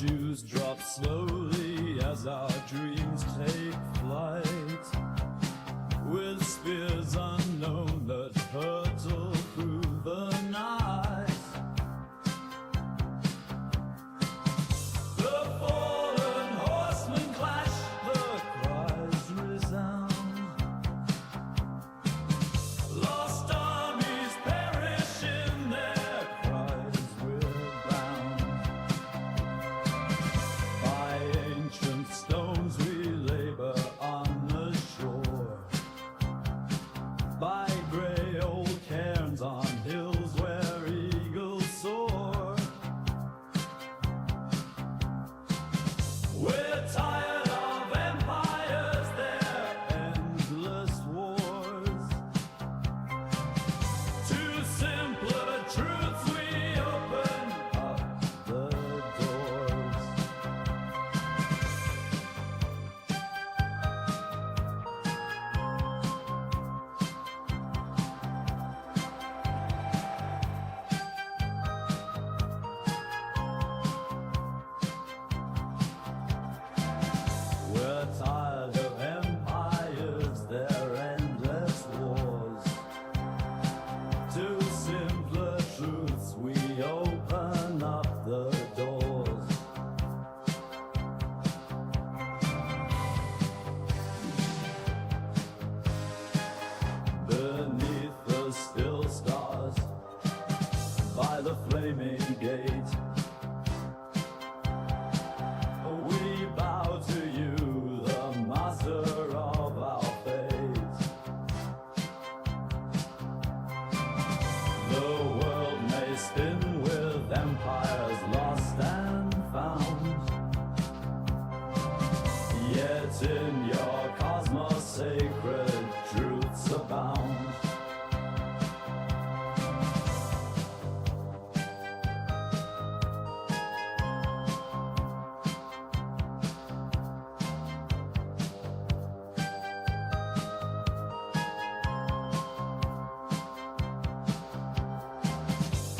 dews drop slowly as our dreams take flight, with spears unknown that hurtle through the night. The fallen horsemen clash, the cries resound. Lost armies perish in their cries, we're bound. By ancient stones we labor on the shore, by grey old cairns on hills where eagles soar. We're tired of empires, their endless wars. To simpler truths we open up the doors. We're tired of empires, their endless wars. To simpler truths we open up the doors. Beneath the still stars, by the flaming gate, we bow to you, the master of our fate. The world may spin with empires lost and found, yet in your cosmos sacred truths abound.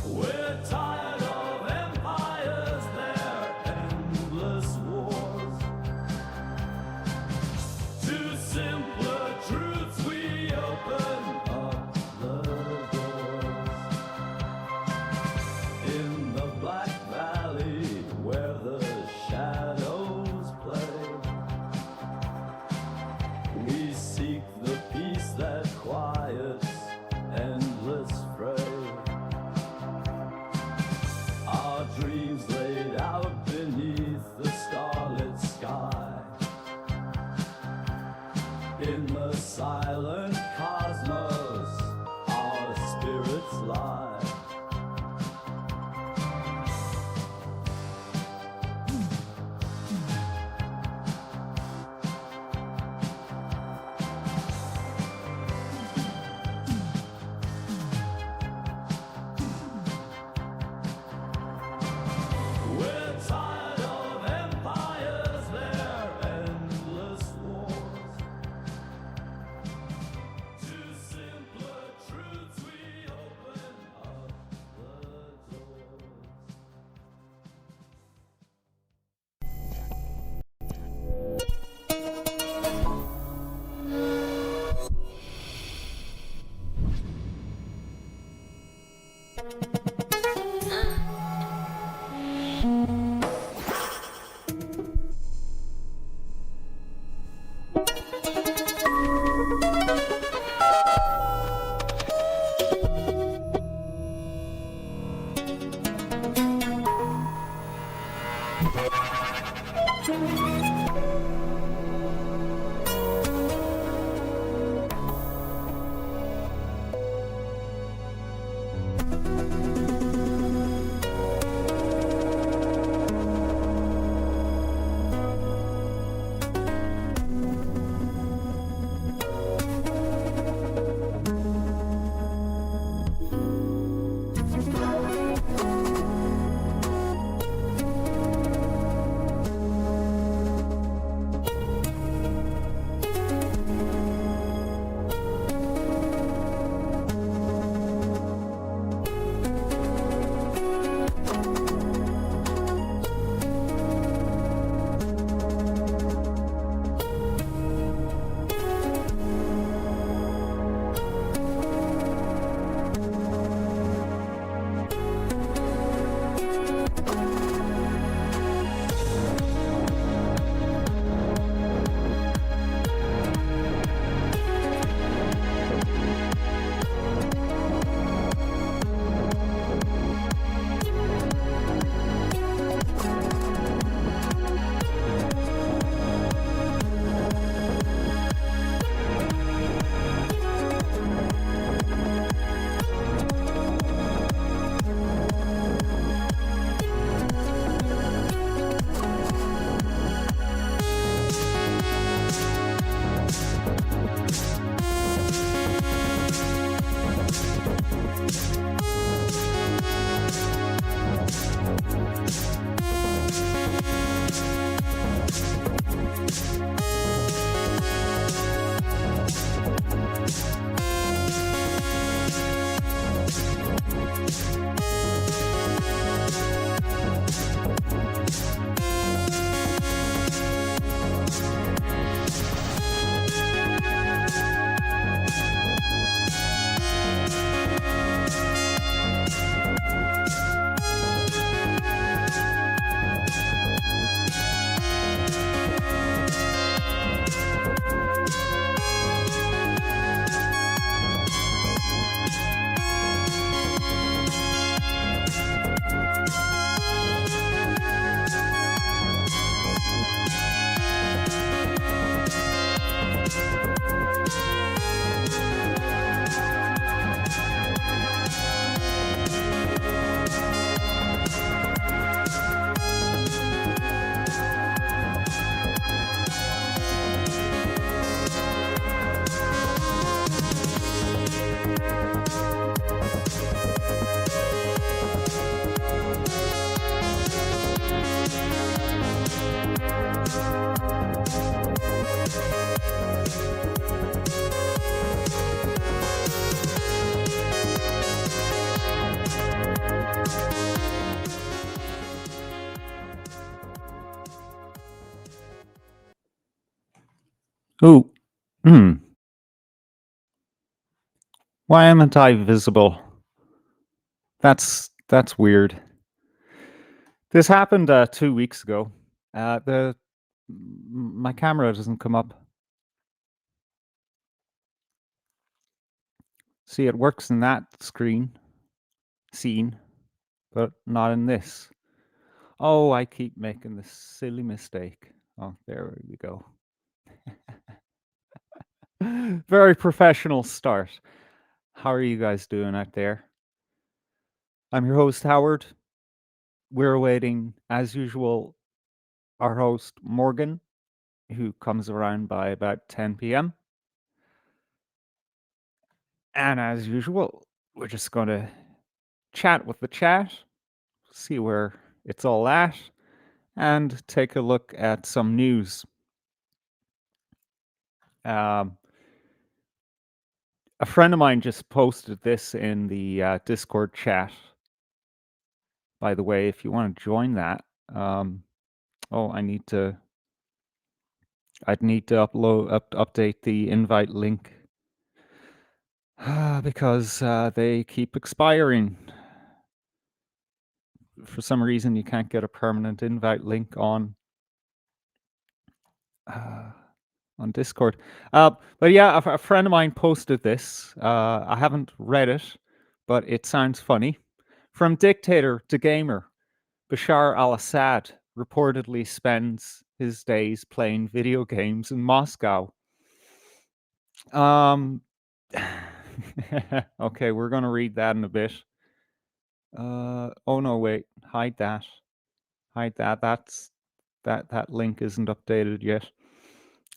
We're tired of empires, their endless wars. To simpler truths we open up the doors. In the Black Valley where the shadows play, we seek the peace that quiets endless fray. Our dreams laid out beneath the starlit sky, in the silent cosmos our spirits lie. We're tired of empires, their endless wars. To simpler truths we open Ooh. Why amn't I visible? That's weird. This happened 2 weeks ago. My camera doesn't come up. See, it works in that scene, but not in this. Oh, I keep making this silly mistake. Oh, there we go. Very professional start. How are you guys doing out there? I'm your host, Howard. We're awaiting, as usual, our host, Morgan, who comes around by about 10 p.m. And as usual, we're just going to chat with the chat, see where it's all at, and take a look at some news. A friend of mine just posted this in the Discord chat. By the way, if you want to join that, I'd need to update the invite link because they keep expiring. For some reason, you can't get a permanent invite link on Discord. But yeah, a friend of mine posted this. I haven't read it, but it sounds funny. From dictator to gamer, Bashar al-Assad reportedly spends his days playing video games in Moscow. Okay, we're going to read that in a bit. Oh no, wait, hide that. That link isn't updated yet.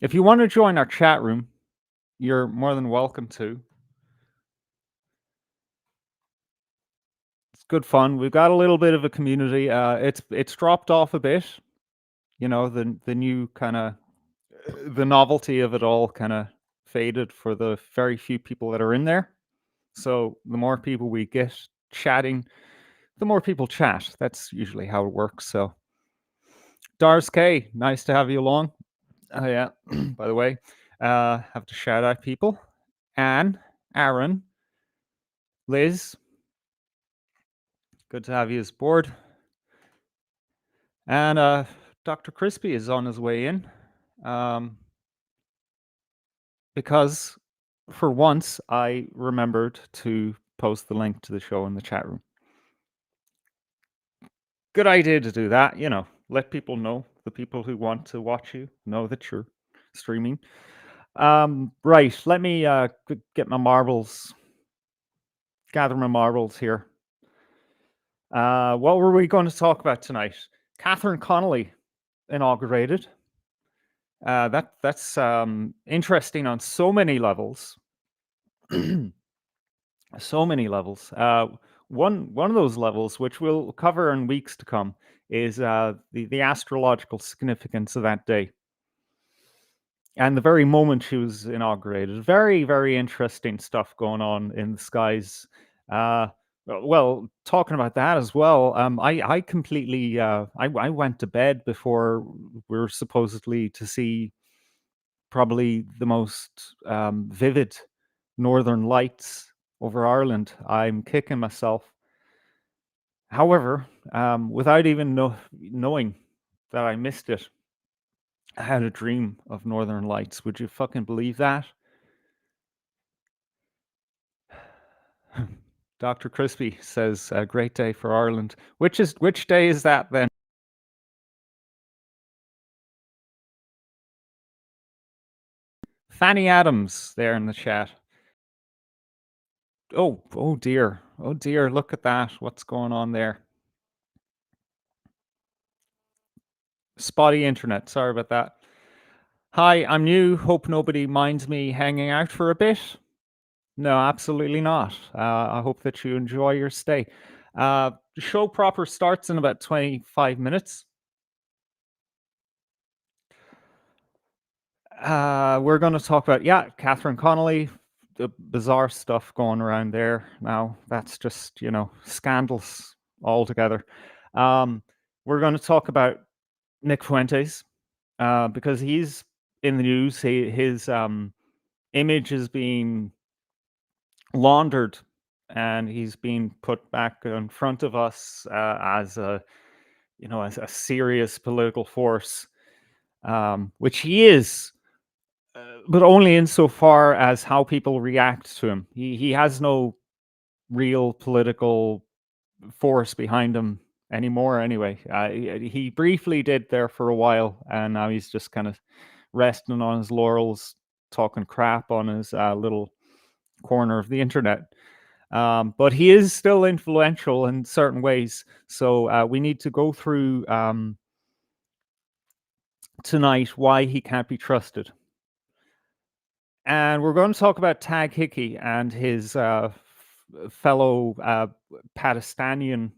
If you want to join our chat room, you're more than welcome to. It's good fun. We've got a little bit of a community. It's dropped off a bit. You know, the new kind of the novelty of it all kind of faded for the very few people that are in there. So the more people we get chatting, the more people chat. That's usually how it works. So Dars K, nice to have you along. Oh yeah, by the way, have to shout out people. Anne, Aaron, Liz, good to have you as board. And Dr. Crispy is on his way in. Because for once I remembered to post the link to the show in the chat room. Good idea to do that, you know, let people know, the people who want to watch you know that you're streaming. Right, let me get my marbles, gather my marbles here. What were we going to talk about tonight? Catherine Connolly inaugurated. That's interesting on so many levels. So many levels. One of those levels, which we'll cover in weeks to come, is the astrological significance of that day. And the very moment she was inaugurated, very, very interesting stuff going on in the skies. Well, talking about that as well, I completely, I went to bed before we were supposedly to see probably the most vivid northern lights over Ireland. I'm kicking myself. However, without even knowing that I missed it, I had a dream of northern lights. Would you fucking believe that? Dr. Crispy says, a great day for Ireland. Which day is that then? Fanny Adams there in the chat. Oh dear. Oh dear, look at that. What's going on there? Spotty internet. Sorry about that. Hi, I'm new. Hope nobody minds me hanging out for a bit. No, absolutely not. I hope that you enjoy your stay. The show proper starts in about 25 minutes. We're going to talk about, Catherine Connolly, the bizarre stuff going around there now. That's just, you know, scandals altogether. We're going to talk about Nick Fuentes because he's in the news. His image is being laundered, and he's being put back in front of us as a as a serious political force, which he is, but only insofar as how people react to him. He has no real political force behind him anymore. Anyway, he briefly did there for a while, and now he's just kind of resting on his laurels, talking crap on his little corner of the internet. But he is still influential in certain ways. So we need to go through tonight why he can't be trusted. And we're going to talk about Taghd Hickey and his fellow Pakistani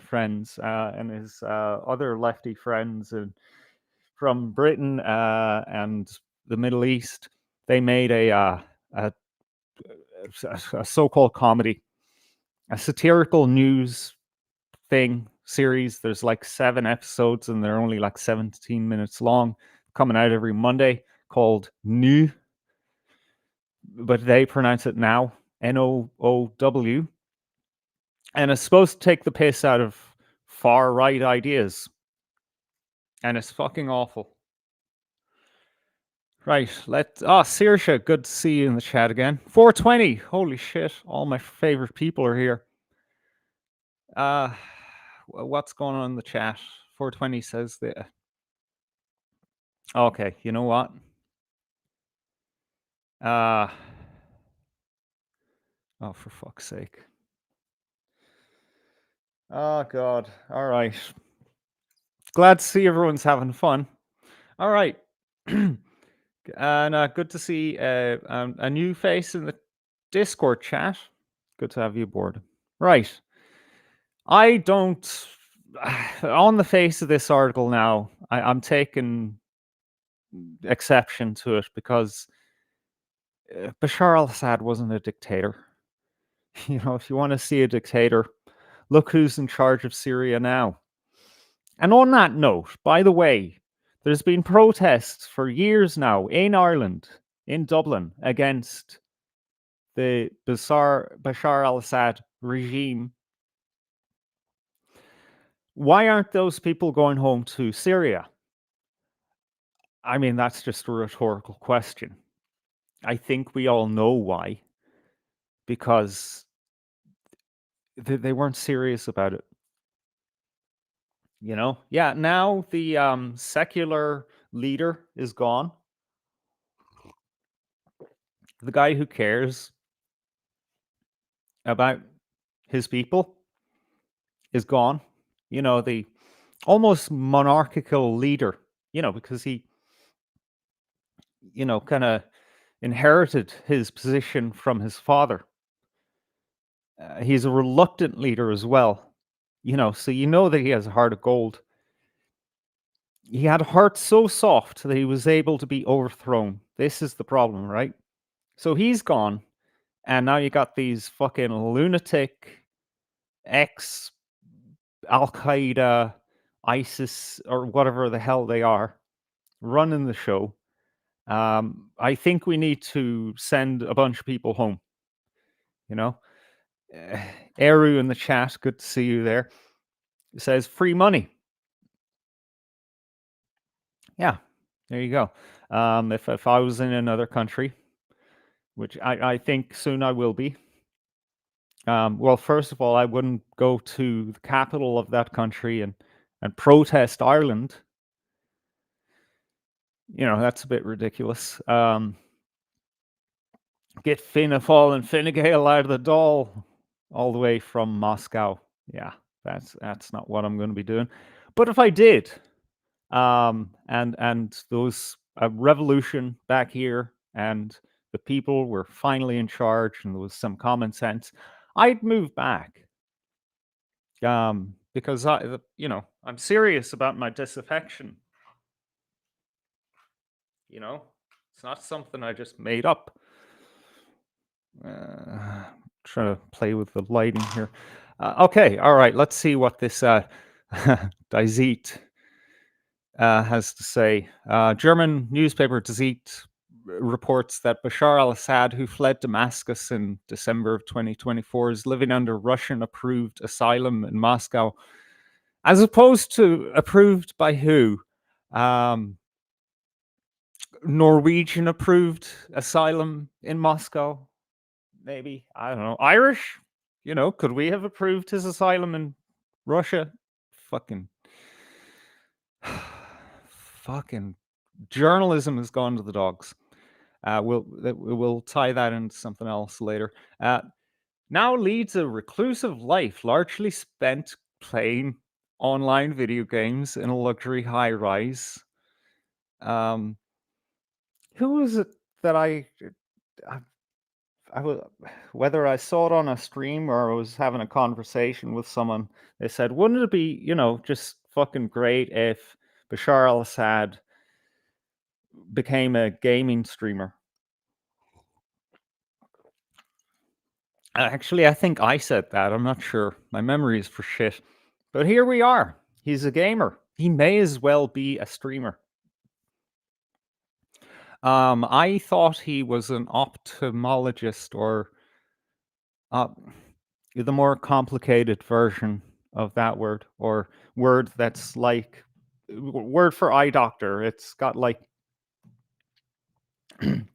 friends and his other lefty friends from Britain and the Middle East. They made a so-called comedy, a satirical news thing series. There's like 7 episodes, and they're only like 17 minutes long, coming out every Monday, called NOOW, but they pronounce it now, NOOW, and it's supposed to take the piss out of far right ideas, and it's fucking awful. Right, Saoirse, good to see you in the chat again. 420, holy shit, all my favorite people are here. What's going on in the chat? 420 says that. Okay, you know what? Oh, for fuck's sake. Oh, God. All right. Glad to see everyone's having fun. All right. And good to see a new face in the Discord chat. Good to have you aboard. Right. I don't... On the face of this article now, I'm taking exception to it because Bashar al-Assad wasn't a dictator. If you want to see a dictator, look who's in charge of Syria now. And on that note, by the way, there's been protests for years now in Ireland, in Dublin, against the Bashar al-Assad regime. Why aren't those people going home to Syria? I mean, that's just a rhetorical question. I think we all know why. Because they weren't serious about it. Yeah, now the secular leader is gone. The guy who cares about his people is gone. The almost monarchical leader, because he, kind of inherited his position from his father. He's a reluctant leader as well, so that he has a heart of gold. He had a heart so soft that he was able to be overthrown. This is the problem, right? So he's gone, and now you got these fucking lunatic ex Al Qaeda, ISIS, or whatever the hell they are, running the show. I think we need to send a bunch of people home. Eru in the chat, good to see you there. It says free money. Yeah, there you go. If I was in another country, which I think soon I will be. Well, first of all, I wouldn't go to the capital of that country and protest Ireland. That's a bit ridiculous. Get Fianna Fáil and Fine Gael out of the Dáil all the way from Moscow. Yeah, that's not what I'm going to be doing. But if I did, and those revolution back here, and the people were finally in charge, and there was some common sense, I'd move back. Because I'm serious about my disaffection. It's not something I just made up. Trying to play with the lighting here. Okay, all right. Let's see what this Dizit has to say. German newspaper Die Zeit reports that Bashar al-Assad, who fled Damascus in December of 2024, is living under Russian-approved asylum in Moscow, as opposed to approved by who? Norwegian-approved asylum in Moscow, maybe. I don't know. Irish? Could we have approved his asylum in Russia? Fucking fucking journalism has gone to the dogs. We'll tie that into something else later. Now leads a reclusive life, largely spent playing online video games in a luxury high rise. Who was it that whether I saw it on a stream or I was having a conversation with someone, they said, wouldn't it be, just fucking great if Bashar al-Assad became a gaming streamer? Actually, I think I said that. I'm not sure. My memory is for shit. But here we are. He's a gamer. He may as well be a streamer. I thought he was an ophthalmologist, or the more complicated version of that word, or word that's like word for eye doctor. It's got like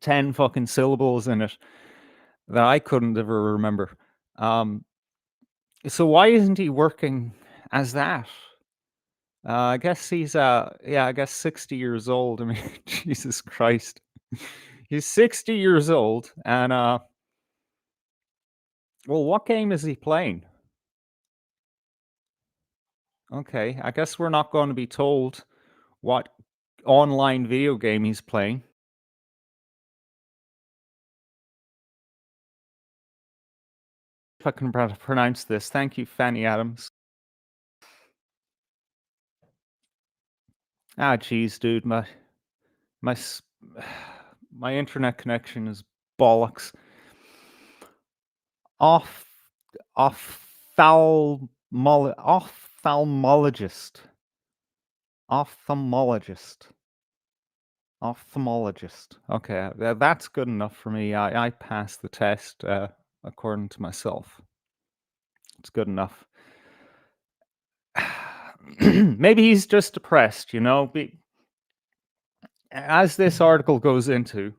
10 fucking syllables in it that I couldn't ever remember. So why isn't he working as that? I guess he's I guess 60 years old. I mean, Jesus Christ. He's 60 years old, and well, what game is he playing? Okay, I guess we're not going to be told what online video game he's playing. If I can pronounce this. Thank you, Fanny Adams. Geez, dude, my my internet connection is bollocks. Ophthalmologist. Ophthalmologist. Okay, that's good enough for me. I passed the test according to myself. It's good enough. Maybe he's just depressed, as this article goes into.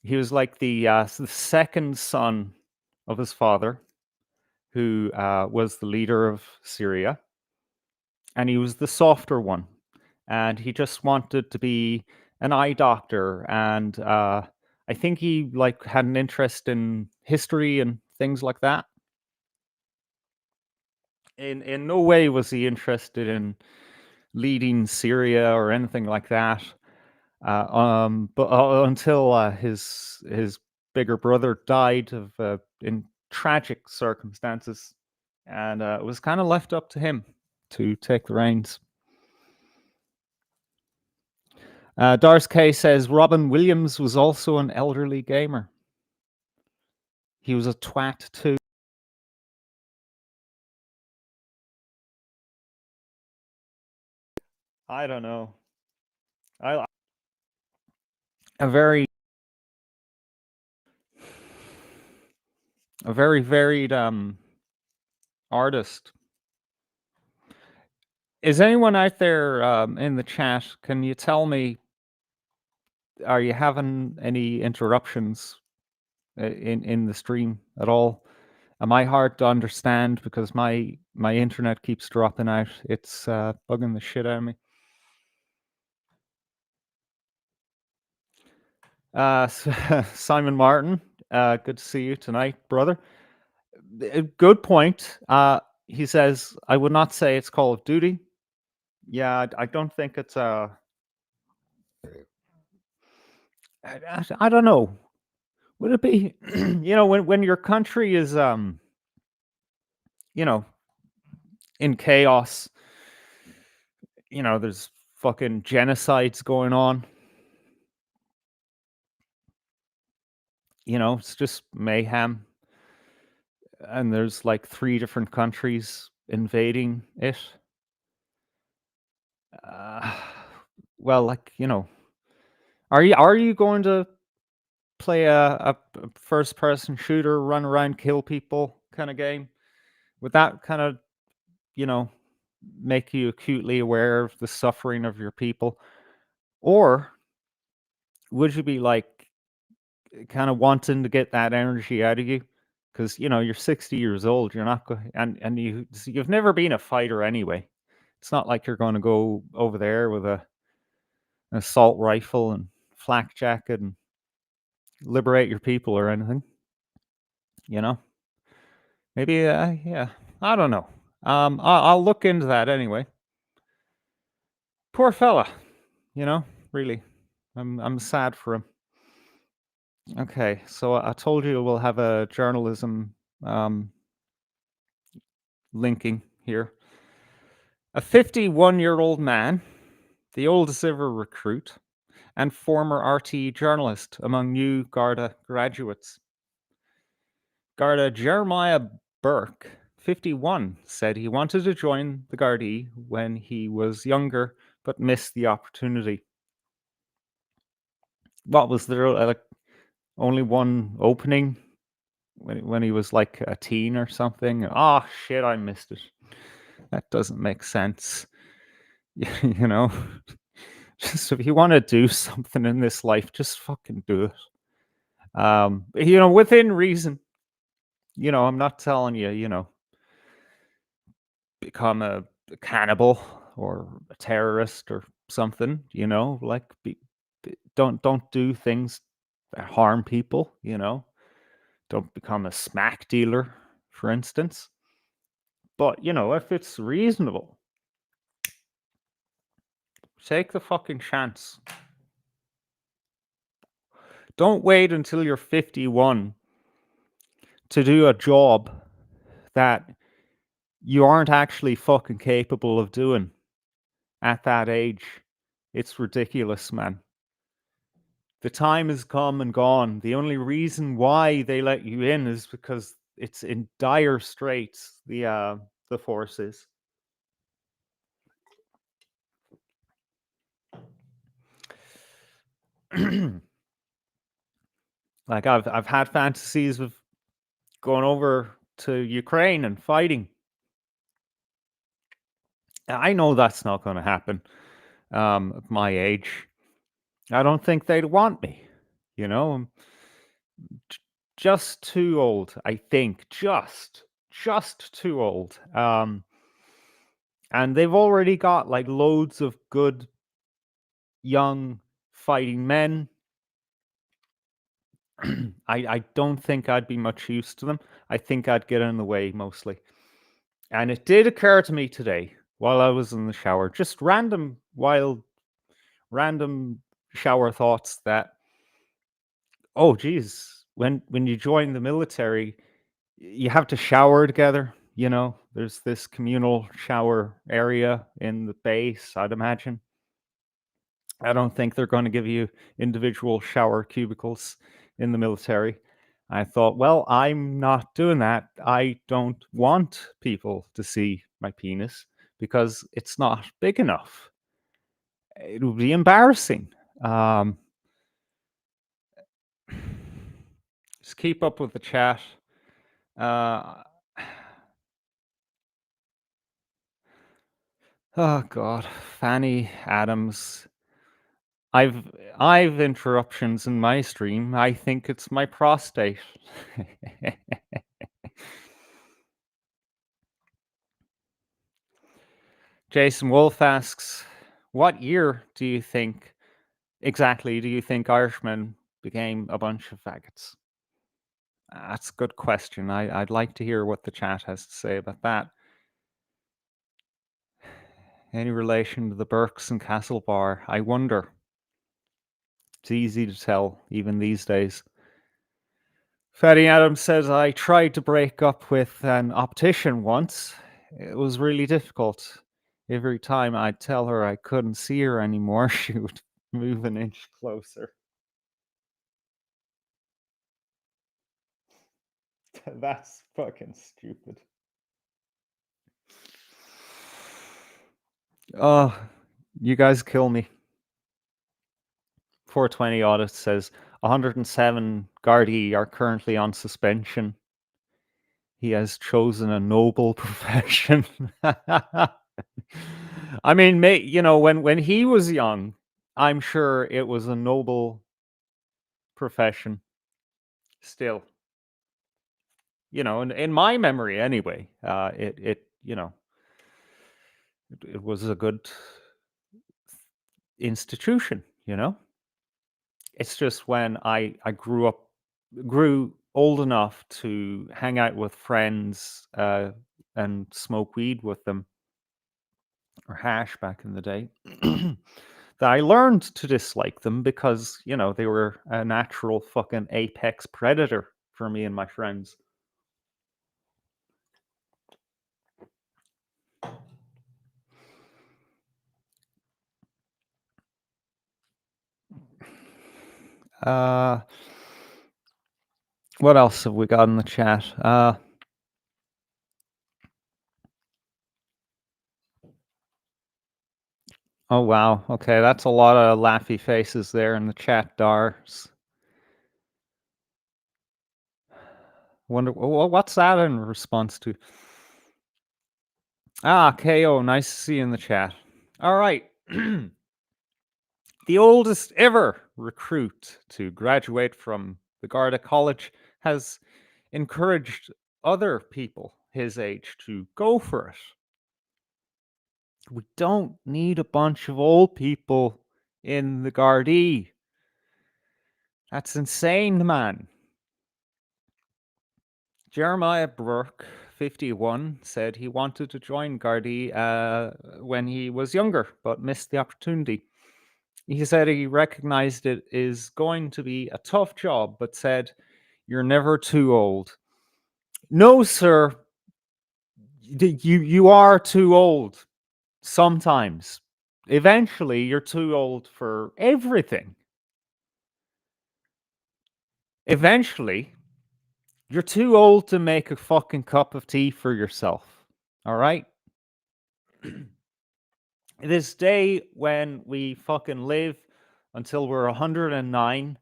He was like the second son of his father, who was the leader of Syria, and he was the softer one, and he just wanted to be an eye doctor, and I think he had an interest in history and things like that. In no way was he interested in leading Syria or anything like that. But until his bigger brother died of in tragic circumstances, and it was kind of left up to him to take the reins. Doris K says Robin Williams was also an elderly gamer. He was a twat too. I don't know. A very varied artist. Is anyone out there in the chat? Can you tell me, are you having any interruptions in the stream at all? Am I hard to understand because my internet keeps dropping out? It's bugging the shit out of me. Simon Martin, good to see you tonight, brother. Good point. He says, I would not say it's Call of Duty. Yeah, I don't think it's I don't know. Would it be, when your country is in chaos, there's fucking genocides going on. It's just mayhem. And there's like 3 different countries invading it. Uh, well, like, are you going to play a first person shooter, run around, kill people kind of game? Would that kind of, you know, make you acutely aware of the suffering of your people? Or would you be like kind of wanting to get that energy out of you? Because you're 60 years old, you're not going, and you've never been a fighter anyway. It's not like you're going to go over there with an assault rifle and flak jacket and liberate your people or anything. You know, maybe, yeah, I don't know. I'll look into that anyway. Poor fella, you know, really. I'm sad for him. Okay, so I told you we'll have a journalism um, linking here. A 51-year-old man, the oldest ever recruit, and former RT journalist among new Garda graduates. Garda Jeremiah Burke, 51, said he wanted to join the Gardaí when he was younger but missed the opportunity. What was there, like only one opening when he was like a teen or something? Oh shit, I missed it. That doesn't make sense. you know, just if you want to do something in this life, just fucking do it. Within reason. I'm not telling you, become a cannibal or a terrorist or something. Like don't do things that harm people. Don't become a smack dealer, for instance. But if it's reasonable, take the fucking chance. Don't wait until you're 51 to do a job that you aren't actually fucking capable of doing at that age. It's ridiculous, man. The time has come and gone. The only reason why they let you in is because it's in dire straits, the forces. Like I've had fantasies of going over to Ukraine and fighting. I know that's not going to happen. At my age, I don't think they'd want me. I'm just too old. I think just too old. And they've already got like loads of good young fighting men. I don't think I'd be much use to them. I think I'd get in the way mostly. And it did occur to me today while I was in the shower, just random shower thoughts that, oh geez, when you join the military, you have to shower together. There's this communal shower area in the base, I'd imagine. I don't think they're going to give you individual shower cubicles in the military. I thought, well, I'm not doing that. I don't want people to see my penis because it's not big enough. It would be embarrassing. Um, just keep up with the chat. Uh, oh God, Fanny Adams. I've interruptions in my stream. I think it's my prostate. Jason Wolf asks, what year do you think Irishmen became a bunch of faggots? That's a good question. I'd like to hear what the chat has to say about that. Any relation to the Burkes and Castlebar? I wonder. It's easy to tell, even these days. Fatty Adams says, I tried to break up with an optician once. It was really difficult. Every time I'd tell her I couldn't see her anymore, she would move an inch closer. That's fucking stupid. Oh, You guys kill me. 420 audit says 107 Gardaí are currently on suspension. He has chosen a noble profession. I mean, when he was young, I'm sure it was a noble profession. Still, in my memory, anyway, it was a good institution. It's just when I grew old enough to hang out with friends and smoke weed with them, or hash back in the day, that I learned to dislike them because, they were a natural fucking apex predator for me and my friends. Uh, what else have we got in the chat? Oh, wow. Okay, that's a lot of laughy faces there in the chat, Dars. Wonder what's that in response to? KO, nice to see you in the chat. All right. The oldest ever recruit to graduate from the Garda College has encouraged other people his age to go for it. We don't need a bunch of old people in the Gardaí. That's insane, man. Jeremiah Burke, 51, said he wanted to join Gardaí when he was younger, but missed the opportunity. He said he recognized it is going to be a tough job, but said, "You're never too old." No, sir. You are too old. Sometimes. Eventually, you're too old for everything. Eventually, you're too old to make a fucking cup of tea for yourself. All right? This day when we fucking live until we're 109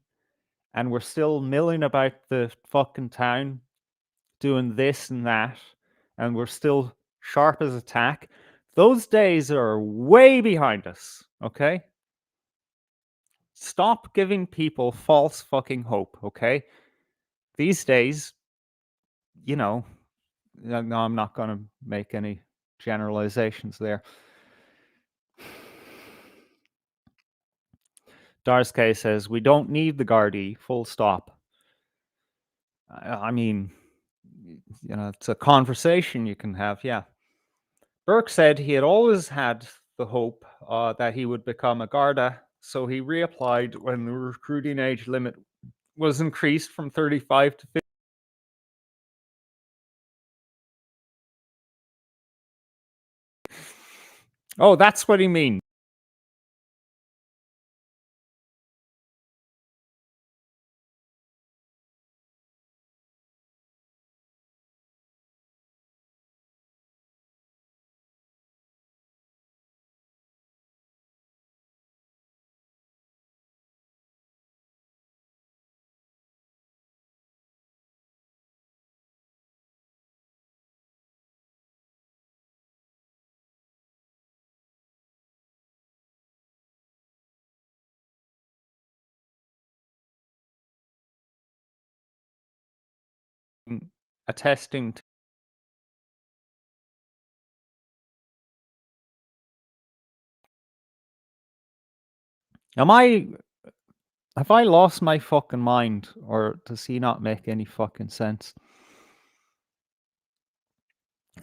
and we're still milling about the fucking town doing this and that, and we're still sharp as a tack, those days are way behind us, okay? Stop giving people false fucking hope, okay? These days, no, I'm not going to make any generalizations there. Darske says, we don't need the Gardaí, full stop. I mean, it's a conversation you can have, yeah. Burke said he had always had the hope that he would become a Garda, so he reapplied when the recruiting age limit was increased from 35 to 50. Oh, that's what he means. Attesting to. Have I lost my fucking mind, or does he not make any fucking sense?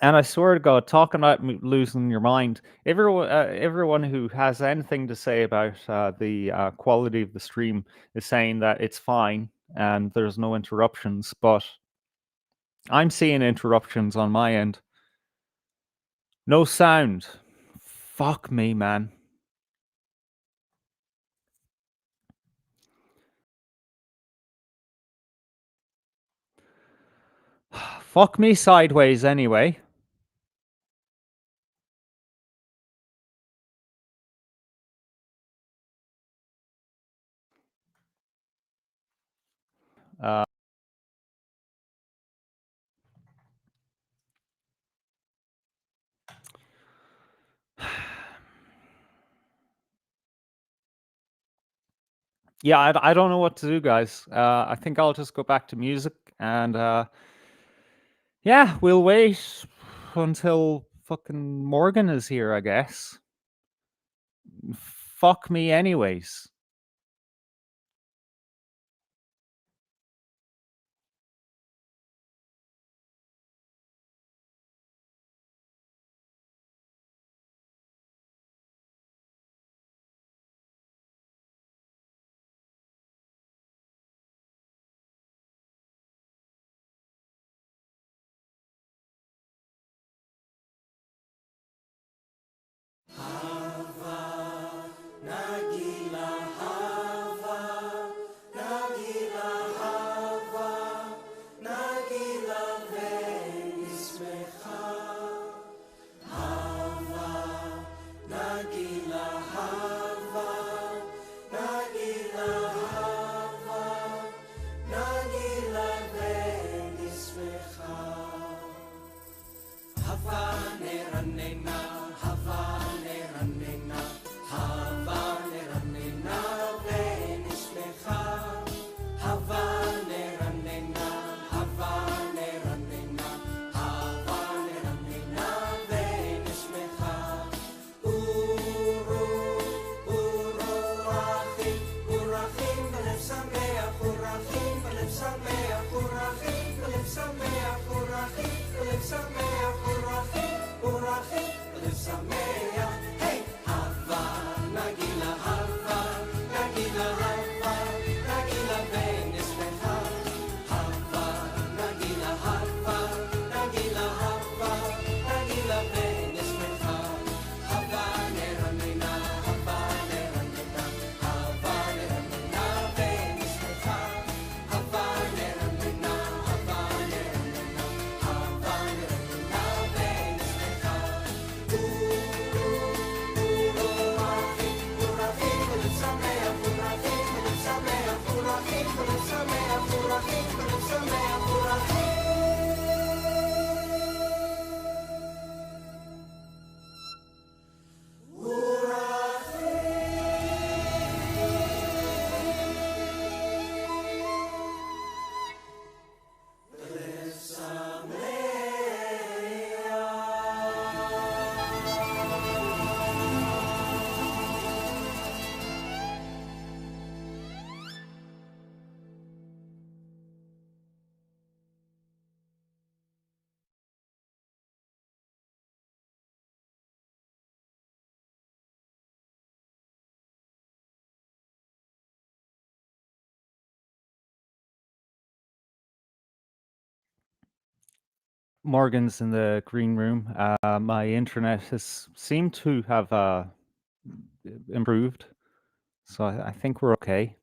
And I swear to God, talking about losing your mind, everyone who has anything to say about the quality of the stream is saying that it's fine and there's no interruptions, but I'm seeing interruptions on my end. No sound. Fuck me, man. Fuck me sideways anyway. Yeah, I don't know what to do, guys. I think I'll just go back to music, and yeah, we'll wait until fucking Morgan is here, I guess. Fuck me, anyways. Morgan's in the green room. My internet has seemed to have improved, so I think we're okay.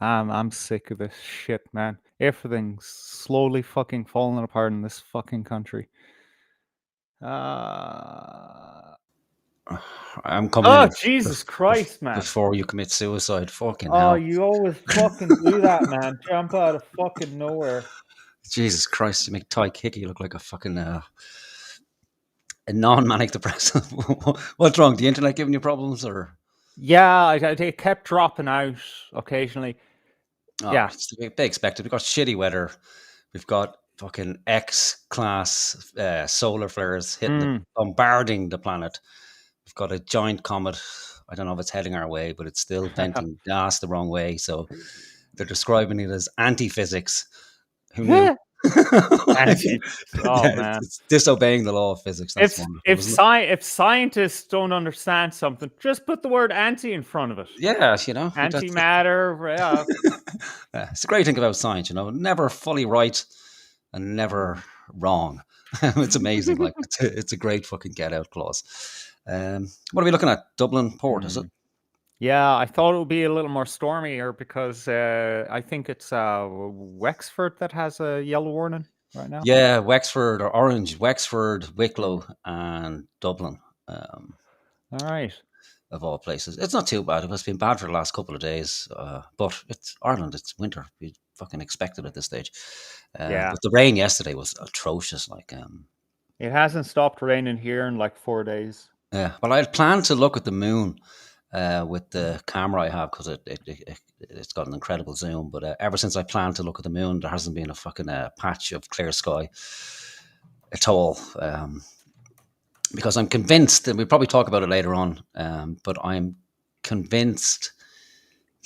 I'm sick of this shit, man. Everything's slowly fucking falling apart in this fucking country. I'm coming in Jesus Christ, man. before you commit suicide. Fucking Oh, hell. you always fucking do that, man. Jump out of fucking nowhere. Jesus Christ, you make Taghd Hickey look like a fucking a non-manic depressive. What's wrong? The internet giving you problems, or? Yeah, they kept dropping out occasionally. Oh, Yeah. they expected. We've got shitty weather. We've got fucking X-class solar flares hitting, bombarding the planet. We've got a giant comet. I don't know if it's heading our way, but it's still venting gas the wrong way. So they're describing it as anti-physics. Who knew? Oh, man. It's disobeying the law of physics. That's wonderful. If scientists don't understand something, just put the word anti in front of it. Yeah, you know. Antimatter. Yeah. It's a great thing about science, you know. Never fully right and never wrong. It's amazing. Like it's a great fucking get out clause. What are we looking at? Dublin Port, is it? Yeah, I thought it would be a little more stormier because I think it's Wexford that has a yellow warning right now. Yeah, Wexford or Orange, Wexford, Wicklow, and Dublin. All right. of all places. It's not too bad. It's been bad for the last couple of days, but it's Ireland. It's winter. We fucking expect it at this stage. Yeah. But the rain yesterday was atrocious. Like, It hasn't stopped raining here in like 4 days. yeah. Well, I had planned to look at the moon with the camera I have because it's got an incredible zoom. But ever since I planned to look at the moon, there hasn't been a fucking patch of clear sky at all. Because I'm convinced, and we'll probably talk about it later on, but I'm convinced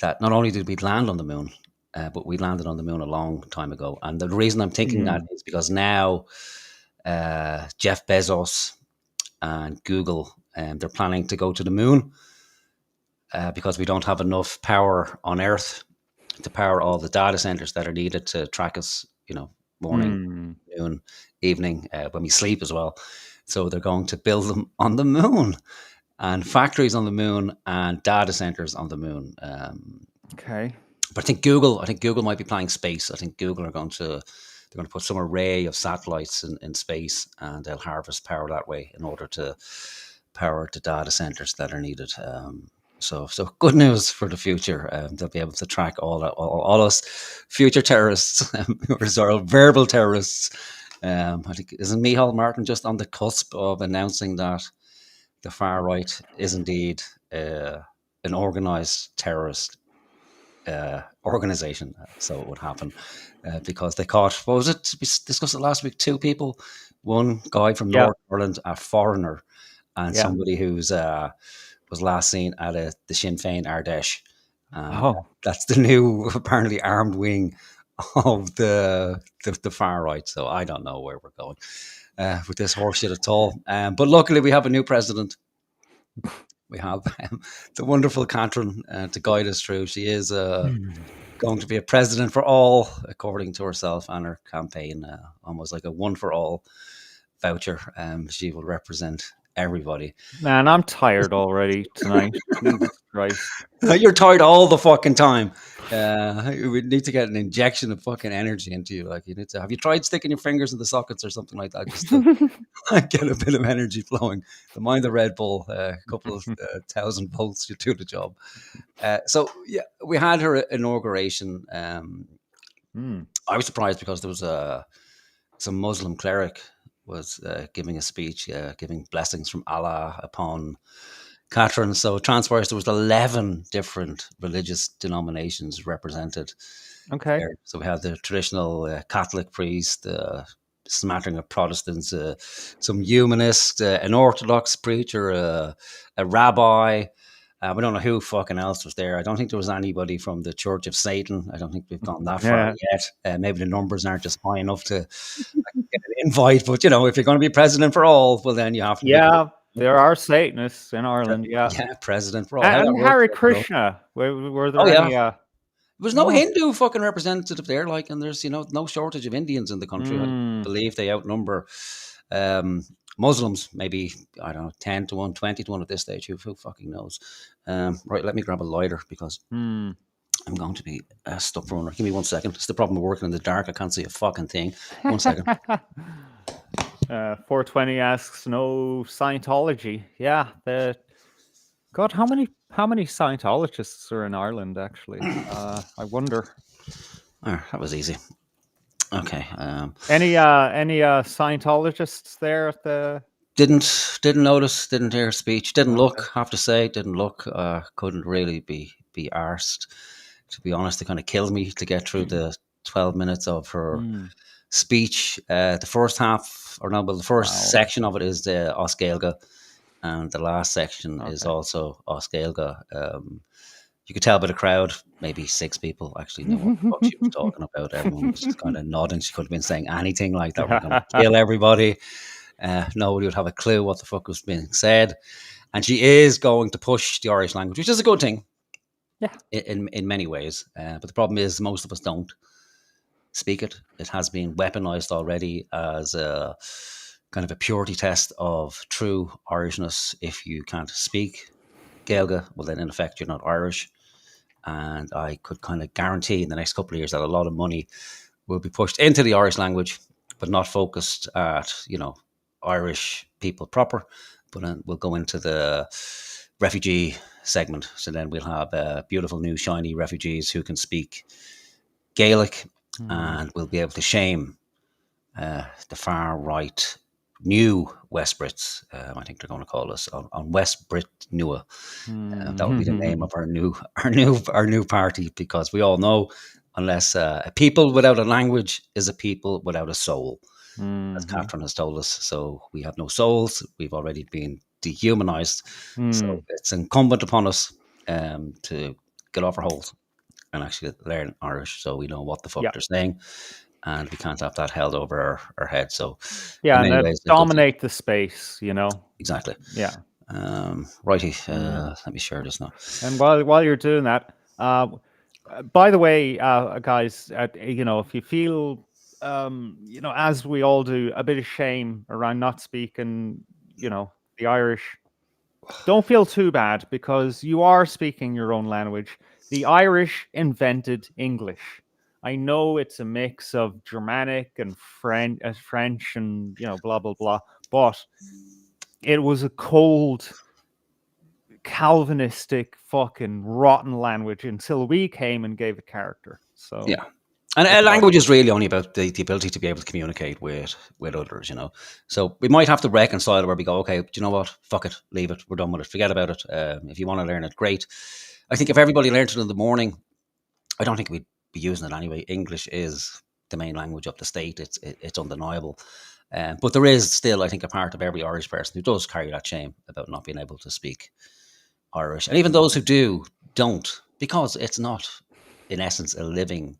that not only did we land on the moon, but we landed on the moon a long time ago. And the reason I'm thinking that is because now Jeff Bezos and Google, they're planning to go to the moon because we don't have enough power on Earth to power all the data centers that are needed to track us, morning, noon, evening, when we sleep as well. So they're going to build them on the moon, and factories on the moon, and data centers on the moon. Okay. But I think Google might be planning space. I think Google they're going to put some array of satellites in space, and they'll harvest power that way in order to power the data centers that are needed. So good news for the future. They'll be able to track all us future terrorists, or verbal terrorists. I think, isn't Micheál Martin just on the cusp of announcing that the far right is indeed an organized terrorist organization? So it would happen because they caught, what was it? We discussed it last week, 2 people, one guy from North Ireland, a foreigner, and somebody who's was last seen at the Sinn Féin Ardèche. That's the new, apparently, armed wing of the far right. So I don't know where we're going with this horseshit at all. But luckily, we have a new president. We have the wonderful Catherine to guide us through. She is going to be a president for all, according to herself and her campaign. Almost like a one for all voucher. She will represent everybody. Man, I'm tired already tonight. Jesus Christ. You're tired all the fucking time. We need to get an injection of fucking energy into you. Like, you need to. Have you tried sticking your fingers in the sockets or something like that, just to get a bit of energy flowing? Don't mind the Red Bull. A couple of 1,000 volts, you do the job. So yeah, we had her inauguration. I was surprised because there was some Muslim cleric was giving a speech, giving blessings from Allah upon Catherine. So it transpires there was 11 different religious denominations represented. Okay. There. So we had the traditional Catholic priest, smattering of Protestants, some humanist, an Orthodox preacher, a rabbi. We don't know who fucking else was there. I don't think there was anybody from the Church of Satan. I don't think we've gone that far yet. Maybe the numbers aren't just high enough to get an invite. But, if you're going to be president for all, well, then you have to. Yeah, there are Satanists in Ireland. Yeah, president for all. And Hare Krishna. Were there any? There was no Hindu fucking representative there. Like, and there's no shortage of Indians in the country. I believe they outnumber Muslims, maybe, I don't know, 10 to 1, 20 to 1 at this stage. Who fucking knows? Right, let me grab a lighter because I'm going to be stuck for one. Give me 1 second. It's the problem of working in the dark. I can't see a fucking thing. 1 second. 420 asks, no Scientology. Yeah. God, how many Scientologists are in Ireland, actually? I wonder. Oh, that was easy. Okay. Any Scientologists there at the? Didn't notice. Didn't hear a speech. Didn't look. Have to say, didn't look. Couldn't really be arsed. To be honest, it kind of killed me to get through the 12 minutes of her speech. The first half, the first section of it is the Oscailga, and the last section is also Oscailga. You could tell by the crowd, maybe 6 people actually know what the fuck she was talking about. Everyone was just kind of nodding. She could have been saying anything like that. We're going to kill everybody. Nobody would have a clue what the fuck was being said. And she is going to push the Irish language, which is a good thing. Yeah. In many ways. But the problem is most of us don't speak it. It has been weaponized already as a kind of a purity test of true Irishness. If you can't speak Gaeilge, well then in effect you're not Irish. And I could kind of guarantee in the next couple of years that a lot of money will be pushed into the Irish language, but not focused at, Irish people proper, but we'll go into the refugee segment. So then we'll have beautiful new shiny refugees who can speak Gaelic, and we'll be able to shame the far right new West Brits. I think they're going to call us on West Brit NOOW. That will be the name of our new party, because we all know, unless a people without a language is a people without a soul, as Catherine has told us. So we have no souls. We've already been dehumanized. So it's incumbent upon us to get off our holes and actually learn Irish, so we know what the fuck Yeah. they're saying, and we can't have that held over our head. So Yeah, in and many ways, dominate the space, you know. exactly. Yeah. Righty, let me share this now. And while you're doing that, by the way, guys, you know, if you feel, you know, as we all do, a bit of shame around not speaking, you know, the Irish, don't feel too bad, because you are speaking your own language. The Irish invented English. I know it's a mix of Germanic and French and, you know, blah, blah, blah, but it was a cold, Calvinistic, fucking rotten language until we came and gave it character. So Yeah. And a language is really only about the ability to be able to communicate with others, you know. So we might have to reconcile where we go, okay, do you know what? Fuck it, leave it, we're done with it, forget about it. If you want to learn it, great. I think if everybody learned it in the morning, I don't think we'd be using it anyway. English is the main language of the state. It's undeniable. But there is still, I think, a part of every Irish person who does carry that shame about not being able to speak Irish. And even those who don't, because it's not, in essence, a living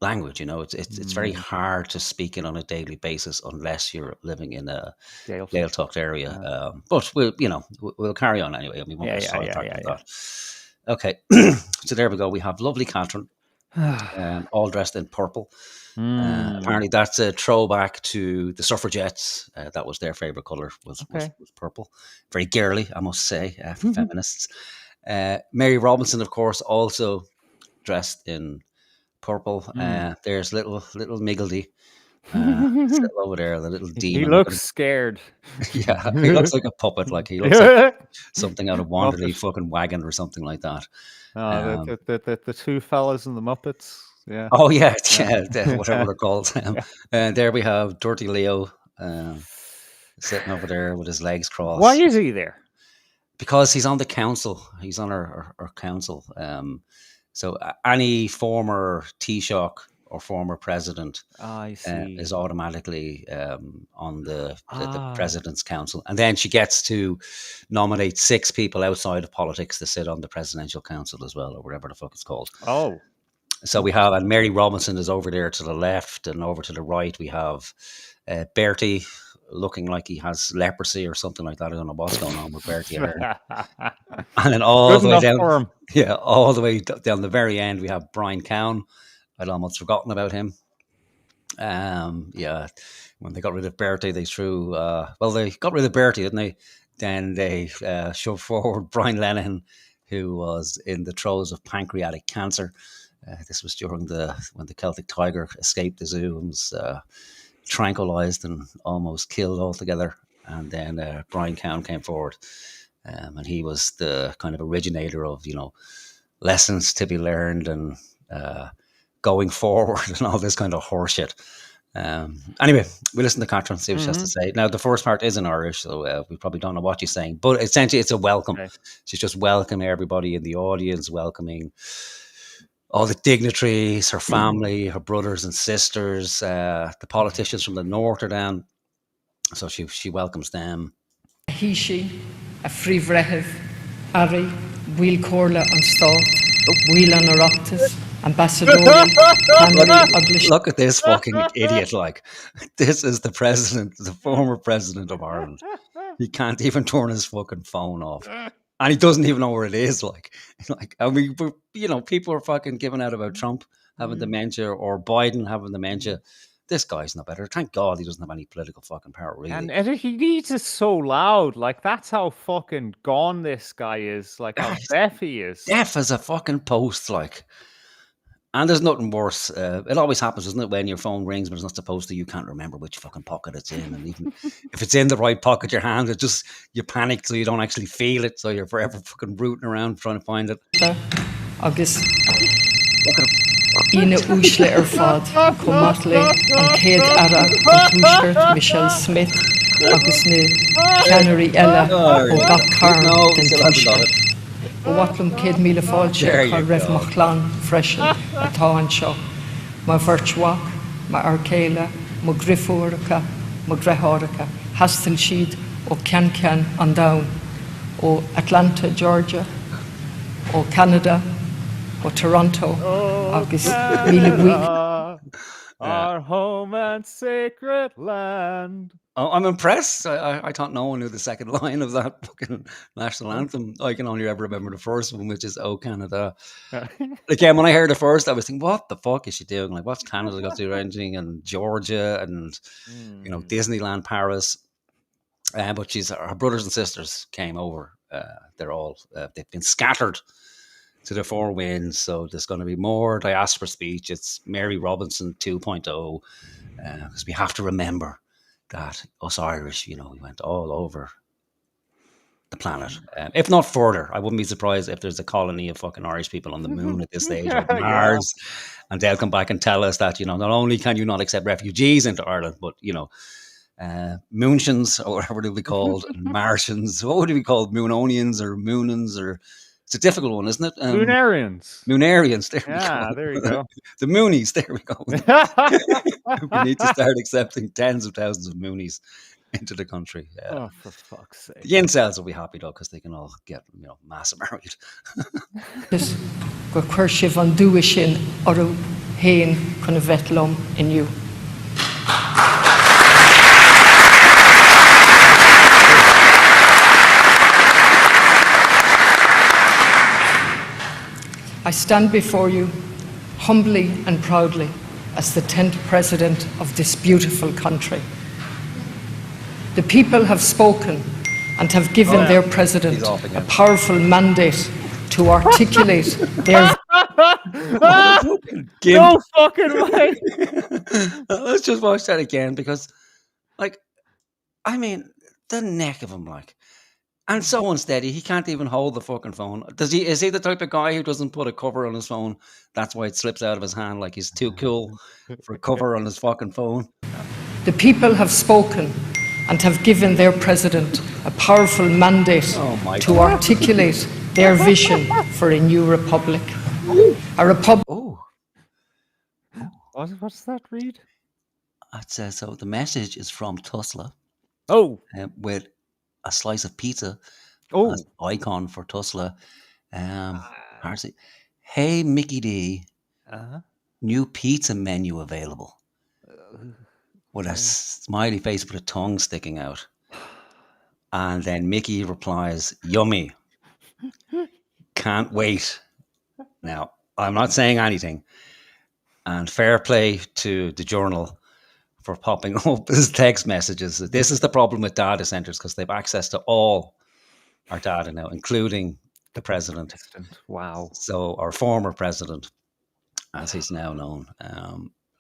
language. You know, it's very hard to speak it on a daily basis unless you're living in a Gaeltacht area. But we'll carry on anyway. We won't that. Okay, so there we go. We have lovely Catherine, all dressed in purple. Apparently, that's a throwback to the suffragettes. That was their favorite color was purple. Very girly, I must say, for feminists. Mary Robinson, of course, also dressed in purple. There's little Miggledy still over there, the little demon. He looks scared. Yeah, he looks like a puppet. Like he looks like something out of Wanderly fucking Wagon or something like that. The two fellas in the Muppets. Yeah. Oh yeah, whatever they're called. And there we have Dirty Leo sitting over there with his legs crossed. Why is he there? Because he's on the council. He's on our council. So any former Taoiseach or former president is automatically on the president's council. And then she gets to nominate 6 people outside of politics to sit on the presidential council as well, or whatever the fuck it's called. Oh. So we have, and Mary Robinson is over there to the left, and over to the right we have Bertie, looking like he has leprosy or something like that. I don't know what's going on with Bertie here. And then all the way down, all the way down the very end, we have Brian Cowan. I'd almost forgotten about him. When they got rid of Bertie, they threw. They got rid of Bertie, didn't they? Then they shoved forward Brian Lennon, who was in the throes of pancreatic cancer. This was during when the Celtic tiger escaped the zoo and was tranquilized and almost killed altogether. And then Brian Cowan came forward, and he was the kind of originator of lessons to be learned and going forward and all this kind of horseshit. Anyway, we listen to Catherine, see what she has to say. Now, the first part is in Irish, so we probably don't know what she's saying, but essentially it's a welcome. Okay. She's just welcoming everybody in the audience, welcoming all the dignitaries, her family, her brothers and sisters, the politicians from the north are down. So she welcomes them. He, she, a free vrehef, Harry, Wheel Corla on Stott, Wheel on Oroptus, Ambassador, Look at this fucking idiot. Like, this is the president, the former president of Ireland. He can't even turn his fucking phone off. And he doesn't even know where it is. Like, I mean, people are fucking giving out about Trump having dementia or Biden having dementia. This guy's no better. Thank God he doesn't have any political fucking power, really. And he needs it so loud. Like, that's how fucking gone this guy is. Like, how deaf he is. Deaf as a fucking post, like. And there's nothing worse. It always happens, doesn't it, when your phone rings, but it's not supposed to. You can't remember which fucking pocket it's in, and even if it's in the right pocket, your hand, it just you panic, so you don't actually feel it. So you're forever fucking rooting around trying to find it. Agus ina úsle fad Comatley an Taghd Ara an Túisceart Michelle Smith agus na Connolly Ella ó gach carn den Túisceart. Ó Watlam Céad Míle Fáilte chu raibh mo chláán freisin atá anseo. Má bhirtúach, má arcéile, má grifúracha, má greitháracha, hastal siad ó Can an Down, ó Atlanta, Georgia, ó Canada, ó Toronto, agus míle buí. Our home and sacred land. Oh, I'm impressed. I thought no one knew the second line of that fucking national anthem. I can only ever remember the first one, which is "Oh Canada." Again, when I heard it first, I was thinking, "What the fuck is she doing? Like, what's Canada got to do with anything?" And Georgia, and Disneyland, Paris. But her brothers and sisters came over. They're all they've been scattered to the four winds. So there's going to be more diaspora speech. It's Mary Robinson 2.0, because we have to remember that us Irish, we went all over the planet. If not further, I wouldn't be surprised if there's a colony of fucking Irish people on the moon at this stage, or Mars, and they'll come back and tell us that, not only can you not accept refugees into Ireland, but, Moonshins, or whatever they'll be called, and Martians. What would it be called? Moononians or Moonans, or it's a difficult one, isn't it? Moonarians. Moonarians, there we go. There you go. The Moonies, there we go. We need to start accepting tens of thousands of Moonies into the country. Oh, for fuck's sake. The incels will be happy, though, because they can all get, mass married. Go chuir sibh an dúis sin orú héin chun bheitlumm inniu. I stand before you humbly and proudly as the 10th President of this beautiful country. The people have spoken and have given their President a powerful mandate to articulate their... No fucking way! Let's just watch that again, because, the neck of him, and so unsteady, he can't even hold the fucking phone. Is he the type of guy who doesn't put a cover on his phone? That's why it slips out of his hand, like he's too cool for a cover on his fucking phone. The people have spoken and have given their President a powerful mandate to articulate their vision for a new republic. A republic... Oh. What's that read? It says, so the message is from Tulsa. Oh. With a slice of pizza as icon for Tulsa. Hey, Mickey D, new pizza menu available. With a smiley face with a tongue sticking out. And then Mickey replies, yummy. Can't wait. Now, I'm not saying anything. And fair play to the Journal for popping up his text messages. This is the problem with data centers, because they've access to all our data now, including the president. Wow. So our former president, as he's now known.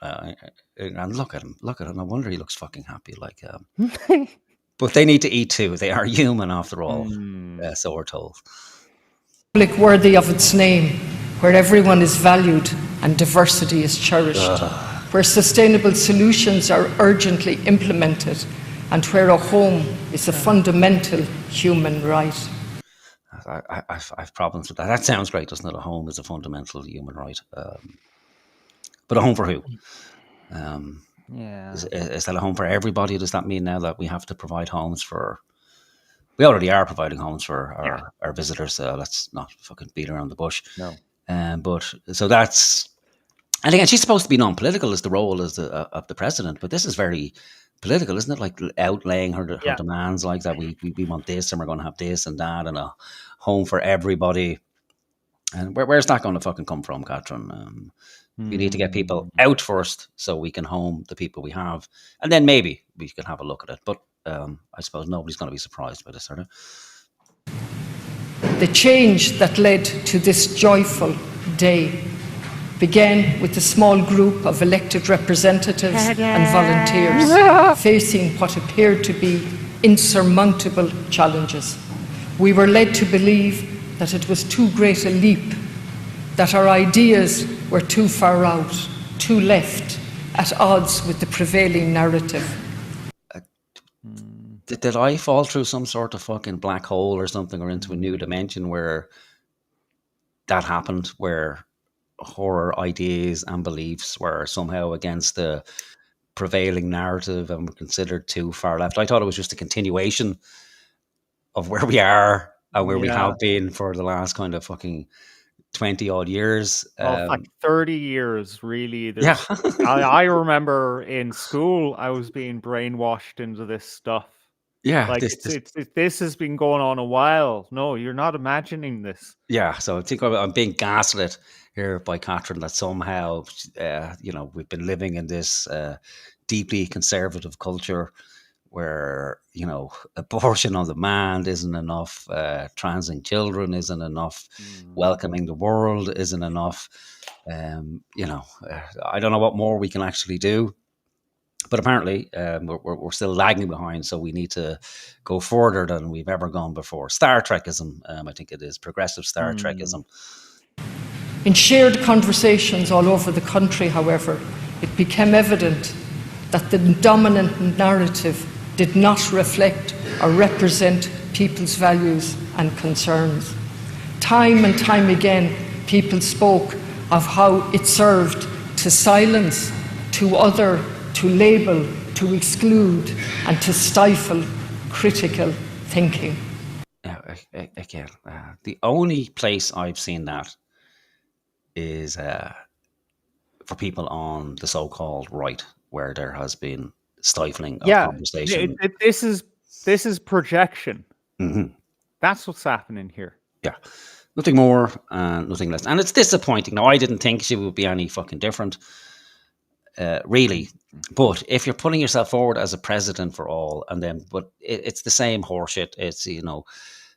And look at him. No wonder he looks fucking happy. But they need to eat too. They are human after all. So we're told. Public worthy of its name, where everyone is valued and diversity is cherished. Where sustainable solutions are urgently implemented, and where a home is a fundamental human right. I have problems with that. That sounds great, doesn't it? A home is a fundamental human right. But a home for who? Is that a home for everybody? Does that mean now that we have to provide homes for... We already are providing homes for our visitors. Let's not fucking beat around the bush. No. But so that's... And again, she's supposed to be non-political as the role of the president, but this is very political, isn't it? Like outlaying her demands, like that we want this and we're going to have this and that and a home for everybody. And where's that going to fucking come from, Catherine? We need to get people out first so we can home the people we have, and then maybe we can have a look at it. But I suppose nobody's going to be surprised by this, sort of. The change that led to this joyful day began with a small group of elected representatives and volunteers facing what appeared to be insurmountable challenges. We were led to believe that it was too great a leap, that our ideas were too far out, too left, at odds with the prevailing narrative. Did I fall through some sort of fucking black hole or something, or into a new dimension where that happened, where horror ideas and beliefs were somehow against the prevailing narrative and were considered too far left? I thought it was just a continuation of where we are and where we have been for the last kind of fucking 20 odd years. Like 30 years, really. Yeah. I remember in school, I was being brainwashed into this stuff. Yeah. Like this has been going on a while. No, you're not imagining this. Yeah. So I think I'm being gaslit here by Catherine that somehow, we've been living in this deeply conservative culture where, abortion on demand isn't enough, transing children isn't enough, welcoming the world isn't enough. I don't know what more we can actually do. But apparently, we're still lagging behind, so we need to go further than we've ever gone before. Star Trekism, I think it is, progressive Star Trekism. In shared conversations all over the country, however, it became evident that the dominant narrative did not reflect or represent people's values and concerns. Time and time again, people spoke of how it served to silence, to other, to label, to exclude, and to stifle critical thinking. Again, the only place I've seen that is for people on the so-called right, where there has been stifling of conversation. This is projection. Mm-hmm. That's what's happening here. Yeah. Nothing more and nothing less. And it's disappointing. Now, I didn't think she would be any fucking different. Really, but if you're putting yourself forward as a president for all, but it's the same horseshit. It's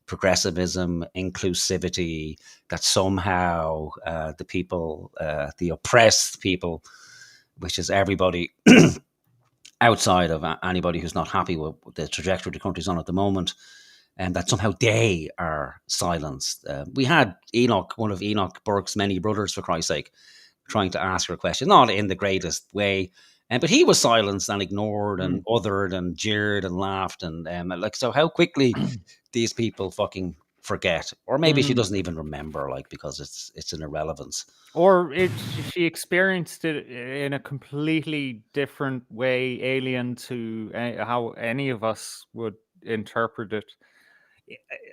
progressivism, inclusivity, that somehow the people, the oppressed people, which is everybody outside of anybody who's not happy with the trajectory the country's on at the moment, and that somehow they are silenced. We had Enoch, one of Enoch Burke's many brothers, for Christ's sake, trying to ask her a question, not in the greatest way, but he was silenced and ignored and othered and jeered and laughed, and so how quickly these people fucking forget, or maybe she doesn't even remember, because it's an irrelevance, or she experienced it in a completely different way, alien to how any of us would interpret it.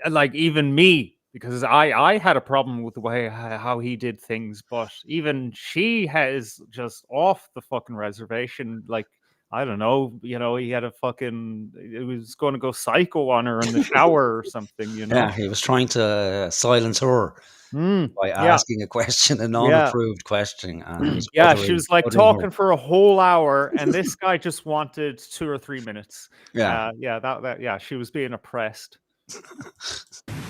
Like even me. Because I had a problem with the way how he did things, but even she has just off the fucking reservation. Like, I don't know, he had it was going to go psycho on her in the shower or something, Yeah, he was trying to silence her by asking a question, a non-approved question. And she was like talking for a whole hour, and this guy just wanted 2 or 3 minutes. She was being oppressed.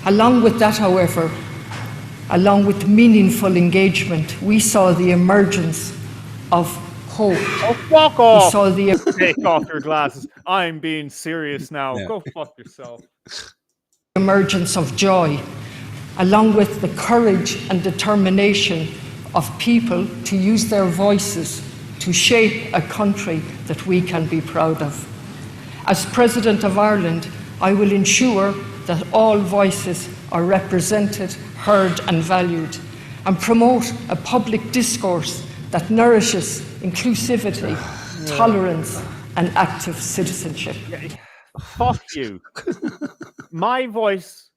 Along with that, however, along with meaningful engagement, we saw the emergence of hope. Oh, fuck off! We saw the Take off your glasses. I'm being serious now. Yeah. Go fuck yourself. Emergence of joy, along with the courage and determination of people to use their voices to shape a country that we can be proud of. As President of Ireland, I will ensure that all voices are represented, heard and valued, and promote a public discourse that nourishes inclusivity, tolerance and active citizenship. Fuck you. My voice,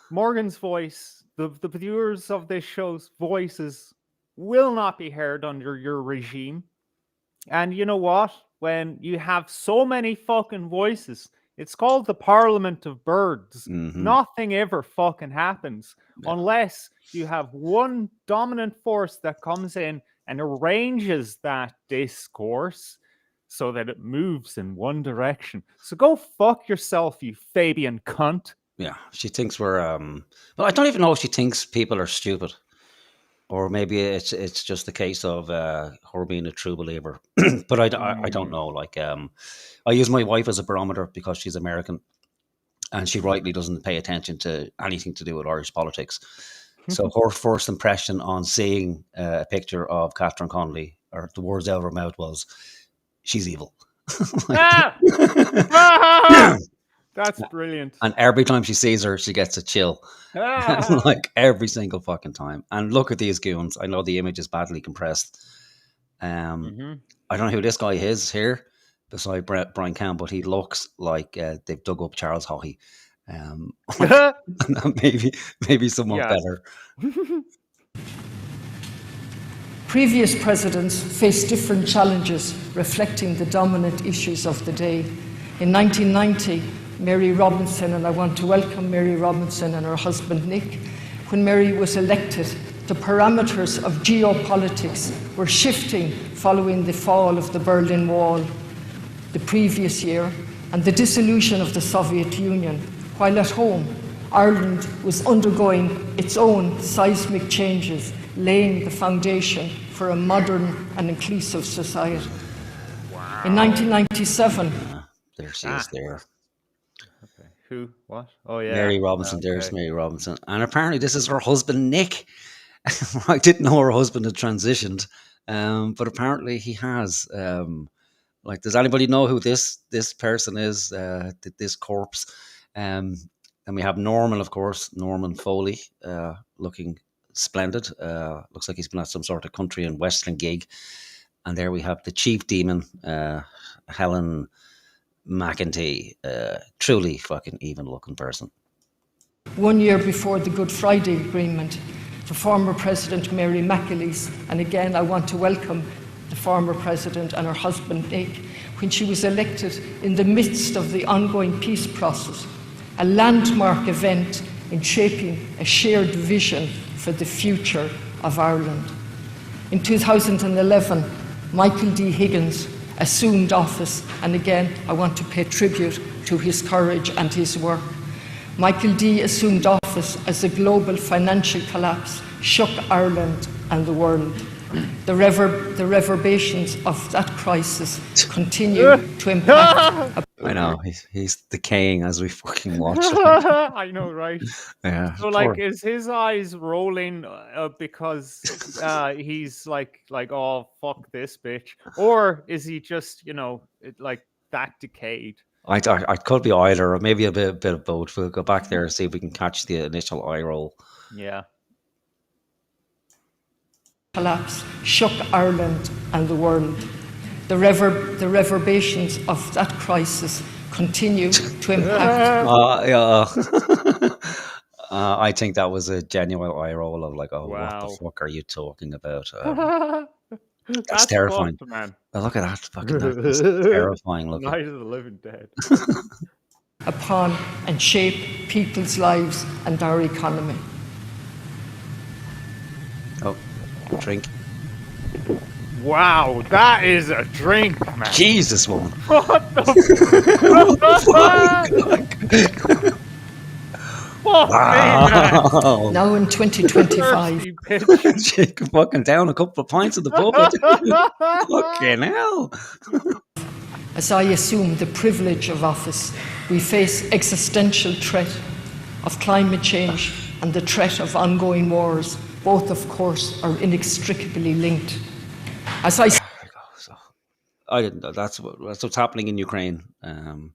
Morgan's voice, the viewers of this show's voices will not be heard under your regime. And you know what? When you have so many fucking voices, it's called the Parliament of Birds. Mm-hmm. Nothing ever fucking happens unless you have one dominant force that comes in and arranges that discourse so that it moves in one direction. So go fuck yourself, you Fabian cunt. Yeah, she thinks we're... well, I don't even know if she thinks people are stupid. or maybe it's just a case of her being a true believer. But I don't know. Like, I use my wife as a barometer because she's American, and she rightly doesn't pay attention to anything to do with Irish politics. So her first impression on seeing a picture of Catherine Connolly, or the words out of her mouth was, "She's evil." Ah! Ah! That's brilliant. And every time she sees her, she gets a chill. Ah! Like every single fucking time. And look at these goons. I know the image is badly compressed. I don't know who this guy is here, beside Brian Campbell, but he looks like they've dug up Charles Haughey. Maybe someone Yeah. better. Previous presidents faced different challenges reflecting the dominant issues of the day. In 1990, Mary Robinson, and I want to welcome Mary Robinson and her husband Nick, when Mary was elected, the parameters of geopolitics were shifting following the fall of the Berlin Wall the previous year and the dissolution of the Soviet Union, while at home, Ireland was undergoing its own seismic changes, laying the foundation for a modern and inclusive society. In 1997, There she is there. Okay. Who? What? Oh, yeah. Mary Robinson, Okay. there's Mary Robinson. And apparently this is her husband, Nick. I didn't know her husband had transitioned, but apparently he has. Like, does anybody know who this person is, this corpse? And we have Norman, of course, Norman Foley, looking splendid. Looks like he's been at some sort of country and western gig. And there we have the chief demon, Helen McEntee, truly fucking even looking person. 1 year before the Good Friday Agreement, the former President Mary McAleese, and again I want to welcome the former President and her husband Nick, when she was elected in the midst of the ongoing peace process, a landmark event in shaping a shared vision for the future of Ireland. In 2011, Michael D. Higgins assumed office, and again I want to pay tribute to his courage and his work. Michael D. assumed office as a global financial collapse shook Ireland and the world. The reverberations of that crisis continue to impact. I know, he's decaying as we fucking watch. I know, right? Yeah. So, like, is his eyes rolling because he's like, oh, fuck this bitch? Or is he just, like that decayed? I could be either, or maybe a bit of both. We'll go back there and see if we can catch the initial eye roll. Yeah. Collapse shook Ireland and the world. The reverberations of that crisis continue to impact. I think that was a genuine eye roll of like, oh, Wow. what the fuck are you talking about? That's terrifying. fucked, man. Oh, look at that. Fucking that's terrifying looking. Night of the Living Dead. Upon and shape people's lives and our economy. Oh, drink. Wow, that is a drink, man. Jesus, woman. What the fuck? Fuck me, man. Wow. Now in 2025, Thirsty bitch. She can fucking down a couple of pints of the pub. Fucking hell. as I assume the privilege of office, we face existential threat of climate change and the threat of ongoing wars. Both, of course, are inextricably linked. As I So, I didn't know. That's what's happening in Ukraine and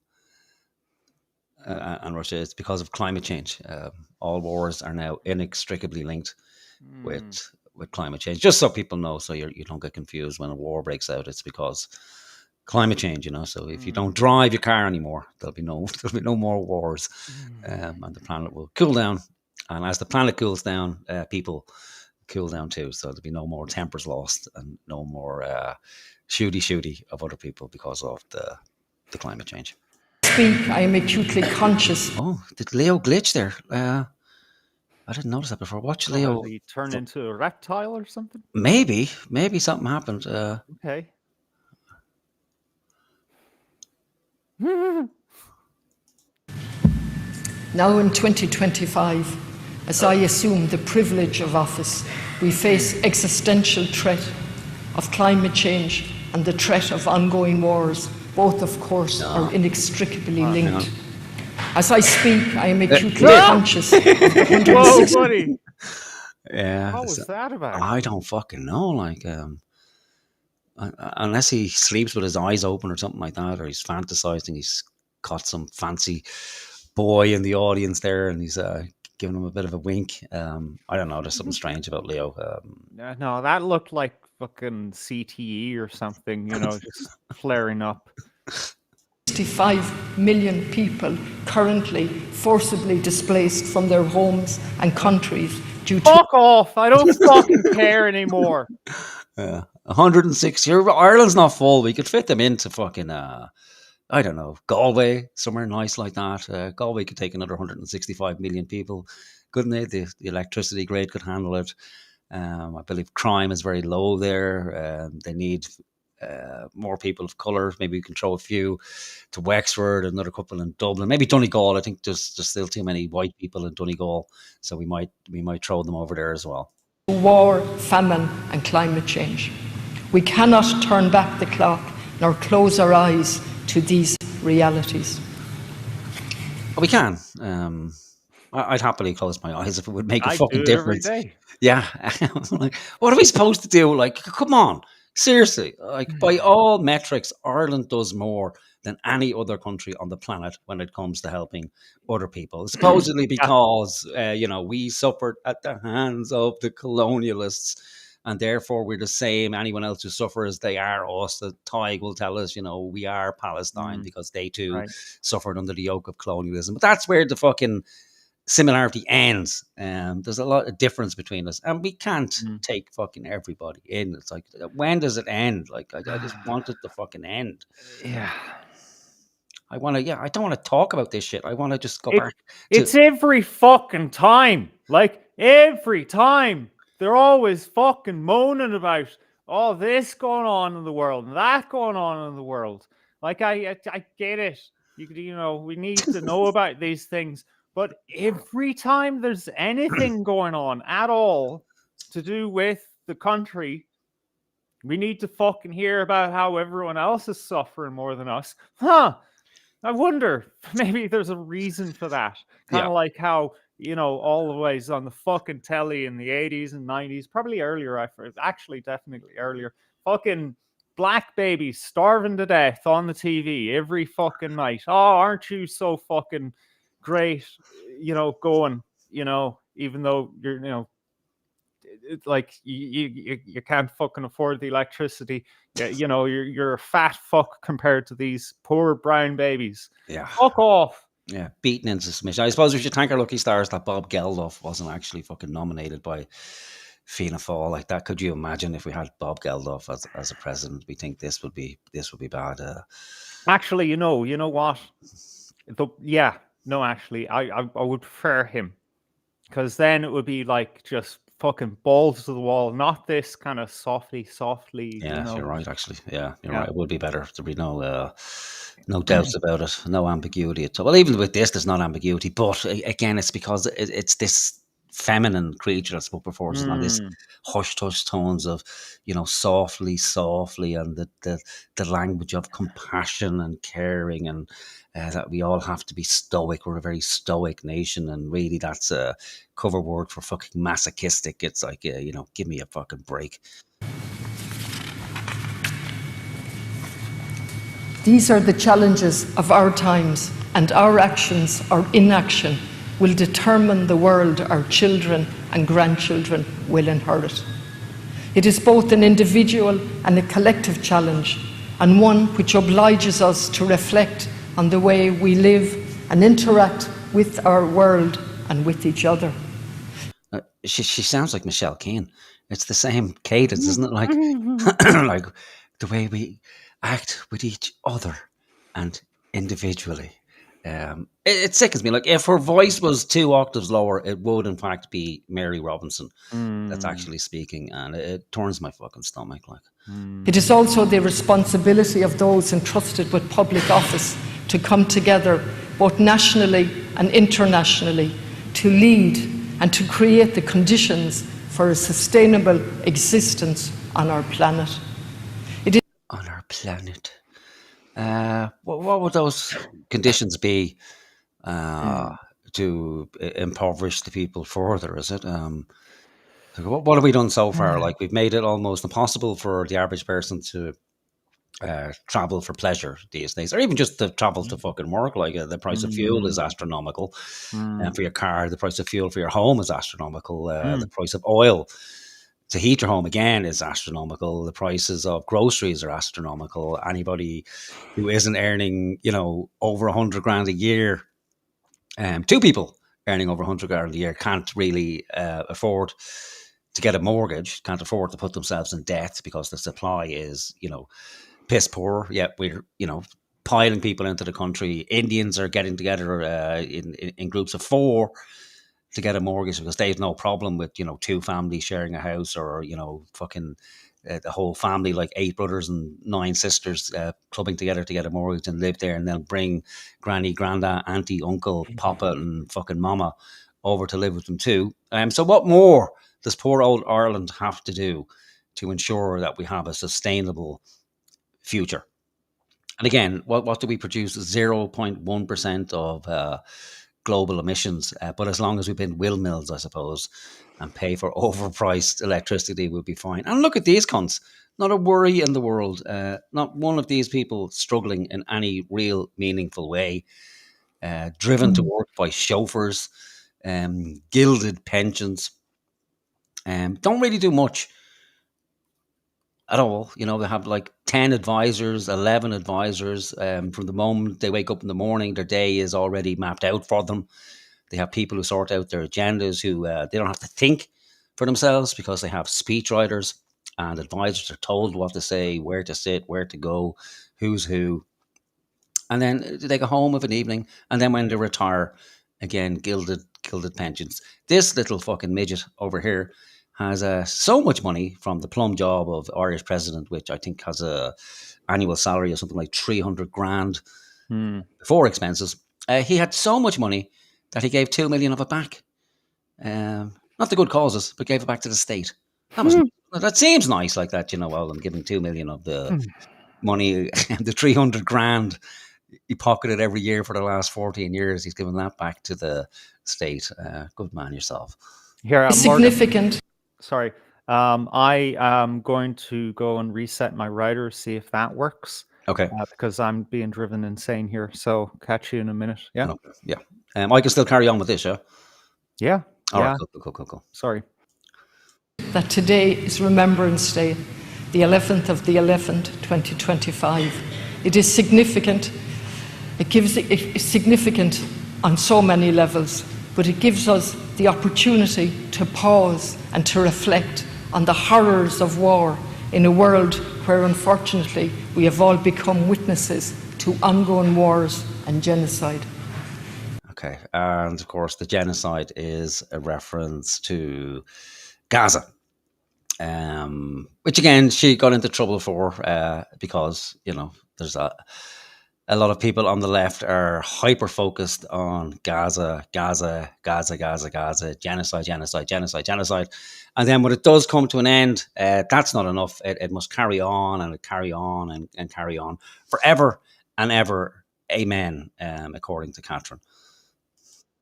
Russia. It's because of climate change. All wars are now inextricably linked with climate change. Just so people know, so you don't get confused when a war breaks out. It's because climate change, So if you don't drive your car anymore, there'll be no more wars, and the planet will cool down. And as the planet cools down, people cool down too. So there'll be no more tempers lost and no more shooty of other people because of the climate change. speak, I am acutely conscious. Oh, did Leo glitch there? I didn't notice that before. Watch Leo. Did he turn into a reptile or something? Maybe something happened. Okay. Now in 2025, as I assume the privilege of office, we face existential threat of climate change and the threat of ongoing wars. Both, of course, are inextricably linked. As I speak, I am acutely conscious of the 160 Whoa, buddy. Yeah. What was that about? I don't fucking know. Like, unless he sleeps with his eyes open or something like that, or he's fantasizing, he's caught some fancy boy in the audience there, and he's giving him a bit of a wink. I don't know. There's something strange about Leo. No, that looked like fucking CTE or something, just flaring up. 65 million people currently forcibly displaced from their homes and countries due to... Fuck off! I don't fucking care anymore. 106. Ireland's not full. We could fit them into fucking, I don't know, Galway, somewhere nice like that. Galway could take another 165 million people, couldn't they? The electricity grid could handle it. I believe crime is very low there. They need more people of colour. Maybe we can throw a few to Wexford, another couple in Dublin, maybe Donegal. I think there's still too many white people in Donegal, so we might throw them over there as well. War, famine and climate change. We cannot turn back the clock nor close our eyes to these realities. We can. I'd happily close my eyes if it would make a fucking difference. Every day. Yeah. Like, what are we supposed to do? Like, come on. Seriously. Like, by all metrics, Ireland does more than any other country on the planet when it comes to helping other people. Supposedly because, we suffered at the hands of the colonialists, and therefore we're the same. Anyone else who suffers, they are us. The Taghd will tell us, we are Palestine because they too suffered under the yoke of colonialism. But that's where the fucking similarity ends. There's a lot of difference between us, and we can't take fucking everybody in. It's like, when does it end? Like, I just want it to fucking end. Yeah. I don't want to talk about this shit. I want to just go back. It's every fucking time. Like, every time. They're always fucking moaning about all this going on in the world and that going on in the world. Like, I get it. We need to know about these things. But every time there's anything going on at all to do with the country, we need to fucking hear about how everyone else is suffering more than us. I wonder, maybe there's a reason for that. Kind of like how, always on the fucking telly in the 80s and 90s, probably earlier, actually definitely earlier, fucking black babies starving to death on the TV every fucking night. Oh, aren't you so fucking great, going, even though you're, it's like you can't fucking afford the electricity. You're a fat fuck compared to these poor brown babies. Yeah. Fuck off. Yeah, beaten into submission. I suppose we should thank our lucky stars that Bob Geldof wasn't actually fucking nominated by Fianna Fáil like that. Could you imagine if we had Bob Geldof as a president? We think this would be bad. Actually, you know what? No, actually, I would prefer him, because then it would be like just fucking balls to the wall, not this kind of softly. Yeah, you're right. Actually, you're right. It would be better. There'd be no doubts about it, no ambiguity at all. Well, even with this, there's not ambiguity, but again, it's because it's this feminine creature that's put before us, not this hush tones of softly, and the language of compassion and caring, and that we all have to be stoic. We're a very stoic nation, and really that's a cover word for fucking masochistic. It's like, give me a fucking break. These are the challenges of our times, and our actions or inaction will determine the world our children and grandchildren will inherit. It is both an individual and a collective challenge, and one which obliges us to reflect on the way we live and interact with our world and with each other. She sounds like Michelle Keane. It's the same cadence, isn't it? Like, like the way we act with each other and individually. It sickens me. Like, if her voice was 2 octaves lower, it would in fact be Mary Robinson that's actually speaking, and it turns my fucking stomach. Like, it is also the responsibility of those entrusted with public office to come together both nationally and internationally to lead and to create the conditions for a sustainable existence on our planet. On our planet. What would those conditions be to impoverish the people further? Is it? What have we done so far? Like, we've made it almost impossible for the average person to travel for pleasure these days, or even just to travel to fucking work. Like, the price of fuel is astronomical, and for your car, the price of fuel for your home is astronomical. The price of oil to heat your home again is astronomical. The prices of groceries are astronomical. Anybody who isn't earning, over 100 grand a year, two people earning over 100 grand a year can't really afford to get a mortgage, can't afford to put themselves in debt because the supply is, piss poor. Yet we're, piling people into the country. Indians are getting together in groups of 4 to get a mortgage because they have no problem with, 2 families sharing a house, or, fucking the whole family, like 8 brothers and 9 sisters, clubbing together to get a mortgage and live there, and then bring granny, granda, auntie, uncle, papa, and fucking mama over to live with them too. So what more does poor old Ireland have to do to ensure that we have a sustainable future? And again, what do we produce? 0.1% of global emissions. But as long as we build windmills, I suppose, and pay for overpriced electricity, we'll be fine. And look at these cunts. Not a worry in the world. Not one of these people struggling in any real meaningful way. Driven to work by chauffeurs, gilded pensions. Don't really do much at all. They have like 10 advisors, 11 advisors. From the moment they wake up in the morning, their day is already mapped out for them. They have people who sort out their agendas, who they don't have to think for themselves because they have speechwriters, and advisors are told what to say, where to sit, where to go, who's who. And then they go home of an evening, and then when they retire, again, gilded pensions. This little fucking midget over here has so much money from the plum job of the Irish president, which I think has a annual salary of something like 300 grand before expenses. He had so much money that he gave 2 million of it back. Not to good causes, but gave it back to the state. That seems nice, like that, well, I'm giving 2 million of the money, the 300 grand he pocketed every year for the last 14 years. He's given that back to the state. Good man yourself. Here, Significant. Sorry. I am going to go and reset my router, see if that works. Okay. Because I'm being driven insane here. So catch you in a minute. Yeah. Okay. Yeah. I can still carry on with this, yeah? Yeah. All yeah. right. Cool. Sorry. That today is Remembrance Day, the 11th of the 11th, 2025. It is significant. It's significant on so many levels, but it gives us the opportunity to pause and to reflect on the horrors of war in a world where, unfortunately, we have all become witnesses to ongoing wars and genocide. Okay, and of course the genocide is a reference to Gaza, which again she got into trouble for because, there's a lot of people on the left are hyper-focused on Gaza, genocide. And then when it does come to an end, that's not enough. It must carry on and carry on and carry on forever and ever. Amen, according to Catherine.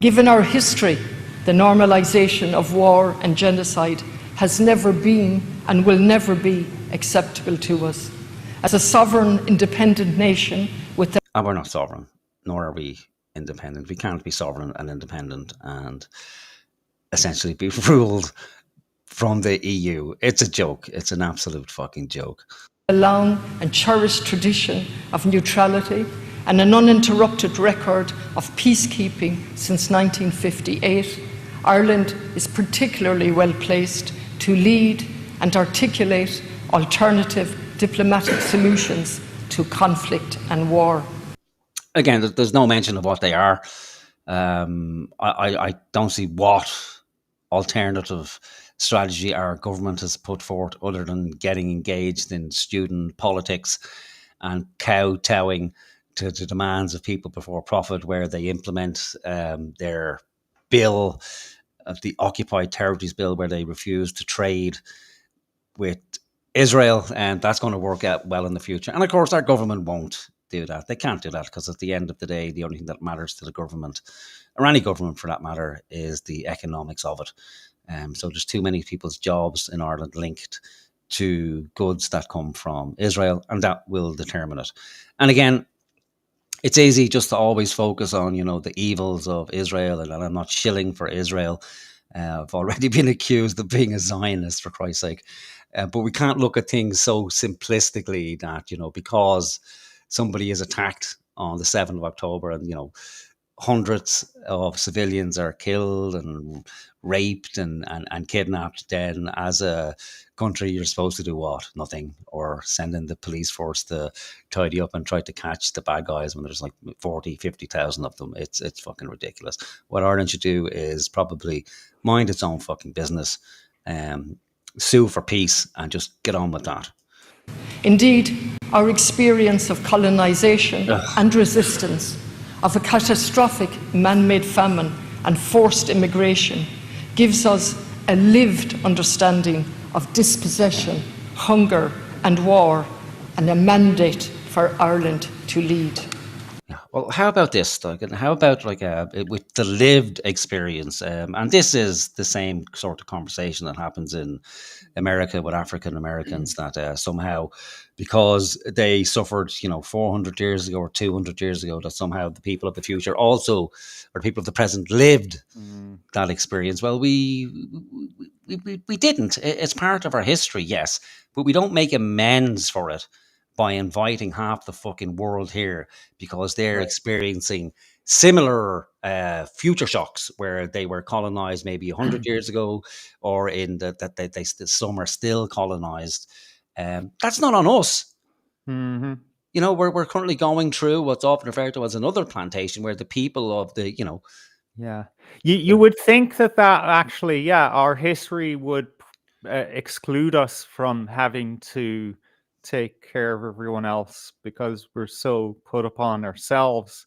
Given our history, the normalisation of war and genocide has never been and will never be acceptable to us. As a sovereign, independent nation with the... And we're not sovereign, nor are we independent. We can't be sovereign and independent and essentially be ruled from the EU. It's a joke. It's an absolute fucking joke. A long and cherished tradition of neutrality and an uninterrupted record of peacekeeping since 1958, Ireland is particularly well placed to lead and articulate alternative diplomatic solutions to conflict and war. Again, there's no mention of what they are. I don't see what alternative strategy our government has put forth other than getting engaged in student politics and kowtowing to the demands of people before profit, where they implement their bill the Occupied Territories Bill, where they refuse to trade with Israel, and that's going to work out well in the future. And of course, our government won't do that. They can't do that because at the end of the day, the only thing that matters to the government, or any government for that matter, is the economics of it. So there's too many people's jobs in Ireland linked to goods that come from Israel, and that will determine it. And again, it's easy just to always focus on, the evils of Israel, and I'm not shilling for Israel. I've already been accused of being a Zionist, for Christ's sake. But we can't look at things so simplistically that, because somebody is attacked on the 7th of October and, hundreds of civilians are killed and raped and kidnapped, then as a country you're supposed to do what? Nothing, or send in the police force to tidy up and try to catch the bad guys when there's like 40, 50,000 of them. It's fucking ridiculous. What Ireland should do is probably mind its own fucking business, sue for peace, and just get on with that. Indeed, our experience of colonisation and resistance, of a catastrophic man-made famine and forced immigration, gives us a lived understanding of dispossession, hunger and war, and a mandate for Ireland to lead. Yeah. Well, how about this, Doug? And how about with the lived experience? And this is the same sort of conversation that happens in America with African Americans, that somehow, because they suffered, 400 years ago or 200 years ago, that somehow the people of the future also, or people of the present, lived that experience. Well, we didn't. It's part of our history, yes, but we don't make amends for it by inviting half the fucking world here because they're experiencing similar future shocks where they were colonized maybe 100 years ago, or in some are still colonized. That's not on us. Mm-hmm. We're currently going through what's often referred to as another plantation, where the people of the, Yeah. You would think that actually, our history would exclude us from having to take care of everyone else because we're so put upon ourselves.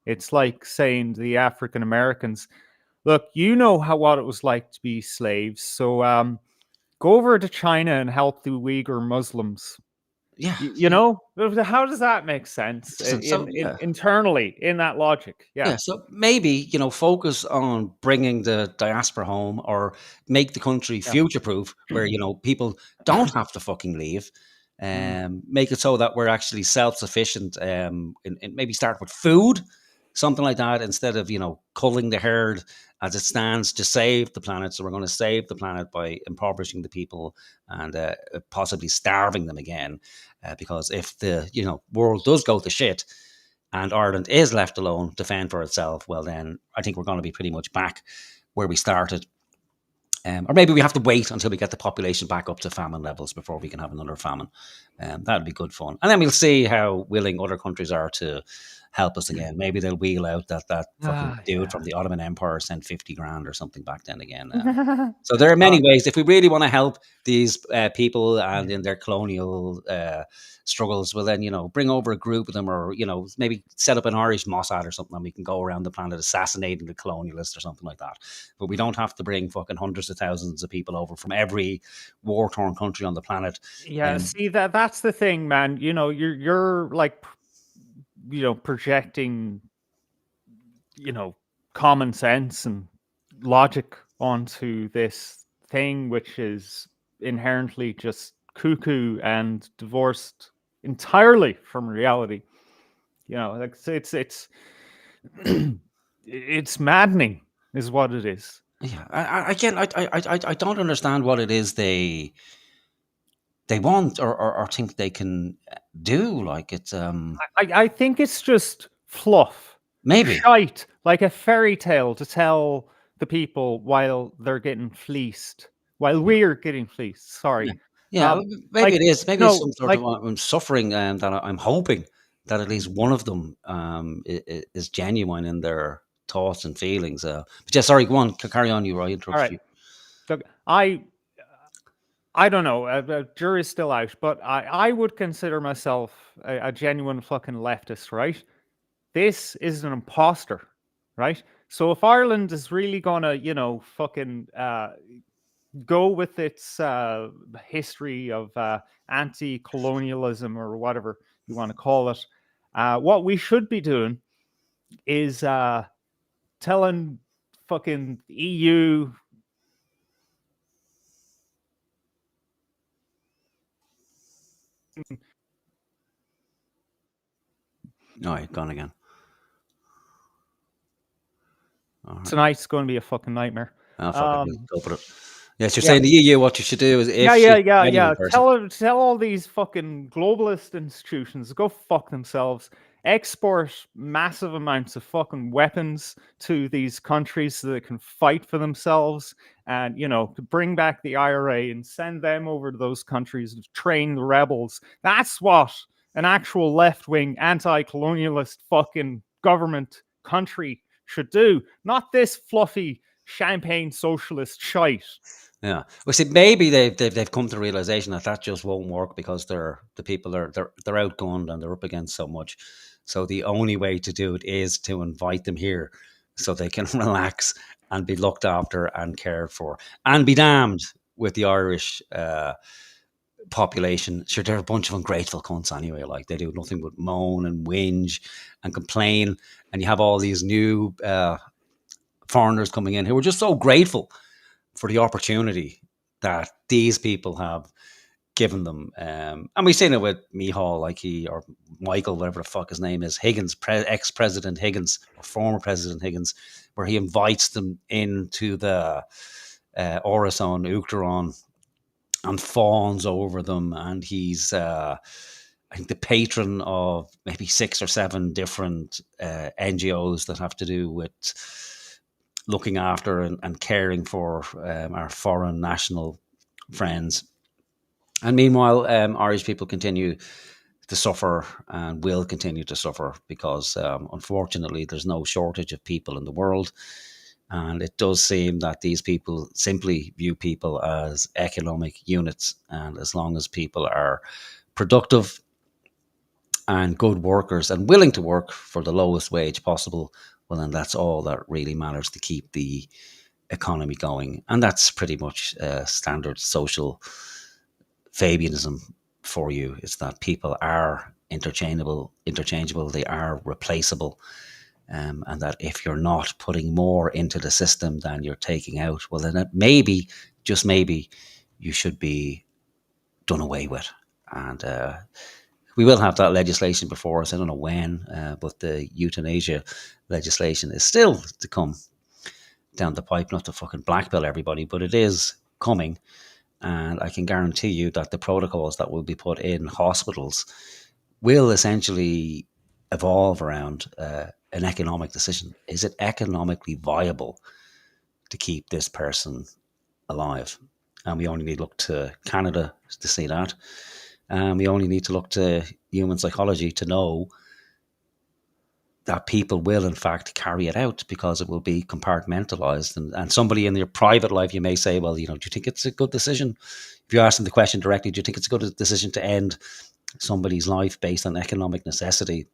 It's like saying to the African Americans, look, what it was like to be slaves. So go over to China and help the Uyghur Muslims. yeah, How does that make sense internally in that logic? Yeah, so maybe, focus on bringing the diaspora home, or make the country future-proof where, people don't have to fucking leave. Make it so that we're actually self-sufficient, and maybe start with food, something like that, instead of, culling the herd as it stands to save the planet. So we're going to save the planet by impoverishing the people and possibly starving them again. Because if the, world does go to shit, and Ireland is left alone to fend for itself, well, then I think we're going to be pretty much back where we started. Or maybe we have to wait until we get the population back up to famine levels before we can have another famine. That would be good fun. And then we'll see how willing other countries are to help us again. Maybe they'll wheel out that fucking dude from the Ottoman Empire sent 50 grand or something back then again. So there are many ways. If we really want to help these people and in their colonial struggles, well, then, bring over a group of them, or, maybe set up an Irish Mossad or something, and we can go around the planet assassinating the colonialists or something like that. But we don't have to bring fucking hundreds of thousands of people over from every war-torn country on the planet. Yeah, see, that's the thing, man. You're like, projecting, common sense and logic onto this thing, which is inherently just cuckoo and divorced entirely from reality. It's it's maddening, is what it is. Yeah, I don't understand what it is they want or think they can do. Like, it's I think it's just fluff, maybe shite, like a fairy tale to tell the people while they're getting fleeced, while we're getting fleeced. Sorry. Yeah, maybe it is. Maybe it's some sort of suffering that I'm hoping that at least one of them is genuine in their thoughts and feelings. But yeah, sorry, go on, carry on. I interrupted you. Look, I don't know. The jury's still out, but I would consider myself a genuine fucking leftist, right? This is an imposter, right? So if Ireland is really gonna, fucking go with its history of anti-colonialism or whatever you want to call it, what we should be doing is telling fucking EU. All right, gone again. All right. Tonight's going to be a fucking nightmare. Oh, fuck it. Go for it. Yes, you're saying the EU, what you should do is Yeah. Tell all these fucking globalist institutions go fuck themselves. Export massive amounts of fucking weapons to these countries so they can fight for themselves, and to bring back the IRA and send them over to those countries to train the rebels. That's what an actual left-wing anti-colonialist fucking government country should do, not this fluffy champagne socialist shite. Yeah. Well, see, maybe they've come to the realization that just won't work because the people are outgunned and they're up against so much. So the only way to do it is to invite them here so they can relax and be looked after and cared for. And be damned with the Irish population. Sure, they're a bunch of ungrateful cunts anyway. Like, they do nothing but moan and whinge and complain. And you have all these new foreigners coming in who are just so grateful for the opportunity that these people have given them. And we've seen it with Micheál, or Michael, whatever the fuck his name is, Higgins, ex-President Higgins, or former President Higgins, where he invites them into the Orison, Uachtaráin, and fawns over them. And he's, I think, the patron of maybe 6 or 7 different NGOs that have to do with looking after and caring for our foreign national friends. And meanwhile, Irish people continue to suffer and will continue to suffer because, unfortunately, there's no shortage of people in the world. And it does seem that these people simply view people as economic units. And as long as people are productive and good workers and willing to work for the lowest wage possible, well, then that's all that really matters to keep the economy going. And that's pretty much standard social Fabianism for you. It's that people are interchangeable, they are replaceable. And that if you're not putting more into the system than you're taking out, well, then maybe, just maybe, you should be done away with. And we will have that legislation before us. I don't know when, but the euthanasia legislation is still to come down the pipe. Not to fucking blackpill everybody, but it is coming. And I can guarantee you that the protocols that will be put in hospitals will essentially evolve around an economic decision. Is it economically viable to keep this person alive? And we only need to look to Canada to see that. We only need to look to human psychology to know that people will, in fact, carry it out because it will be compartmentalized. And somebody in your private life, you may say, well, do you think it's a good decision? If you ask them the question directly, do you think it's a good decision to end somebody's life based on economic necessity?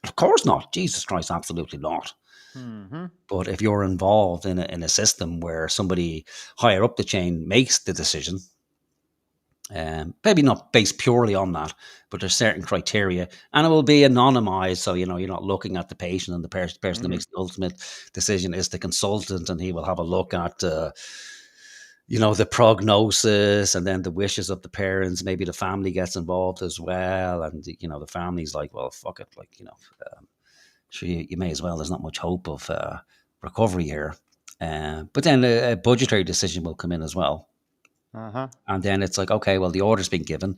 Of course not. Jesus Christ, absolutely not. Mm-hmm. But if you're involved in a system where somebody higher up the chain makes the decision, maybe not based purely on that, but there's certain criteria, and it will be anonymized. So, you're not looking at the patient, and the person that makes the ultimate decision is the consultant, and he will have a look at, the prognosis and then the wishes of the parents. Maybe the family gets involved as well. And, the family's like, well, fuck it. Sure, you may as well. There's not much hope of recovery here. But then a budgetary decision will come in as well. Uh-huh. And then it's like, okay, well, the order's been given.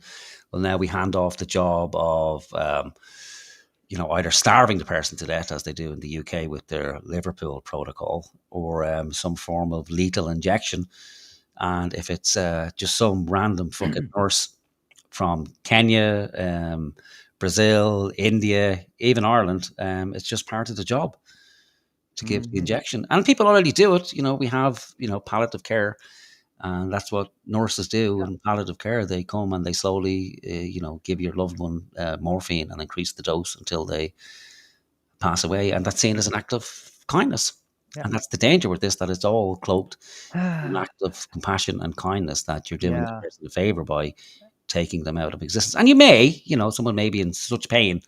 Well, now we hand off the job of, either starving the person to death, as they do in the UK with their Liverpool protocol, or some form of lethal injection. And if it's just some random fucking nurse from Kenya, Brazil, India, even Ireland, it's just part of the job to give the injection. And people already do it. We have, palliative care. And that's what nurses do in palliative care. They come and they slowly, give your loved one morphine and increase the dose until they pass away. And that's seen as an act of kindness. And that's the danger with this, that it's all cloaked in an act of compassion and kindness, that you're doing the person a favor by taking them out of existence. And you may, someone may be in such pain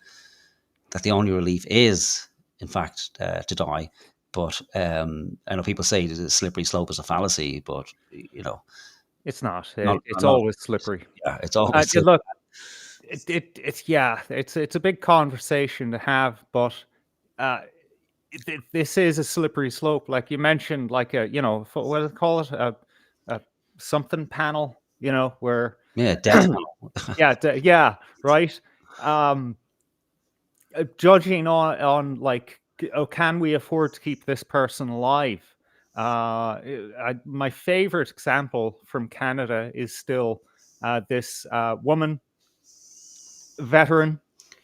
that the only relief is, in fact, to die. But I know people say the slippery slope is a fallacy, but it's not. not It's not- always slippery. yeah, it's always slippery. Look, it's a big conversation to have, but this is a slippery slope. Like you mentioned, like what do they call it? A something panel, where Death. right. Judging on like, can we afford to keep this person alive? My favorite example from Canada is still this woman, veteran.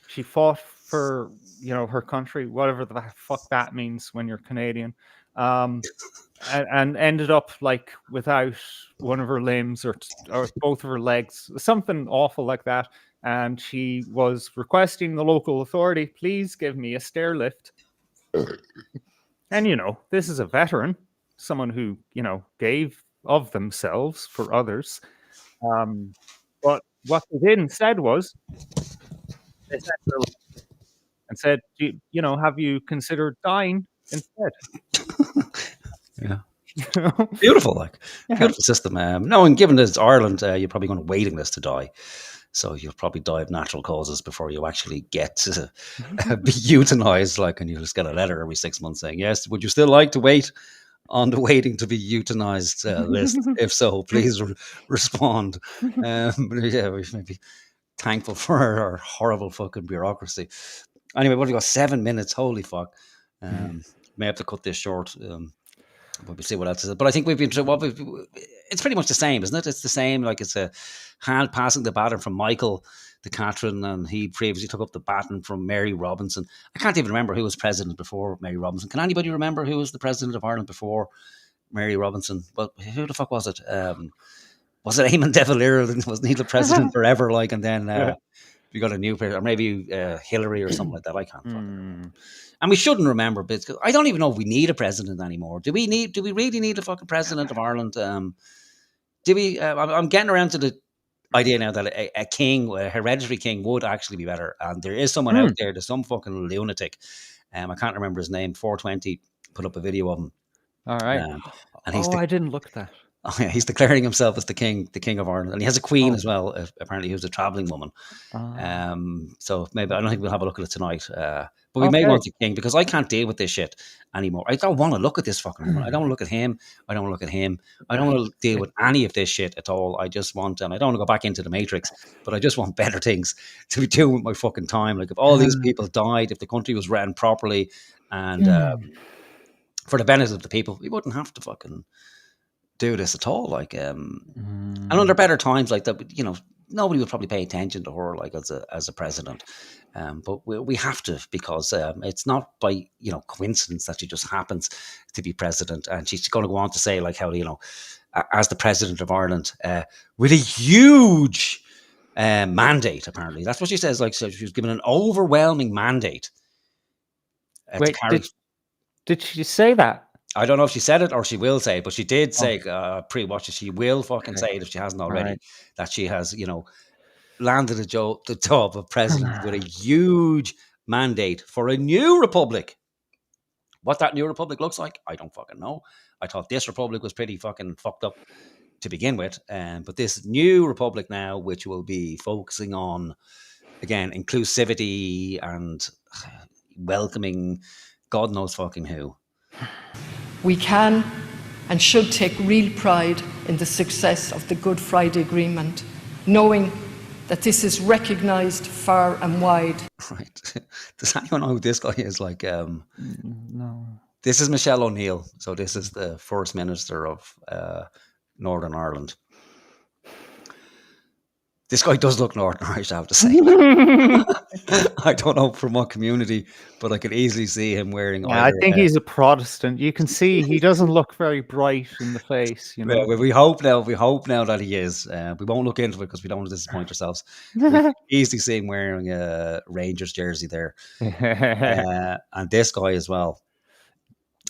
She fought for her country, whatever the fuck that means when you're Canadian, and ended up like without one of her limbs or both of her legs, something awful like that. And she was requesting the local authority, please give me a stair lift. And this is a veteran, someone who gave of themselves for others. But what they did instead was they sent her and said, have you considered dying instead? Yeah. Beautiful, beautiful system. No, and given that it's Ireland, you're probably going to waiting list to die. So you'll probably die of natural causes before you actually get to be euthanized. And you'll just get a letter every 6 months saying, yes, would you still like to wait on the waiting to be euthanized list? If so, please respond. We may be thankful for our horrible fucking bureaucracy. Anyway, what have we got? 7 minutes. Holy fuck. May have to cut this short. But we'll see what else is. But I think we've been through it's pretty much the same, isn't it? It's the same. Like it's a hand passing the baton from Michael to Catherine, and he previously took up the baton from Mary Robinson. I can't even remember who was president before Mary Robinson. Can anybody remember who was the president of Ireland before Mary Robinson? Well, who the fuck was it? Was it Eamon de Valera? Wasn't he the president forever? And then we got a new president, or maybe Hillary or something like that. I can't fucking remember. And we shouldn't remember bits, because I don't even know if we need a president anymore. Do we really need a fucking president of Ireland? Do we? I'm getting around to the idea now that a king, a hereditary king, would actually be better. And there is someone out there, there's some fucking lunatic. I can't remember his name. 420 put up a video of him. All right. And he's I didn't look at that. Oh yeah, he's declaring himself as the king of Ireland, and he has a queen as well. Apparently, who's a traveling woman. So maybe I don't think we'll have a look at it tonight. But we may want a king, because I can't deal with this shit anymore. I don't want to look at this fucking woman. I don't want to look at him. I don't want to look at him. I don't want to deal with any of this shit at all. I just want, and I don't want to go back into the Matrix, but I just want better things to be doing with my fucking time. Like if all these people died, if the country was ran properly, and for the benefit of the people, we wouldn't have to fucking do this at all. And under better times like that, nobody would probably pay attention to her as a president. But we have to, because it's not by coincidence that she just happens to be president. And she's going to go on to say how as the president of Ireland with a huge mandate. Apparently, that's what she says. So she was given an overwhelming mandate. Wait, did she say that? I don't know if she said it or she will say, but she did say pre-watch it. She will fucking say it if she hasn't already, that she has, landed the job of president with a huge mandate for a new republic. What that new republic looks like, I don't fucking know. I thought this republic was pretty fucking fucked up to begin with. But this new republic now, which will be focusing on, again, inclusivity and welcoming God knows fucking who. We can and should take real pride in the success of the Good Friday Agreement, knowing that this is recognised far and wide. Right. Does anyone know who this guy is? No. This is Michelle O'Neill. So this is the First Minister of Northern Ireland. This guy does look Northern Irish, I have to say. I don't know from what community, but I could easily see him wearing. I think he's a Protestant. You can see he doesn't look very bright in the face. We hope now that he is. We won't look into it because we don't want to disappoint ourselves. We can easily see him wearing a Rangers jersey there, and this guy as well.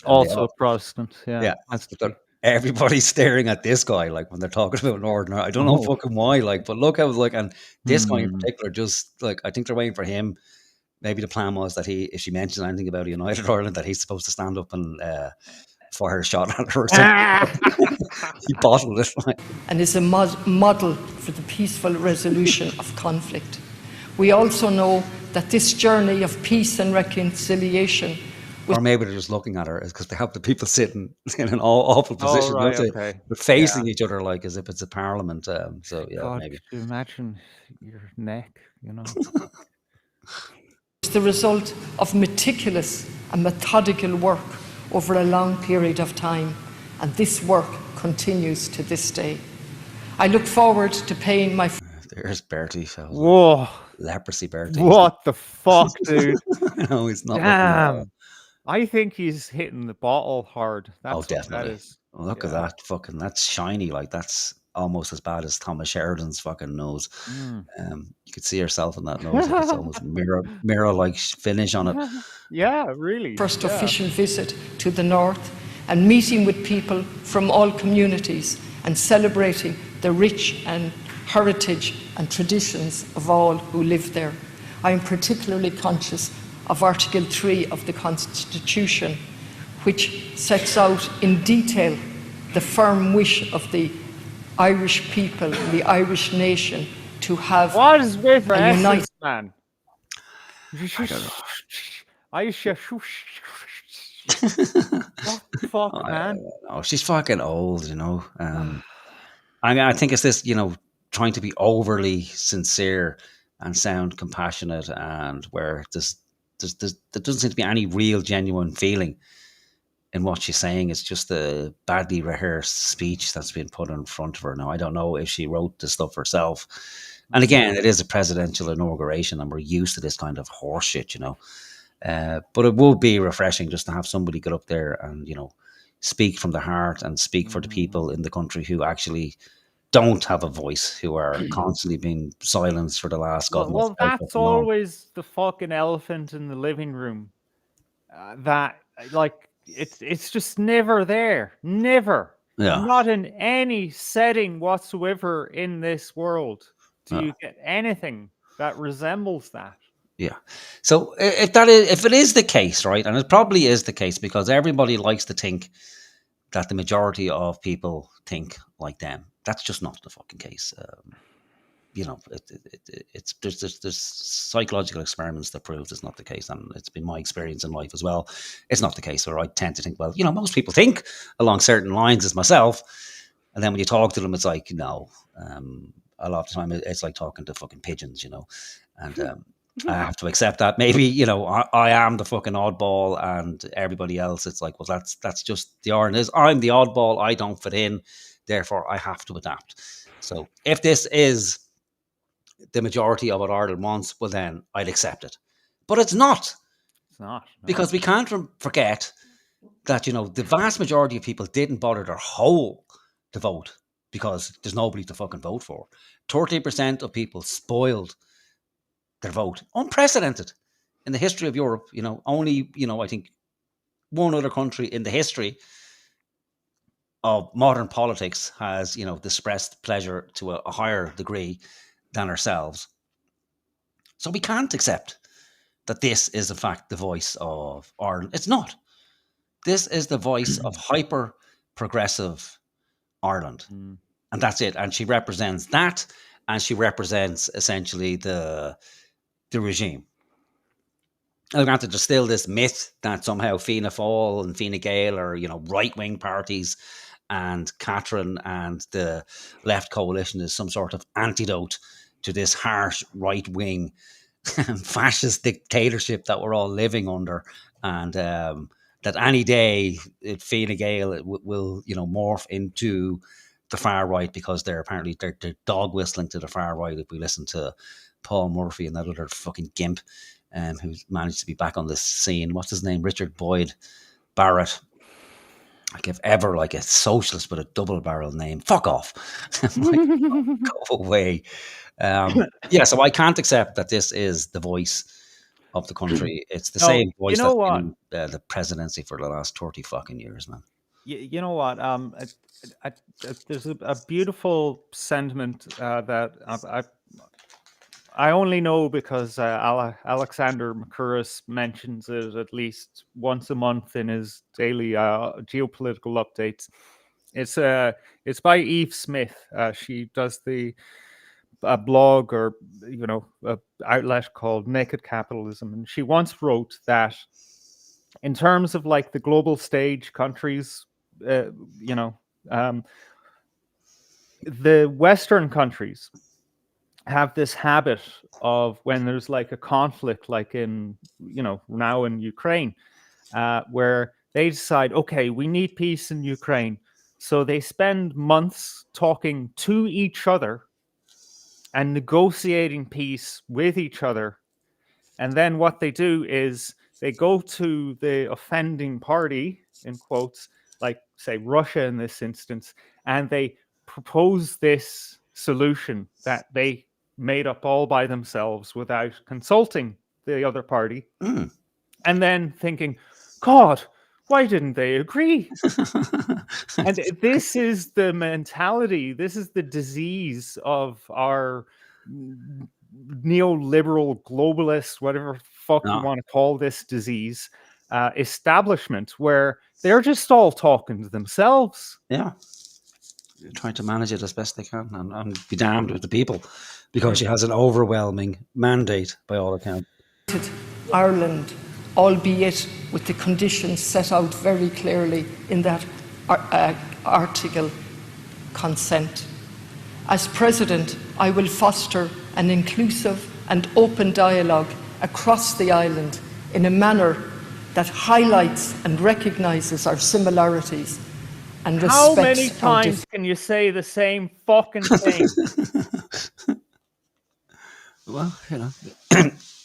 And they Also all, a Protestant, yeah, has to but they're- be. everybody's staring at this guy like when they're talking about Northern Ireland. I don't know Oh. fucking why, like, but look, I was like, and this guy in Hmm. particular, just like, I think they're waiting for him. Maybe the plan was that if she mentions anything about United Ireland, that he's supposed to stand up and fire a shot at her or something. He bottled it. Like, and is a model for the peaceful resolution of conflict. We also know that this journey of peace and reconciliation or maybe they're just looking at her because they have the people sitting in an awful Oh, position. right, Don't they? okay. They're facing each other like as if it's a parliament. So yeah, God, maybe. could you imagine your neck, is the result of meticulous and methodical work over a long period of time, and this work continues to this day. I look forward to paying my There's Bertie. Whoa, Leprosy Bertie. what the fuck, dude? No, he's not. Damn. I think he's hitting the bottle hard. That's Oh, what that definitely. is. Oh, look at that. Fucking, that's shiny. Like, that's almost as bad as Thomas Sheridan's fucking nose. Mm. You could see yourself in that nose. Like, it's almost mirror-like finish on it. Yeah, really. first official visit to the north and meeting with people from all communities and celebrating the rich and heritage and traditions of all who live there. I am particularly conscious of Article 3 of the Constitution, which sets out in detail the firm wish of the Irish people, the Irish nation, to have What is with a united man? I what the fuck, man? Oh, she's fucking old, I mean, I think it's this, trying to be overly sincere and sound compassionate, and where there doesn't seem to be any real, genuine feeling in what she's saying. It's just a badly rehearsed speech that's been put in front of her. Now, I don't know if she wrote the stuff herself. And again, it is a presidential inauguration, and we're used to this kind of horseshit, but it will be refreshing just to have somebody get up there and, speak from the heart and speak for the people in the country who actually don't have a voice, who are constantly being silenced for the last God knows Well, how that's fucking long. always the fucking elephant in the living room. That, like, it's just never there. Never. Yeah. Not in any setting whatsoever in this world do you get anything that resembles that. Yeah. So if it is the case, right, and it probably is the case, because everybody likes to think that the majority of people think like them. That's just not the fucking case. It's there's psychological experiments that prove it's not the case, and it's been my experience in life as well. It's not the case. Where I tend to think, well, most people think along certain lines as myself, and then when you talk to them, it's like, no. A lot of the time, it's like talking to fucking pigeons, and I have to accept that. Maybe, I am the fucking oddball, and everybody else, it's like, well, that's just the irony is I'm the oddball. I don't fit in, therefore I have to adapt. So if this is the majority of what Ireland wants, well, then I'd accept it. But it's not. It's not. No. Because we can't forget that, the vast majority of people didn't bother their whole to vote because there's nobody to fucking vote for. 30% of people spoiled their vote. Unprecedented in the history of Europe. Only, I think one other country in the history of modern politics has, expressed pleasure to a higher degree than ourselves. So we can't accept that this is in fact the voice of Ireland. It's not. This is the voice of hyper progressive Ireland. And that's it. And she represents that, and she represents essentially the regime. And granted, there's still this myth that somehow Fianna Fáil and Fine Gael are, right-wing parties, and Catherine and the left coalition is some sort of antidote to this harsh right-wing fascist dictatorship that we're all living under, and that any day Fine Gael will morph into the far right, because they're dog whistling to the far right. If we listen to Paul Murphy and that other fucking gimp who's managed to be back on the scene, what's his name, Richard Boyd Barrett, like if ever like a socialist with a double barrel name, fuck off. Go away. So I can't accept that this is the voice of the country. It's the No, same voice you know that's what? been in the presidency for the last 30 fucking years, man. You know what? There's a beautiful sentiment that I only know because Alexander Makuras mentions it at least once a month in his daily geopolitical updates. It's by Eve Smith. She does a blog or a outlet called Naked Capitalism, and she once wrote that in terms of like the global stage countries, um, the Western countries have this habit of when there's like a conflict, like in now in Ukraine, where they decide, okay, we need peace in Ukraine, so they spend months talking to each other and negotiating peace with each other, and then what they do is they go to the offending party, in quotes, like say Russia in this instance, and they propose this solution that they made up all by themselves without consulting the other party, and then thinking, God, why didn't they agree? And this is the mentality, this is the disease of our neoliberal, globalist, whatever fuck you want to call this disease, establishment, where they're just all talking to themselves. Yeah. Trying to manage it as best they can and be damned with the people, because she has an overwhelming mandate by all accounts. Ireland, albeit with the conditions set out very clearly in that article consent. As President, I will foster an inclusive and open dialogue across the island in a manner that highlights and recognises our similarities and respects. How many times can you say the same fucking thing? Well,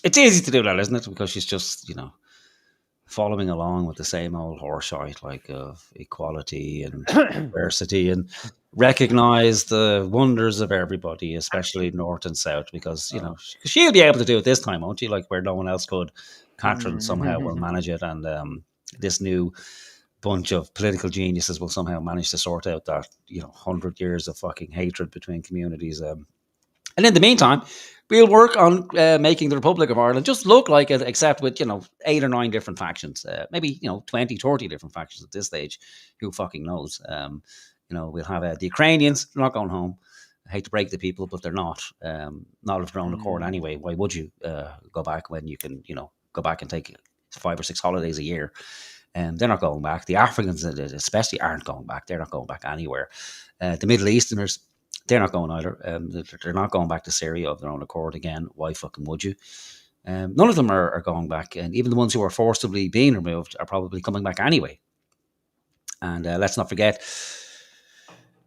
it's easy to do that, isn't it? Because she's just, following along with the same old horseshit, like of equality and diversity, and recognise the wonders of everybody, especially North and South, because, she'll be able to do it this time, won't she? Like where no one else could. Catherine somehow will manage it, and this new bunch of political geniuses will somehow manage to sort out that 100 years of fucking hatred between communities. And in the meantime, we'll work on making the Republic of Ireland just look like it, except with 8 or 9 different factions, maybe 20, 30 different factions at this stage. Who fucking knows? We'll have the Ukrainians. They're not going home. I hate to break the people, but they're not of their own accord anyway. Why would you go back when you can go back and take 5 or 6 holidays a year? And they're not going back. The Africans especially aren't going back. They're not going back anywhere. The Middle Easterners, they're not going either. They're not going back to Syria of their own accord again. Why fucking would you? None of them are going back. And even the ones who are forcibly being removed are probably coming back anyway. And let's not forget,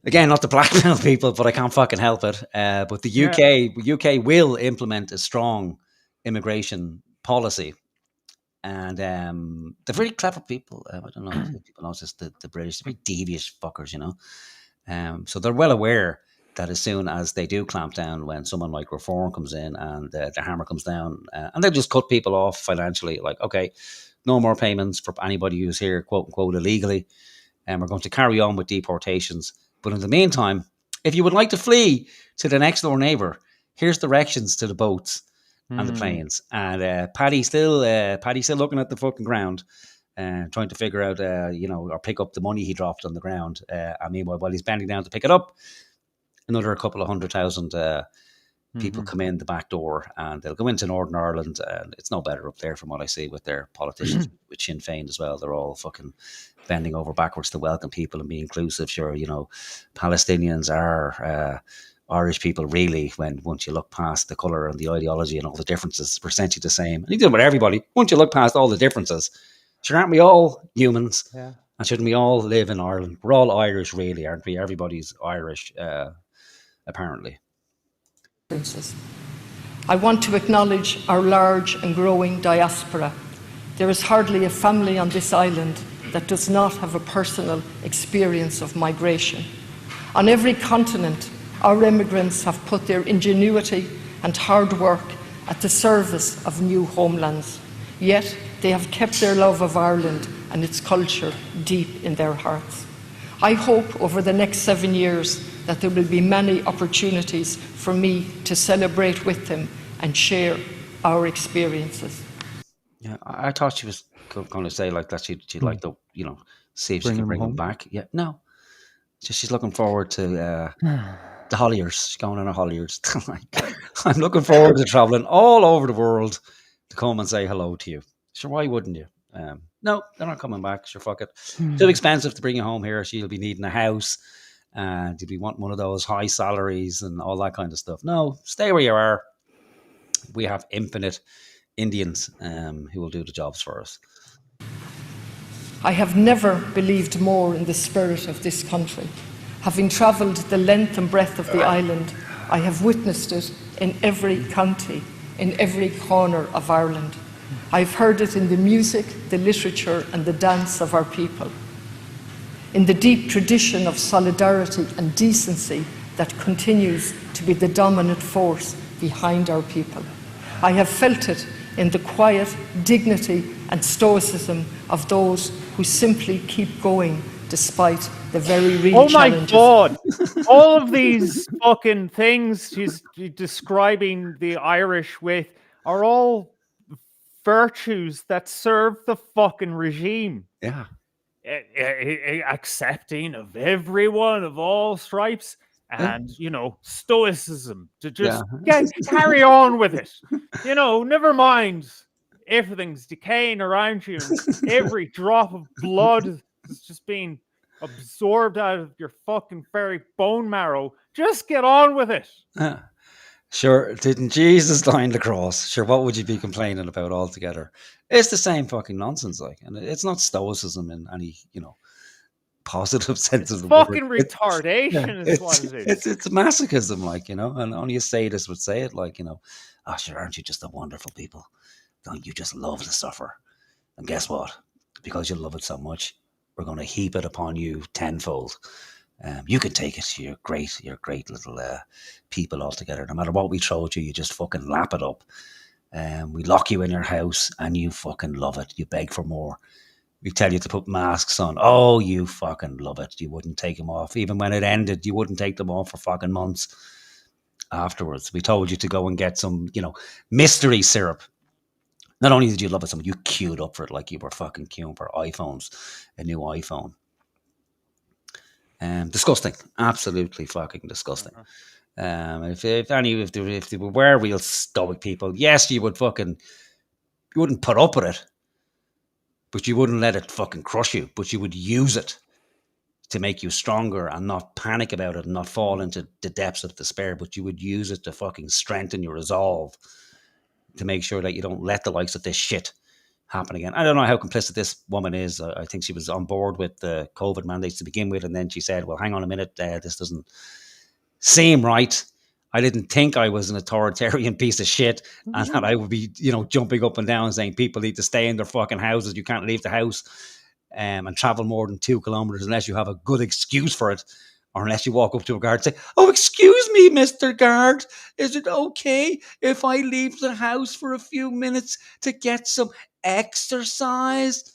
again, not to blackmail people, but I can't fucking help it. But the UK will implement a strong immigration policy. And they're very clever people. I don't know if people notice the British, they're very devious fuckers, So they're well aware that as soon as they do clamp down, when someone like Reform comes in and the hammer comes down, and they'll just cut people off financially, like, okay, no more payments for anybody who's here, quote unquote, illegally. And we're going to carry on with deportations. But in the meantime, if you would like to flee to the next door neighbour, here's directions to the boats and the planes. And Paddy's still looking at the fucking ground and trying to figure out, or pick up the money he dropped on the ground. I mean, while he's bending down to pick it up, another couple of 100,000 people come in the back door, and they'll go into Northern Ireland, and it's no better up there from what I see with their politicians, with Sinn Féin as well. They're all fucking bending over backwards to welcome people and be inclusive. Sure, Palestinians are Irish people, really, once you look past the colour and the ideology and all the differences, we're essentially the same. And you do it with everybody. Once you look past all the differences, sure, aren't we all humans? Yeah. And shouldn't we all live in Ireland? We're all Irish, really, aren't we? Everybody's Irish, apparently. I want to acknowledge our large and growing diaspora. There is hardly a family on this island that does not have a personal experience of migration. On every continent, our immigrants have put their ingenuity and hard work at the service of new homelands. Yet they have kept their love of Ireland and its culture deep in their hearts. I hope over the next 7 years that there will be many opportunities for me to celebrate with them and share our experiences. Yeah, I thought she was going to say like that. She'd like to, see if she Bring can him bring him home. back. Yeah, no. She's looking forward to the Holliers. She's going on a Holliers. I'm looking forward to traveling all over the world to come and say hello to you. Sure, why wouldn't you? No, they're not coming back. Sure, fuck it. Too expensive to bring you home here. She'll be needing a house. And you'll be wanting one of those high salaries and all that kind of stuff. No, stay where you are. We have infinite Indians who will do the jobs for us. I have never believed more in the spirit of this country. Having travelled the length and breadth of the island, I have witnessed it in every county, in every corner of Ireland. I've heard it in the music, the literature and the dance of our people, in the deep tradition of solidarity and decency that continues to be the dominant force behind our people. I have felt it in the quiet dignity and stoicism of those who simply keep going despite the very real challenges. Oh my God! All of these fucking things she's describing the Irish with are all virtues that serve the fucking regime. Yeah. Accepting of everyone of all stripes and, stoicism to just carry on with it. Never mind. Everything's decaying around you. And every drop of blood is just being absorbed out of your fucking very bone marrow. Just get on with it. Sure, didn't Jesus die on the cross? Sure, what would you be complaining about altogether? It's the same fucking nonsense, and it's not stoicism in any, positive sense of the word. Fucking retardation is what it is. It's masochism, and only a sadist would say it, oh, sure, aren't you just a wonderful people? Don't you just love to suffer? And guess what? Because you love it so much, we're going to heap it upon you tenfold. You can take it. You're great little people altogether. No matter what we throw at you, you just fucking lap it up. We lock you in your house and you fucking love it. You beg for more. We tell you to put masks on. Oh, you fucking love it. You wouldn't take them off. Even when it ended, you wouldn't take them off for fucking months afterwards. We told you to go and get some, mystery syrup. Not only did you love it so much, you queued up for it like you were fucking queuing for iPhones, a new iPhone. Disgusting, absolutely fucking disgusting. If they were real stoic people, yes, you wouldn't put up with it, but you wouldn't let it fucking crush you. But you would use it to make you stronger and not panic about it and not fall into the depths of despair. But you would use it to fucking strengthen your resolve to make sure that you don't let the likes of this shit happen again. I don't know how complicit this woman is. I think she was on board with the COVID mandates to begin with, and then she said, well, hang on a minute, this doesn't seem right. I didn't think I was an authoritarian piece of shit and that I would be, jumping up and down saying people need to stay in their fucking houses. You can't leave the house and travel more than 2 kilometers unless you have a good excuse for it, or unless you walk up to a guard and say, oh, excuse me, Mr. Guard, is it okay if I leave the house for a few minutes to get some exercise?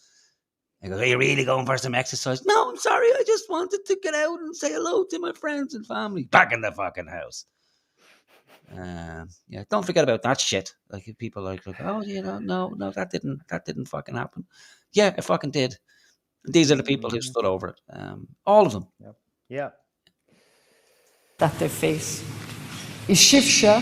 I go, are you really going for some exercise? No, I'm sorry. I just wanted to get out and say hello to my friends and family. Back in the fucking house. Don't forget about that shit. Like people like, oh, no, that didn't fucking happen. Yeah, it fucking did. These are the people who stood over it. All of them. Yeah. That they face. I shifsha,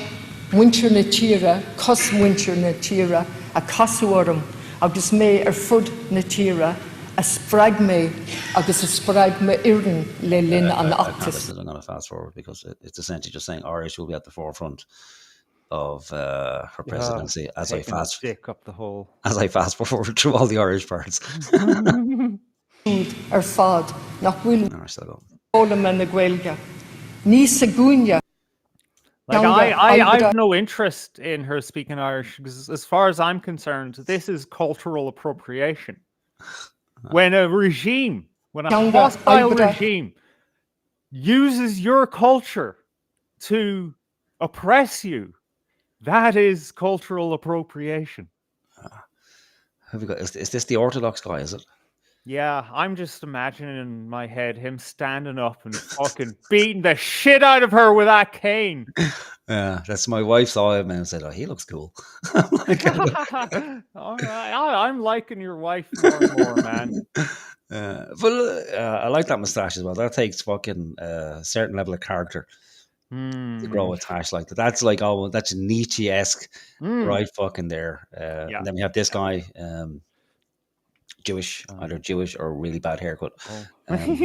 winter na tira, cos winter na tira, a casuarum, agus me fud na tira, a sprag me, agus a sprag me irin le lin an actus. I'm going to fast forward because it's essentially just saying Irish will be at the forefront of her presidency as I fast forward through all the Irish parts. Fad, nach will Olam na Gaelga. Ní Sagunya. Like I have no interest in her speaking Irish because, as far as I'm concerned, this is cultural appropriation. When a hostile regime uses your culture to oppress you, That is cultural appropriation. Have we got? Is this the Orthodox guy? Is it? Yeah, I'm just imagining in my head him standing up and fucking beating the shit out of her with that cane. Yeah, that's my wife saw him and said, "Oh, he looks cool." All right, I'm liking your wife more and more, man. But I like that mustache as well. That takes fucking a certain level of character to grow a tash like that. That's like that's Nietzsche-esque, right? Fucking there. And then we have this guy, Jewish, either Jewish or really bad haircut. Little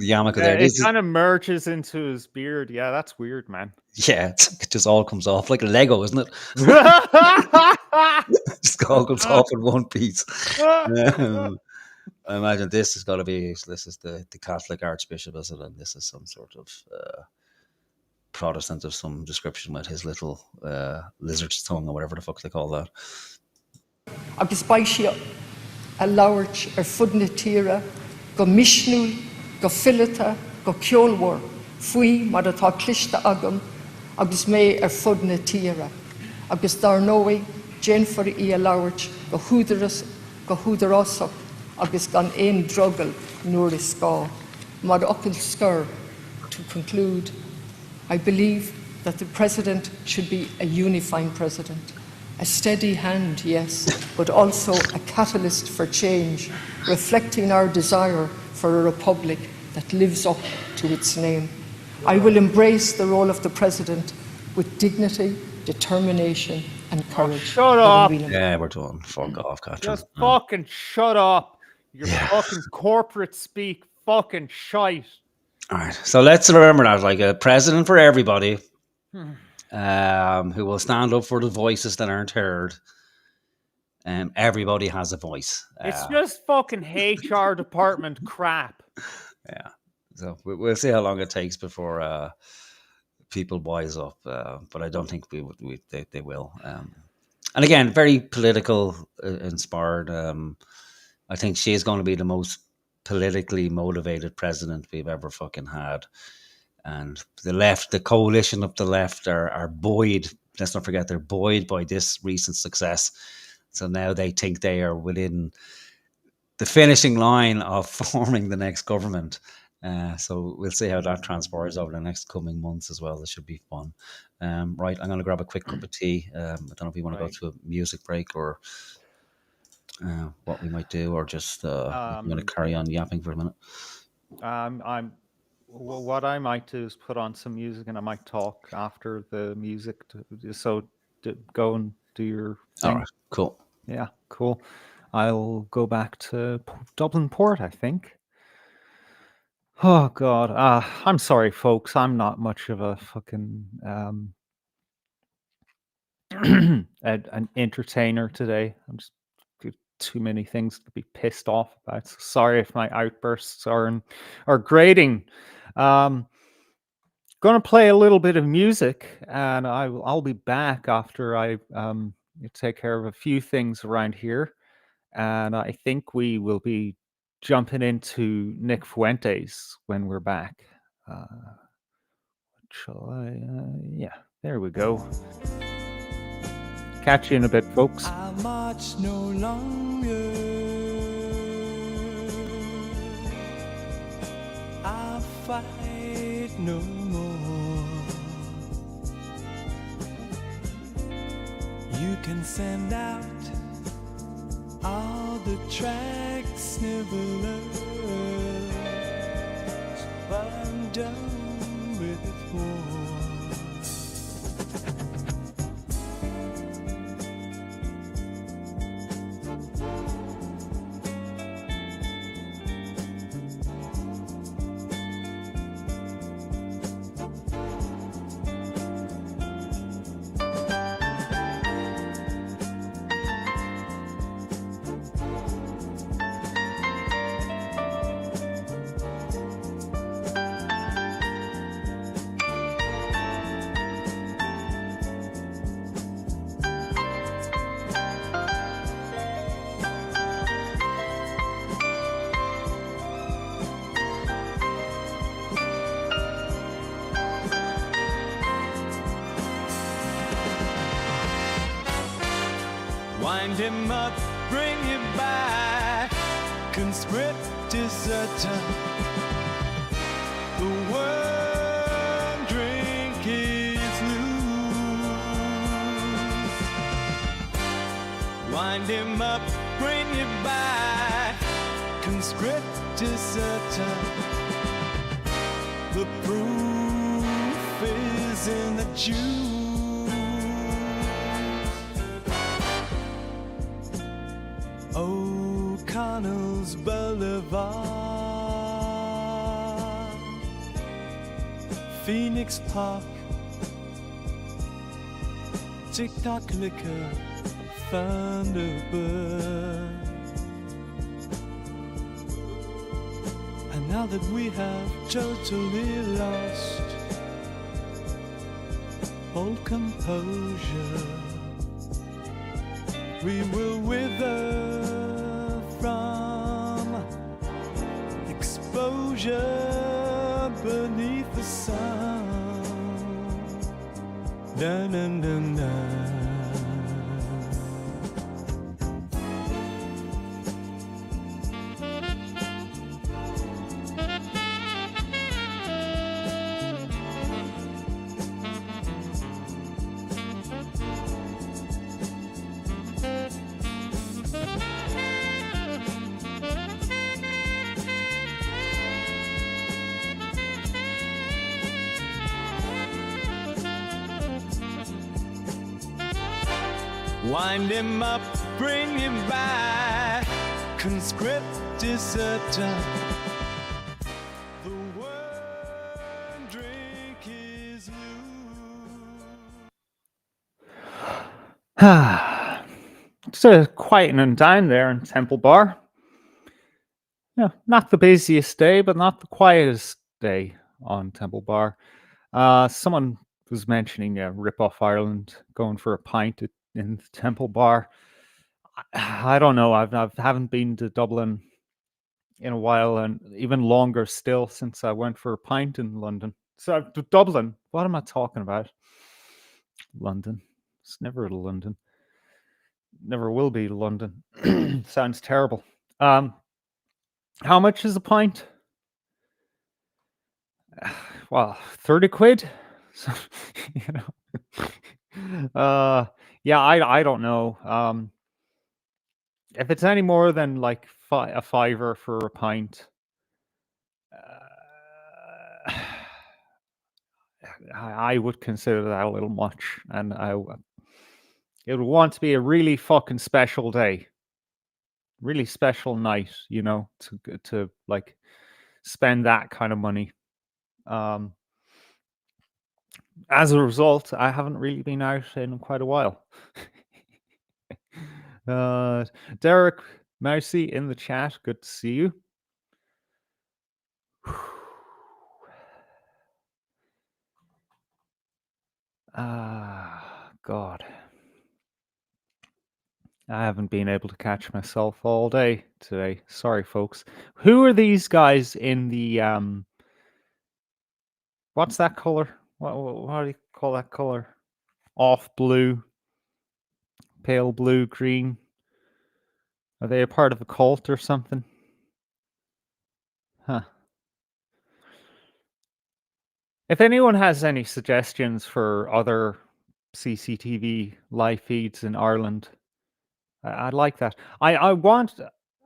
yarmulke there. It kind of merges into his beard. Yeah, that's weird, man. Yeah, it just all comes off like a Lego, isn't it? Just all comes off in one piece. I imagine this has got to be. This is the Catholic Archbishop, is it? And this is some sort of Protestant of some description with his little lizard's tongue or whatever the fuck they call that. Agus baisi a lauert fudna tíre, go mishnúil, go fillata, go ceolmhór, faoi mar atá cliste agam, agus mé fudna tíre. Agus dar nóí, Jennifer a lauert, go húdarásach, agus gan ein druggle nuair is scá. Mar ocail scur. To conclude, I believe that the President should be a unifying President. A steady hand, yes, but also a catalyst for change, reflecting our desire for a republic that lives up to its name. I will embrace the role of the President with dignity, determination and courage. Shut up! Yeah, we're done. Fuck off, Catherine. Just fucking shut up. You're fucking corporate speak. Fucking shite. All right, so let's remember that, like a president for everybody. Who will stand up for the voices that aren't heard. Everybody has a voice. It's just fucking HR department crap. Yeah. So we'll see how long it takes before people wise up. But I don't think they will. And again, very political inspired. I think she's going to be the most politically motivated president we've ever fucking had. And the left, the coalition of the left are buoyed. Let's not forget, they're buoyed by this recent success. So now they think they are within the finishing line of forming the next government. So we'll see how that transpires over the next coming months as well. This should be fun. Right, I'm going to grab a quick cup of tea. I don't know if you want to go to a music break or what we might do, or just I'm going to carry on yapping for a minute. What I might do is put on some music, and I might talk after the music. Go and do your thing. All right, cool. Yeah, cool. I'll go back to Dublin Port, I think. Oh God, I'm sorry, folks. I'm not much of a fucking an entertainer today. I'm just too many things to be pissed off about. So sorry if my outbursts are grating. Gonna play a little bit of music, and I'll be back after I take care of a few things around here, and I think we will be jumping into Nick Fuentes when we're back. Shall I? Yeah, there we go. Catch you in a bit, folks. I march no longer. I fight no more. You can send out all the tracks never lost, but I'm done with war. Wind him up, bring him back. Conscript deserter. The worm drink is loose. Wind him up, bring him back. Conscript deserter. The proof is in the juice. O'Connell's Boulevard, Phoenix Park, TikTok liquor, Thunderbird. And now that we have totally lost all composure, we will wither from exposure beneath the sun. Dun, dun, dun, dun. Wind him up, bring him back. Conscript deserter. The worm drink is loose. Just a quietening down there in Temple Bar. Yeah, not the busiest day, but not the quietest day on Temple Bar. Someone was mentioning Rip Off Ireland going for a pint in the Temple Bar. I don't know. I haven't been to Dublin in a while, and even longer still since I went for a pint in London. So Dublin. What am I talking about? London. It's never London. Never will be London. Sounds terrible. How much is a pint? Well, 30 quid. So, you know. Yeah, I don't know. If it's any more than like a fiver for a pint, I would consider that a little much, and it would want to be a really fucking special day, really special night, you know, to like spend that kind of money. As a result, I haven't really been out in quite a while. Derek Mousy in the chat, good to see you. God. I haven't been able to catch myself all day today. Sorry, folks. Who are these guys in the what's that color? What do you call that color? Off blue, pale blue, green. Are they a part of a cult or something? Huh. If anyone has any suggestions for other CCTV live feeds in Ireland, I'd like that. I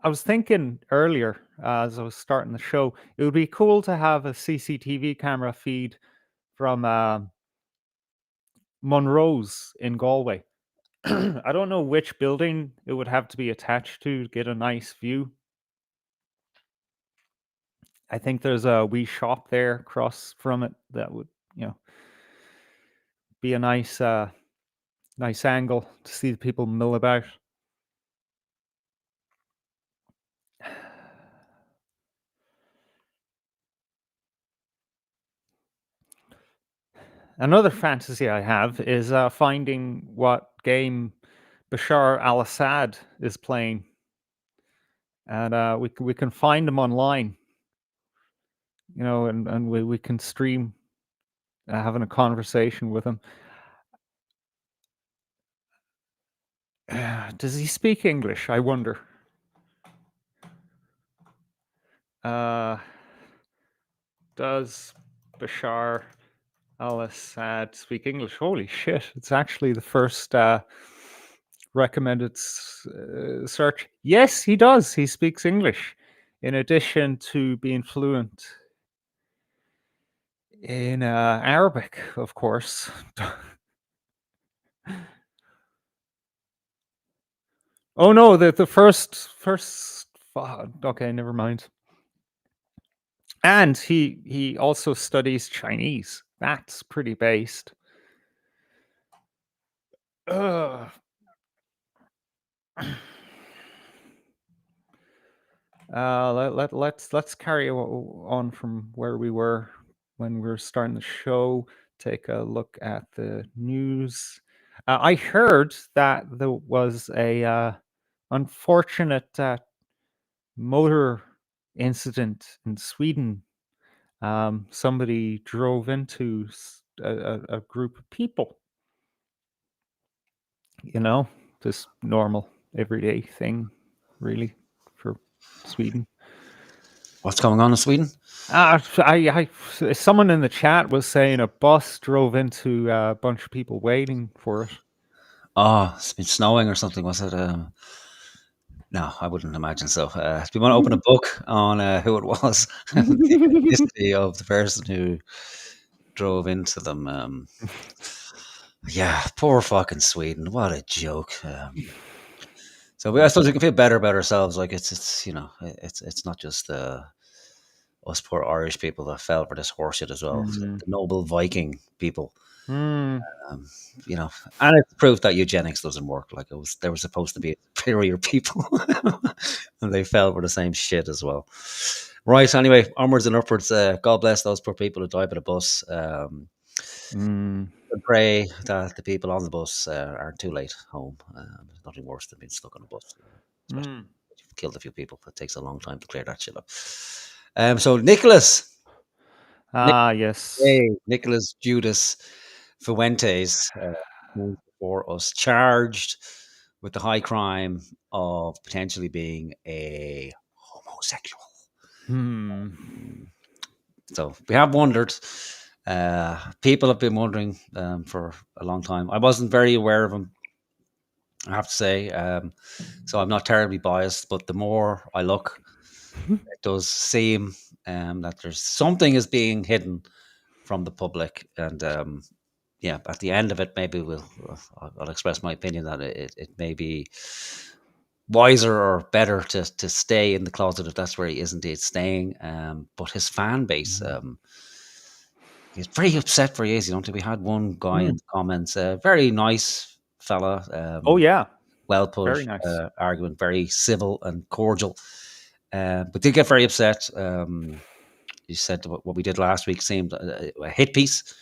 was thinking earlier as I was starting the show, it would be cool to have a CCTV camera feed from Monroe's in Galway. I don't know which building it would have to be attached to get a nice view. I think there's a wee shop there across from it that would, you know, be a nice nice angle to see the people mill about. Another fantasy I have is finding what game Bashar al-Assad is playing, and we can find him online, you know, and we can stream having a conversation with him. Does he speak English? I wonder. Does Bashar al-Assad speak English? Holy shit! It's actually the first recommended search. Yes, he does. He speaks English, in addition to being fluent in Arabic, of course. Oh no, the first. Okay, never mind. And he also studies Chinese. That's pretty based. Let's carry on from where we were when we were starting the show. Take a look at the news. I heard that there was a unfortunate motor incident in Sweden. Somebody drove into a group of people. This normal, everyday thing, really, for Sweden. What's going on in Sweden? Someone in the chat was saying a bus drove into a bunch of people waiting for it. Oh, it's been snowing or something. Was it? No, I wouldn't imagine so. Do you want to open a book on who it was, the history of the person who drove into them? Yeah, poor fucking Sweden. What a joke. So I suppose we can feel better about ourselves. Like it's it's not just us poor Irish people that fell for this horseshit as well. The noble Viking people. And it's proof that eugenics doesn't work. Like they were supposed to be superior people, and they fell for the same shit as well. Right. Anyway, onwards and upwards. God bless those poor people who died by the bus. I pray that the people on the bus aren't too late home. There's nothing worse than being stuck on a bus. Especially if you've killed a few people. It takes a long time to clear that shit up. So Nicholas. Yes. Nicholas Judas Fuentes for us, charged with the high crime of potentially being a homosexual. So we have wondered. People have been wondering for a long time. I wasn't very aware of him, I have to say. So I'm not terribly biased, but the more I look, it does seem that there's something is being hidden from the public. And at the end of it, maybe I'll express my opinion that it may be wiser or better to stay in the closet if that's where he is indeed staying. But his fan base, he's very upset for years. We had one guy in the comments, very nice fella. Oh yeah, well put, very nice argument, very civil and cordial, but did get very upset. You said what we did last week seemed a hit piece.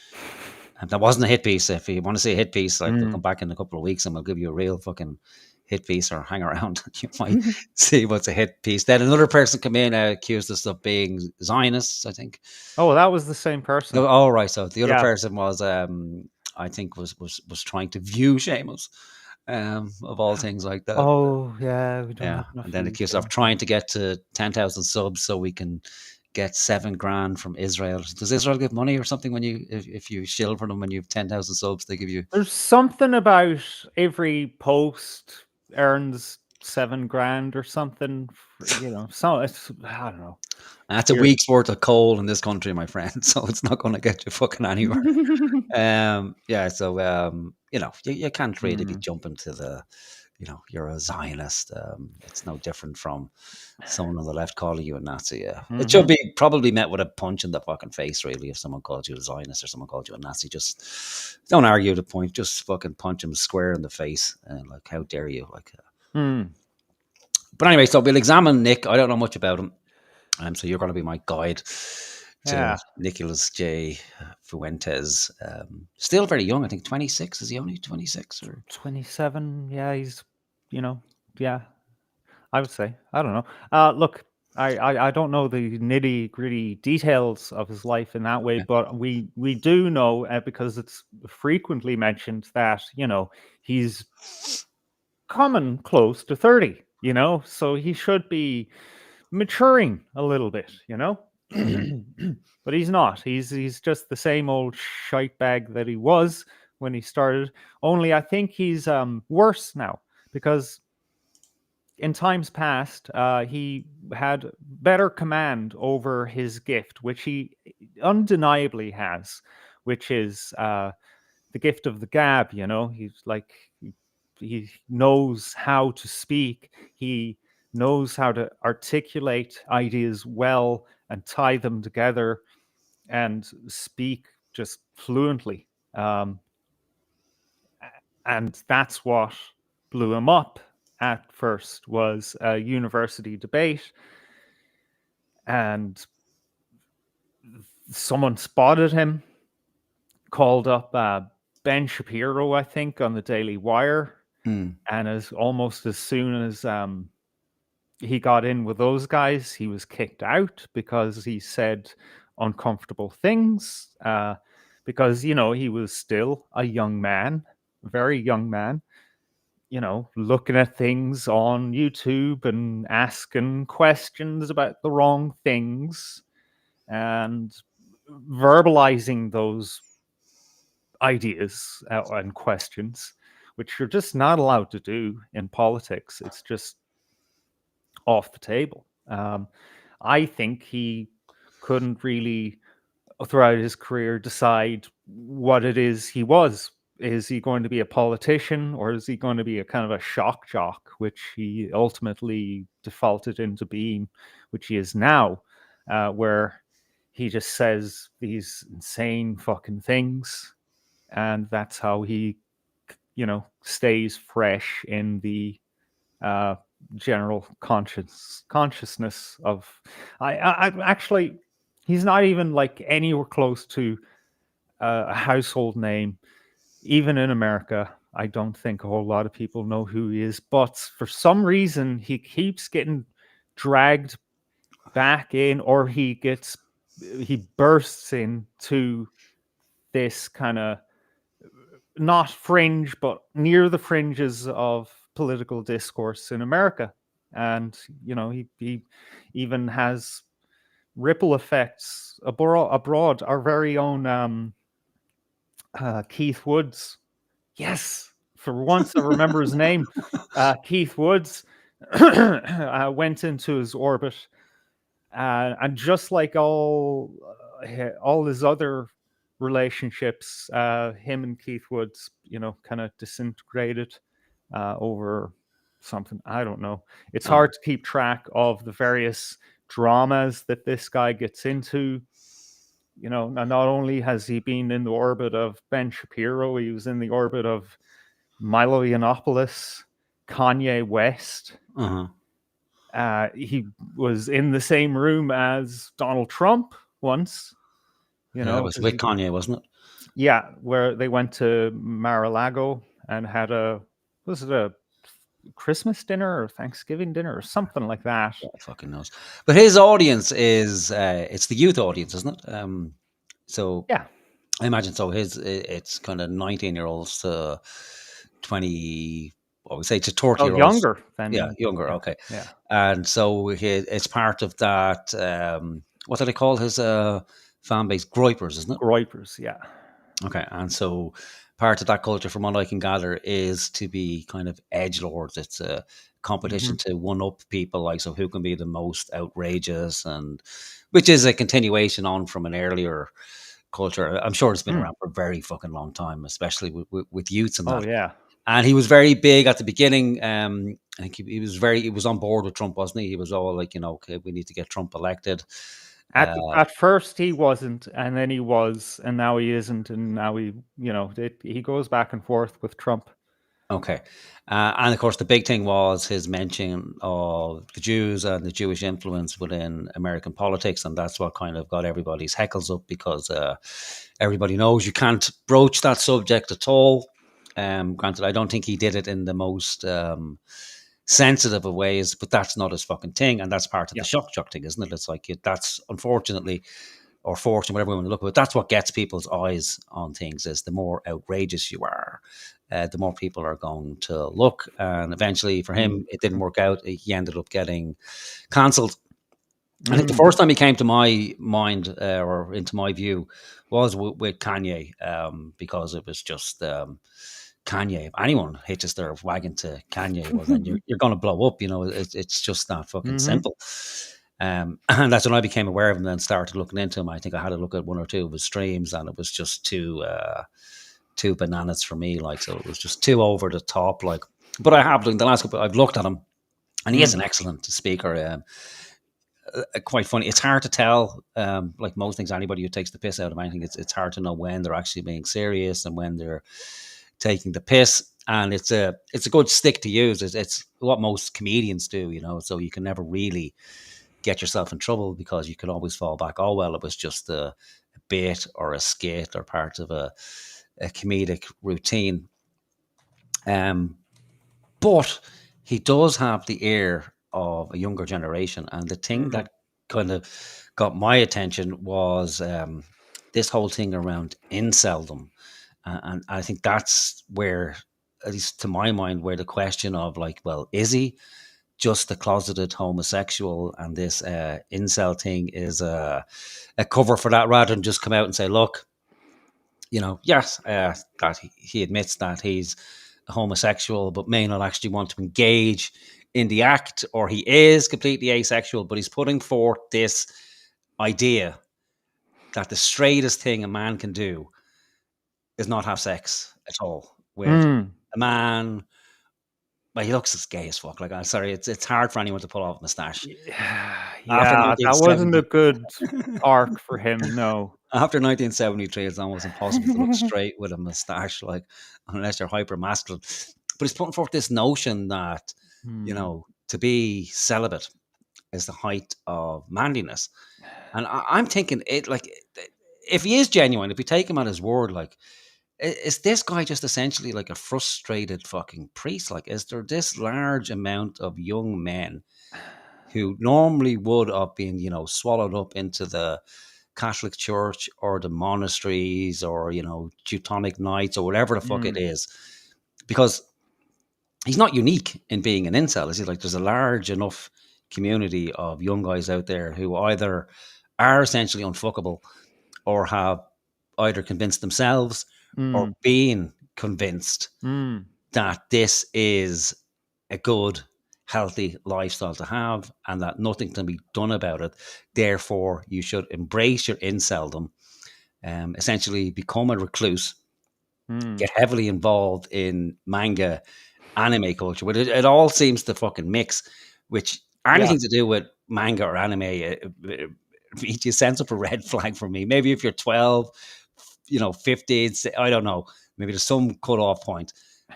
That wasn't a hit piece. If you want to see a hit piece, we'll come back in a couple of weeks and we'll give you a real fucking hit piece, or hang around. You might see what's a hit piece. Then another person came in, accused us of being Zionists, I think. Oh, that was the same person. Oh, right. So the other person was, I think, was trying to view Seamus, of all things like that. Oh, yeah. We don't have enough and then accused of trying to get to 10,000 subs so we can get $7,000 from Israel. Does Israel give money or something when if you shill for them when you have 10,000 subs? They give you. There's something about every post earns $7,000 or something. So it's, I don't know. That's a week's worth of coal in this country, my friend. So it's not going to get you fucking anywhere. So you can't really be jumping to the. You're a Zionist. It's no different from someone on the left calling you a Nazi. It should be probably met with a punch in the fucking face, really, if someone called you a Zionist or someone called you a Nazi. Just don't argue the point. Just fucking punch him square in the face. How dare you? But anyway, so we'll examine Nick. I don't know much about him. So you're going to be my guide to Nicholas J. Fuentes. Still very young. I think 26. Is he only 26 or 27? Yeah, he's, I would say. I don't know. Look, I don't know the nitty gritty details of his life in that way, but we do know, because it's frequently mentioned, that he's coming close to 30, so he should be maturing a little bit, but he's not. He's just the same old shite bag that he was when he started. Only I think he's worse now, because in times past, he had better command over his gift, which he undeniably has, which is the gift of the gab. He's like, he knows how to speak. He knows how to articulate ideas well and tie them together and speak just fluently. And that's what blew him up at first, was a university debate, and someone spotted him, called up Ben Shapiro, I think, on the Daily Wire, and almost as soon as he got in with those guys, he was kicked out because he said uncomfortable things, because he was still a young man, a very young man, looking at things on YouTube and asking questions about the wrong things and verbalizing those ideas and questions, which you're just not allowed to do in politics. It's just off the table. I think he couldn't really, throughout his career, decide what it is he was. Is he going to be a politician, or is he going to be a kind of a shock jock, which he ultimately defaulted into being, which he is now, where he just says these insane fucking things, and that's how he, stays fresh in the general consciousness of. I actually, he's not even like anywhere close to a household name. Even in America, I don't think a whole lot of people know who he is, but for some reason he keeps getting dragged back in, or he bursts into this kind of, not fringe, but near the fringes of political discourse in America. And, he even has ripple effects abroad. Our very own Keith Woods. Yes, for once I remember his name. Keith Woods went into his orbit, and just like all his other relationships, him and Keith Woods, kind of disintegrated over something. I don't know. It's hard to keep track of the various dramas that this guy gets into. Not only has he been in the orbit of Ben Shapiro, he was in the orbit of Milo Yiannopoulos, Kanye West. He was in the same room as Donald Trump once. It was with Kanye, wasn't it? Yeah, where they went to Mar-a-Lago and had was it a Christmas dinner or Thanksgiving dinner or something like that? Yeah, fucking knows. But his audience is it's the youth audience, isn't it? So yeah, I imagine so. It's kind of 19-year-olds to 20. I would say to 30-year-olds. Younger than younger. Yeah, okay. Yeah, and so it's part of that. What do they call his fan base? Groypers, isn't it? Groypers, yeah. Okay, and so part of that culture, from what I can gather, is to be kind of edgelords. It's a competition to one up people, like, so who can be the most outrageous, and which is a continuation on from an earlier culture. I'm sure it's been around for a very fucking long time, especially with youths and that. Oh yeah. And he was very big at the beginning. I think he was on board with Trump, wasn't he? He was all like, okay, we need to get Trump elected. At first he wasn't, and then he was, and now he isn't, and now he goes back and forth with Trump. Okay. And of course, the big thing was his mention of the Jews and the Jewish influence within American politics. And that's what kind of got everybody's heckles up, because everybody knows you can't broach that subject at all. Granted, I don't think he did it in the most sensitive of ways, but that's not his fucking thing. And that's part of the shock jock thing, isn't it? It's like, that's unfortunately, or fortune, whatever we want to look at. But that's what gets people's eyes on things, is the more outrageous you are, the more people are going to look. And eventually for him, it didn't work out. He ended up getting cancelled. I think the first time he came to my mind or into my view was with Kanye, because it was just Kanye. If anyone hitches their wagon to Kanye, well, then you're going to blow up. It's just that fucking simple. And that's when I became aware of him, and then started looking into him. I think I had to look at one or two of his streams, and it was just too bananas for me. Like, so it was just too over the top. Like, but I have, in the last couple, I've looked at him, and he is an excellent speaker. Quite funny. It's hard to tell, like most things, anybody who takes the piss out of anything, it's hard to know when they're actually being serious and when they're taking the piss. And it's a good stick to use. It's what most comedians do, so you can never really get yourself in trouble, because you can always fall back. Oh, well, it was just a bit or a skit or part of a comedic routine. But he does have the ear of a younger generation. And the thing that kind of got my attention was this whole thing around inceldom. And I think that's where, at least to my mind, where the question of like, well, is he just a closeted homosexual, and this incel thing is a cover for that, rather than just come out and say, look, yes, that he admits that he's a homosexual, but may not actually want to engage in the act, or he is completely asexual, but he's putting forth this idea that the straightest thing a man can do is not have sex at all with a man. Well, he looks as gay as fuck. Like, I'm sorry, it's hard for anyone to pull off a mustache. Yeah, that wasn't a good arc for him. No. After 1973, it's almost impossible to look straight with a mustache, like, unless you're hyper masculine. But he's putting forth this notion that to be celibate is the height of manliness. And I'm thinking, if he is genuine, if you take him at his word, like, is this guy just essentially like a frustrated fucking priest? Like, is there this large amount of young men who normally would have been, swallowed up into the Catholic Church or the monasteries or, Teutonic Knights or whatever the fuck it is? Because he's not unique in being an incel, is he? Like, there's a large enough community of young guys out there who either are essentially unfuckable or have either convinced themselves or being convinced that this is a good, healthy lifestyle to have, and that nothing can be done about it. Therefore, you should embrace your inceldom, essentially become a recluse, get heavily involved in manga, anime culture. But it all seems to fucking mix, which anything to do with manga or anime, it sends up a red flag for me. Maybe if you're 12, 15, I don't know, maybe there's some cut-off point.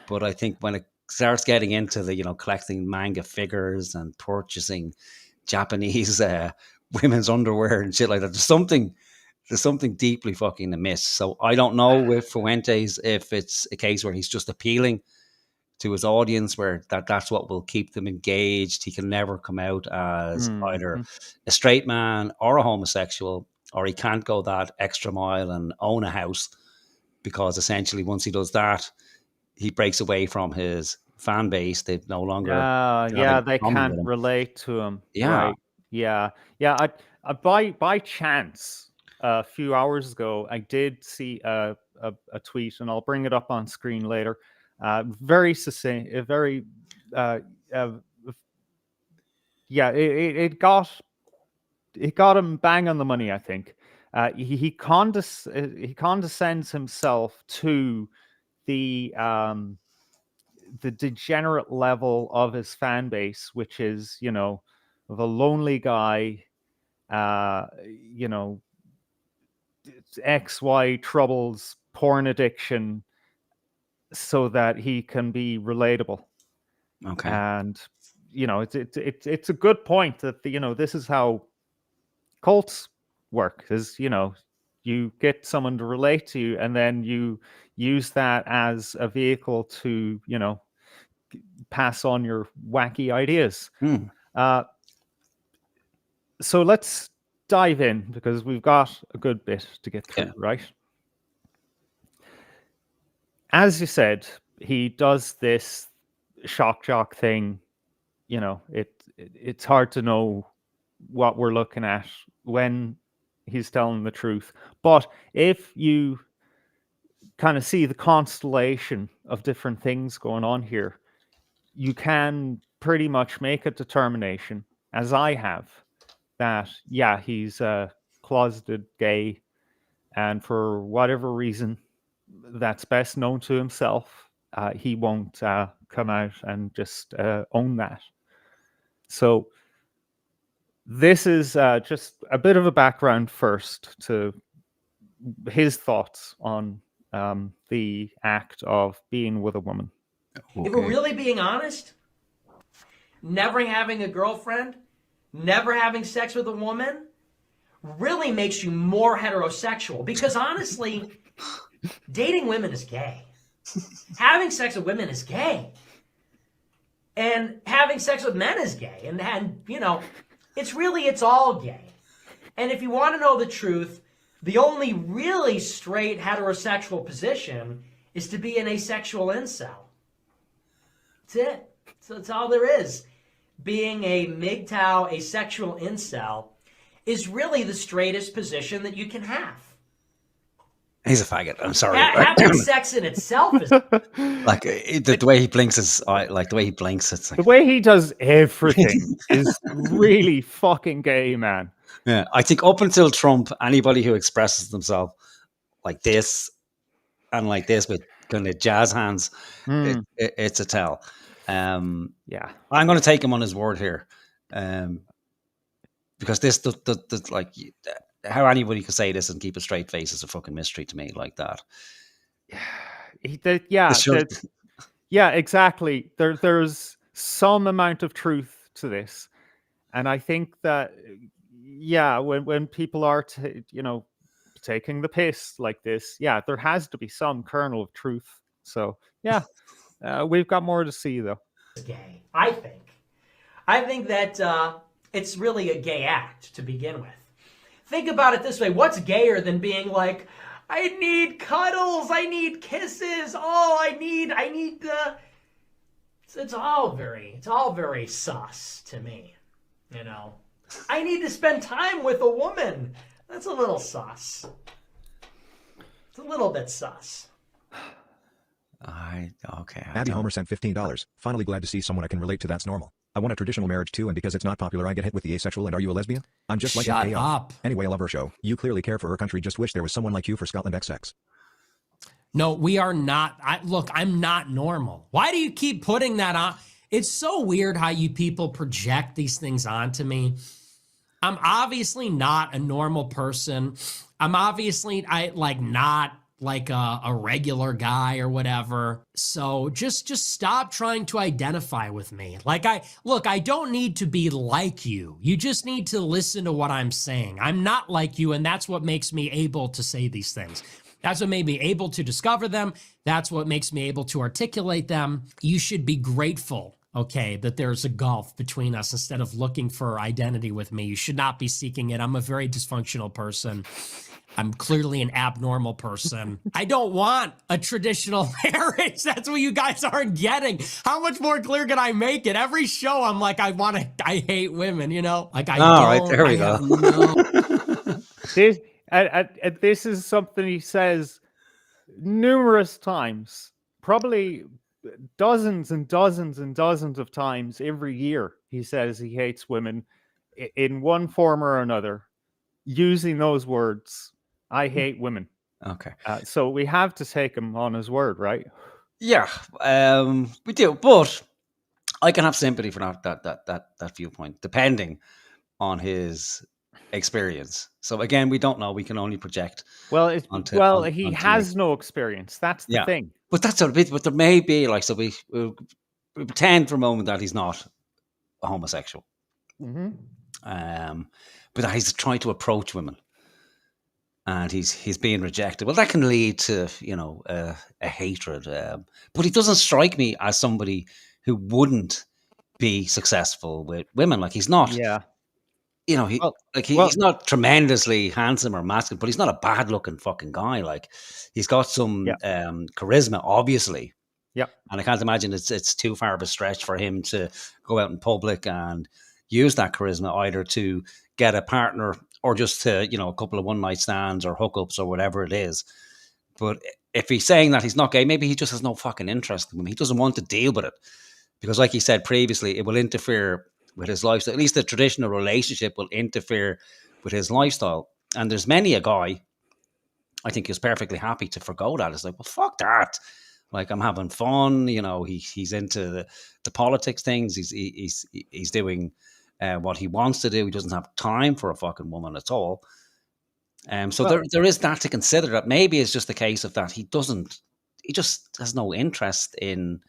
But I think when it starts getting into the, collecting manga figures and purchasing Japanese women's underwear and shit like that, there's something deeply fucking amiss. So I don't know with Fuentes if it's a case where he's just appealing to his audience, where that's what will keep them engaged. He can never come out as either a straight man or a homosexual, or he can't go that extra mile and own a house, because essentially once he does that, he breaks away from his fan base. They no longer they can't relate to him. Right. I by chance a few hours ago, I did see a tweet, and I'll bring it up on screen later. Very succinct, very it got him bang on the money, I think. He condescends himself to the degenerate level of his fan base, which is, of a lonely guy, XY troubles, porn addiction, so that he can be relatable. Okay. And it's a good point that this is how cults work, is you get someone to relate to you, and then you use that as a vehicle to pass on your wacky ideas. So let's dive in because we've got a good bit to get through, Yeah. right? As you said, he does this shock jock thing. You know, it's hard to know what we're looking at when he's telling the truth. But if you kind of see the constellation of different things going on here, you can pretty much make a determination, as I have, that, yeah, he's closeted gay, and for whatever reason that's best known to himself, he won't come out and just own that. So this is just a bit of a background first to his thoughts on the act of being with a woman. Okay. If we're really being honest, never having a girlfriend, never having sex with a woman really makes you more heterosexual. Because honestly, dating women is gay. Having sex with women is gay. And having sex with men is gay. And you know, it's all gay. And if you want to know the truth, the only really straight heterosexual position is to be an asexual incel. That's it. So that's all there is. Being a MGTOW asexual incel is really the straightest position that you can have. He's a faggot. I'm sorry. Having sex in itself is like the way he blinks his eye, like the way he blinks. It's like the way he does everything is really fucking gay, man. Yeah, I think up until Trump, anybody who expresses themselves like this and like this with kind of jazz hands, it's a tell. Yeah, I'm going to take him on his word here, because this, the like, how anybody could say this and keep a straight face is a fucking mystery to me, like that. Yeah, exactly. There's some amount of truth to this, and I think that. Yeah, when people are, taking the piss like this, yeah, there has to be some kernel of truth. So, yeah, we've got more to see, though. Gay, I think that it's really a gay act to begin with. Think about it this way. What's gayer than being like, I need cuddles, I need kisses, I need the... It's all very sus to me, you know. I need to spend time with a woman. That's a little sus. It's a little bit sus. Okay. Abby Homer sent $15. Finally glad to see someone I can relate to. That's normal. I want a traditional marriage too, and because it's not popular, I get hit with the asexual and are you a lesbian? I'm just like Shut up. Anyway, I love her show. You clearly care for her country. Just wish there was someone like you for Scotland XX. No, we are not. Look, I'm not normal. Why do you keep putting that on? It's so weird how you people project these things onto me. I'm obviously not a normal person. I'm obviously not like a regular guy or whatever. So just stop trying to identify with me. I don't need to be like you. You just need to listen to what I'm saying. I'm not like you, and that's what makes me able to say these things. That's what made me able to discover them. That's what makes me able to articulate them. You should be grateful, okay, that there's a gulf between us instead of looking for identity with me. You should not be seeking it. I'm a very dysfunctional person. I'm clearly an abnormal person. I don't want a traditional marriage. That's what you guys aren't getting. How much more clear can I make it? Every show I'm like, I hate women, you know? Like I don't. Right, there we go. This is something he says numerous times, probably dozens and dozens and dozens of times every year. He says he hates women in one form or another, using those words. I hate women. Okay. So we have to take him on his word, right? Yeah, we do. But I can have sympathy for that viewpoint, depending on his experience. So again, we don't know. We can only project. He has no experience. That's the thing. But that's a bit. But there may be so we pretend for a moment that he's not a homosexual. Mm-hmm. But he's trying to approach women, and he's being rejected. Well, that can lead to a hatred. But he doesn't strike me as somebody who wouldn't be successful with women. Like he's not. Yeah. you know, Well, he's not tremendously handsome or masculine, but he's not a bad looking fucking guy. Like, he's got some charisma, obviously. yeah. And I can't imagine it's too far of a stretch for him to go out in public and use that charisma either to get a partner or just to, a couple of one night stands or hookups or whatever it is. But if he's saying that he's not gay, maybe he just has no fucking interest in him. He doesn't want to deal with it because, like he said previously, it will interfere with his lifestyle. At least the traditional relationship will interfere with his lifestyle. And there's many a guy, I think, is perfectly happy to forgo that. It's like, well, fuck that. Like, I'm having fun. He's into the politics things. He's doing what he wants to do. He doesn't have time for a fucking woman at all. So there is that to consider. That maybe it's just a case of that he just has no interest in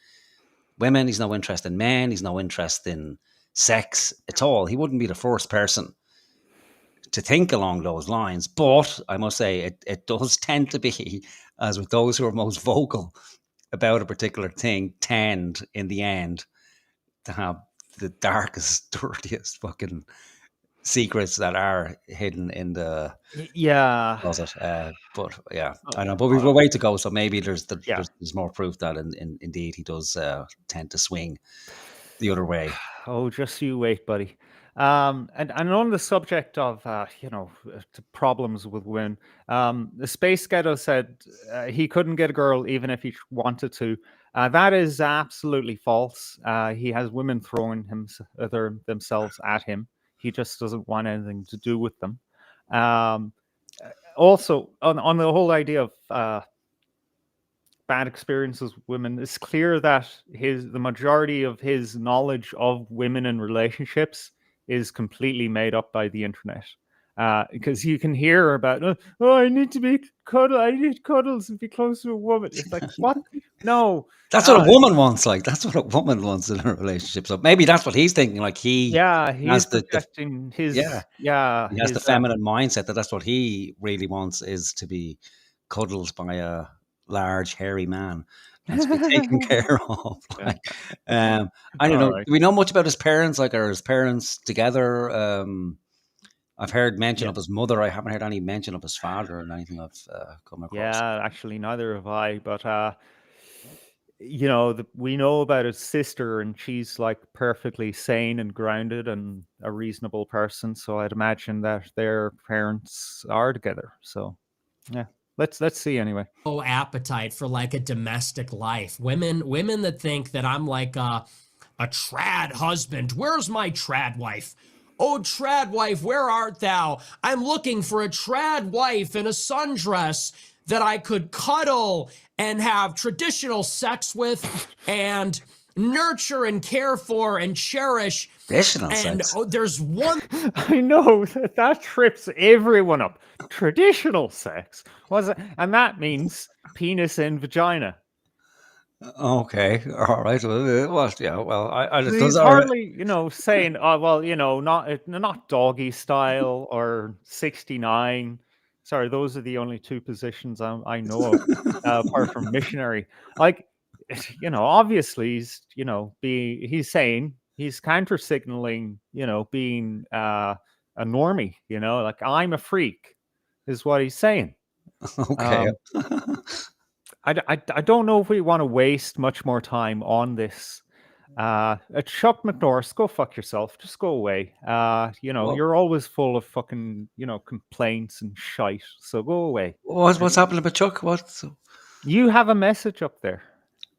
women. He's no interest in men. He's no interest in sex at all. He wouldn't be the first person to think along those lines. But I must say, it does tend to be, as with those who are most vocal about a particular thing, tend in the end to have the darkest, dirtiest fucking secrets that are hidden in the closet. But yeah, I know. But we've a way to go, so maybe there's more proof that indeed he does tend to swing the other way. Oh, just you wait, buddy. And on the subject of problems with women, the Space Ghetto said he couldn't get a girl even if he wanted to. That is absolutely false. He has women throwing themselves at him. He just doesn't want anything to do with them. Also, on the whole idea of bad experiences with women, it's clear that the majority of his knowledge of women and relationships is completely made up by the internet. Because you can hear about, I need cuddles and be close to a woman. It's like, what? No. That's what a woman wants. Like, that's what a woman wants in a relationship. So maybe that's what he's thinking. Like, he's projecting he has the feminine mindset that's what he really wants, is to be cuddled by a large, hairy man and to be taken care of. Like, I don't know. Right. Do we know much about his parents? Like, are his parents together? I've heard mention of his mother. I haven't heard any mention of his father or anything I've come across. Yeah, actually, neither have I. But we know about his sister, and she's like perfectly sane and grounded and a reasonable person. So I'd imagine that their parents are together. So yeah, let's see anyway. Oh, appetite for like a domestic life. Women that think that I'm like a trad husband. Where's my trad wife? Oh, trad wife, where art thou? I'm looking for a trad wife in a sundress that I could cuddle and have traditional sex with and nurture and care for and cherish. Traditional sex. Oh, there's one. I know that trips everyone up. Traditional sex. And that means penis and vagina. Okay, all right. Well, yeah. Well, he's hardly, saying, "Oh, well, not doggy style or 69." Sorry, those are the only two positions I know of, apart from missionary. Like, obviously, he's saying he's counter signaling, being a normie. Like, I'm a freak, is what he's saying. Okay. I don't know if we want to waste much more time on this. Chuck McNorris, go fuck yourself. Just go away. You're always full of fucking, complaints and shite. So go away. What's happening with Chuck? You have a message up there.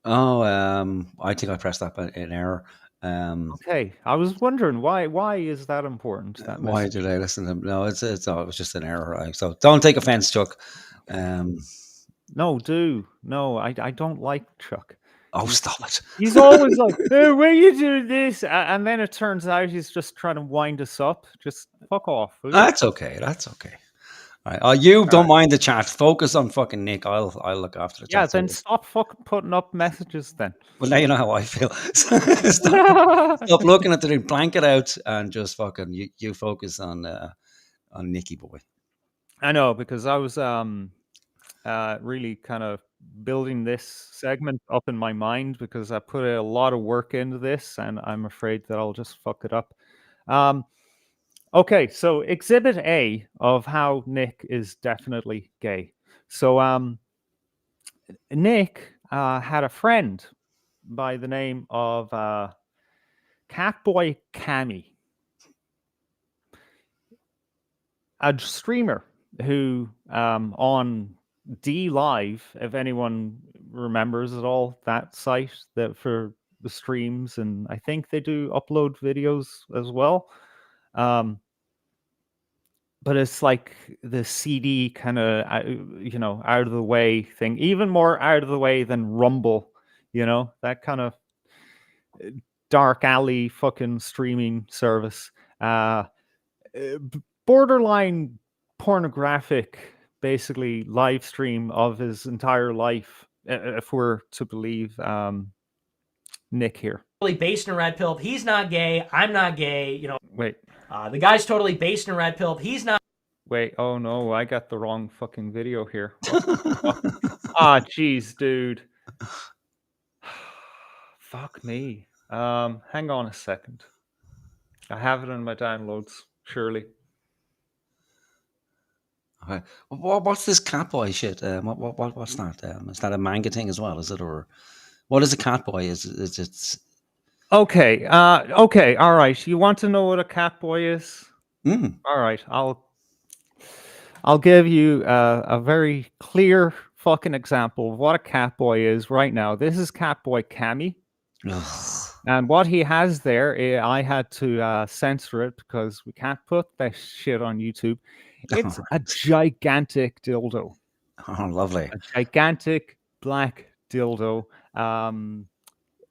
Oh, I think I pressed that in error. Okay, I was wondering why is that important? That why did I listen to him? No, it was just an error. Right? So don't take offense, Chuck. No, I don't like Chuck. Oh, stop it. He's always like, hey, why you do this? And then it turns out he's just trying to wind us up. Just fuck off. That's okay. All right. You don't mind the chat. Focus on fucking Nick. I'll look after the chat. Yeah, then stop fucking putting up messages then. Well, now you know how I feel. Stop looking at the thing, blank it out, and just fucking you focus on Nicky boy. I know, because I was really kind of building this segment up in my mind because I put a lot of work into this, and I'm afraid that I'll just fuck it up. Okay, so Exhibit A of how Nick is definitely gay. So Nick had a friend by the name of Catboy Cammy, a streamer who on D Live, if anyone remembers at all, that site that for the streams, and I think they do upload videos as well. But it's like the CD kind of, out of the way thing, even more out of the way than Rumble, that kind of dark alley fucking streaming service. Borderline pornographic, basically, live stream of his entire life, if we're to believe Nick here. Totally based and red pilled. He's not gay. I'm not gay. Wait. The guy's totally based and red pilled. He's not. Wait. Oh no, I got the wrong fucking video here. Ah, jeez, dude. Fuck me. Hang on a second. I have it in my downloads, surely. Okay. What's this Catboy shit? What's that? Is that a manga thing as well? Is it, or what is a Catboy? Is it? Okay. Okay. All right. You want to know what a Catboy is? All right. I'll give you a very clear fucking example of what a Catboy is right now. This is Catboy Cammy. And what he has there, I had to censor it because we can't put that shit on YouTube. It's a gigantic dildo. Oh, lovely. A gigantic black dildo,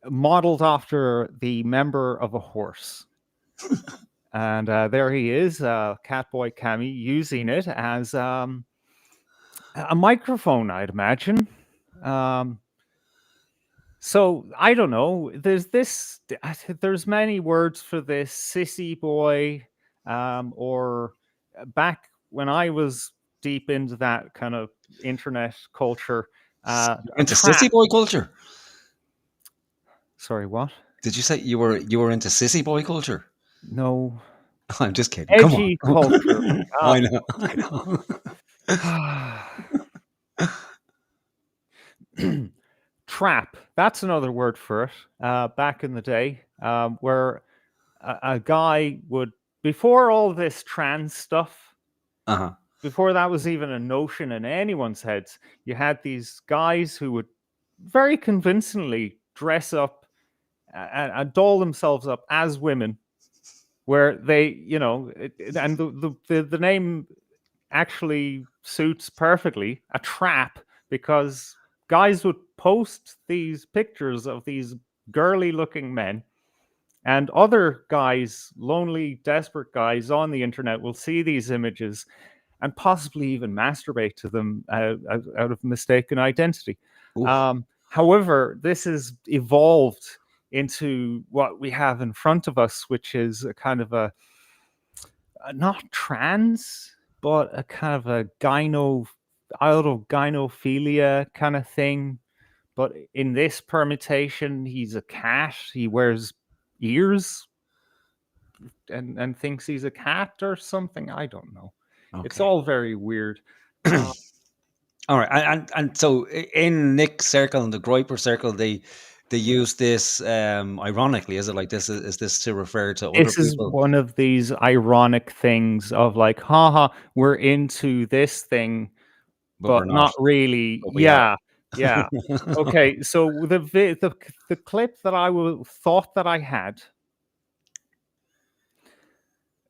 modeled after the member of a horse. And there he is, Catboy Cammy, using it as a microphone, I'd imagine. So I don't know. There's many words for this: sissy boy, or back when I was deep into that kind of internet culture. Into sissy boy culture. Sorry, what? Did you say you were into sissy boy culture? No. I'm just kidding. Edgy Come on. culture. I know. Trap. That's another word for it. Back in the day, where a guy would, before all this trans stuff, before that was even a notion in anyone's heads, you had these guys who would very convincingly dress up and doll themselves up as women, where they, and the name actually suits perfectly, a trap, because guys would post these pictures of these girly looking men, and other guys, lonely, desperate guys on the internet, will see these images and possibly even masturbate to them out of mistaken identity. However, this has evolved into what we have in front of us, which is a kind of a not trans, but a kind of a gynophilia kind of thing. But in this permutation, he's a cat. He wears ears and thinks he's a cat or something. I don't know. Okay. It's all very weird. All right, and so in Nick's circle and the Groiper circle, they use this ironically. Is it like this? Is this to refer to other people? This is one of these ironic things of like, haha, we're into this thing, but not really. Yeah. Yeah. Okay. So the clip that thought that I had,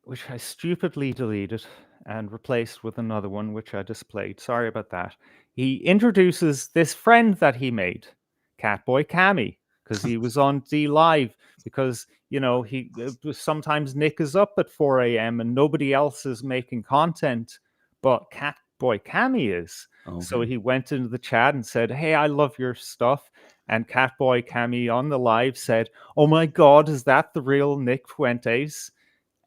which I stupidly deleted and replaced with another one, which I displayed. Sorry about that. He introduces this friend that he made, Catboy Cammy, because he was on D Live, because, sometimes Nick is up at 4 a.m. and nobody else is making content, but Catboy Cammy is. Okay. So he went into the chat and said, hey, I love your stuff. And Catboy Cammy on the live said, oh my God, is that the real Nick Fuentes?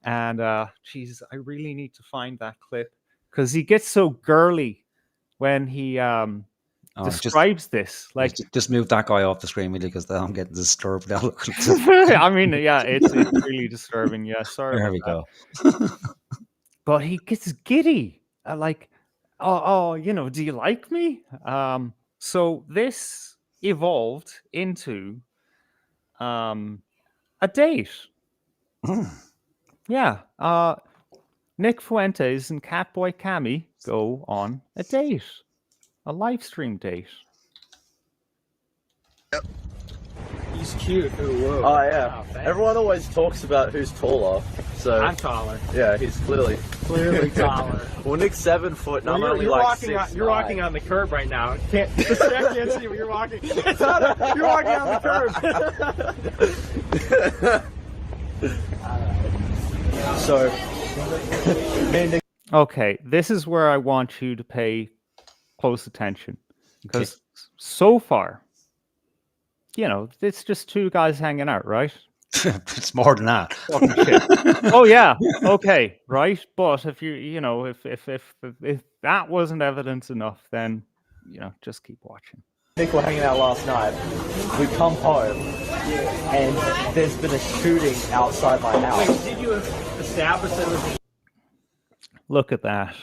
And geez, I really need to find that clip, because he gets so girly when he describes this. Like, just move that guy off the screen, really, because I'm getting disturbed now. I mean, yeah, it's really disturbing. Yeah, sorry. There we go. but he gets giddy, like, oh, do you like me? So this evolved into a date. Yeah. Nick Fuentes and Catboy Cammy go on a date, a live stream date. He's cute. Whoa. Oh yeah. Everyone always talks about who's taller. So I'm taller. yeah, he's clearly taller. Well, Nick's 7 foot, and I'm Well, only you're like walking 6'9". on, you're walking on the curb right now. The staff can't see, but you're walking. It's not you're walking on the curb. So, me and Nick. Okay, this is where I want you to pay close attention, because so far, it's just two guys hanging out, right? It's more than that. Oh yeah, okay, right. But if if that wasn't evidence enough, then just keep watching. Nick were hanging out last night. We come home, and there's been a shooting outside my house. Wait, did you establish that it was? Look at that.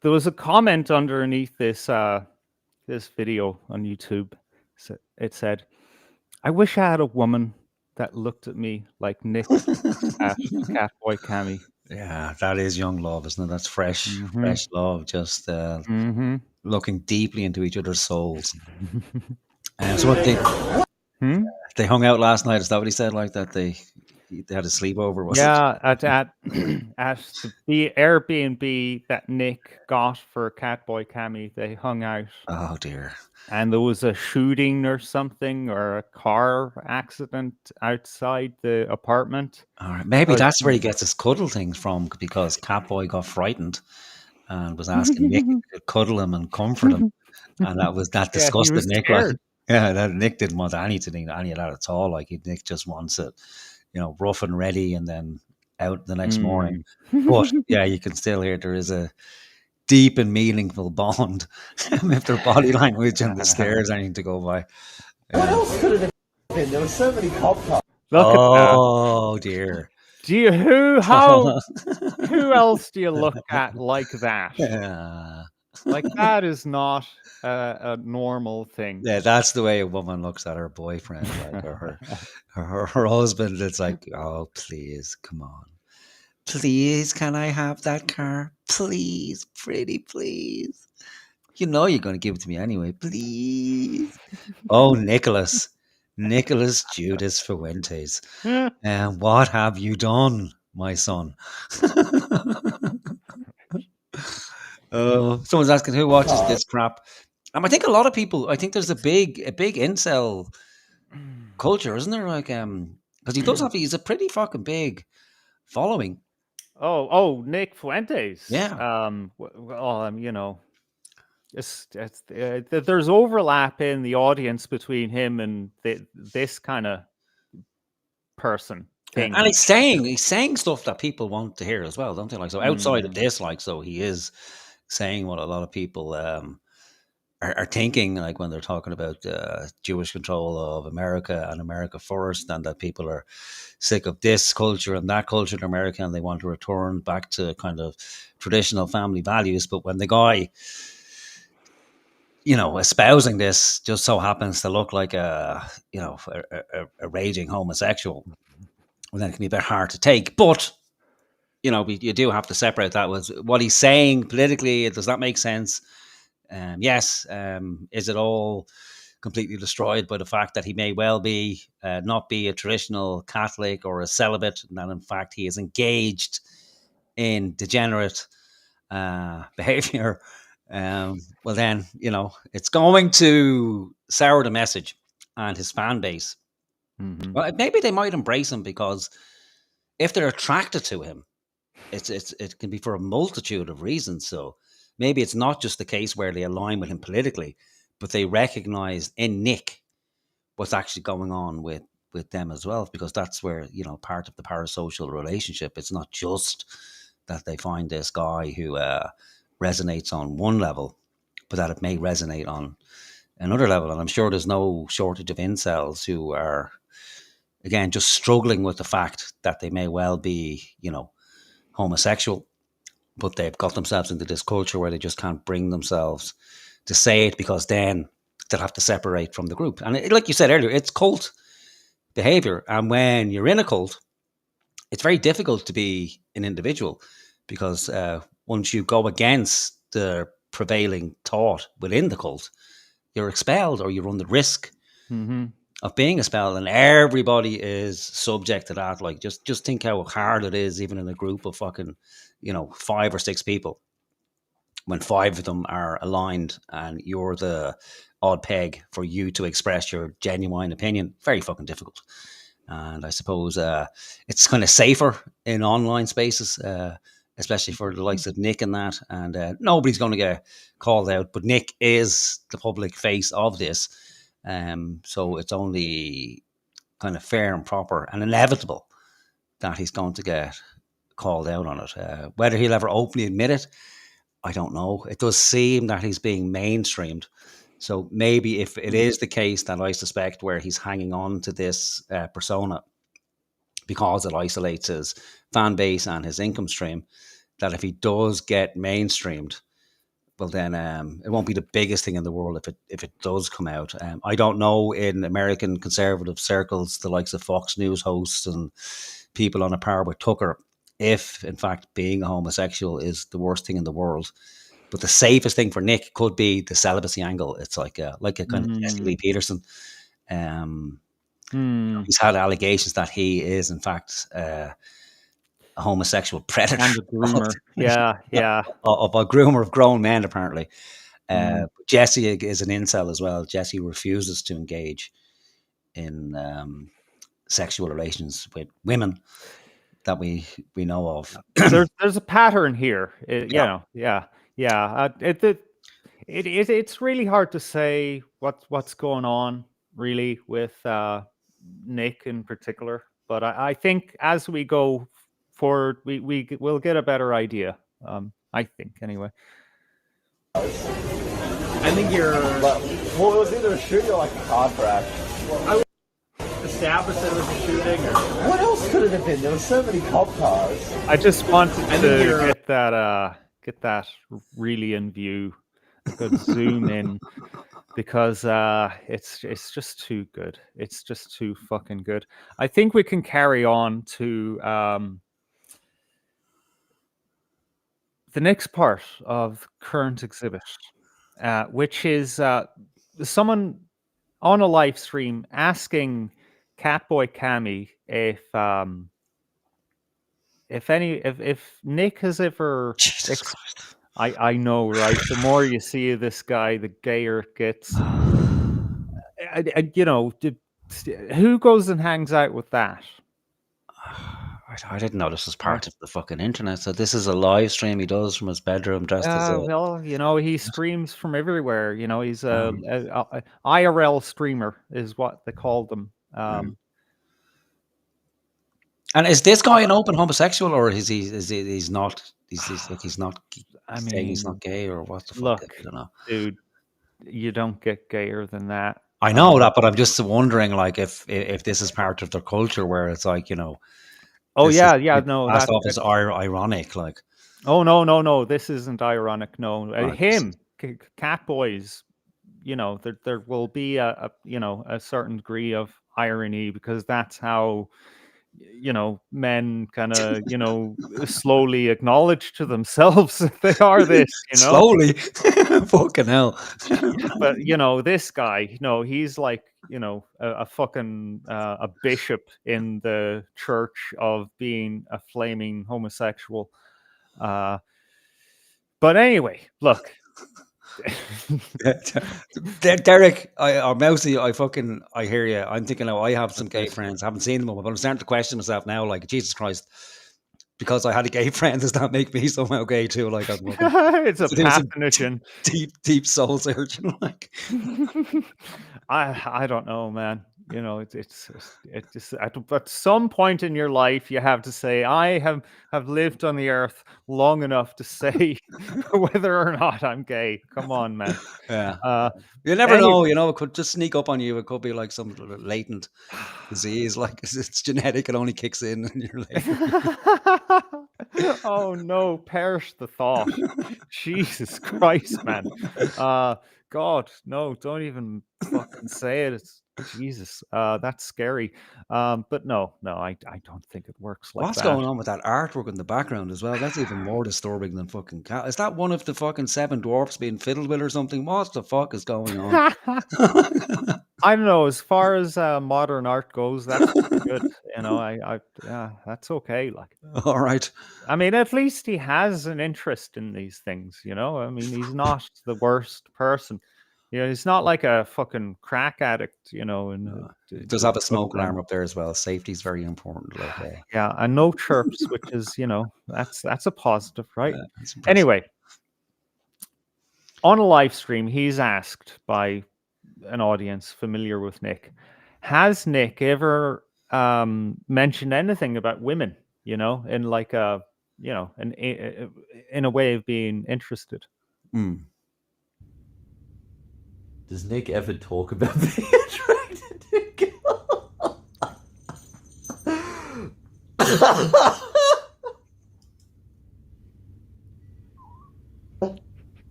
There was a comment underneath this this video on YouTube. It said, "I wish I had a woman that looked at me like Nick at Catboy Cammy." Yeah, that is young love, isn't it? That's fresh love, just looking deeply into each other's souls. So what they hung out last night? Is that what he said? Like that they had a sleepover? Was yeah, at the Airbnb that Nick got for Catboy Cammy, they hung out. Oh dear. And there was a shooting or something, or a car accident outside the apartment. All right, maybe that's where he gets his cuddle things from, because Catboy got frightened and was asking Nick to cuddle him and comfort him, and that disgusted Nick. Like, that Nick didn't want any of that at all. Like Nick just wants it, rough and ready, and then out the next morning. But yeah, you can still hear there is a deep and meaningful bond if their body language and the stares anything to go by. What else could it have been? There were so many cop cars. Oh dear. Who else do you look at like that? Yeah. Like that is not a normal thing. Yeah, that's the way a woman looks at her boyfriend, like, or her husband. It's like, oh, please, come on. Please, can I have that car? Please, pretty, please. You're going to give it to me anyway. Please. Oh, Nicholas Judas Fuentes. And what have you done, my son? Someone's asking who watches this crap. I think a lot of people. I think there's a big incel culture, isn't there? Like, because he's a pretty fucking big following. Oh, Nick Fuentes. Yeah. There's overlap in the audience between him and this kind of person thing. And he's saying stuff that people want to hear as well, don't they? Like, so outside of this, like, so he is saying what a lot of people are thinking, like when they're talking about Jewish control of America and America first, and that people are sick of this culture and that culture in America, and they want to return back to kind of traditional family values. But when the guy, espousing this just so happens to look like a raging homosexual, well, then it can be a bit hard to take. But you do have to separate that with what he's saying politically. Does that make sense? Yes. Is it all completely destroyed by the fact that he may well be not be a traditional Catholic or a celibate, and that in fact he is engaged in degenerate behavior? Well, then it's going to sour the message and his fan base. Well, maybe they might embrace him, because if they're attracted to him, it can be for a multitude of reasons. So maybe it's not just the case where they align with him politically, but they recognize in Nick what's actually going on with them as well, because that's where, part of the parasocial relationship. It's not just that they find this guy who resonates on one level, but that it may resonate on another level. And I'm sure there's no shortage of incels who are again, just struggling with the fact that they may well be, homosexual, but they've got themselves into this culture where they just can't bring themselves to say it, because then they'll have to separate from the group. And like you said earlier, it's cult behavior. And when you're in a cult, it's very difficult to be an individual, because once you go against the prevailing thought within the cult, you're expelled, or you run the risk of being expelled, and everybody is subject to that. Like, just think how hard it is, even in a group of fucking, 5 or 6 people, when 5 of them are aligned and you're the odd peg for you to express your genuine opinion. Very fucking difficult. And I suppose it's kind of safer in online spaces, especially for the likes of Nick and that. And nobody's going to get called out, but Nick is the public face of this. So it's only kind of fair and proper and inevitable that he's going to get called out on it. Whether he'll ever openly admit it, I don't know. It does seem that he's being mainstreamed. So maybe if it is the case that I suspect, where he's hanging on to this persona because it isolates his fan base and his income stream, that if he does get mainstreamed, well then it won't be the biggest thing in the world if it does come out. I don't know, in American conservative circles, the likes of Fox News hosts and people on a par with Tucker, if in fact being a homosexual is the worst thing in the world. But the safest thing for Nick could be the celibacy angle. It's like a kind of Jesse Lee Peterson. He's had allegations that he is in fact a homosexual predator. And a groomer. Of a groomer of grown men, apparently. Jesse is an incel as well. Jesse refuses to engage in sexual relations with women that we know of. There's a pattern here. It's really hard to say what's going on really with Nick in particular, but I think as we go forward, we will get a better idea. I think anyway. I think you're. It was either a shooting or like a car crash. Established that it was a shooting, or What else could it have been? There were so many cop cars. I just wanted to get that really in view, a good zoom in, because it's just too good. It's just too fucking good. I think we can carry on to the next part of current exhibit, which is someone on a live stream asking Catboy Cammy if Nick has ever I know, right? The more you see this guy, the gayer it gets. Who goes and hangs out with that? I didn't know this was part of the fucking internet. So this is a live stream he does from his bedroom, dressed as a... Well, he streams from everywhere. He's a IRL streamer, is what they call them. And is this guy an open homosexual, or is he's not? He's not. I mean, he's not gay, or what the fuck? Look, I don't know, dude. You don't get gayer than that. I know that, but I'm just wondering, like, if this is part of their culture, where it's like, Oh yeah, no, that's off is ironic, like. Oh no, this isn't ironic. No, him, Catboys. There will be a certain degree of irony, because that's how men kind of slowly acknowledge to themselves that they are this. Slowly, fucking hell. But this guy, he's like a fucking a bishop in the church of being a flaming homosexual. But anyway, look. Derek, or Mousy, I hear you. I'm thinking, I have some gay friends. I haven't seen them, but I'm starting to question myself now. Like, Jesus Christ, because I had a gay friend, does that make me somehow gay too? Like, it's a pathogen. Deep soul searching. Like, I don't know, man. You know, it's just at some point in your life you have to say, I have lived on the earth long enough to say whether or not I'm gay. Come on, man. Yeah. You never know, you know, it could just sneak up on you. It could be like some latent disease, like it's genetic, it only kicks in and you're like Oh no, perish the thought. Jesus Christ, man. God, no, don't even fucking say it. It's Jesus. That's scary. But no, I don't think it works like what's that. going on with that artwork in the background as well? That's even more disturbing than fucking cat. Is that one of the fucking 7 dwarfs being fiddled with or something? What the fuck is going on? I don't know. As far as modern art goes, that's pretty good. You know, yeah, that's okay. Like, All right. I mean, at least he has an interest in these things. You know, I mean, he's not the worst person. You know, he's not like a fucking crack addict. You know, and It does have a smoke alarm up there as well. Safety is very important. Like, yeah, and no chirps, which is, you know, that's a positive, right? that's impressive. Anyway, on a live stream, he's asked by an audience familiar with Nick, has Nick ever mentioned anything about women, you know, in like a, you know, in a way of being interested? Does Nick ever talk about being attracted to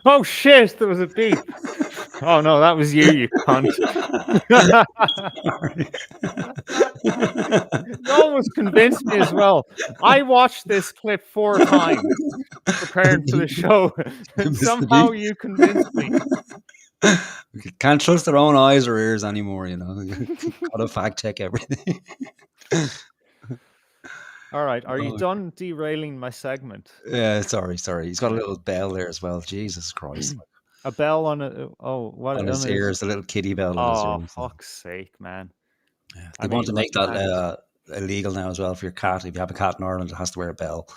Oh shit, there was a beep. Oh no, that was you cunt. You almost convinced me as well. I watched this clip 4 times preparing for the show, and somehow you convinced me. Can't trust their own eyes or ears anymore, you know. Gotta fact check everything. All right, are you done derailing my segment? Yeah, sorry. He's got a little bell there as well. Jesus Christ. A bell on what on his ears, a little kitty bell on his ears. Oh, fuck's sake, man. Yeah. They want to make that illegal now as well for your cat. If you have a cat in Ireland, it has to wear a bell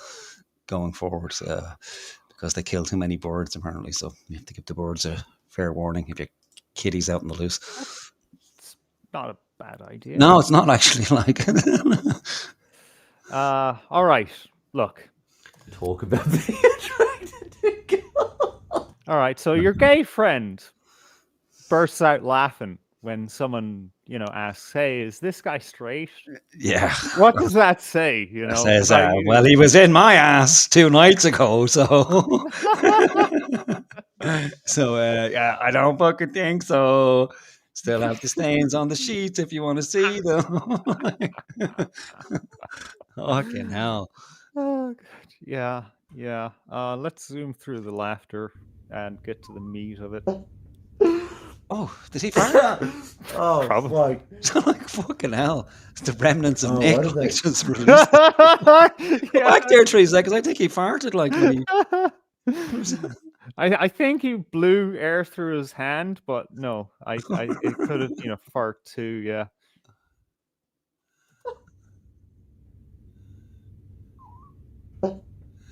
going forward because they kill too many birds, apparently. So you have to give the birds a fair warning if your kitty's out in the loose. It's not a bad idea. No, it's not actually. Like, all right, look. talk about being attracted to girls? All right, so your gay friend bursts out laughing when someone, you know, asks, "Hey, is this guy straight?" yeah. What does that say? You know, it says, well, he was in my ass 2 nights ago, so yeah, I don't fucking think so. Still have the stains on the sheets if you want to see them. Fucking hell. Oh, God. Yeah. Let's zoom through the laughter and get to the meat of it. Oh, did he fart? Oh, Probably. fuck. Like, fucking hell. It's the remnants of Oh, Nick what are like, they- just released. Go back there 3 seconds. I think he farted like when he... I think he blew air through his hand, but no, it could have been a fart too. Yeah.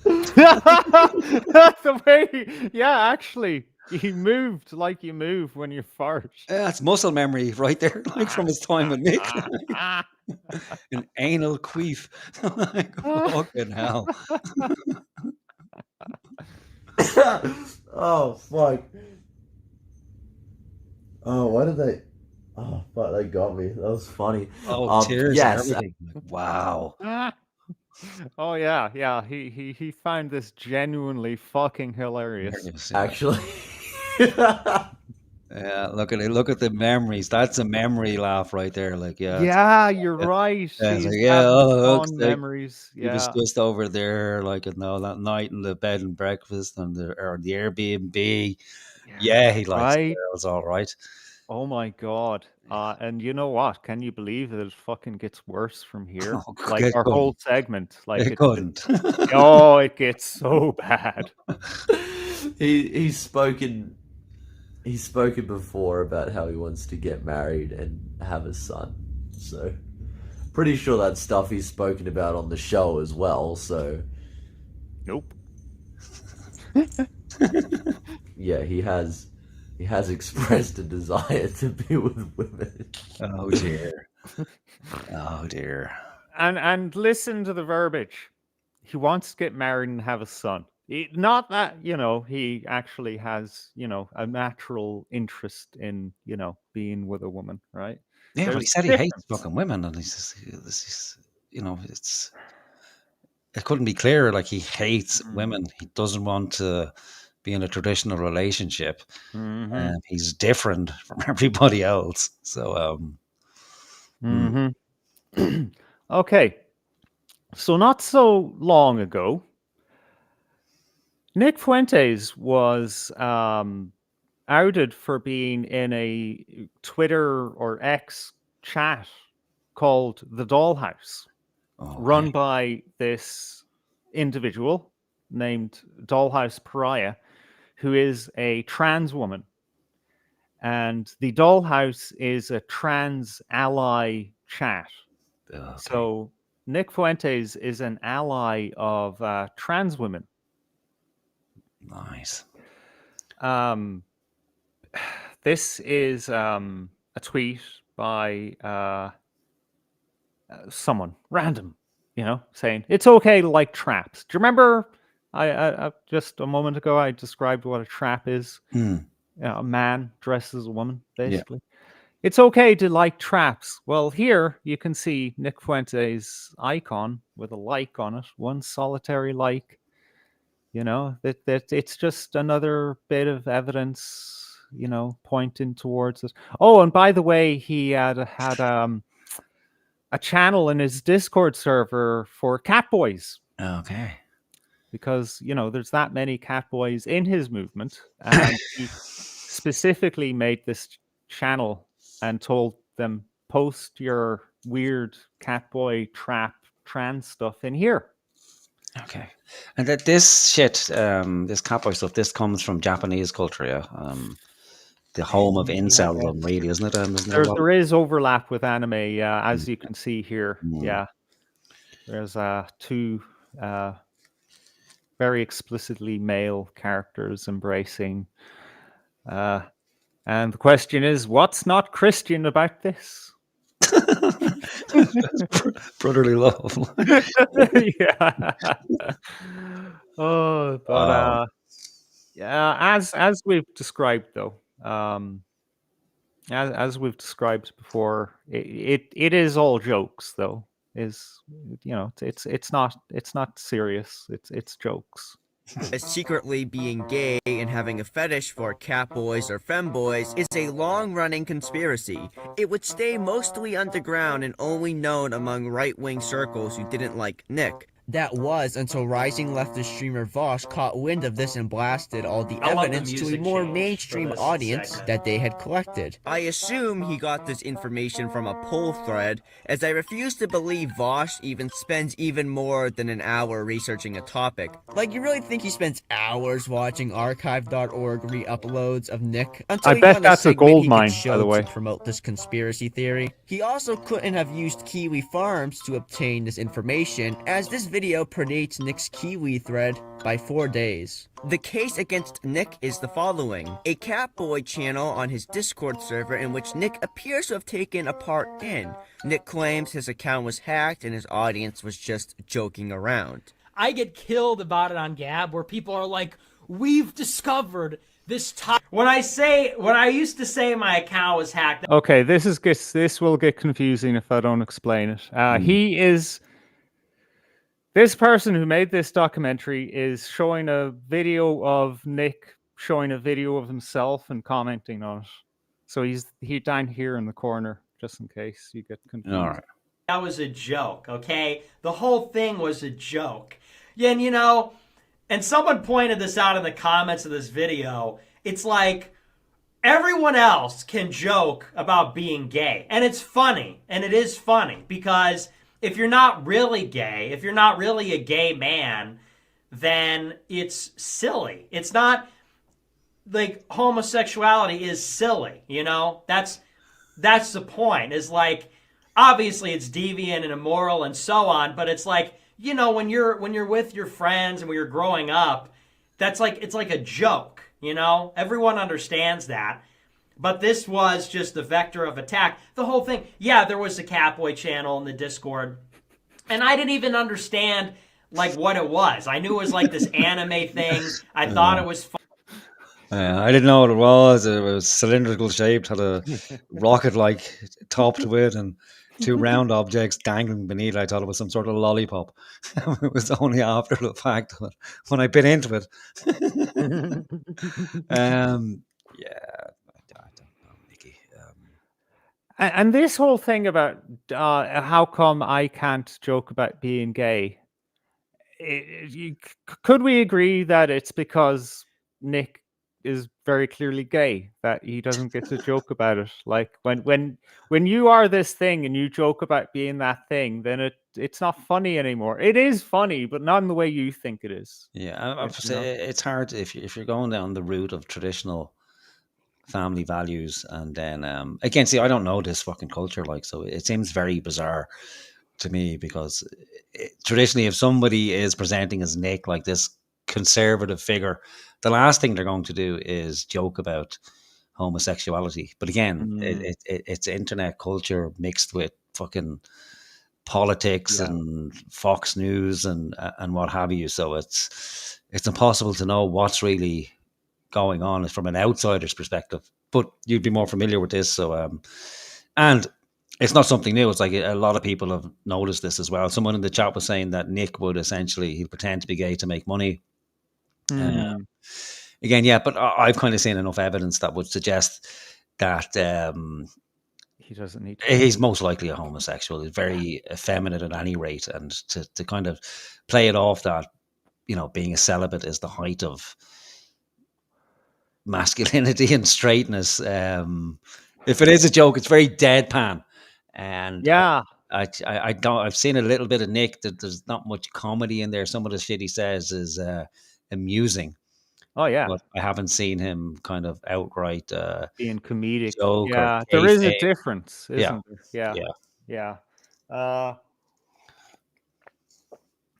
The way, yeah, actually, he moved like you move when you fart. Yeah, that's muscle memory right there, like from his time with Nick. An anal queef. Like, fucking hell. Oh, fuck. Oh, why did they... Oh, fuck, they got me. That was funny. Oh, tears yes. and everything. Like, wow. Oh yeah. He found this genuinely fucking hilarious. Actually. Yeah, look at the memories. That's a memory laugh right there. Like, yeah. Yeah, you're right. Yeah, He's it's like, yeah, having look, fond like, memories. He was Yeah. just over there, like, you know, that night in the bed and breakfast and the Airbnb. Yeah, he likes Right. girls, all right. Oh my god. And you know what? Can you believe that it fucking gets worse from here? Oh, Like it our couldn't. whole segment. Like It couldn't. Oh, it gets so bad. He's spoken before about how he wants to get married and have a son. So pretty sure that's stuff he's spoken about on the show as well, so Nope. yeah, he has he has expressed a desire to be with women. Oh dear. Oh dear. And listen to the verbiage. He wants to get married and have a son. Not that, he actually has, a natural interest in, being with a woman, right? Yeah, but he There's said he hates difference. fucking women, and it couldn't be clearer. Like, he hates women. He doesn't want to be in a traditional relationship. Mhm. He's different from everybody else. So, Okay. So not so long ago, Nick Fuentes was outed for being in a Twitter or X chat called The Dollhouse, run by this individual named Dollhouse Pariah, who is a trans woman. And the Dollhouse is a trans ally chat. okay. So Nick Fuentes is an ally of trans women. Nice. This is a tweet by someone random, saying it's okay to like traps. Do you remember? I just a moment ago I described what a trap is. A man dressed as a woman, basically. Yeah. It's okay to like traps. Well, here you can see Nick Fuentes' icon with a like on it, one solitary like. That it's just another bit of evidence, pointing towards it. Oh, and by the way, he had a channel in his Discord server for cat boys. Okay. Because, there's that many cat boys in his movement. And he specifically made this channel and told them, post your weird cat boy trap trans stuff in here. Okay. And that this shit, this catboy stuff, this comes from Japanese culture, yeah. The home of inceldom, really, isn't it? There is overlap with anime, as you can see here. Yeah. There's two very explicitly male characters embracing. And the question is, what's not Christian about this? Brotherly love. Yeah. Oh, but yeah, as we've described though, as we've described before, it is all jokes though. It's not serious. It's jokes. Secretly being gay and having a fetish for catboys or femboys is a long-running conspiracy. It would stay mostly underground and only known among right-wing circles who didn't like Nick. That was until rising leftist streamer Vosh caught wind of this and blasted all the evidence to a more mainstream audience that they had collected. I assume he got this information from a poll thread, as I refuse to believe Vosh even spends even more than an hour researching a topic. Like, you really think he spends hours watching archive.org re-uploads of Nick? I bet that's a gold mine, by the way. To promote this conspiracy theory. He also couldn't have used Kiwi Farms to obtain this information, as this video predates Nick's Kiwi thread by 4 days. The case against Nick is the following: a Catboy channel on his Discord server in which Nick appears to have taken a part in. Nick claims his account was hacked and his audience was just joking around. I get killed about it on Gab where people are like, we've discovered this when I used to say my account was hacked. Okay, this will get confusing if I don't explain it. This person who made this documentary is showing a video of Nick showing a video of himself and commenting on it. So he's down here in the corner, just in case you get confused. All right. That was a joke, okay? The whole thing was a joke. Yeah, and and someone pointed this out in the comments of this video. It's like everyone else can joke about being gay. And it's funny. And it is funny because if you're not really gay, if you're not really a gay man, then it's silly. It's not like homosexuality is silly, That's the point. Is like, obviously it's deviant and immoral and so on, but it's like, when you're with your friends and when you're growing up, it's like a joke, You know, everyone understands that. But this was just the vector of attack. The whole thing, yeah, there was a Catboy channel in the Discord, and I didn't even understand like what it was. I knew it was like this anime thing. I thought it was fun. I didn't know what it was. It was cylindrical shaped, had a rocket-like top to it, and two round objects dangling beneath. I thought it was some sort of lollipop. It was only after the fact that when I bit into it. Yeah, I don't know, Nicky. And this whole thing about how come I can't joke about being gay? Could we agree that it's because Nick is very clearly gay that he doesn't get to joke about it? Like when you are this thing and you joke about being that thing, then it's not funny anymore. It is funny, but not in the way you think it is. Yeah, I would say it's hard if you're going down the route of traditional family values, and then again, see, I don't know this fucking culture, like, so it seems very bizarre to me, because traditionally, if somebody is presenting as Nick, like this conservative figure, the last thing they're going to do is joke about homosexuality. But again, it's internet culture mixed with fucking politics and Fox News and what have you. So it's impossible to know what's really going on from an outsider's perspective. But you'd be more familiar with this, so and it's not something new. It's like a lot of people have noticed this as well. Someone in the chat was saying that Nick would essentially, he'd pretend to be gay to make money. Again, yeah, but I've kind of seen enough evidence that would suggest that he doesn't need to. He's most likely a homosexual. He's very effeminate at any rate, and to kind of play it off that, you know, being a celibate is the height of masculinity and straightness. If it is a joke, it's very deadpan. And I've seen a little bit of Nick. That there's not much comedy in there. Some of the shit he says is amusing. Oh yeah, but I haven't seen him kind of outright being comedic. Joke Yeah, there is a difference, isn't there? Yeah.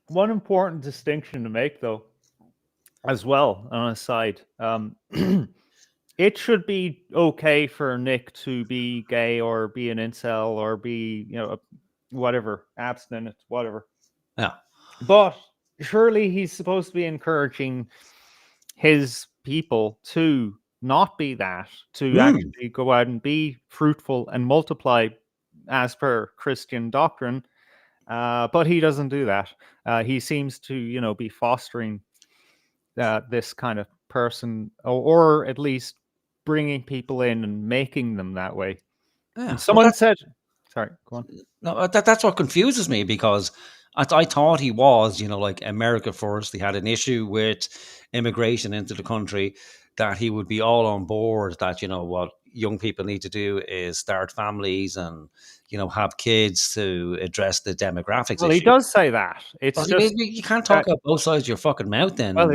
One important distinction to make, though, as well, on a side, it should be okay for Nick to be gay or be an incel or be, you know, whatever, abstinent, whatever. Yeah. But surely he's supposed to be encouraging his people to not be that, to actually go out and be fruitful and multiply as per Christian doctrine. But he doesn't do that. He seems to, you know, be fostering this kind of person, or at least bringing people in and making them that way. Yeah. And someone said, sorry, go on. No, that's what confuses me, because I thought he was, you know, like America first. He had an issue with immigration into the country, that he would be all on board, that, you know, what young people need to do is start families and, you know, have kids to address the demographics. Well, issue. He does say that. It's well, just you can't talk out both sides of your fucking mouth then. Well,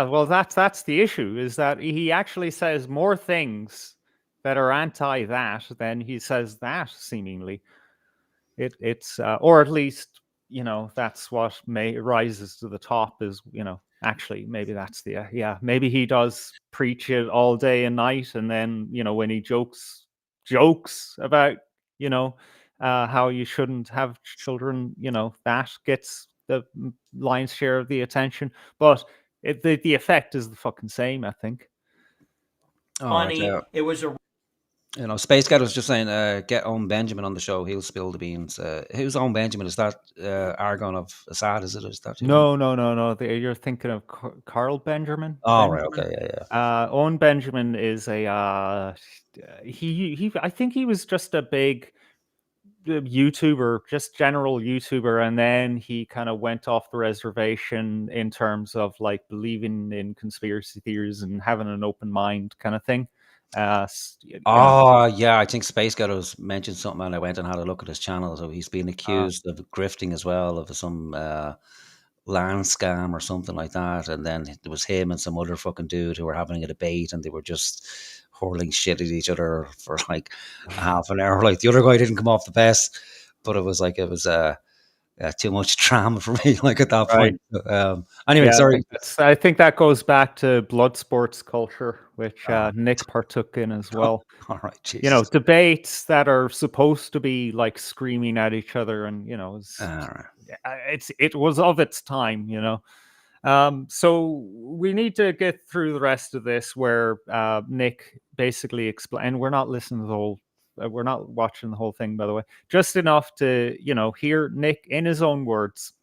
well, that's the issue, is that he actually says more things that are anti that than he says that, seemingly. It's or at least, you know, that's what rises to the top, is, you know, actually maybe that's the maybe he does preach it all day and night, and then, you know, when he jokes about, you know, how you shouldn't have children, you know, that gets the lion's share of the attention, but the effect is the fucking same, I think. Funny, it was a. You know, Space Cat was just saying, get Owen Benjamin on the show. He'll spill the beans. Who's Owen Benjamin? Is that Argon of Assad? Is it? Is that? No. You're thinking of Carl Benjamin. Oh, right. Okay. Yeah. Owen Benjamin is a he. I think he was just a big YouTuber, just general YouTuber, and then he kind of went off the reservation in terms of like believing in conspiracy theories and having an open mind, kind of thing. Yeah, I think Space Ghetto's mentioned something, and I went and had a look at his channel. So he's been accused of grifting as well, of some land scam or something like that. And then there was him and some other fucking dude who were having a debate, and they were just hurling shit at each other for like half an hour. Like, the other guy didn't come off the best, but it was too much drama for me. Like at that Right. point. Anyway, Yeah, sorry. I think that goes back to blood sports culture, which Nick partook in as well. All right, Jesus. You know, debates that are supposed to be like screaming at each other, and you know, it was of its time. You know, so we need to get through the rest of this, where Nick basically explain. And we're not listening to the whole. We're not watching the whole thing, by the way. Just enough to, you know, hear Nick in his own words.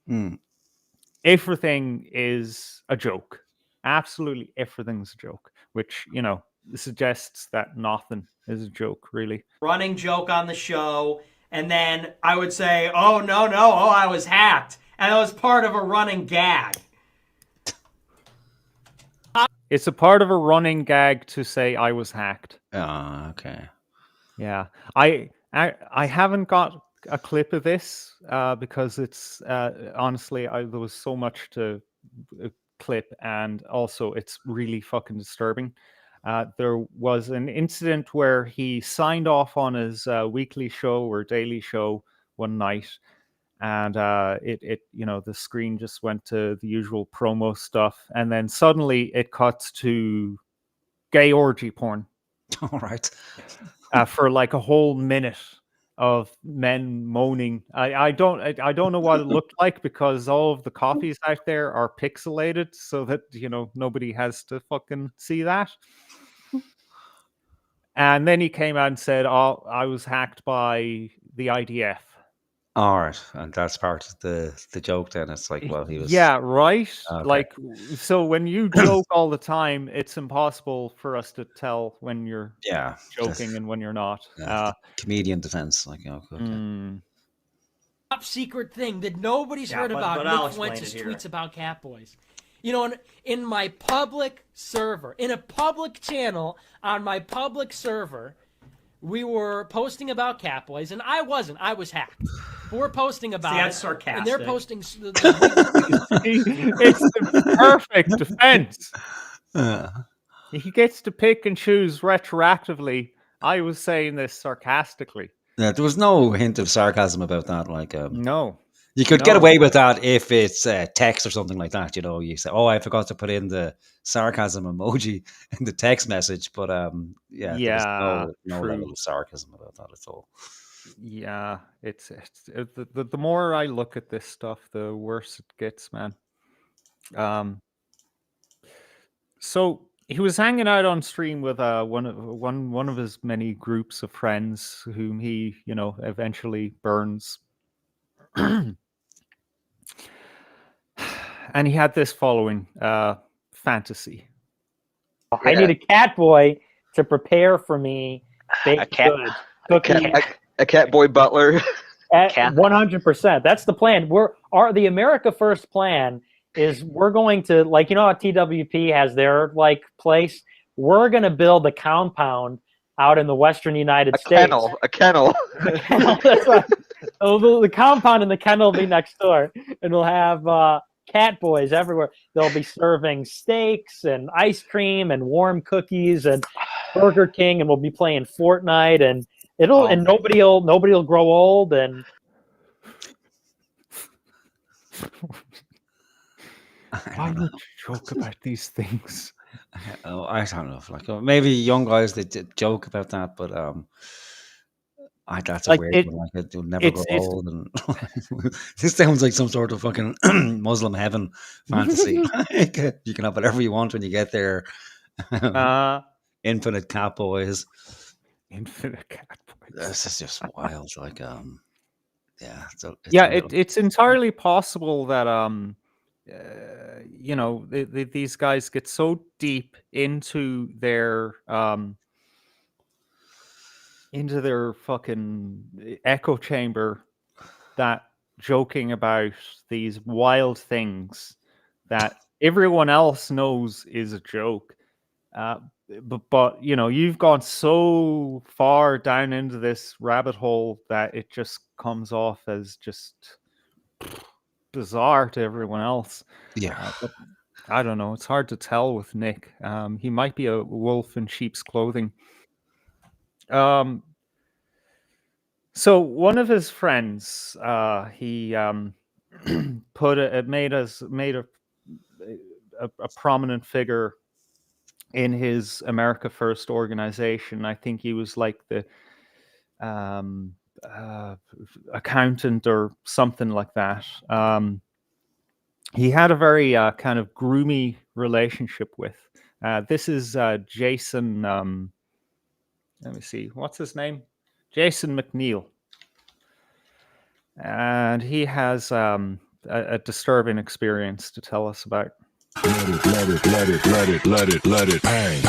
Everything is a joke. Absolutely everything's a joke, which, you know, suggests that nothing is a joke, really. Running joke on the show, and then I would say, oh, no, I was hacked. And it was part of a running gag. It's a part of a running gag to say I was hacked. Oh, okay. Yeah. I haven't got a clip of this because it's honestly there was so much to clip, and also it's really fucking disturbing. There was an incident where he signed off on his weekly show or daily show one night, and it you know, the screen just went to the usual promo stuff, and then suddenly it cuts to gay orgy porn. All right. For like a whole minute of men moaning. I don't know what it looked like, because all of the copies out there are pixelated so that, you know, nobody has to fucking see that. And then he came out and said, "Oh, I was hacked by the IDF." All right, and that's part of the joke. Then it's like, well, he was. Yeah, right. Okay. Like, so when you joke all the time, it's impossible for us to tell when you're joking and when you're not. Comedian defense, like, okay. Top secret thing that nobody's heard about. Nick Fuentes tweets about Catboys. You know, in my public server, in a public channel on my public server, we were posting about Catboys, and I wasn't. I was hacked. But we're posting about that's it, sarcastic. and they're posting. It's the perfect defense. He gets to pick and choose retroactively. I was saying this sarcastically. Yeah, there was no hint of sarcasm about that. Like, no. You could get away with that if it's text or something like that. You know, you say, "Oh, I forgot to put in the sarcasm emoji in the text message," but there was no level of sarcasm about that at all. Yeah, it's the more I look at this stuff, the worse it gets, man. So he was hanging out on stream with one of his many groups of friends, whom he, you know, eventually burns. And he had this following fantasy. I need a cat boy to prepare for me baked goods. A cat boy butler. 100%. That's the plan. The America First plan is we're going to, like, you know how TWP has their like place? We're going to build a compound out in the western United States. A kennel. That's right. The compound and the kennel will be next door, and we'll have cat boys everywhere. They'll be serving steaks and ice cream and warm cookies and Burger King, and we'll be playing Fortnite, and and nobody'll grow old. And why would you joke about these things? Oh, I don't know. Like, maybe young guys they joke about that, but that's a weird one. Like, it'll never grow old, and this sounds like some sort of fucking Muslim heaven fantasy. You can have whatever you want when you get there. Infinite cat boys. Infinite cat boys. This is just wild. Like, it's entirely possible that you know, these guys get so deep into their fucking echo chamber that joking about these wild things that everyone else knows is a joke. But you know, you've gone so far down into this rabbit hole that it just comes off as just bizarre to everyone else. But I don't know. It's hard to tell with Nick. He might be a wolf in sheep's clothing. So one of his friends, he made a prominent figure in his America First organization. I think he was like the accountant or something like that. He had a very kind of groomy relationship with. This is Jason. Let me see. What's his name? Jason McNeil. And he has a disturbing experience to tell us about. Let it, bang.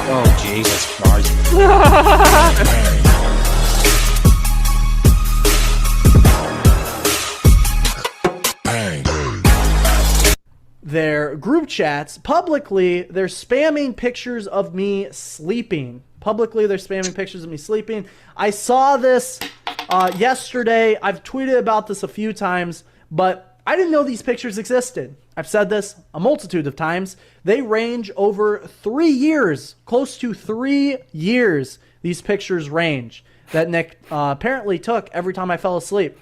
Oh, Jesus Christ. Their group chats, publicly, they're spamming pictures of me sleeping. Publicly, they're spamming pictures of me sleeping. I saw this yesterday. I've tweeted about this a few times, but I didn't know these pictures existed. I've said this a multitude of times. They range over 3 years, close to 3 years. These pictures range that Nick apparently took every time I fell asleep.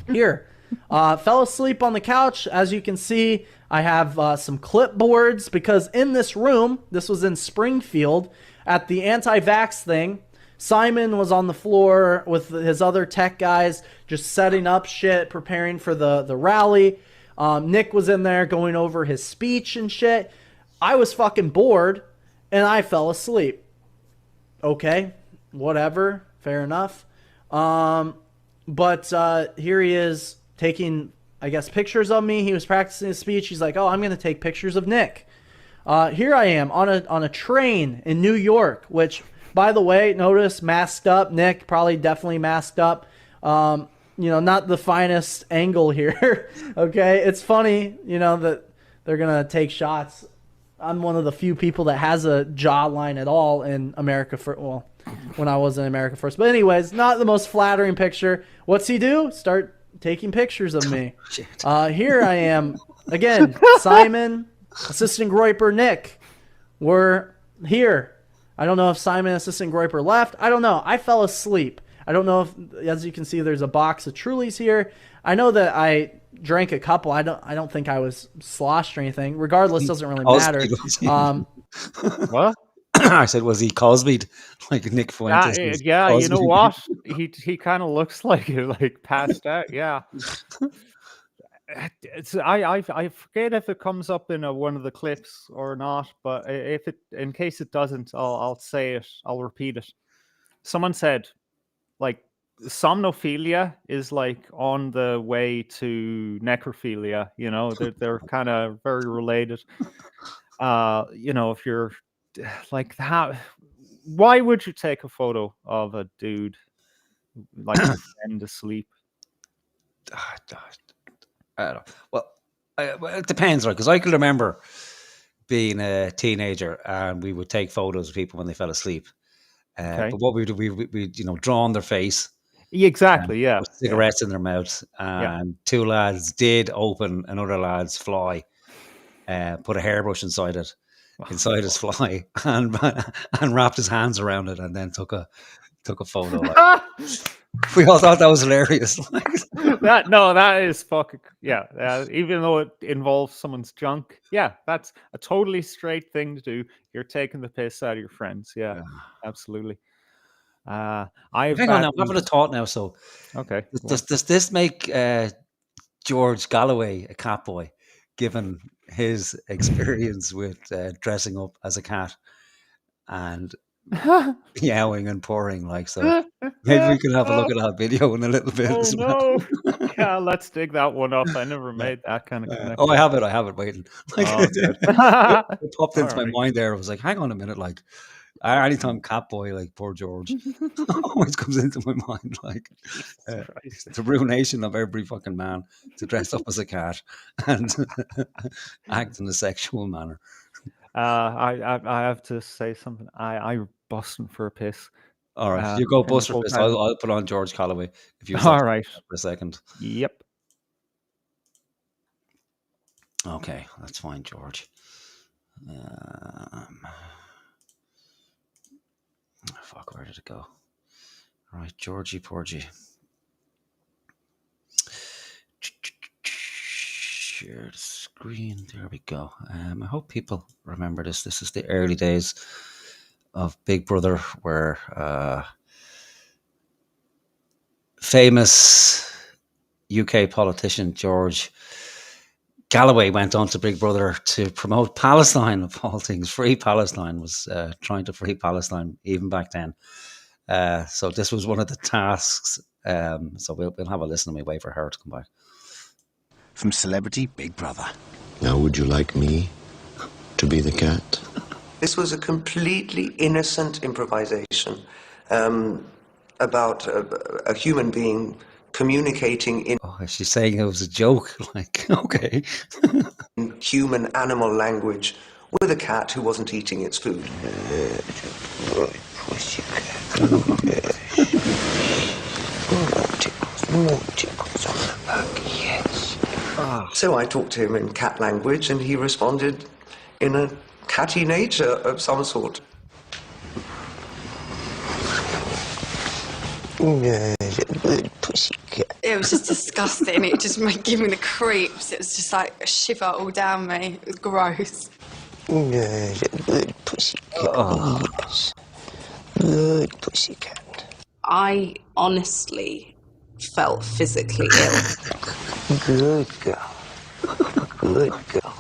Here, fell asleep on the couch. As you can see, I have some clipboards because in this room, this was in Springfield, at the anti-vax thing, Simon was on the floor with his other tech guys just setting up shit, preparing for the rally. Nick was in there going over his speech and shit. I was fucking bored, and I fell asleep. Okay, whatever, fair enough. But here he is taking, I guess, pictures of me. He was practicing his speech. He's like, oh, I'm going to take pictures of Nick. Here I am on a train in New York, which, by the way, notice masked up. Nick probably definitely masked up. Not the finest angle here. Okay, it's funny, that they're gonna take shots. I'm one of the few people that has a jawline at all in America First. Well, when I was in America First, but anyways, not the most flattering picture. What's he do? Start taking pictures of me. Here I am again. Simon, Assistant Groiper, Nick. We're here. I don't know if Simon, Assistant Groiper, left. I don't know. I fell asleep. I don't know if, as you can see, there's a box of Trulies here. I know that I drank a couple. I don't think I was sloshed or anything. Regardless, doesn't really matter. What? I said, was he Cosby'd like Nick Fuentes? Yeah, you know what? He kind of looks like it, like passed out. Yeah. I forget if it comes up in one of the clips or not, but in case it doesn't, I'll say it. I'll repeat it. Someone said, like, somnophilia is like on the way to necrophilia. They're kind of very related. If you're like that, why would you take a photo of a dude like end asleep? I don't know. Well, it depends, right? Because I can remember being a teenager and we would take photos of people when they fell asleep. Okay. But what we do, we draw on their face. Exactly, yeah. With cigarettes in their mouth. And two lads did open another lad's fly, put a hairbrush inside his fly, and wrapped his hands around it, and then took a photo. We all thought that was hilarious. That is fucking even though it involves someone's junk, that's a totally straight thing to do. You're taking the piss out of your friends. Absolutely. Hang on, I'm having a thought now. So, okay, does this make George Galloway a cat boy, given his experience with dressing up as a cat and meowing and purring like so? Maybe we can have a look at that video in a little bit. Oh no! Yeah, let's dig that one up. I never made that kind of connection. Oh, I have it waiting. It popped into my mind there. I was like, hang on a minute, like. Anytime cat boy, like poor George, always comes into my mind, like the ruination of every fucking man to dress up as a cat and act in a sexual manner. I have to say something. I'm busting for a piss. All right, you go bust for piss. I'll put on George Galloway if you. All right, for a second. Yep. Okay, that's fine, George. Fuck, where did it go? All right, Georgie Porgy. Share the screen. There we go. I hope people remember this. This is the early days of Big Brother, where famous UK politician George Galloway went on to Big Brother to promote Palestine, of all things. Free Palestine, was trying to free Palestine even back then. So this was one of the tasks. So we'll have a listen and we wait for her to come back. From Celebrity Big Brother. Now, would you like me to be the cat? This was a completely innocent improvisation about a human being communicating in She's saying it was a joke. Like, okay. human animal language with a cat who wasn't eating its food. More tickles on the back, yes. So I talked to him in cat language and he responded in a catty nature of some sort. It was just disgusting. It just gave me the creeps. It was just like a shiver all down me. It was gross. Good pussycat. Yes. Good pussycat. I honestly felt physically ill. Good girl. Good girl.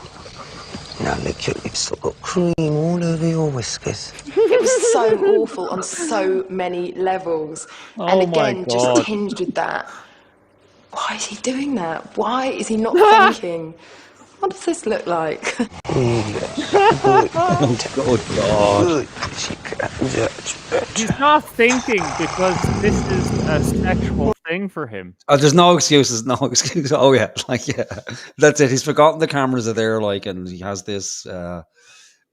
Now lick your lips. I've got cream all over your whiskers. It was so awful on so many levels. And again, just tinged with that. Why is he doing that? Why is he not thinking? What does this look like? Good God. He's not thinking because this is a sexual thing for him. Oh, there's no excuses. No excuses. Oh yeah, like yeah, that's it. He's forgotten the cameras are there, like, and he has this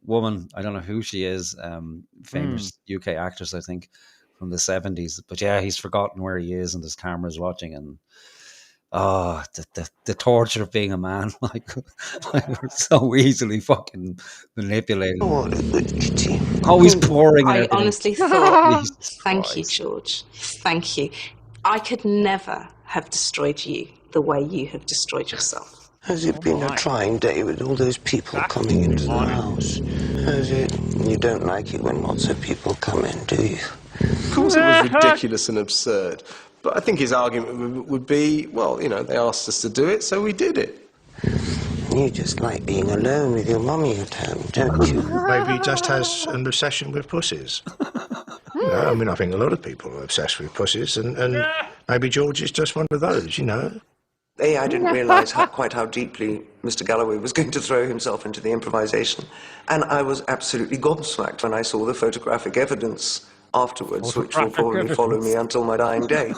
woman. I don't know who she is. Famous UK actress, I think, from the 70s. But yeah, he's forgotten where he is, and there's cameras watching, and the torture of being a man, like we're so easily fucking manipulated. What a good kitty. Always pouring. I honestly thought, thank you, George. Thank you. I could never have destroyed you the way you have destroyed yourself. Has it been a trying day with all those people coming into the house? Has it? You don't like it when lots of people come in, do you? Of course it was ridiculous and absurd. But I think his argument would be, well, you know, they asked us to do it, so we did it. You just like being alone with your mummy at home, don't you? Maybe he just has an obsession with pussies. You know, I mean, I think a lot of people are obsessed with pussies, and maybe George is just one of those, you know. I didn't realise quite how deeply Mr. Galloway was going to throw himself into the improvisation. And I was absolutely gobsmacked when I saw the photographic evidence afterwards, which will probably follow me until my dying day.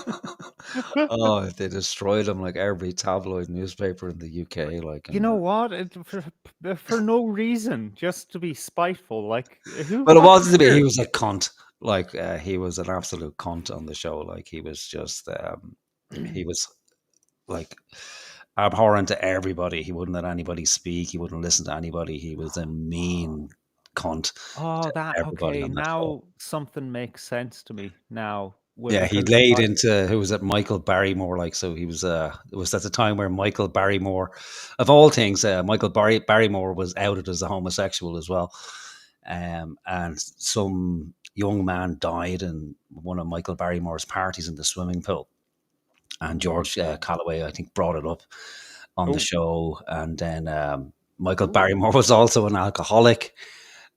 Oh, they destroyed him like every tabloid newspaper in the UK. Like, you know what? For no reason, just to be spiteful. Like, but it wasn't to be. He was a cunt. Like, he was an absolute cunt on the show. Like, he was just, he was like abhorrent to everybody. He wouldn't let anybody speak. He wouldn't listen to anybody. He was a mean cunt. Oh, that okay. Now something makes sense to me. Now, yeah, he laid into who was it? Michael Barrymore. Like, so he was. It was at the time where Michael Barrymore, of all things, Michael Barrymore was outed as a homosexual as well, and some young man died in one of Michael Barrymore's parties in the swimming pool, and George Galloway, I think, brought it up on the show, and then Michael Barrymore was also an alcoholic.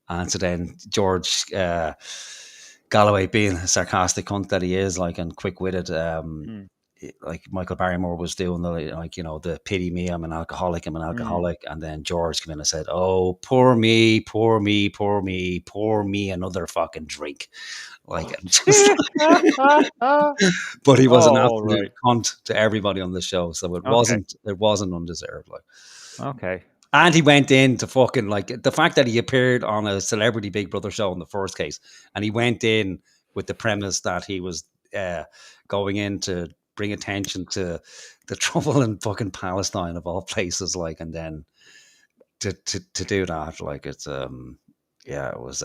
And so then George Galloway, being a sarcastic cunt that he is, like, and quick-witted, like Michael Barrymore was doing the, like, you know, the pity me, I'm an alcoholic, and then George came in and said, oh, pour me another fucking drink. Like, but he was an absolute cunt to everybody on the show, so it wasn't undeserved. Like, okay. And he went in to fucking, like, the fact that he appeared on a Celebrity Big Brother show in the first case, and he went in with the premise that he was going in to bring attention to the trouble in fucking Palestine, of all places, like, and then to do that, like, it's it was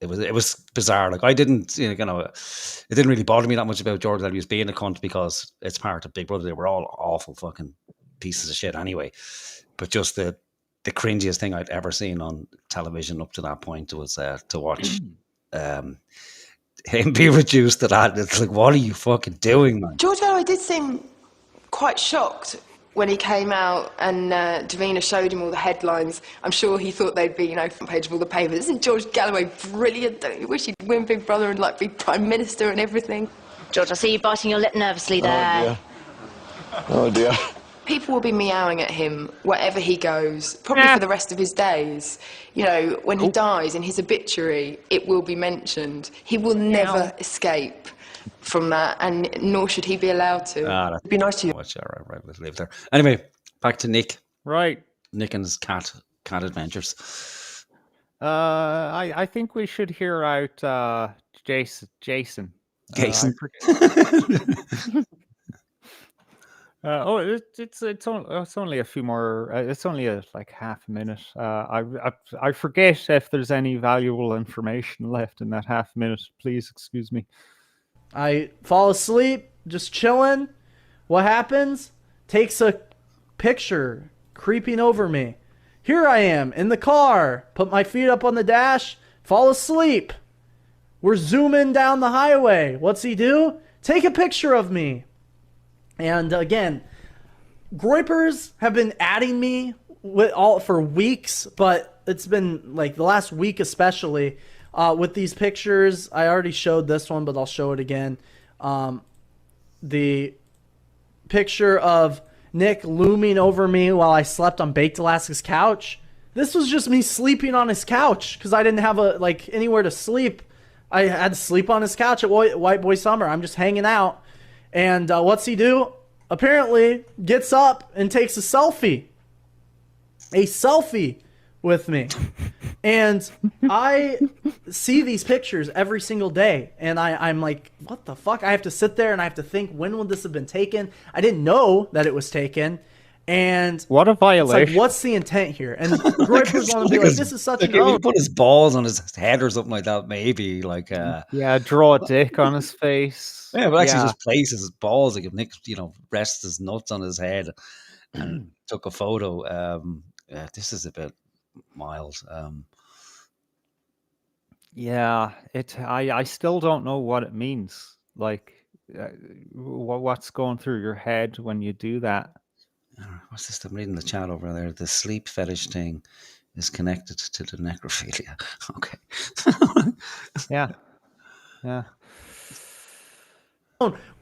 it was bizarre. Like I didn't, it didn't really bother me that much about George W. being a cunt because it's part of Big Brother. They were all awful fucking pieces of shit anyway. But just the cringiest thing I'd ever seen on television up to that point was to watch him be reduced to that. It's like, what are you fucking doing, man? George Galloway did seem quite shocked when he came out and Davina showed him all the headlines. I'm sure he thought they'd be, front page of all the papers. Isn't George Galloway brilliant? Don't you wish he'd win Big Brother and be Prime Minister and everything? George, I see you biting your lip nervously there. Oh dear. People will be meowing at him wherever he goes, probably for the rest of his days. When he dies in his obituary, it will be mentioned. He will never escape from that, and nor should he be allowed to. It'd be nice to you. Right, let's leave there. Anyway, back to Nick. Right. Nick and his cat adventures. I think we should hear out Jason. Jason. It's only a few more. It's only like half a minute. I forget if there's any valuable information left in that half minute. Please excuse me. I fall asleep, just chilling. What happens? Takes a picture, creeping over me. Here I am in the car. Put my feet up on the dash. Fall asleep. We're zooming down the highway. What's he do? Take a picture of me. And again, Groypers have been adding me for weeks, but it's been like the last week especially with these pictures. I already showed this one, but I'll show it again. The picture of Nick looming over me while I slept on Baked Alaska's couch. This was just me sleeping on his couch because I didn't have anywhere to sleep. I had to sleep on his couch at White Boy Summer. I'm just hanging out. And what's he do? Apparently gets up and takes a selfie. A selfie with me. And I see these pictures every single day. And I'm like, what the fuck? I have to sit there and I have to think, when would this have been taken? I didn't know that it was taken. And what a violation. It's like, what's the intent here? And Groypers want to be like, this is such an If he put his balls on his head or something like that, maybe. Draw a dick on his face. Yeah, but actually just places his balls. Like if Nick, rests his nuts on his head and took a photo. This is a bit mild. I still don't know what it means. What's going through your head when you do that? What's this? I'm reading the chat over there. The sleep fetish thing is connected to the necrophilia. Okay. Yeah.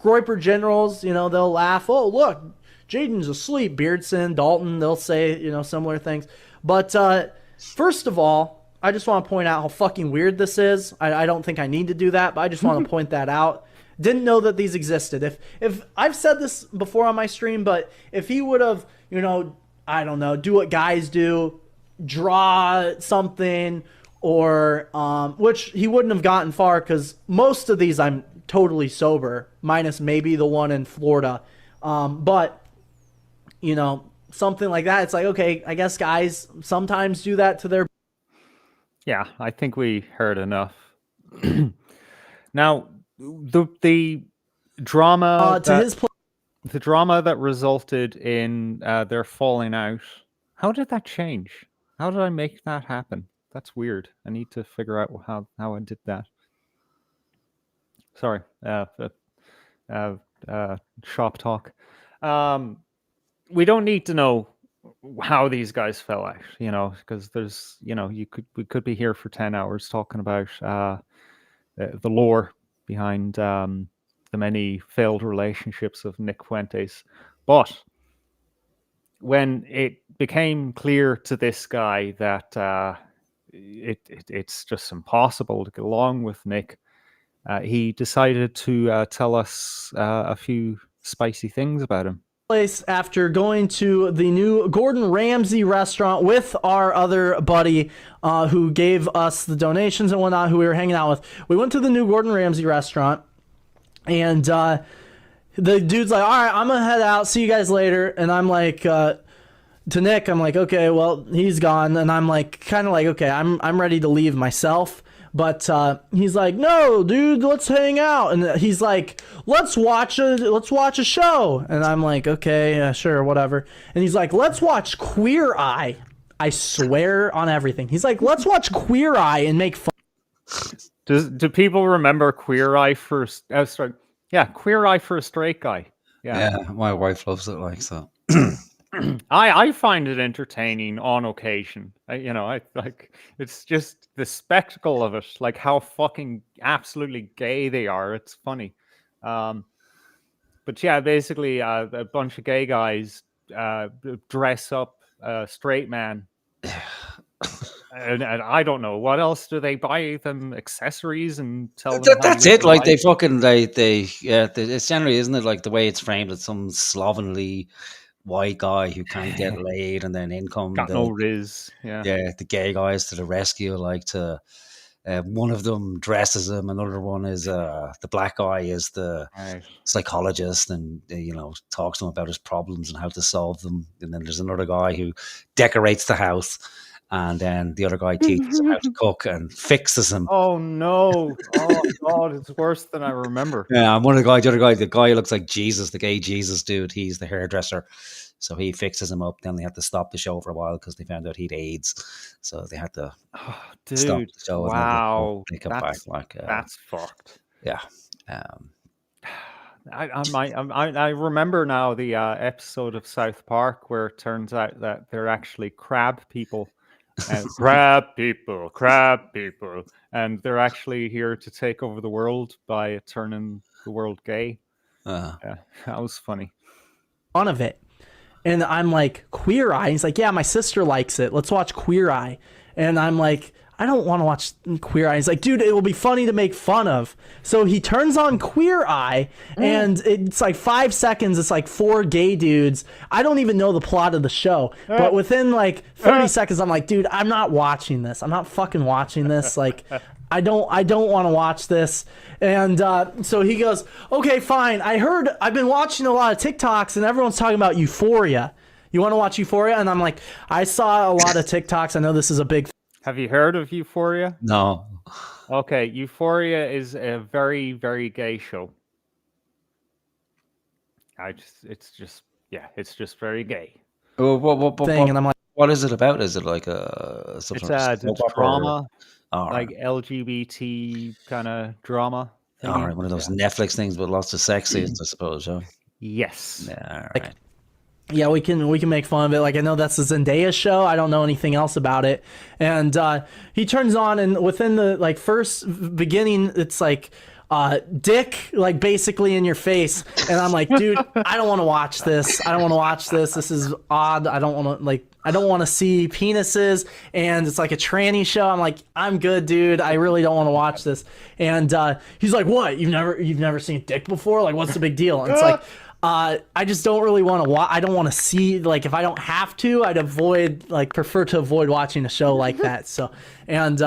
Groyper generals, they'll laugh. Oh, look, Jaden's asleep. Beardson, Dalton, they'll say, similar things. But first of all, I just want to point out how fucking weird this is. I don't think I need to do that, but I just want to point that out. Didn't know that these existed. If I've said this before on my stream, but if he would have, I don't know, do what guys do, draw something, or which he wouldn't have gotten far because most of these I'm totally sober, minus maybe the one in Florida. But something like that, it's like, okay, I guess guys sometimes do that to their. Yeah, I think we heard enough. Now, the drama the drama that resulted in their falling out, how did that change? How did I make that happen? That's weird. I need to figure out how I did that. Sorry, shop talk. We don't need to know how these guys fell out, because there's, we could be here for 10 hours talking about the lore behind the many failed relationships of Nick Fuentes. But when it became clear to this guy that it's just impossible to get along with Nick, he decided to tell us a few spicy things about him. After going to the new Gordon Ramsay restaurant with our other buddy who gave us the donations and whatnot, who we were hanging out with. We went to the new Gordon Ramsay restaurant, and the dude's like, all right, I'm gonna head out, see you guys later. And I'm like, to Nick, I'm like, okay, well, he's gone. And I'm like, kind of like, okay, I'm ready to leave myself. But he's like, no, dude, let's hang out. And he's like, let's watch a show. And I'm like, okay, sure, whatever. And he's like, let's watch Queer Eye. I swear on everything. He's like, let's watch Queer Eye and make fun. Do people remember Queer Eye for? Yeah, Queer Eye for a Straight Guy. Yeah, my wife loves it like so. I find it entertaining on occasion. I like it's just the spectacle of it, like how fucking absolutely gay they are. It's funny. But yeah, basically a bunch of gay guys dress up a straight man. And I don't know what else do they buy them accessories and tell them. That's it. Like they fucking it's generally, isn't it, like the way it's framed? It's some slovenly white guy who can't get laid, and then in come got no riz. Yeah, the gay guys to the rescue. Like to one of them dresses him, another one is the black guy is the psychologist, and talks to him about his problems and how to solve them. And then there's another guy who decorates the house. And then the other guy teaches him how to cook and fixes him. Oh no! Oh god, it's worse than I remember. Yeah, the guy who looks like Jesus, the gay Jesus dude. He's the hairdresser, so he fixes him up. Then they had to stop the show for a while because they found out he'd AIDS, so they had to stop the show. Wow, and come back. Like that's fucked. Yeah. I remember now the episode of South Park where it turns out that they're actually crab people. Crab people, and they're actually here to take over the world by turning the world gay. Yeah, that was funny. Fun of it, and I'm like, Queer Eye. He's like, yeah, my sister likes it. Let's watch Queer Eye. And I'm like, I don't want to watch Queer Eye. He's like, dude, it will be funny to make fun of. So he turns on Queer Eye, and it's like 5 seconds. It's like 4 gay dudes. I don't even know the plot of the show. But within like 30 seconds, I'm like, dude, I'm not watching this. I'm not fucking watching this. Like, I don't want to watch this. And so he goes, okay, fine. I've been watching a lot of TikToks, and everyone's talking about Euphoria. You want to watch Euphoria? And I'm like, I saw a lot of TikToks. I know this is a big Have you heard of Euphoria? No. Okay, Euphoria is a very, very gay show. It's just very gay. And I'm like, what is it about? Is it like a it's drama, like LGBT kind of drama. All right, one of those Netflix things with lots of sex scenes, I suppose. Huh? Yes. Yeah. All right. Yeah, we can make fun of it. Like, I know that's a Zendaya show. I don't know anything else about it. And he turns on, and within the first beginning, it's like dick, like basically in your face. And I'm like, dude, I don't want to watch this. This is odd. I don't want to see penises. And it's like a tranny show. I'm like, I'm good, dude. I really don't want to watch this. And he's like, what? You've never seen dick before? Like, what's the big deal? And it's like, I just don't really want to watch. I don't want to see, like, if I don't have to, prefer to avoid watching a show like that. So, and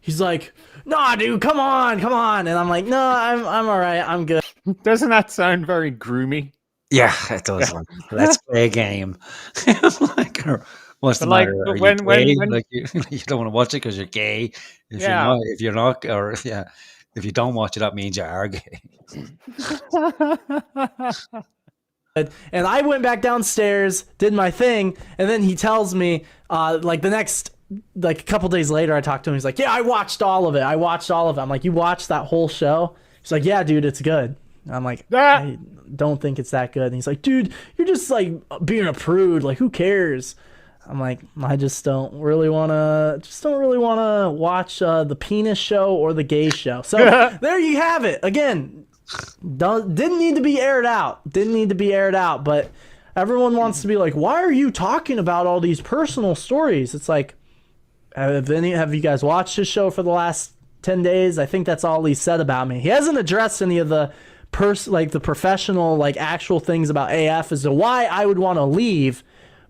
he's like, nah, dude, come on. And I'm like, no, I'm all right. I'm good. Doesn't that sound very groomy? Yeah, it does. Like, let's play a game. Like, what's the matter? Are when you don't want to watch it because you're gay. If you're not, if you don't watch it, that means you are gay. And I went back downstairs, did my thing, and then he tells me, a couple days later, I talked to him. He's like, yeah, I watched all of it. I'm like, you watched that whole show? He's like, yeah, dude, it's good. I'm like, I don't think it's that good. And he's like, dude, you're just like being a prude. Like, who cares? I'm like, I just don't really want to watch the penis show or the gay show. So there you have it. Again, didn't need to be aired out. But everyone wants to be like, why are you talking about all these personal stories? It's like, have you guys watched his show for the last 10 days? I think that's all he said about me. He hasn't addressed any of the the professional, like, actual things about AF as to why I would want to leave.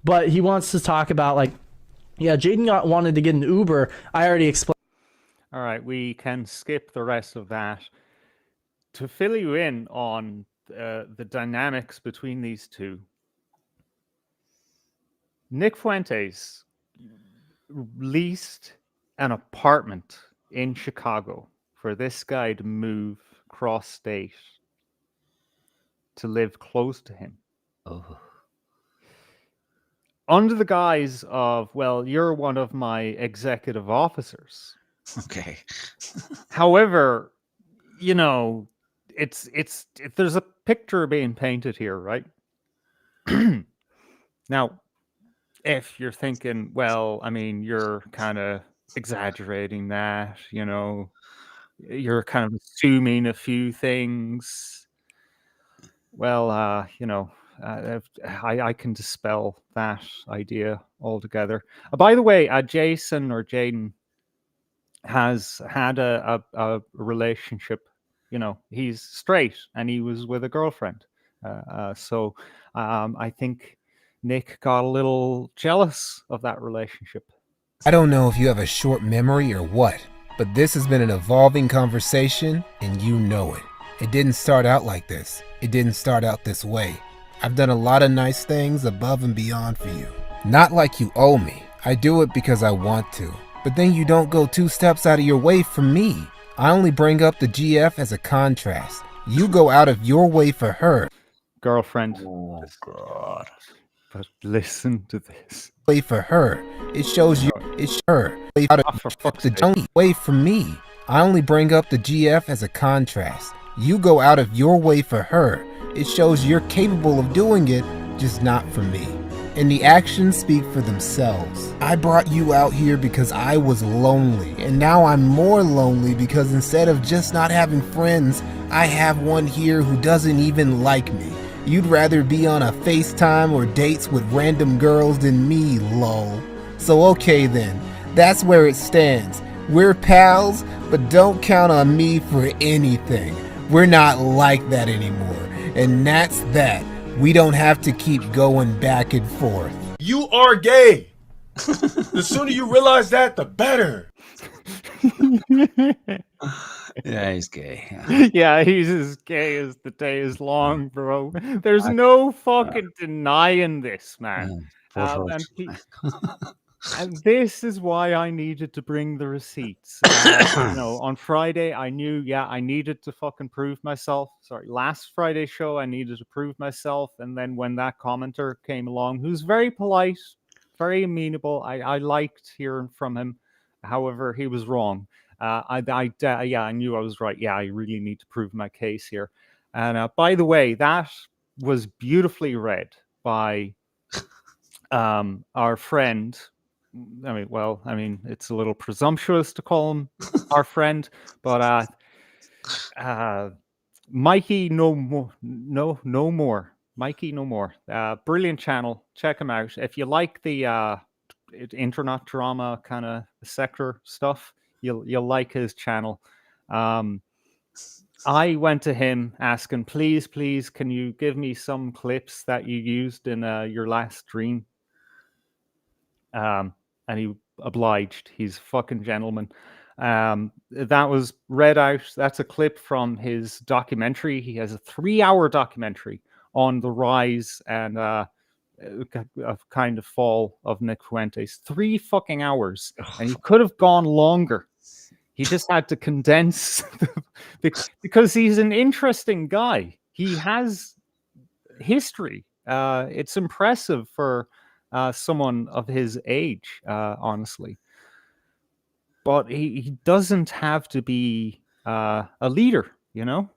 But he wants to talk about, Jaden wanted to get an Uber. I already explained. All right, we can skip the rest of that. To fill you in on the dynamics between these two, Nick Fuentes leased an apartment in Chicago for this guy to move cross state to live close to him. Oh. Under the guise of, well, you're one of my executive officers. Okay. However, you know, there's a picture being painted here, right? Now, if you're thinking, well, I mean, you're kind of exaggerating that, you know, you're kind of assuming a few things. Well, you know, I can dispel that idea altogether. By the way, Jason or Jaden has had a relationship. You know, he's straight and he was with a girlfriend. So I think Nick got a little jealous of that relationship. I don't know if you have a short memory or what, but this has been an evolving conversation, and you know it. It didn't start out like this. It didn't start out this way. I've done a lot of nice things above and beyond for you. Not like you owe me. I do it because I want to. But then you don't go 2 steps out of your way for me. I only bring up the GF as a contrast. You go out of your way for her. Girlfriend. Oh, God. But listen to this. Way for her. It shows you it's her. Way out of the way from me. I only bring up the GF as a contrast. You go out of your way for her. It shows you're capable of doing it, just not for me. And the actions speak for themselves. I brought you out here because I was lonely, and now I'm more lonely because instead of just not having friends, I have one here who doesn't even like me. You'd rather be on a FaceTime or dates with random girls than me, lol. So okay then, that's where it stands. We're pals, but don't count on me for anything. We're not like that anymore, and that's that. We don't have to keep going back and forth. You are gay. The sooner you realize that, the better. Yeah, he's gay. Yeah, he's as gay as the day is long, bro. There's no fucking denying this, man. And this is why I needed to bring the receipts. You know, on Friday, I knew, I needed to fucking prove myself. Sorry, last Friday's show, I needed to prove myself. And then when that commenter came along, who's very polite, very amenable, I liked hearing from him. However, he was wrong. I knew I was right. Yeah, I really need to prove my case here. And by the way, that was beautifully read by our friend. I mean, it's a little presumptuous to call him our friend, but Mikey No More. Mikey No More. Brilliant channel. Check him out. If you like the internet drama kind of sector stuff, you'll like his channel. I went to him asking, please, can you give me some clips that you used in your last stream? And he obliged. He's a fucking gentleman. That was read out. That's a clip from his documentary. He has a 3-hour documentary on the rise and kind of fall of Nick Fuentes. 3 fucking hours. And he could have gone longer. He just had to condense because he's an interesting guy. He has history. It's impressive for someone of his age, honestly. But he doesn't have to be a leader, you know?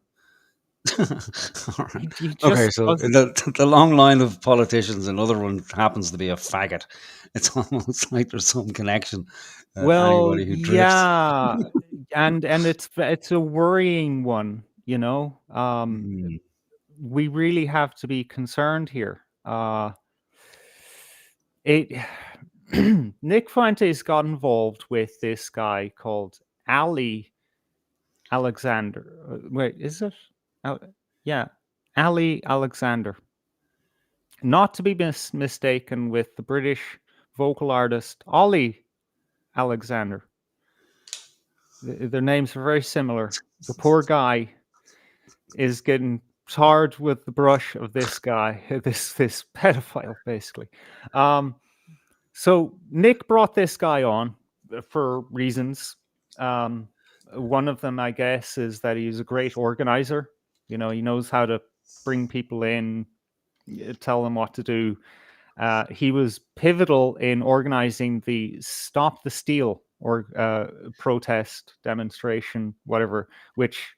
Right. Okay, so the long line of politicians, another one happens to be a faggot. It's almost like there's some connection. Well, anybody who drifts. yeah, and it's a worrying one, you know? We really have to be concerned here. Nick Fuentes got involved with this guy called Ali Alexander. Wait, is it? Ali Alexander. Not to be mistaken with the British vocal artist Ollie Alexander. Their names are very similar. The poor guy is getting tarred with the brush of this guy, this pedophile, basically. So Nick brought this guy on for reasons. One of them, I guess, is that he's a great organizer. You know, he knows how to bring people in, tell them what to do. He was pivotal in organizing the Stop the Steal or protest, demonstration, whatever, which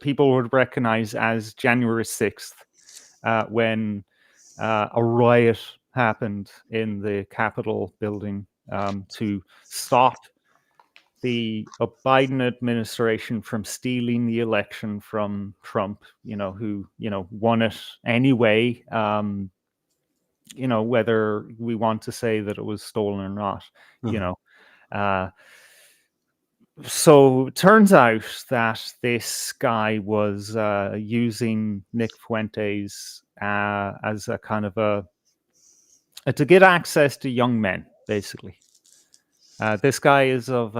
people would recognize as January 6th, when a riot happened in the Capitol building to stop the Biden administration from stealing the election from Trump, who, won it anyway. Whether we want to say that it was stolen or not, so it turns out that this guy was using Nick Fuentes as a kind of to get access to young men, basically. This guy is of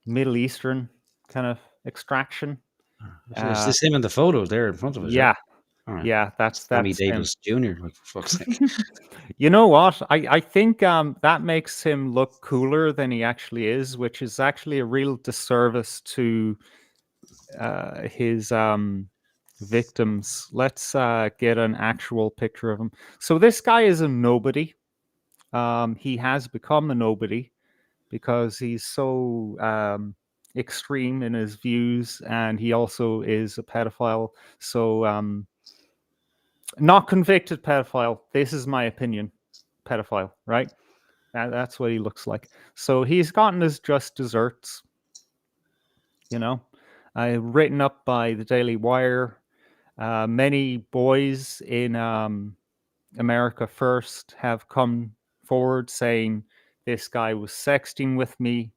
Middle Eastern kind of extraction. Is this him in the photo there in front of us? Yeah. Right. Yeah, that's Sammy Davis Jr. Like, for fuck's sake. You know what? I think that makes him look cooler than he actually is, which is actually a real disservice to his victims. Let's get an actual picture of him. So this guy is a nobody. He has become a nobody because he's so extreme in his views, and he also is a pedophile. So not convicted pedophile. This is my opinion. Pedophile, right? That's what he looks like. So he's gotten his just desserts. Written up by the Daily Wire. Many boys in America First have come forward saying this guy was sexting with me.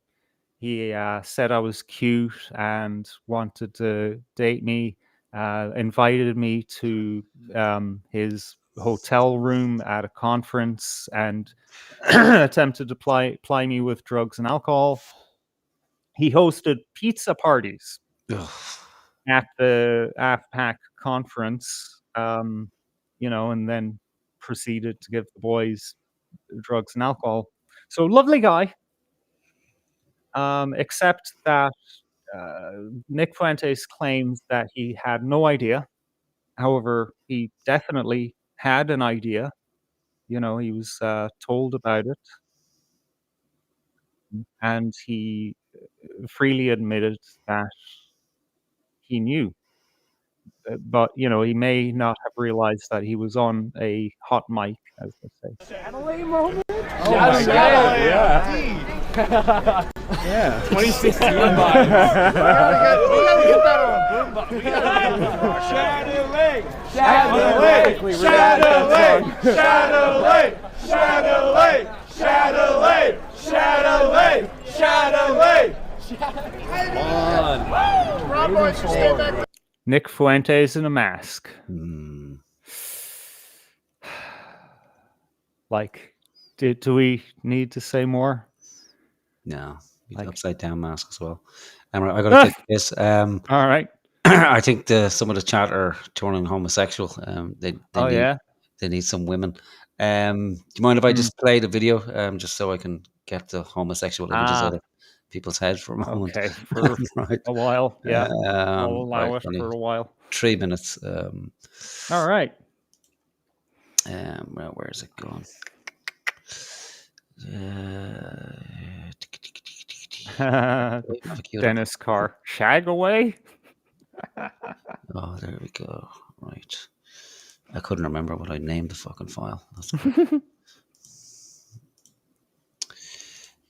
He said I was cute and wanted to date me. Invited me to his hotel room at a conference and attempted to ply me with drugs and alcohol. He hosted pizza parties at the AFPAC conference, and then proceeded to give the boys drugs and alcohol. So lovely guy, except that Nick Fuentes claims that he had no idea. However, he definitely had an idea. He was told about it. And he freely admitted that he knew. But, he may not have realized that he was on a hot mic, as they say. Connolly moment? Oh my God, yeah. Yeah. 2016 vibes. We gotta get that on a boombox. We gotta get Connolly! Connolly! Connolly! Connolly! Connolly! Connolly! Connolly! Connolly! Come on. Nick Fuentes in a mask. Like, do we need to say more? No, upside down mask as well. I got to take this. All right. I think some of the chat are turning homosexual. They need some women. Do you mind if I just play the video, just so I can get the homosexual images out of people's heads for a moment? Okay, for right. a while. Yeah, I'll allow it for a while. 3 minutes. All right. Well, where's it going? Dennis Carr. Shag away. Oh, there we go. Right. I couldn't remember what I named the fucking file.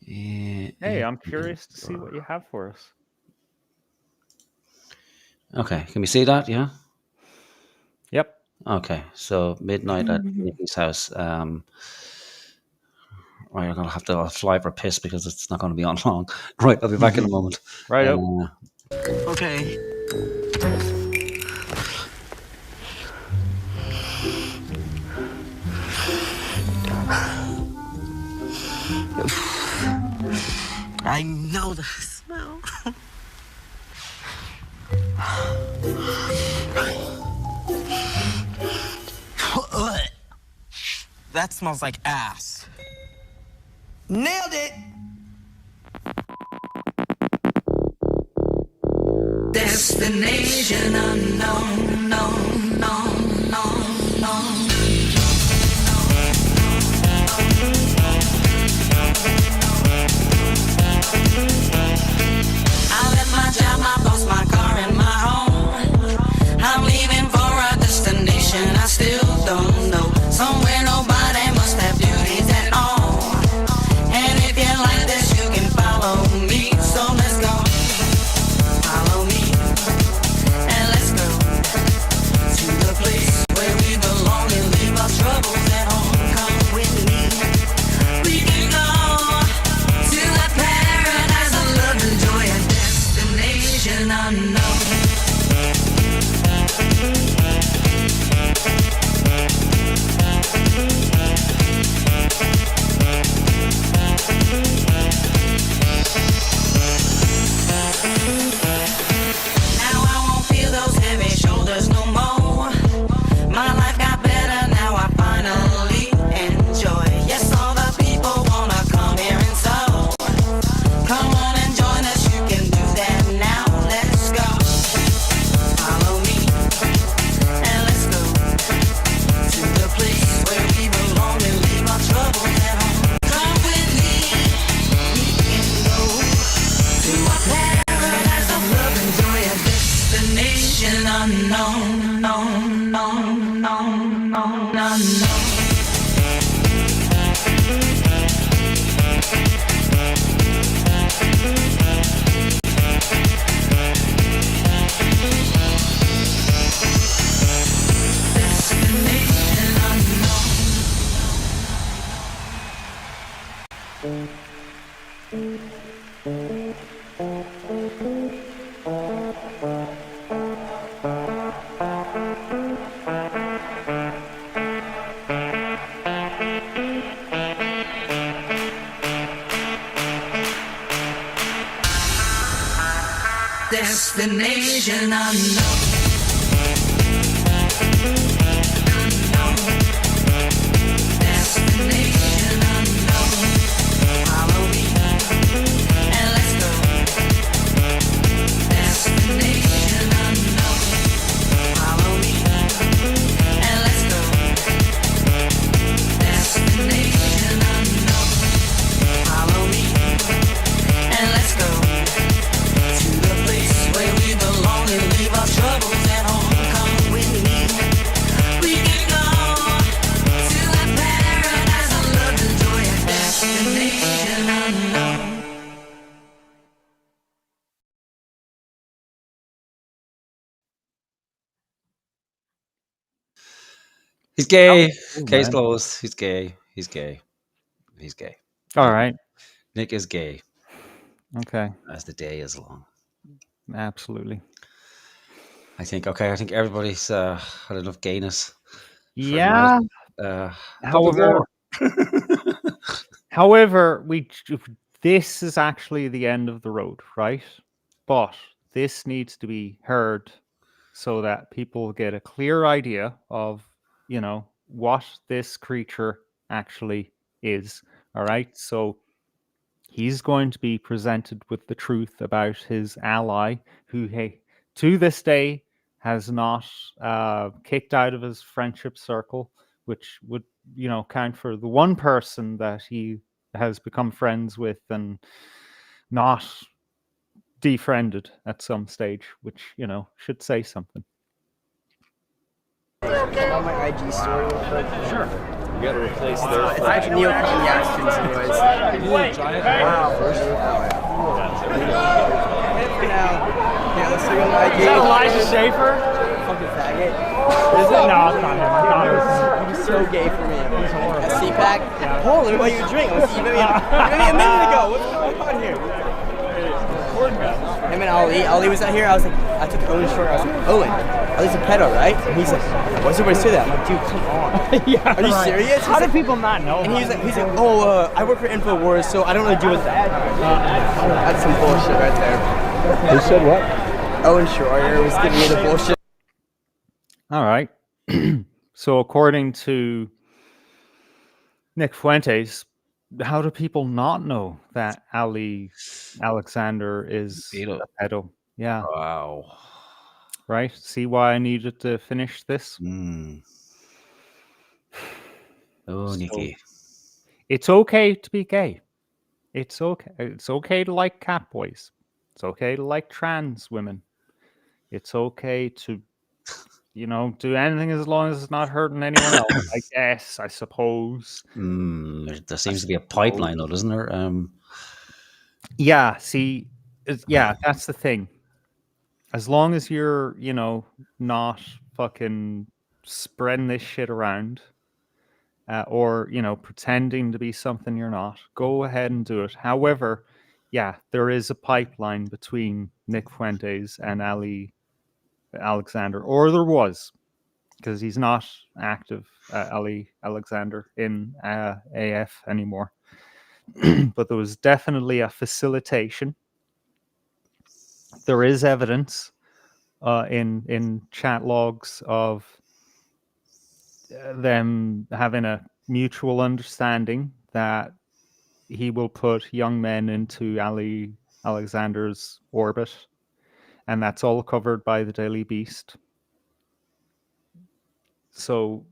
Hey, I'm curious to see what you have for us. Okay, can we see that? Yeah. Yep. Okay, so midnight at Nicky's house. Right, I'm gonna have to fly for a piss because it's not going to be on long. Right, I'll be back in a moment. Right. Okay. I know the smell. That smells like ass. Nailed it! Destination unknown, no, no, no, no. I left my job, my boss, my car, and my home. I'm leaving for a destination I still don't know. Somewhere nobody must have duties at all. And if you like this, you can follow me. So let's go. Follow me. And let's go to the place where we belong and leave our troubles at home. Come with me. We can go to a paradise of love and joy, a destination unknown. Now I won't feel those heavy shoulders no more. My life got better, now I finally enjoy. Yes, all the people wanna come here and so. Come on and join us, you can do that now. Let's go. Follow me and let's go to the place where we belong and leave our troubles at home. Come with me, we can go to a paradise of love and joy, a destination unknown, no, no, no, no, no, no. Destination unknown. Destination unknown. Destination unknown. Follow me and let's go. Destination unknown. Follow me and let's go. Destination unknown. Follow me and let's go to the place where we belong and leave our troubles at home. Come with me. We can go to a paradise of love and joy, a destination unknown. He's gay. Oh, Case man. closed. He's gay. He's gay. He's gay. All right. Nick is gay. Okay. As the day is long. Absolutely. I think everybody's had enough gayness. for Yeah. tonight. However, however, this is actually the end of the road, right? But this needs to be heard so that people get a clear idea of, what this creature actually is. All right. So he's going to be presented with the truth about his ally, who, hey, to this day has not kicked out of his friendship circle, which would, count for the one person that he has become friends with and not defriended at some stage, which, should say something. On my IG story real quick. Sure. You gotta replace their It's actually Neil Cotton Yaskins, anyways. Wow. Yeah, let's see on my IG. Is that Elijah Schaefer? Fucking faggot. Is it? No, it's not him. I thought it was him. He was so gay for me. He's horrible. A CPAC? Yeah. Hold on, let me buy you a drink. You made me a minute ago. What's going on here? Him and Ali was out here. I was like, I took Owen's short. I was like, Owen, Ali's a pedo, right? And he's like, why does everybody say that? I'm like, dude, come on. Yeah, are you serious? How do people not know? And he's like, oh, I work for InfoWars, so I don't know what to do with that. That's some bullshit right there. Who said what? Owen Schroyer was giving me the bullshit. All right. So according to Nick Fuentes, how do people not know that Alexander is a pedo? Yeah. Wow. right? See why I needed to finish this? Oh, So, Nicky. it's okay to be gay. It's okay. It's okay to like cat boys. It's okay to like trans women. It's okay to, do anything as long as it's not hurting anyone else. I guess, I suppose. There seems to be a pipeline, though, doesn't there? Yeah, see, that's the thing. As long as you're, not fucking spreading this shit around, or, pretending to be something you're not, go ahead and do it. However, yeah, there is a pipeline between Nick Fuentes and Ali Alexander, or there was, because he's not active, Ali Alexander, in AF anymore. But there was definitely a facilitation. There is evidence in chat logs of them having a mutual understanding that he will put young men into Ali Alexander's orbit, and that's all covered by the Daily Beast. So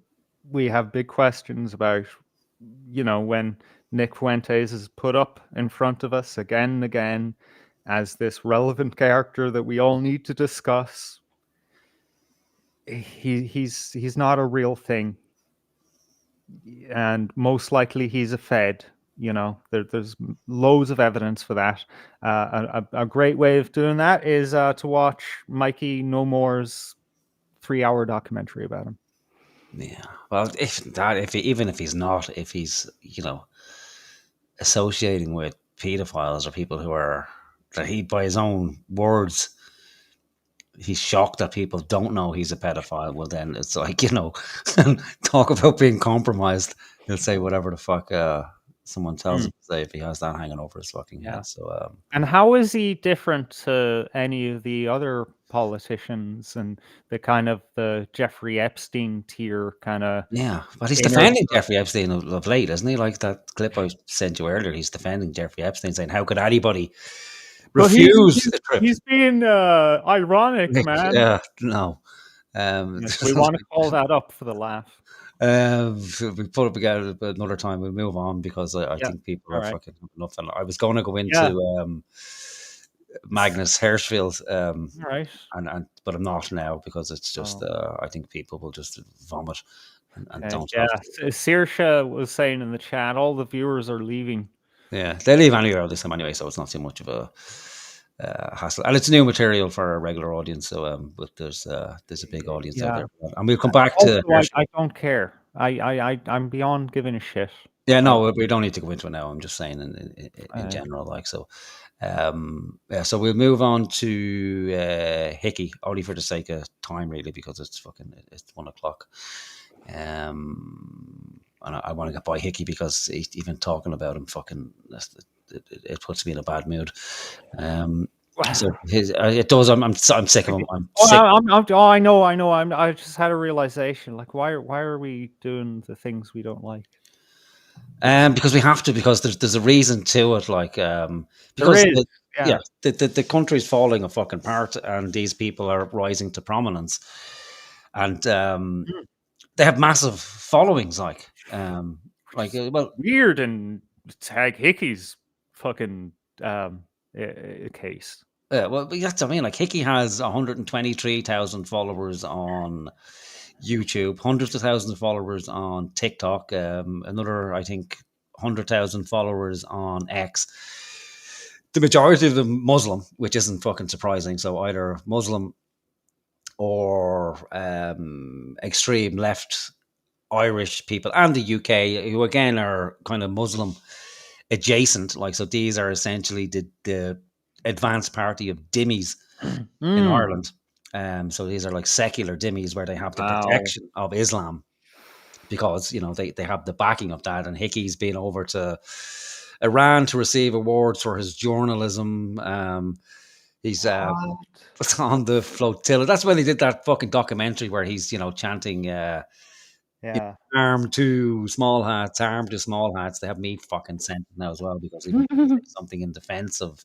we have big questions about, when Nick Fuentes is put up in front of us again and again as this relevant character that we all need to discuss. He's not a real thing, and most likely he's a fed. There's loads of evidence for that. A great way of doing that is to watch Mikey No More's 3-hour documentary about him. Yeah. Well, even if he's not, if he's associating with pedophiles or people who are, that he, by his own words, he's shocked that people don't know he's a pedophile. Well, then it's like, talk about being compromised. He'll say whatever the fuck someone tells him to say if he has that hanging over his fucking head. So, and how is he different to any of the other politicians and the kind of the Jeffrey Epstein tier kind of? Yeah, but he's defending Jeffrey Epstein of late, isn't he? Like that clip I sent you earlier, he's defending Jeffrey Epstein, saying, how could anybody refuse a trip? He's being ironic, man. Yeah, no. We want to call that up for the laugh. We put it again another time. We'll move on because I think people are fucking enough. And I was going to go into Magnus Hirschfeld, but I'm not now because it's just I think people will just vomit and don't. Yeah, Saoirse was saying in the chat, all the viewers are leaving. Yeah, they leave anywhere this time anyway, so it's not too much of a hassle, and it's new material for a regular audience. So, but there's a big audience out there, and we'll come back to. I don't care. I'm beyond giving a shit. Yeah, no, we don't need to go into it now. I'm just saying in general, like so. So we'll move on to Hickey, only for the sake of time, really, because it's 1:00. And I want to get by Hickey because even talking about him, it puts me in a bad mood. So it does. I'm sick of him. I know. I just had a realization. Like, why are we doing the things we don't like? Because we have to. Because there's a reason to it. Like, because the country's falling apart, and these people are rising to prominence, and they have massive followings. Weird in Taghd Hickey's fucking case. Well, that's what I mean. Like Hickey has 123,000 followers on YouTube, hundreds of thousands of followers on TikTok, another, I think, 100,000 followers on X. The majority of them Muslim, which isn't fucking surprising. So either Muslim or extreme left Irish people, and the UK, who again are kind of Muslim adjacent. Like, so these are essentially the advanced party of dhimmis in Ireland. So these are like secular dhimmis where they have the protection of Islam because, they have the backing of that. And Hickey's been over to Iran to receive awards for his journalism. He's on the flotilla. That's when they did that fucking documentary where he's, chanting, arm to small hats, arm to small hats. They have me fucking sent now as well because he did something in defense of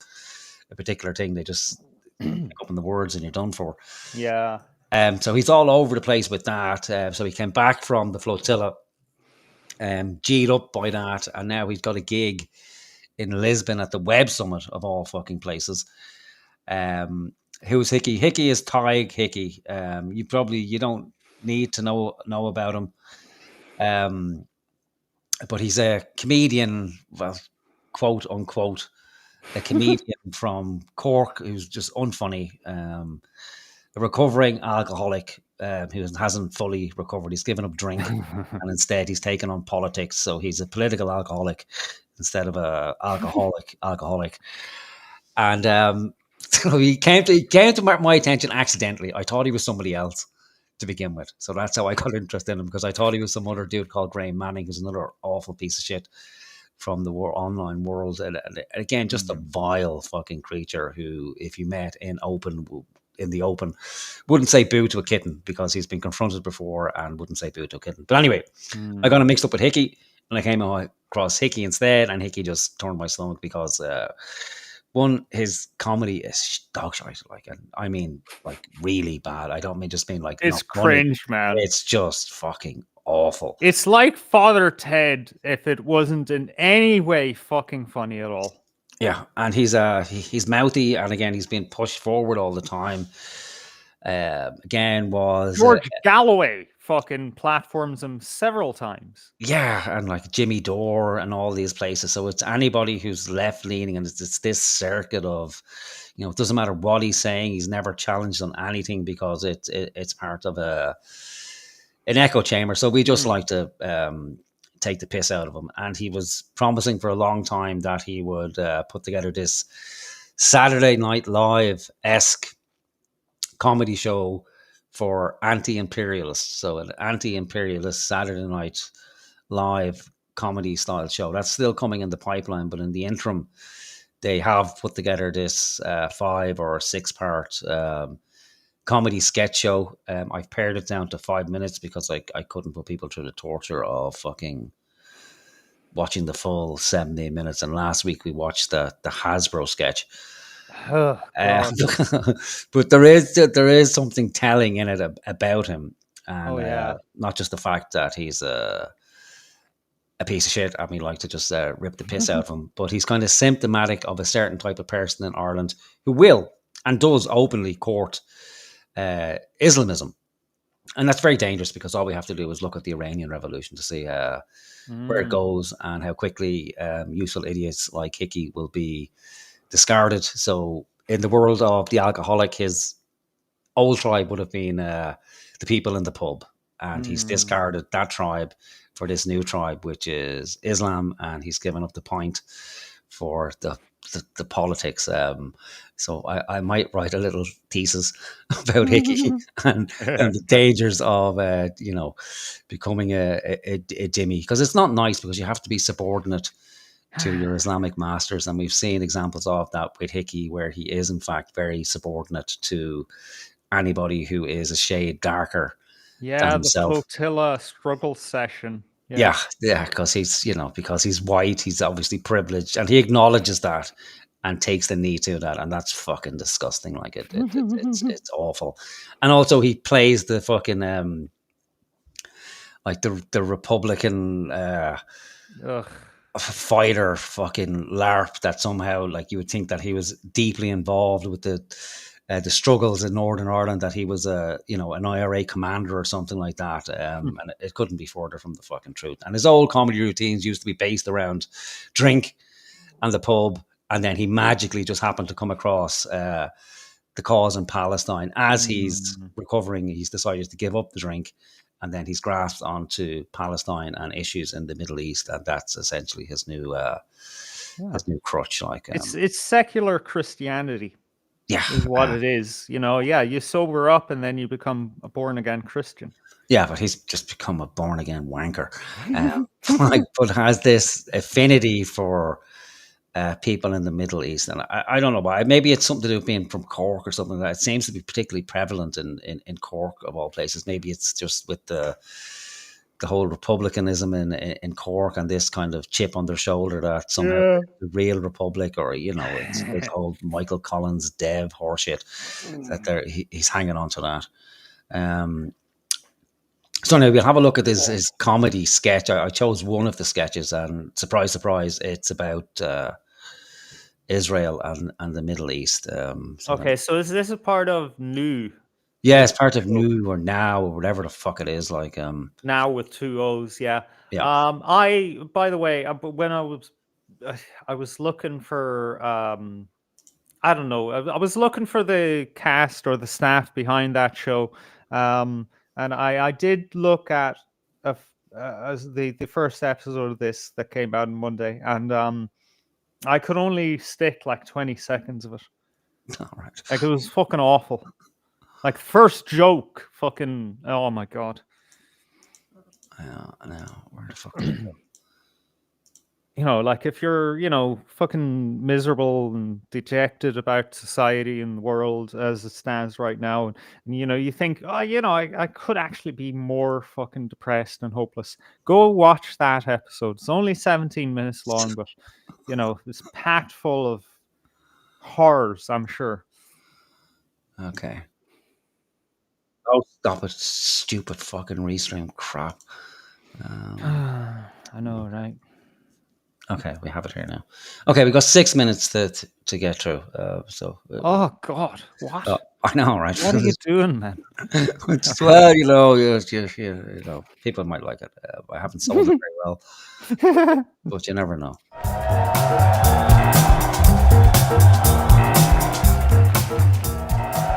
a particular thing. They just pick up on the words and you're done for. Yeah. So he's all over the place with that. So he came back from the flotilla, G'd up by that, and now he's got a gig in Lisbon at the Web Summit of all fucking places. Who's Hickey? Hickey is Taghd Hickey. You don't need to know about him. But he's a comedian, well, quote unquote, a comedian from Cork who's just unfunny. A recovering alcoholic who hasn't fully recovered. He's given up drink and instead he's taken on politics. So he's a political alcoholic instead of a alcoholic. And so he came to my attention accidentally. I thought he was somebody else to begin with. So that's how I got interested in him, because I thought he was some other dude called Graham Manning, who's another awful piece of shit from the online world. And again, just a vile fucking creature who, if you met in the open, wouldn't say boo to a kitten, because he's been confronted before and wouldn't say boo to a kitten. But anyway, I got him mixed up with Hickey, and I came across Hickey instead, and Hickey just turned my stomach because one, his comedy is dog shite. I mean, really bad. I don't mean just being like, it's cringe, man. It's just fucking awful. It's like Father Ted if it wasn't in any way fucking funny at all. Yeah, and he's mouthy, and again, he's being pushed forward all the time. Again, was George Galloway fucking platforms him several times. Yeah, and like Jimmy Dore and all these places. So it's anybody who's left leaning, and it's this circuit of, it doesn't matter what he's saying, he's never challenged on anything because it's part of an echo chamber. So we just like to take the piss out of him. And he was promising for a long time that he would put together this Saturday Night Live-esque comedy show for anti-imperialists. So an anti-imperialist Saturday Night Live comedy style show. That's still coming in the pipeline, but in the interim, they have put together this 5 or 6 part comedy sketch show. I've pared it down to 5 minutes because I couldn't put people through the torture of fucking watching the full 70 minutes. And last week we watched the Hasbro sketch. Oh, but there is something telling in it about him, and not just the fact that he's a piece of shit. I mean, like to just rip the piss out of him, but he's kind of symptomatic of a certain type of person in Ireland who will and does openly court Islamism, and that's very dangerous because all we have to do is look at the Iranian Revolution to see where it goes and how quickly useful idiots like Hickey will be discarded. So in the world of the alcoholic, his old tribe would have been the people in the pub, and he's discarded that tribe for this new tribe, which is Islam, and he's given up the pint for the politics. So I might write a little thesis about Hickey and the dangers of becoming a Jimmy, because it's not nice, because you have to be subordinate to your Islamic masters, and we've seen examples of that with Hickey, where he is in fact very subordinate to anybody who is a shade darker than himself. The flotilla struggle session. Yeah, because he's white, he's obviously privileged, and he acknowledges that and takes the knee to that, and that's fucking disgusting. Like it's awful. And also he plays the fucking like the Republican fighter fucking LARP, that somehow, like, you would think that he was deeply involved with the struggles in Northern Ireland, that he was an IRA commander or something like that, and it couldn't be further from the fucking truth. And his old comedy routines used to be based around drink and the pub, and then he magically just happened to come across the cause in Palestine. As he's recovering, he's decided to give up the drink, and then he's grasped onto Palestine and issues in the Middle East, and that's essentially his new crutch. Like it's secular Christianity. Yeah, is what it is. You sober up and then you become a born again Christian. Yeah, but he's just become a born again wanker, but has this affinity for people in the Middle East, and I don't know why. Maybe it's something to do with being from Cork or something like that. It seems to be particularly prevalent in Cork, of all places. Maybe it's just with the the whole republicanism in Cork and this kind of chip on their shoulder that somehow the real republic, or it's the whole Michael Collins Dev horseshit that he's hanging on to that. So now we'll have a look at his comedy sketch. I chose one of the sketches, and surprise, surprise, it's about Israel and the Middle East. Okay, so is this a part of NOOW? Yeah, it's part of NOOW or NOW or whatever the fuck it is. Like Now with 2 O's, yeah. Yeah. I, by the way, when I was looking for, I don't know, I was looking for the cast or the staff behind that show, and I did look at as the first episode of this that came out on Monday, and I could only stick like 20 seconds of it. All right. Like, it was fucking awful. Like, first joke, fucking, oh my God. No, where the fuck? Like, if you're, fucking miserable and dejected about society and the world as it stands right now, and you think, oh, I could actually be more fucking depressed and hopeless. Go watch that episode. It's only 17 minutes long, but, it's packed full of horrors, I'm sure. Okay. Oh, stop it. Stupid fucking restream crap. I know, right? Okay, we have it here now. Okay, we got 6 minutes to get through. Oh, God. What? I know, right? What are you doing, man? Well, people might like it. I haven't sold it very well, but you never know.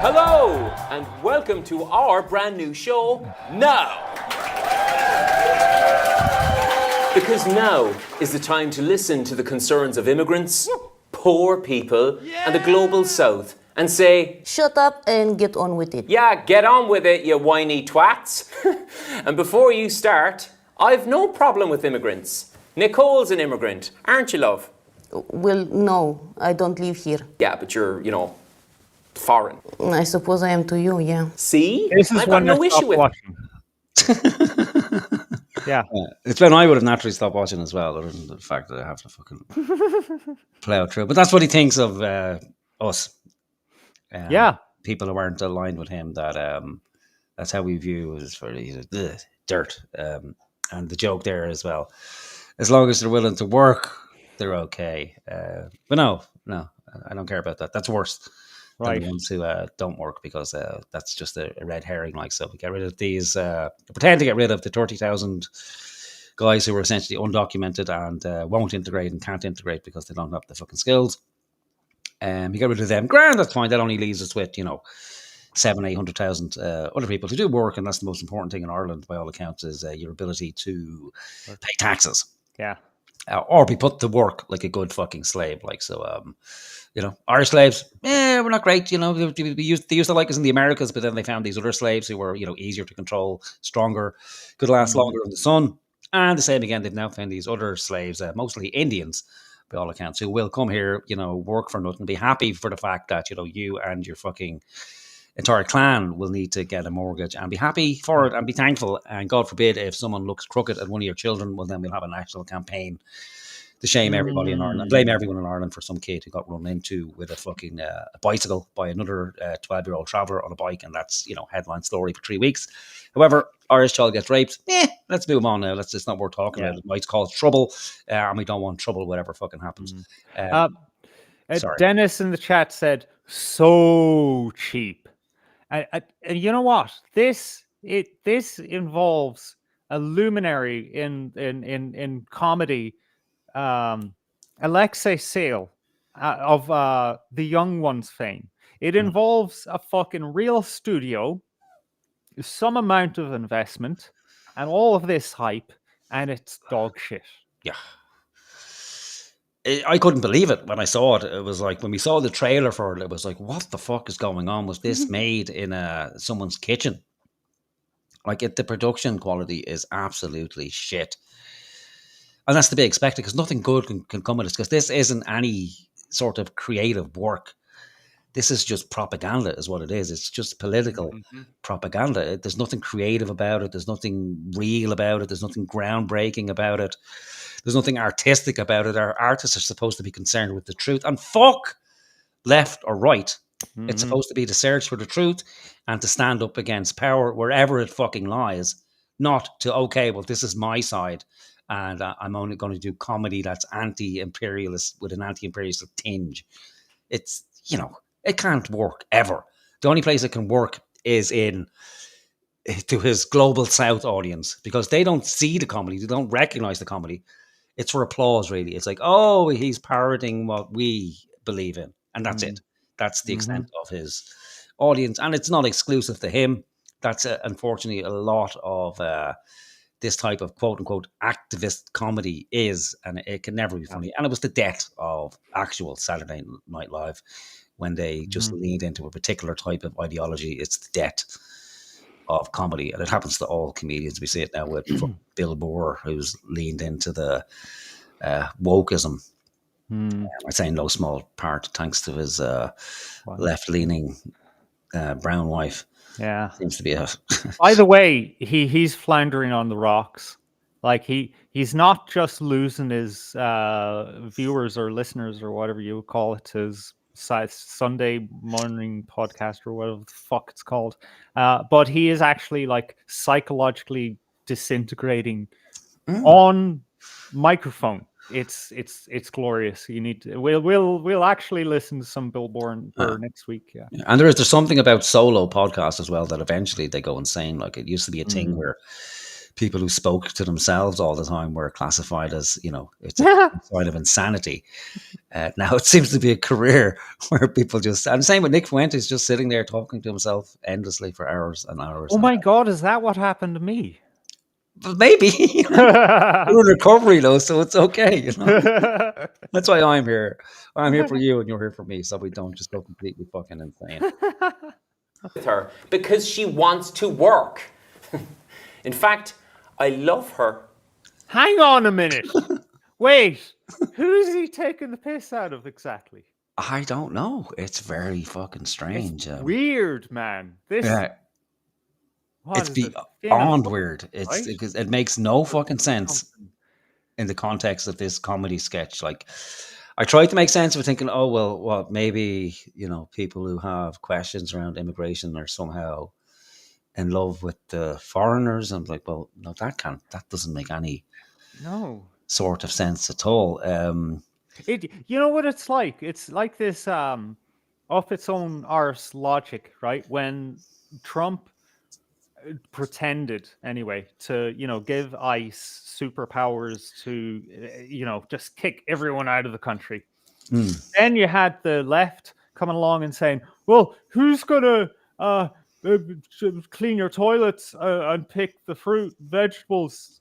Hello, and welcome to our brand new show, Now. Because now is the time to listen to the concerns of immigrants, poor people, and the global south, and say, shut up and get on with it. Yeah, get on with it, you whiny twats. And before you start, I've no problem with immigrants. Nicole's an immigrant, aren't you, love? Well, no, I don't live here. Yeah, but you're, foreign. I suppose I am to you, yeah. See? This is I've got when no you issue stop with watching. Yeah. It's when I would have naturally stopped watching as well, other than the fact that I have to fucking plow through. But that's what he thinks of us. Yeah. People who aren't aligned with him, that's how we view as for dirt. And the joke there as well. As long as they're willing to work, they're okay. But no, I don't care about that. That's worse. Than the ones who don't work, because that's just a red herring. Like, so we get rid of these, pretend to get rid of the 30,000 guys who are essentially undocumented and won't integrate and can't integrate because they don't have the fucking skills. You get rid of them. Grand, that's fine. That only leaves us with 700,000-800,000 other people who do work, and that's the most important thing in Ireland, by all accounts, is your ability to pay taxes. Yeah. Or be put to work like a good fucking slave. Like, so, Irish slaves, we're not great. They used to like us in the Americas, but then they found these other slaves who were, easier to control, stronger, could last longer in the sun. And the same again, they've now found these other slaves, mostly Indians, by all accounts, who will come here, work for nothing, be happy for the fact that, you and your fucking entire clan will need to get a mortgage, and be happy for it and be thankful. And God forbid if someone looks crooked at one of your children, well, then we'll have a national campaign to shame everybody in Ireland and blame everyone in Ireland for some kid who got run into with a fucking a bicycle by another 12-year-old traveller on a bike, and that's headline story for 3 weeks. However, Irish child gets raped. Let's move on now. It's not worth talking about. It might cause trouble, and we don't want trouble, whatever fucking happens. Sorry. Dennis in the chat said, "So cheap." And you know what? This involves a luminary in comedy, Alexei Sayle of The Young Ones fame. It involves a fucking real studio, some amount of investment, and all of this hype, and it's dog shit. Yeah. I couldn't believe it when I saw it. It was like, when we saw the trailer for it, it was like, what the fuck is going on? Was this made in someone's kitchen? Like, the production quality is absolutely shit. And that's to be expected, because nothing good can come of this, because this isn't any sort of creative work. this is just propaganda, is what it is. It's just political propaganda. There's nothing creative about it. There's nothing real about it. There's nothing groundbreaking about it. There's nothing artistic about it. Our artists are supposed to be concerned with the truth. And fuck left or right. It's supposed to be to search for the truth and to stand up against power wherever it fucking lies. Not to, okay, well, this is my side, and I'm only going to do comedy that's anti-imperialist with an anti-imperialist tinge. It's, you know, it can't work ever. The only place it can work is to his global South audience, because they don't see the comedy, they don't recognize the comedy. It's for applause, really. It's like, oh, he's parroting what we believe in, and that's it. That's the extent of his audience, and it's not exclusive to him. That's unfortunately a lot of this type of quote unquote activist comedy is, and it can never be funny. And it was the death of actual Saturday Night Live when they just leaned into a particular type of ideology. It's the death of comedy, and it happens to all comedians. We see it now with Bill Burr, who's leaned into the wokeism. I say in no small part thanks to his left-leaning brown wife. Yeah, seems to be a. By the way, he's floundering on the rocks. Like he's not just losing his viewers or listeners or whatever you would call it, his Sunday morning podcast or whatever the fuck it's called. But he is actually like psychologically disintegrating on microphone. It's glorious. You need to, we'll actually listen to some Bill Burr next week. Yeah. And there's something about solo podcasts as well that eventually they go insane. Like it used to be a thing where people who spoke to themselves all the time were classified as, you know, it's a sign of insanity. Now it seems to be a career where people just, and same with Nick Fuentes, just sitting there talking to himself endlessly for hours and hours. Oh my God, is that what happened to me? But maybe you're in recovery though, so it's okay. You know, that's why I'm here. I'm here for you, and you're here for me, so we don't just go completely fucking insane. With her because she wants to work. In fact, I love her. Hang on a minute. Wait, who's he taking the piss out of exactly? I don't know. It's very fucking strange. It's weird, man. This. Yeah. It's beyond weird. It's because it makes no fucking sense in the context of this comedy sketch. Like, I tried to make sense of it, thinking, oh well, maybe, you know, people who have questions around immigration are somehow in love with the foreigners. And like, well, no, that doesn't make any sort of sense at all. You know what it's like? It's like this off its own arse logic, right? When Trump pretended anyway to, you know, give ICE superpowers to, you know, just kick everyone out of the country. Then you had the left coming along and saying, well, who's gonna clean your toilets and pick the fruit, vegetables?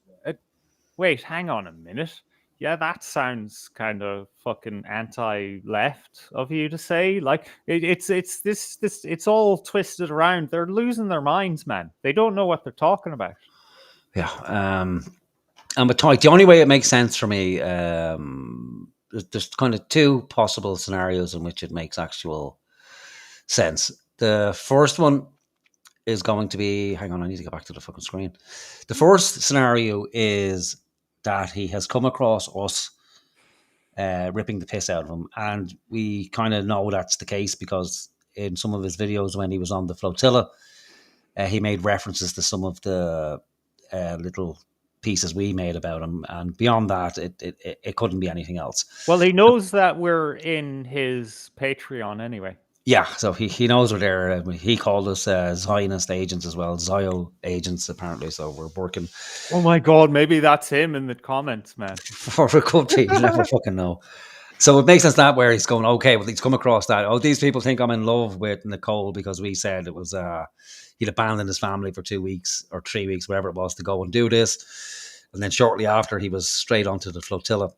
Wait, hang on a minute. Yeah, that sounds kind of fucking anti-left of you to say. Like it's all twisted around. They're losing their minds, man. They don't know what they're talking about. Yeah. And with Taghd, the only way it makes sense for me, there's kind of two possible scenarios in which it makes actual sense. The first one is going to be, hang on, I need to get back to the fucking screen. The first scenario is that he has come across us ripping the piss out of him. And we kind of know that's the case because in some of his videos when he was on the flotilla, he made references to some of the little pieces we made about him. And beyond that, it couldn't be anything else. Well, he knows that we're in his Patreon anyway. Yeah, so he knows we're there. He called us Zionist agents as well, Zio agents apparently. So we're working. Oh my God, maybe that's him in the comments, man. Or it could be. You never fucking know. So it makes sense that where he's going, okay, well, he's come across that. Oh, these people think I'm in love with Nicole because we said it was he'd abandoned his family for 2 weeks or 3 weeks, whatever it was, to go and do this. And then shortly after, he was straight onto the flotilla.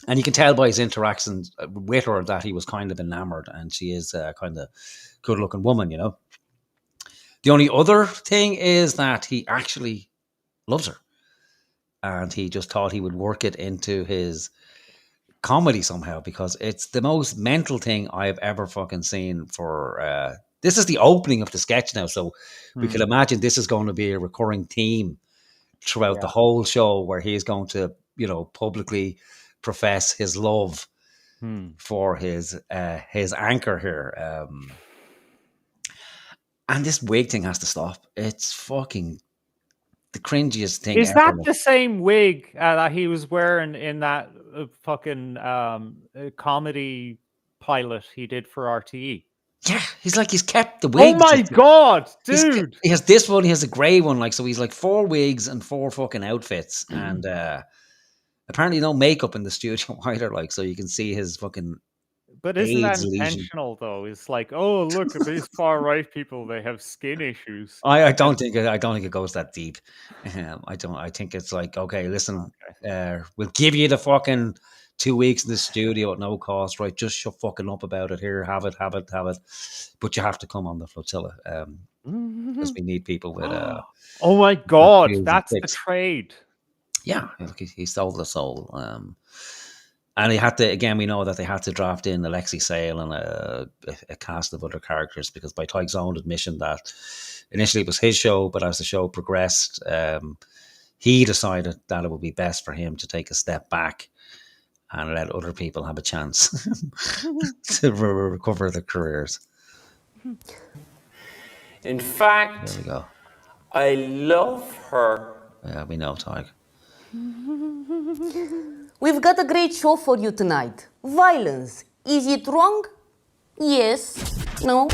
And you can tell by his interactions with her that he was kind of enamored, and she is a kind of good-looking woman, you know. The only other thing is that he actually loves her, and he just thought he would work it into his comedy somehow, because it's the most mental thing I've ever fucking seen for this is the opening of the sketch now, so we can imagine this is going to be a recurring theme throughout the whole show, where he's going to, publicly profess his love for his anchor here. And this wig thing has to stop. It's fucking the cringiest thing Is ever. that the same wig that he was wearing in that fucking comedy pilot he did for RTE? Yeah, he's kept the wigs. Oh my god, dude! He has this one. He has a grey one. So he's like 4 wigs and 4 fucking outfits, and apparently no makeup in the studio either. So you can see his fucking. But isn't that AIDS lesion. intentional though? It's like, oh, look at these far right people; they have skin issues. I don't think it goes that deep. I don't. I think it's like, okay, listen, we'll give you the fucking 2 weeks in the studio at no cost, right? Just shut fucking up about it. Here, have it. But you have to come on the flotilla because we need people with. Oh my god, that's the trade. Yeah, look, he stole the soul. And he had to, again, we know that they had to draft in Alexei Sale and a cast of other characters, because by Tagh's own admission that initially it was his show, but as the show progressed, he decided that it would be best for him to take a step back and let other people have a chance to recover their careers. In fact, there we go. I love her. Yeah, we know, Taghd. We've got a great show for you tonight. Violence. Is it wrong? Yes. No.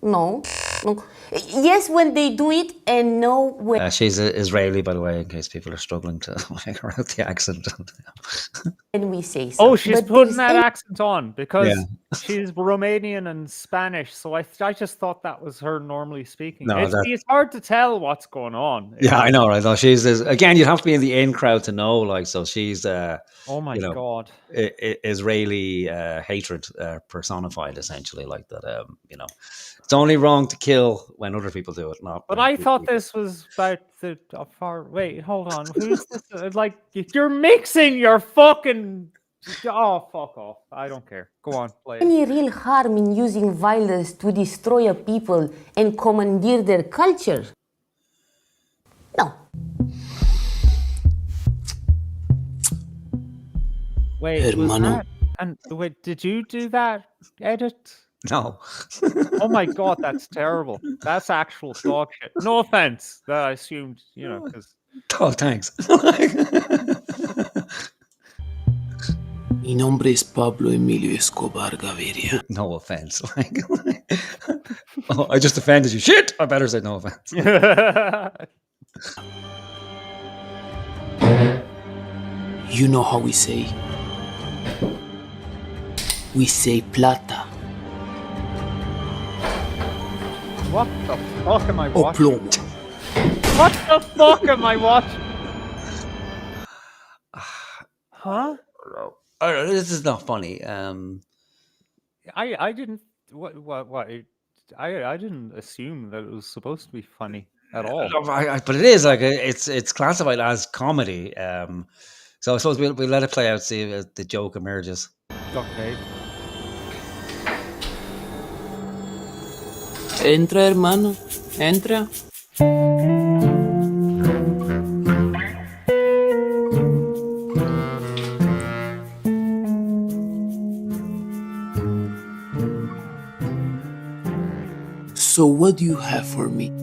No. No. Yes when they do it, and no when... she's Israeli, by the way, in case people are struggling to figure out the accent. when we say so. Oh, she's But putting there's that accent on because she's Romanian and Spanish, so I just thought that was her normally speaking. No, it's hard to tell what's going on. Yeah, I know, right? No, she's again. You'd have to be in the in crowd to know, So she's, oh my god, Israeli hatred personified, essentially, like that. It's only wrong to kill when other people do it, not. But I thought this was about the far. Wait, hold on. Who's this? You're mixing your fucking. Oh, fuck off! I don't care. Go on, play. Any real harm in using violence to destroy a people and commandeer their culture? No. Wait, Hermano. Wait, did you do that edit? No. Oh my god, that's terrible. That's actual dog shit. No offense. That I assumed, because. Oh, thanks. Mi nombre es Pablo Emilio Escobar Gaviria. No offense. I just offended you. Shit! I better say no offense. You know how we say? We say plata. What the fuck am I Or watching? plomb. What the fuck am I watching? Huh? This is not funny. I didn't. What? I didn't assume that it was supposed to be funny at all. But it is it's classified as comedy. So I suppose we'll let it play out, see if the joke emerges. Okay. Entra, hermano. Entra. So what do you have for me?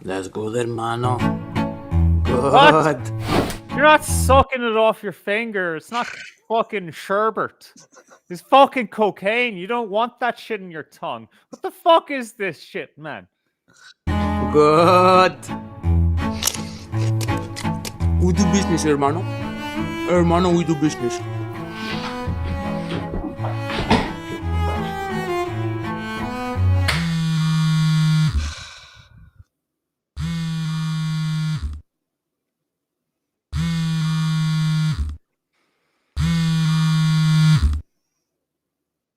That's good, hermano. Good. What? You're not sucking it off your finger. It's not fucking sherbet. It's fucking cocaine. You don't want that shit in your tongue. What the fuck is this shit, man? Good. We do business, hermano. Hermano, we do business.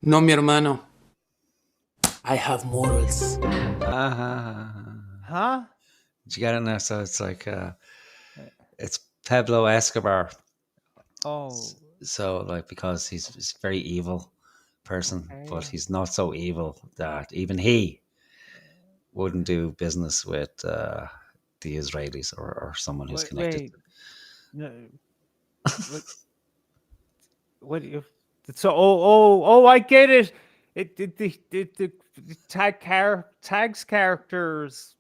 No, mi hermano. I have morals. Huh? Did you get it now? So it's like it's Pablo Escobar. Oh. So like because he's a very evil person, but he's not so evil that even he wouldn't do business with the Israelis or someone who's connected. Wait. No. What if? So I get it. The Tagh's character's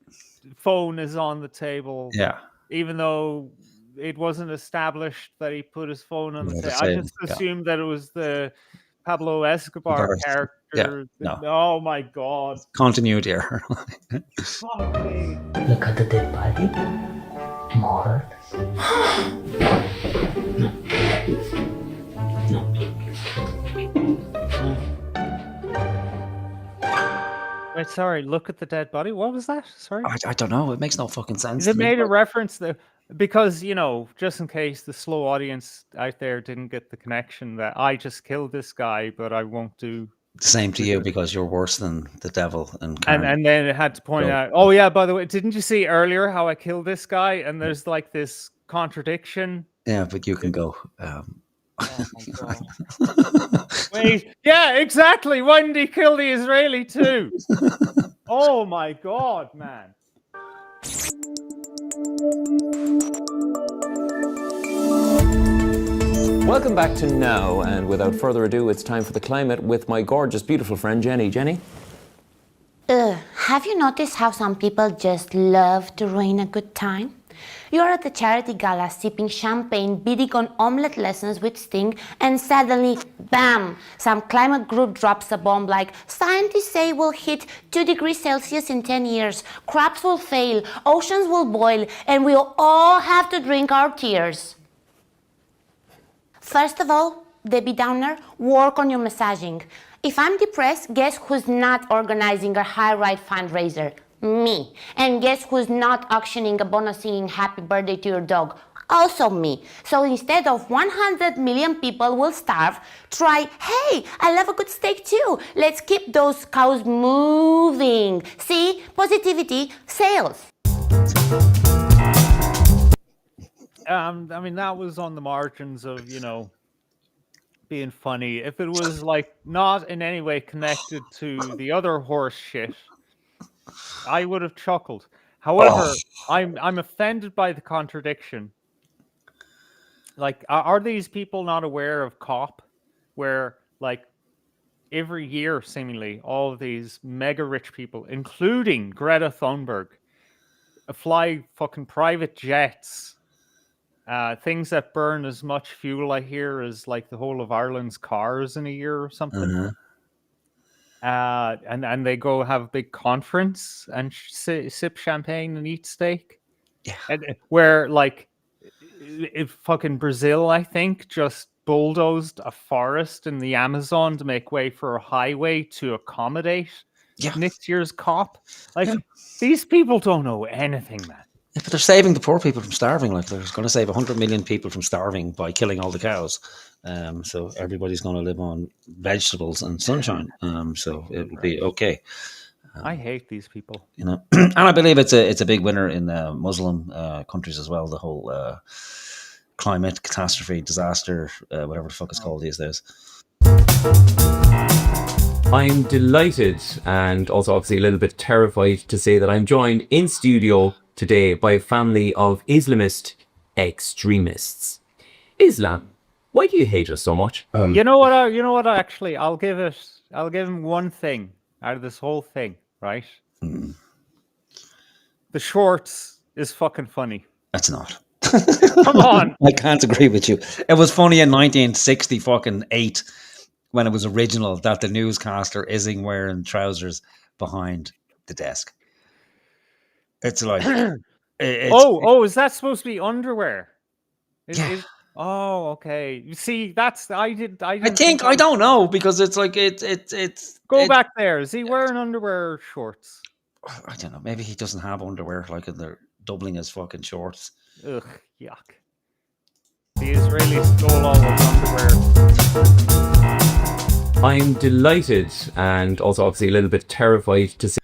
phone is on the table. Yeah. Even though it wasn't established that he put his phone on the table. I just assumed that it was the Pablo Escobar character. Yeah. No. Oh my God. Continuity error. Fuck me. Look at the dead body. More. Wait, sorry. Look at the dead body. What was that? Sorry. I don't know. It makes no fucking sense. It made a reference there because, you know, just in case the slow audience out there didn't get the connection that I just killed this guy, but I won't do the same to you because you're worse than the devil. And then it had to point out, oh yeah, by the way, didn't you see earlier how I killed this guy? And there's like this contradiction. Yeah, but you can go. Oh my God. Wait, yeah, exactly. Why didn't he kill the Israeli too? Oh my God, man. Welcome back to Now, and without further ado, it's time for the climate with my gorgeous, beautiful friend Jenny. Jenny? Have you noticed how some people just love to ruin a good time? You're at the charity gala sipping champagne, bidding on omelette lessons with Sting, and suddenly, bam, some climate group drops a bomb like, scientists say we'll hit 2 degrees Celsius in 10 years, crops will fail, oceans will boil, and we'll all have to drink our tears. First of all, Debbie Downer, work on your massaging. If I'm depressed, guess who's not organizing a high-ride fundraiser? Me. And guess who's not auctioning a bonus singing happy birthday to your dog? Also me. So instead of 100 million people will starve, try, hey, I love a good steak too. Let's keep those cows moving. See? Positivity, sales. I mean, that was on the margins of, you know, being funny. If it was like not in any way connected to the other horse shit, I would have chuckled. However, I'm offended by the contradiction. Like, are these people not aware of COP, where like every year, seemingly, all of these mega rich people, including Greta Thunberg, fly fucking private jets, things that burn as much fuel, I hear, as like the whole of Ireland's cars in a year or something. And they go have a big conference and sip champagne and eat steak. Yeah. And where like fucking Brazil, I think, just bulldozed a forest in the Amazon to make way for a highway to accommodate next year's COP. Like, these people don't know anything, man. Yeah, but they're saving the poor people from starving. Like, they're going to save 100 million people from starving by killing all the cows. So everybody's going to live on vegetables and sunshine. So it will be okay. I hate these people. You know, and I believe it's a big winner in Muslim countries as well. The whole climate catastrophe, disaster, whatever the fuck it's called these days. I'm delighted and also obviously a little bit terrified to say that I'm joined in studio today by a family of Islamist extremists. Islam, why do you hate us so much? You know what? Actually, I'll give him one thing out of this whole thing, right? The shorts is fucking funny. That's not. Come on. I can't agree with you. It was funny in 1968 when it was original that the newscaster isn't wearing trousers behind the desk. It's like, is that supposed to be underwear? Yeah. Oh, okay. You see, I don't know, because it's like Go back there. Is he wearing underwear or shorts? I don't know. Maybe he doesn't have underwear, like they're doubling his fucking shorts. Ugh, yuck. The Israelis stole all his underwear. I'm delighted and also obviously a little bit terrified to see.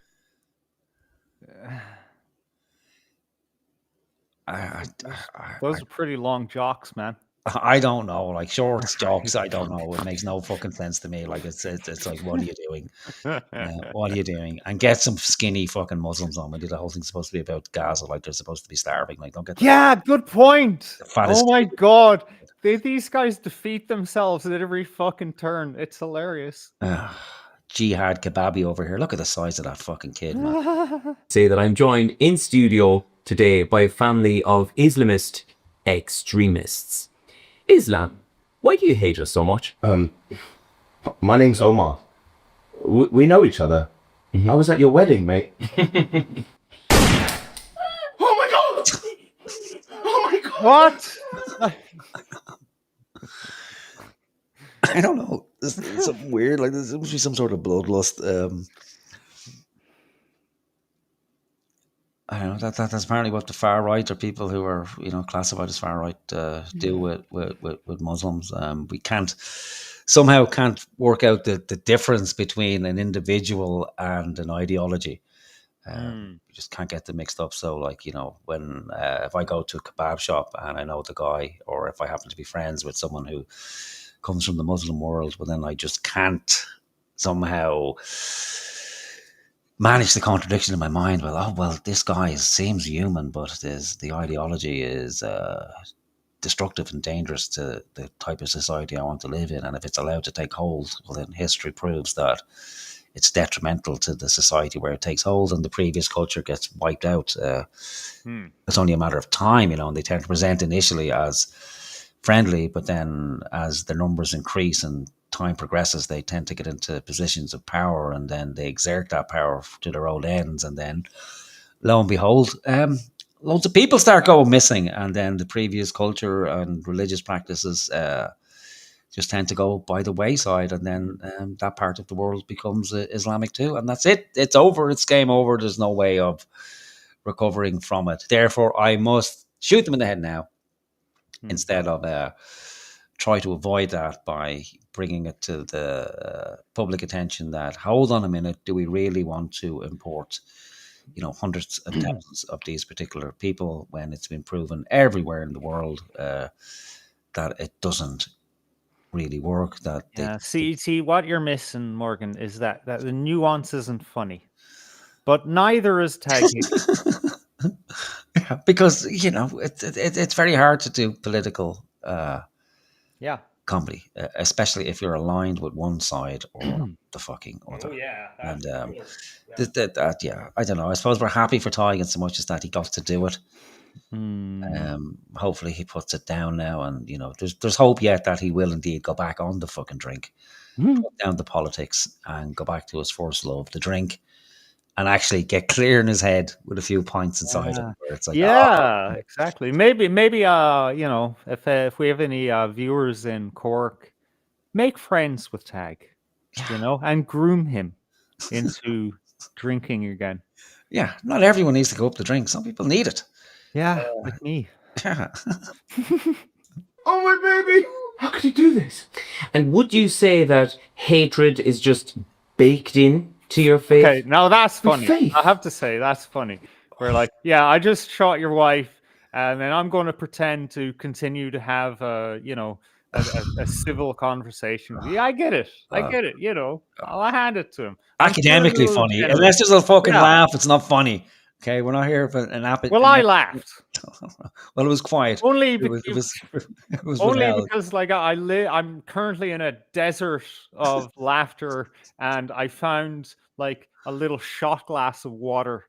Those are pretty long jocks, man. I don't know, like shorts, jocks. I don't know. It makes no fucking sense to me. Like it's like, what are you doing? What are you doing? And get some skinny fucking Muslims on. The whole thing's supposed to be about Gaza, like they're supposed to be starving. Like, don't get Yeah, good point. fattest- Oh my god, these guys defeat themselves at every fucking turn. It's hilarious. Jihad Kebabi over here. Look at the size of that fucking kid, man. Say that I'm joined in studio today by a family of Islamist extremists. Islam, why do you hate us so much? My name's Omar. We know each other. I was at your wedding, mate. Oh my god! Oh my god! What? I don't know. There's something weird. Like there must be some sort of bloodlust. I don't know. That's apparently what the far right or people who are classified as far right do with Muslims. We somehow can't work out the difference between an individual and an ideology. We just can't get them mixed up. So, like, when if I go to a kebab shop and I know the guy, or if I happen to be friends with someone who comes from the Muslim world, well, then I just can't somehow manage the contradiction in my mind. Well, this guy seems human, but the ideology is destructive and dangerous to the type of society I want to live in. And if it's allowed to take hold, well, then history proves that it's detrimental to the society where it takes hold, and the previous culture gets wiped out. It's only a matter of time, and they tend to present initially as friendly, but then as the numbers increase and time progresses, they tend to get into positions of power, and then they exert that power to their own ends, and then lo and behold, loads of people start going missing, and then the previous culture and religious practices just tend to go by the wayside, and then that part of the world becomes Islamic too, and that's it. It's over. It's game over. There's no way of recovering from it. Therefore, I must shoot them in the head now, instead of try to avoid that by bringing it to the public attention that, hold on a minute, do we really want to import hundreds of thousands of these particular people when it's been proven everywhere in the world that it doesn't really work? See what you're missing, Morgan, is that the nuance isn't funny, but neither is Taghd Hickey. Because it's very hard to do political comedy, especially if you're aligned with one side or the fucking other. And I don't know. I suppose we're happy for Taghd in so much as that he got to do it. Hopefully he puts it down now, and there's hope yet that he will indeed go back on the fucking drink, put down the politics, and go back to his first love, the drink, and actually get clear in his head with a few pints inside him. Where it's like, exactly. Maybe if we have any viewers in Cork, make friends with Taghd, and groom him into drinking again. Yeah, not everyone needs to go up the drink. Some people need it. Yeah, like me. Yeah. Oh my baby! How could he do this? And would you say that hatred is just baked in to your faith? Okay, now that's funny. Faith? I have to say, that's funny. We're like, yeah, I just shot your wife, and then I'm going to pretend to continue to have a civil conversation. Yeah, I get it. I'll hand it to him. Academically funny. Unless there's a fucking laugh, it's not funny. Okay, we're not here for an app. Well, I laughed. Well, it was quiet. Only it was because I'm currently in a desert of laughter, and I found like a little shot glass of water.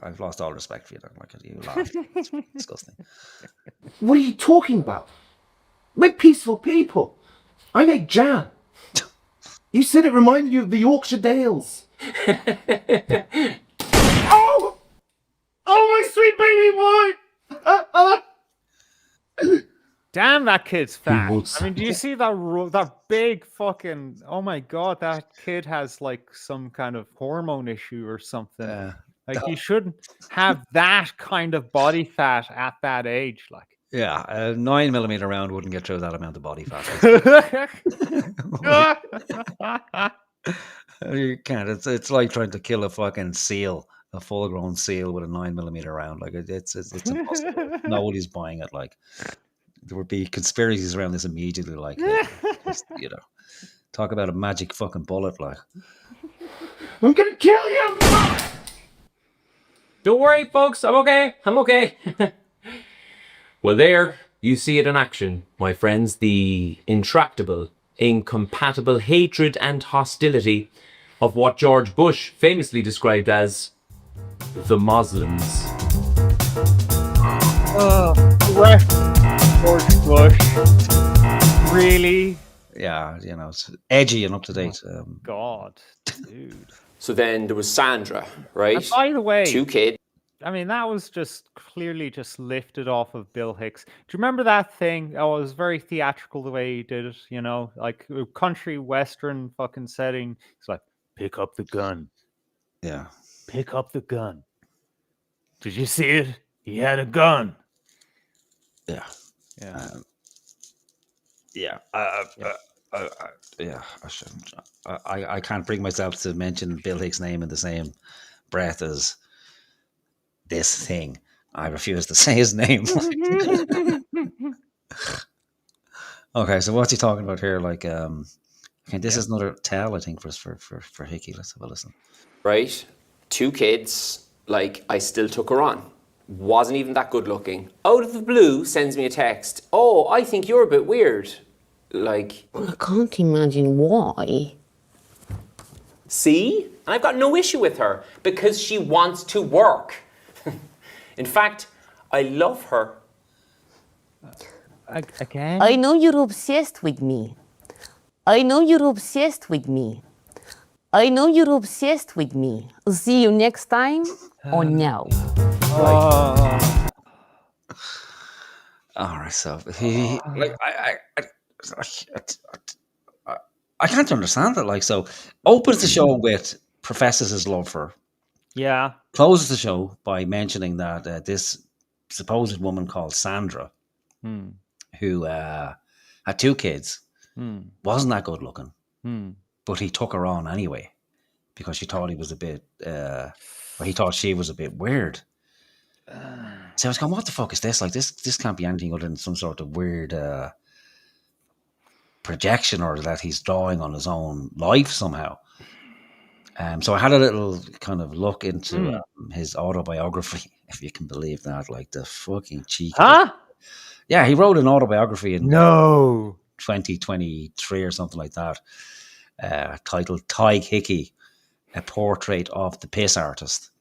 I've lost all respect for you. You laugh. It's disgusting. What are you talking about? We're peaceful people. I make jam. You said it reminded you of the Yorkshire Dales. Oh! Oh, my sweet baby boy! Damn, that kid's fat. I mean, do you see that big fucking... Oh my god, that kid has like some kind of hormone issue or something. You shouldn't have that kind of body fat at that age. Yeah, a 9mm round wouldn't get through that amount of body fat. You can't. It's like trying to kill a fucking seal, a full-grown seal with a 9mm round. Like it's impossible. Nobody's buying it. Like there would be conspiracies around this immediately. Like just, talk about a magic fucking bullet. Like I'm gonna kill you. Don't worry, folks. I'm okay. I'm okay. Well, there you see it in action, my friends. The intractable, incompatible hatred and hostility of what George Bush famously described as the Muslims. George Bush. Really? Yeah, it's edgy and up to date. God, dude. So then there was Sandra, right? And by the way, 2 kids. I mean, that was just clearly just lifted off of Bill Hicks. Do you remember that thing? Oh, it was very theatrical the way he did it, like a country western fucking setting. It's like, pick up the gun. Yeah. Pick up the gun. Did you see it? He had a gun. Yeah. Yeah. Yeah. I shouldn't. I can't bring myself to mention Bill Hicks' name in the same breath as this thing. I refuse to say his name. Okay, so what's he talking about here? Like, okay, this is another tell, I think, for Hickey. Let's have a listen. Right? 2 kids. Like, I still took her on. Wasn't even that good looking. Out of the blue, sends me a text. Oh, I think you're a bit weird. Like, I can't imagine why. see? And I've got no issue with her because she wants to work. In fact, I love her. Again? I know you're obsessed with me. I know you're obsessed with me. I know you're obsessed with me. See you next time on NOOW. All right, so he like I can't understand it. Like, so opens the show with professes his love for her. Yeah. Closes the show by mentioning that this supposed woman called Sandra, who had 2 kids, wasn't that good looking, but he took her on anyway because she thought he was a bit, he thought she was a bit weird. So I was going, what the fuck is this? Like, this can't be anything other than some sort of weird projection or that he's drawing on his own life somehow. So I had a little kind of look into his autobiography, if you can believe that. Like, the fucking cheek. Huh? Yeah, he wrote an autobiography in 2023 or something like that, titled Taghd Hickey, A Portrait of the Piss Artist.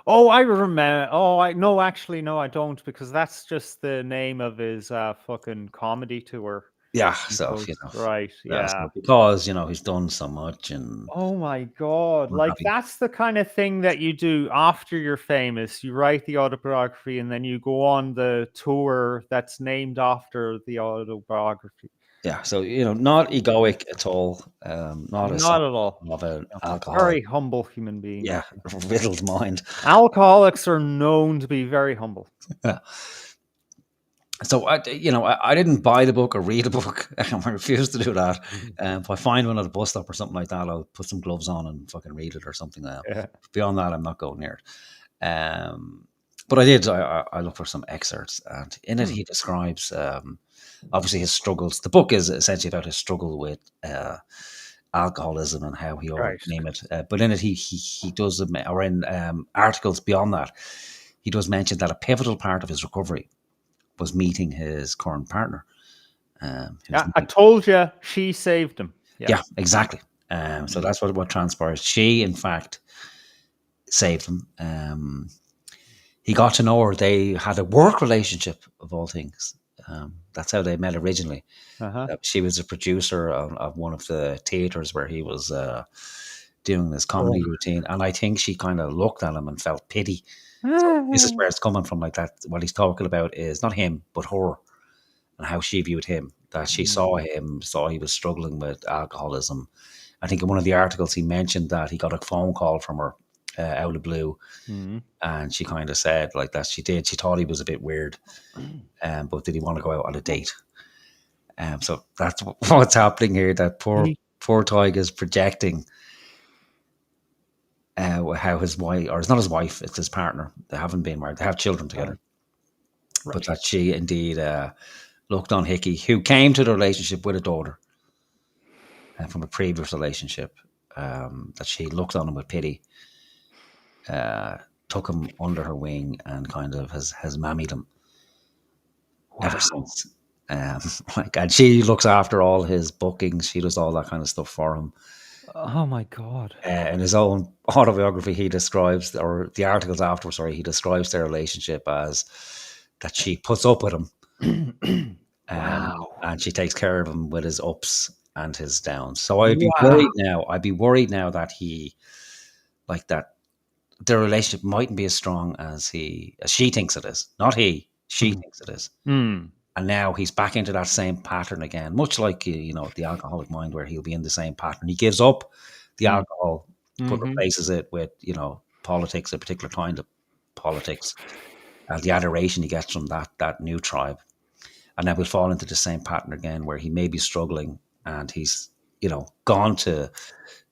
Oh, I remember. Oh, actually, no, I don't, because that's just the name of his fucking comedy tour. Yeah, so right, yeah. So because he's done so much, and oh my god, like that's the kind of thing that you do after you're famous. You write the autobiography, and then you go on the tour that's named after the autobiography. Yeah, so not egoic at all. Not at all. Of an alcoholic. Very humble human being. Yeah, riddled mind. Alcoholics are known to be very humble. So I didn't buy the book or read the book. I refuse to do that. If I find one at a bus stop or something like that, I'll put some gloves on and fucking read it or something. Beyond that, I'm not going near it. But I did. I looked for some excerpts, and in it he describes obviously his struggles. The book is essentially about his struggle with alcoholism and how he overcame it. But in it he does, or in articles beyond that, he does mention that a pivotal part of his recovery was meeting his current partner. I told you, she saved him. Yeah, exactly. So that's what transpires. She, in fact, saved him. He got to know her. They had a work relationship, of all things. That's how they met originally. She was a producer of one of the theatres where he was doing this comedy routine. And I think she kind of looked at him and felt pity. So this is where it's coming from. Like that, what he's talking about is not him, but her, and how she viewed him. That she saw he was struggling with alcoholism. I think in one of the articles he mentioned that he got a phone call from her out of the blue. And she kind of said like that she thought he was a bit weird, but did he want to go out on a date? So that's what's happening here. That poor Taghd is projecting how his wife, or it's not his wife, it's his partner. They haven't been married. They have children together. Right. But that she indeed looked on Hickey, who came to the relationship with a daughter from a previous relationship, that she looked on him with pity, took him under her wing, and kind of has mammied him ever since. And she looks after all his bookings. She does all that kind of stuff for him. Oh my God. In his own autobiography, he describes, or the articles afterwards, he describes their relationship as that she puts up with him. And she takes care of him with his ups and his downs. So I'd be worried now that their relationship mightn't be as strong as she thinks it is. Not he. She thinks it is. And now he's back into that same pattern again, much like, the alcoholic mind, where he'll be in the same pattern. He gives up the alcohol, but replaces it with, politics, a particular kind of politics, and the adoration he gets from that new tribe. And then we'll fall into the same pattern again, where he may be struggling, and he's, gone to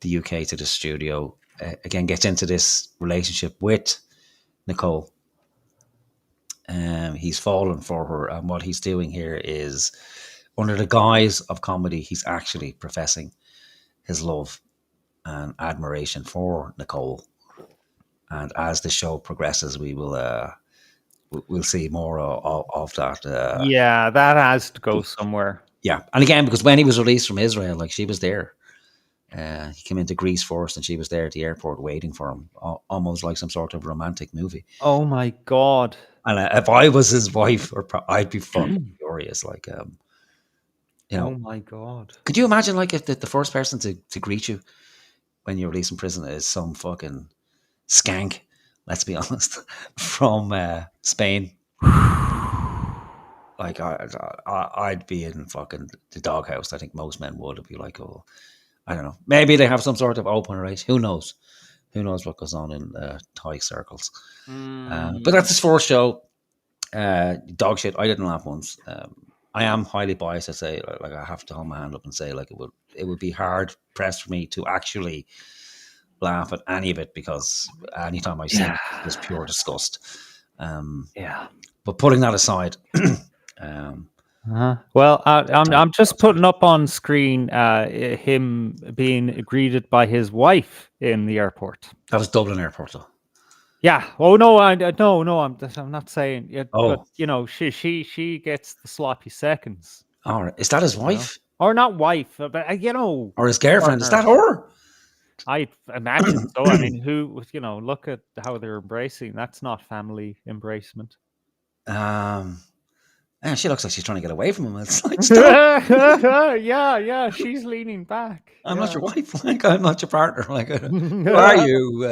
the UK, to the studio, again, gets into this relationship with Nicole. He's fallen for her, and what he's doing here is, under the guise of comedy, he's actually professing his love and admiration for Nicole. And as the show progresses, we will we'll see more of that. That has to go somewhere. Yeah, and again, because when he was released from Israel, she was there. He came into Greece first, and she was there at the airport waiting for him, almost like some sort of romantic movie. Oh my God. And if I was his wife, I'd be fucking furious. Oh my God. Could you imagine, if the first person to greet you when you're released from prison is some fucking skank, let's be honest, from Spain? I'd be in fucking the doghouse. I think most men would. It'd be like, oh, I don't know. Maybe they have some sort of open race. Who knows? Who knows what goes on in Thai circles? But that's his first show. Dog shit. I didn't laugh once. I am highly biased. I say, I have to hold my hand up and say, it would be hard pressed for me to actually laugh at any of it, because anytime I see it, it's pure disgust. But putting that aside, well, I'm just putting up on screen him being greeted by his wife in the airport. That was Dublin Airport, though. Yeah. Oh no, I'm not saying it. But, she gets the sloppy seconds. All right, is that his wife? Or not wife, but or his girlfriend? Is that her? I imagine so. I mean, look at how they're embracing. That's not family embracement. Yeah, she looks like she's trying to get away from him. It's like, stop. yeah, she's leaning back. I'm not your wife. I'm not your partner. Who are you?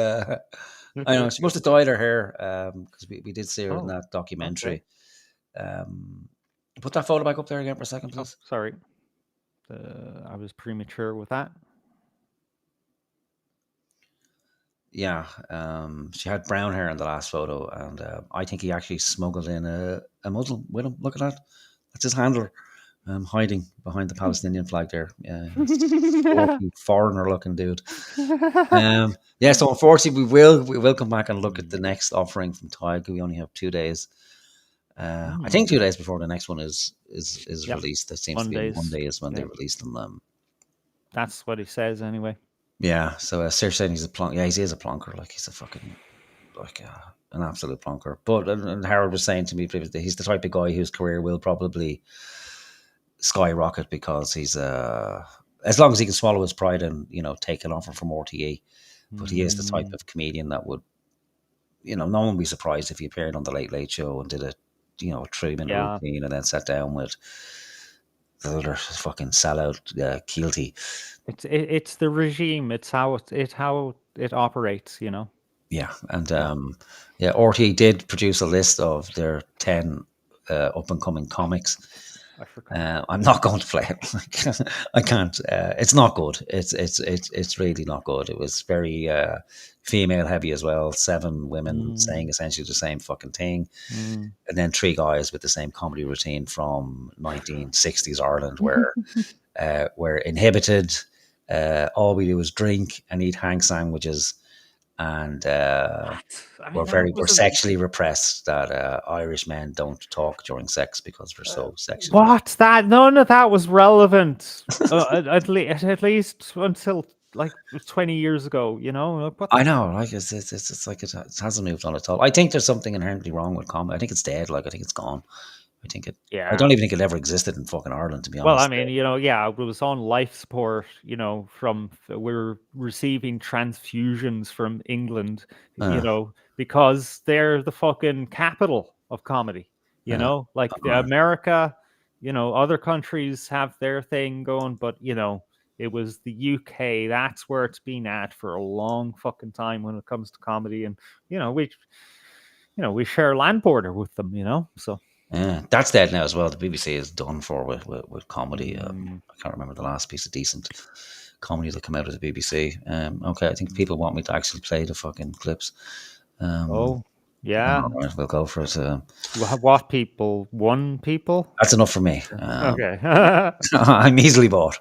I know she must have dyed her hair, because we did see her in that documentary. Okay. Put that photo back up there again for a second, please. Oh, sorry, I was premature with that. Yeah, she had brown hair in the last photo, and I think he actually smuggled in a Muslim with him. Look at that. That's his handler, hiding behind the Palestinian flag there. Foreigner-looking dude. So unfortunately, we will come back and look at the next offering from Taghd. We only have 2 days. I think 2 days before the next one is released. That seems to be 1 day is when they release them. That's what he says anyway. Yeah, so Serge saying he's a plonker. Yeah, he is a plonker. He's a fucking, an absolute plonker. But and Howard was saying to me previously, he's the type of guy whose career will probably skyrocket, because he's as long as he can swallow his pride and take an offer from RTE. But he is the type of comedian that would, no one would be surprised if he appeared on the Late Late Show and did a 3-minute routine and then sat down with the other fucking sellout Keelty. It's the regime. It's how it operates. Yeah, and RTE did produce a list of their 10 up and coming comics, I'm not going to play it. I can't. It's not good. It's really not good. It was very female heavy as well. 7 women saying essentially the same fucking thing, and then 3 guys with the same comedy routine from 1960s Ireland, where we're inhibited. All we do is drink and eat hang sandwiches, and we're sexually repressed. That Irish men don't talk during sex because we're so sexually. What? That none of that was relevant at least until like 20 years ago. You know. I know, like it's like it hasn't moved on at all. I think there's something inherently wrong with comedy. I think it's dead. Like I think it's gone. I think it. Yeah. I don't even think it ever existed in fucking Ireland, to be honest. Well, I mean, it was on life support. We're receiving transfusions from England, because they're the fucking capital of comedy. Like America, other countries have their thing going, but it was the UK. That's where it's been at for a long fucking time when it comes to comedy, and we share a land border with them. So. Yeah, that's dead now as well. The BBC is done for with comedy. I can't remember the last piece of decent comedy that came out of the BBC. Okay, I think people want me to actually play the fucking clips. Yeah. Right, we'll go for it. What people? 1 people? That's enough for me. Okay. I'm easily bought.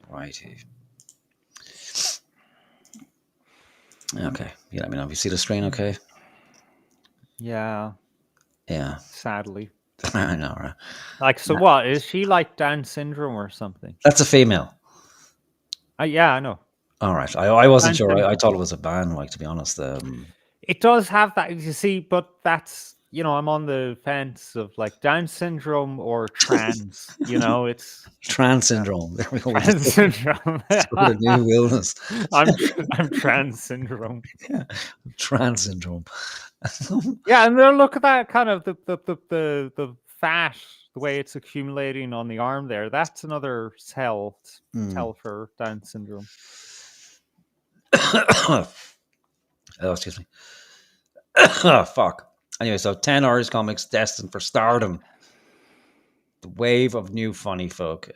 Right. Okay. You let me know if you see the screen, okay? Yeah. Yeah. Sadly. I know, right? Like, so what? Is she like Down syndrome or something? That's a female. Yeah, I know. All right. I wasn't sure. I thought it was a ban, like, to be honest. It does have that, you see, but that's, I'm on the fence of like Down syndrome or trans, it's... Trans syndrome. There we go. Trans syndrome. Sort of new illness. I'm trans syndrome. Yeah. Trans syndrome. Yeah, and then look at that kind of the fat, the way it's accumulating on the arm there. That's another tell for Down syndrome. Oh, excuse me. Oh, fuck. Anyway, so 10 Irish comics destined for stardom. The wave of new funny folk.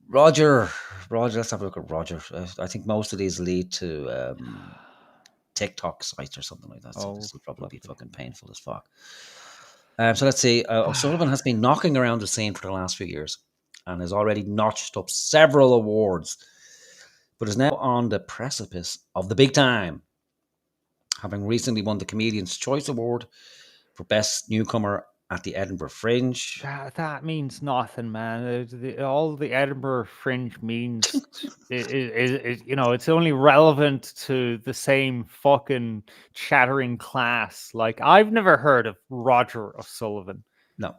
Roger, let's have a look at Roger. I think most of these lead to TikTok sites or something like that. So this will probably be fucking painful as fuck. So let's see. O'Sullivan has been knocking around the scene for the last few years and has already notched up several awards, but is now on the precipice of the big time, having recently won the Comedian's Choice Award for Best Newcomer at the Edinburgh Fringe. That means nothing, man. All the Edinburgh Fringe means is it's only relevant to the same fucking chattering class. Like, I've never heard of Roger O'Sullivan. No.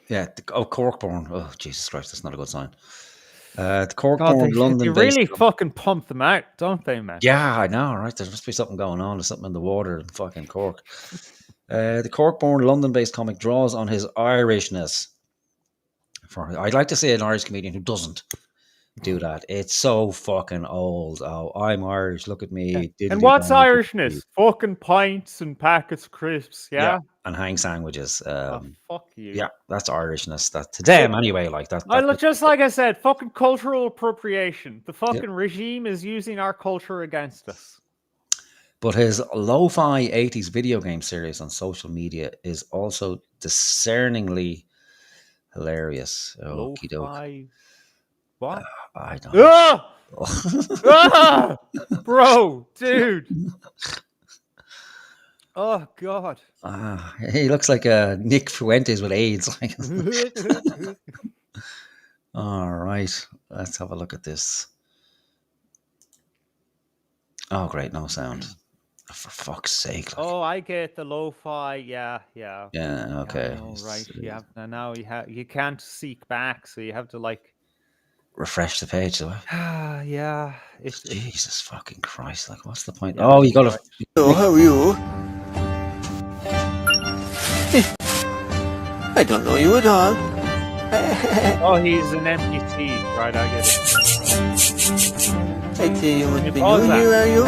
Corkborn. Oh, Jesus Christ, that's not a good sign. The Corkborn, London. You really fucking pump them out, don't they, man? Yeah, I know, right? There must be something going on. There's something in the water in fucking Cork. The Corkborn, London-based comic draws on his Irishness. I'd like to say an Irish comedian who doesn't do that. It's so fucking old. Oh, I'm Irish. Look at me. And what's Irishness? Fucking pints and packets of crisps, yeah? And hang sandwiches. Fuck you. Yeah, that's Irishness. That to them anyway. Like that. Just like I said, fucking cultural appropriation. The fucking regime is using our culture against us. But his lo-fi 80s video game series on social media is also discerningly hilarious. Okie doke. What? I don't know. Bro, dude. Oh, God. He looks like Nick Fuentes with AIDS. All right. Let's have a look at this. Oh, great. No sound. For fuck's sake. Oh, I get the lo-fi. Yeah. Yeah, okay. Yeah, right. Yeah. Now you can't seek back, so you have to like refresh the page, do I? Yeah. Jesus fucking Christ! Like, what's the point? Yeah, you gotta. Oh, how are you? I don't know you at all. Oh, he's an amputee, right? I get it. I tell you what, Can you the pause new that? year, are you?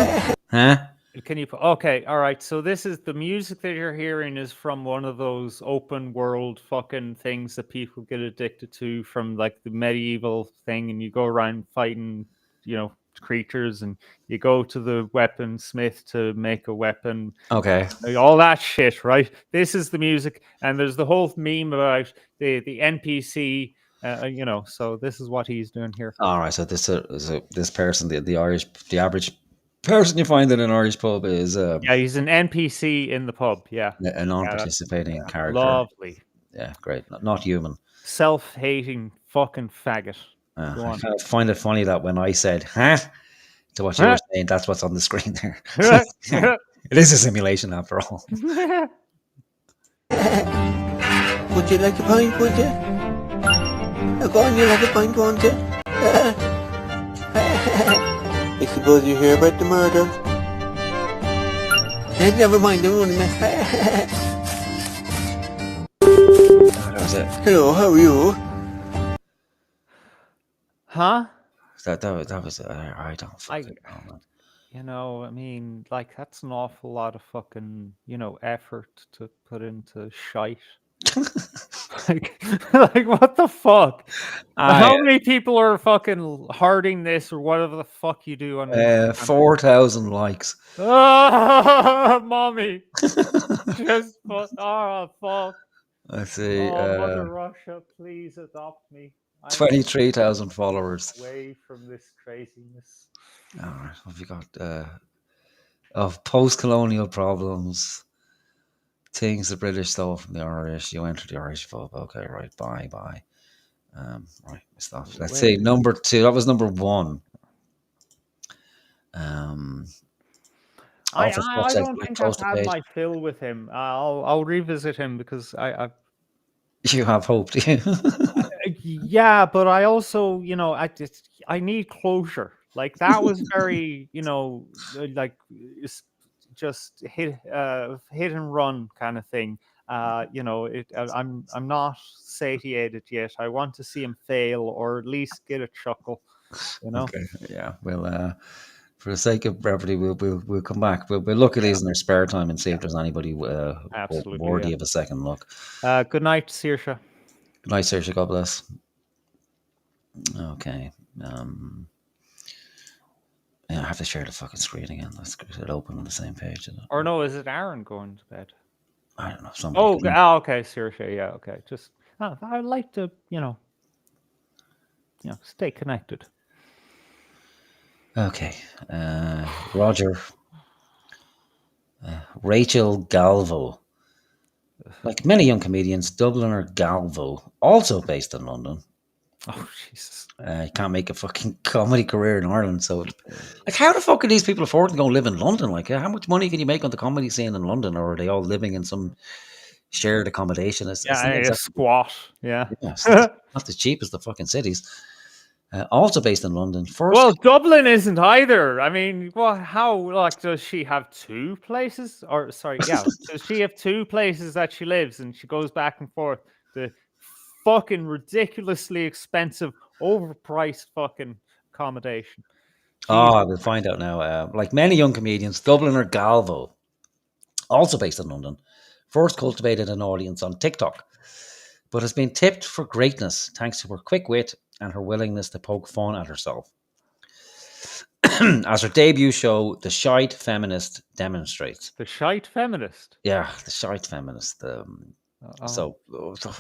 Huh? Can you? Okay, all right. So this is the music that you're hearing is from one of those open world fucking things that people get addicted to from like the medieval thing, and you go around fighting, creatures, and you go to the weaponsmith to make a weapon. Okay. All that shit, right? This is the music, and there's the whole meme about the NPC. So this is what he's doing here. All right. So this person, the average person you find in an Irish pub is Yeah, he's an NPC in the pub. Yeah, a non-participating character. Lovely. Yeah, great. Not human. Self-hating fucking faggot. Go I on. kind of find it funny that when I said "huh" to what you were saying, that's what's on the screen there. It is a simulation after all. Would you like a pint, would you? Go on, you'll have a pint, won't you? I suppose you hear about the murder. Never mind, I'm only mess. That was it. Hello, how are you? Huh? That was I don't fucking know, man. I mean, like that's an awful lot of fucking, effort to put into shite. like what the fuck? How many people are fucking hearting this or whatever the fuck you do on 4,000 likes. Oh, mommy. Just fuck. Let's see. Mother Russia, please adopt me. 23,000 followers. Away from this craziness. All right, what have you got? Of post-colonial problems, things the British stole from the Irish. You entered the Irish pub. Okay, right. Bye. Right, stop. Let's see. Number 2. That was number 1. I don't think I've had my fill with him. I'll revisit him because I You have hope, do you? yeah, but I also, I need closure. Like that was very, like just hit and run kind of thing. I'm not satiated yet. I want to see him fail or at least get a chuckle. Okay, yeah. Well, for the sake of brevity, we'll come back. We'll look at these in our spare time and see if there's anybody worthy of a second look. Good night, Saoirse. Good night, Saoirse. God bless. Okay. Yeah, I have to share the fucking screen again. Let's get it open on the same page. Or no, is it Aaron going to bed? I don't know. Okay, Saoirse. Yeah, okay. Just I'd like to, stay connected. Okay. Roger. Rachel Galvo. Like many young comedians, Dubliner Galvo, also based in London. Oh, Jesus. You can't make a fucking comedy career in Ireland. So, like, how the fuck are these people afford to go live in London? Like, how much money can you make on the comedy scene in London? Or are they all living in some shared accommodation? It's a squat. Yeah. It's not the cheapest of fucking cities. Also based in London. Well, Dublin isn't either. I mean, does she have 2 places? Or, sorry, yeah. Does she have 2 places that she lives and she goes back and forth? The fucking ridiculously expensive, overpriced fucking accommodation. We'll find out now. Like many young comedians, Dubliner Galvo, also based in London, first cultivated an audience on TikTok, but has been tipped for greatness thanks to her quick wit and her willingness to poke fun at herself. As her debut show, The Shite Feminist demonstrates. The Shite Feminist? Yeah, The Shite Feminist. So,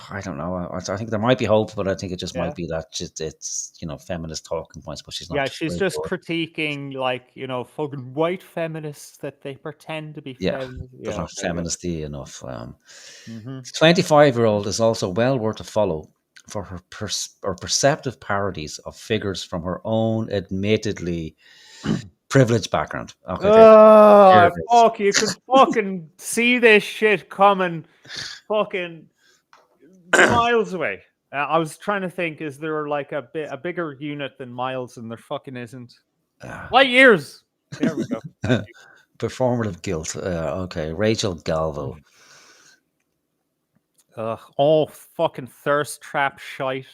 I don't know. I think there might be hope, but I think it just might be that it's, feminist talking points, but she's not. Yeah, she's just critiquing, fucking white feminists that they pretend to be feminist. They're not feministy enough. 25-year-old is also well worth a follow for her perceptive parodies of figures from her own admittedly privileged background. Okay. Fuck, you could fucking see this shit coming fucking miles away. I was trying to think, is there like a bigger unit than miles, and there fucking isn't. Light years. There we go. Performative guilt. Okay, Rachel Galvo. All fucking thirst trap shite.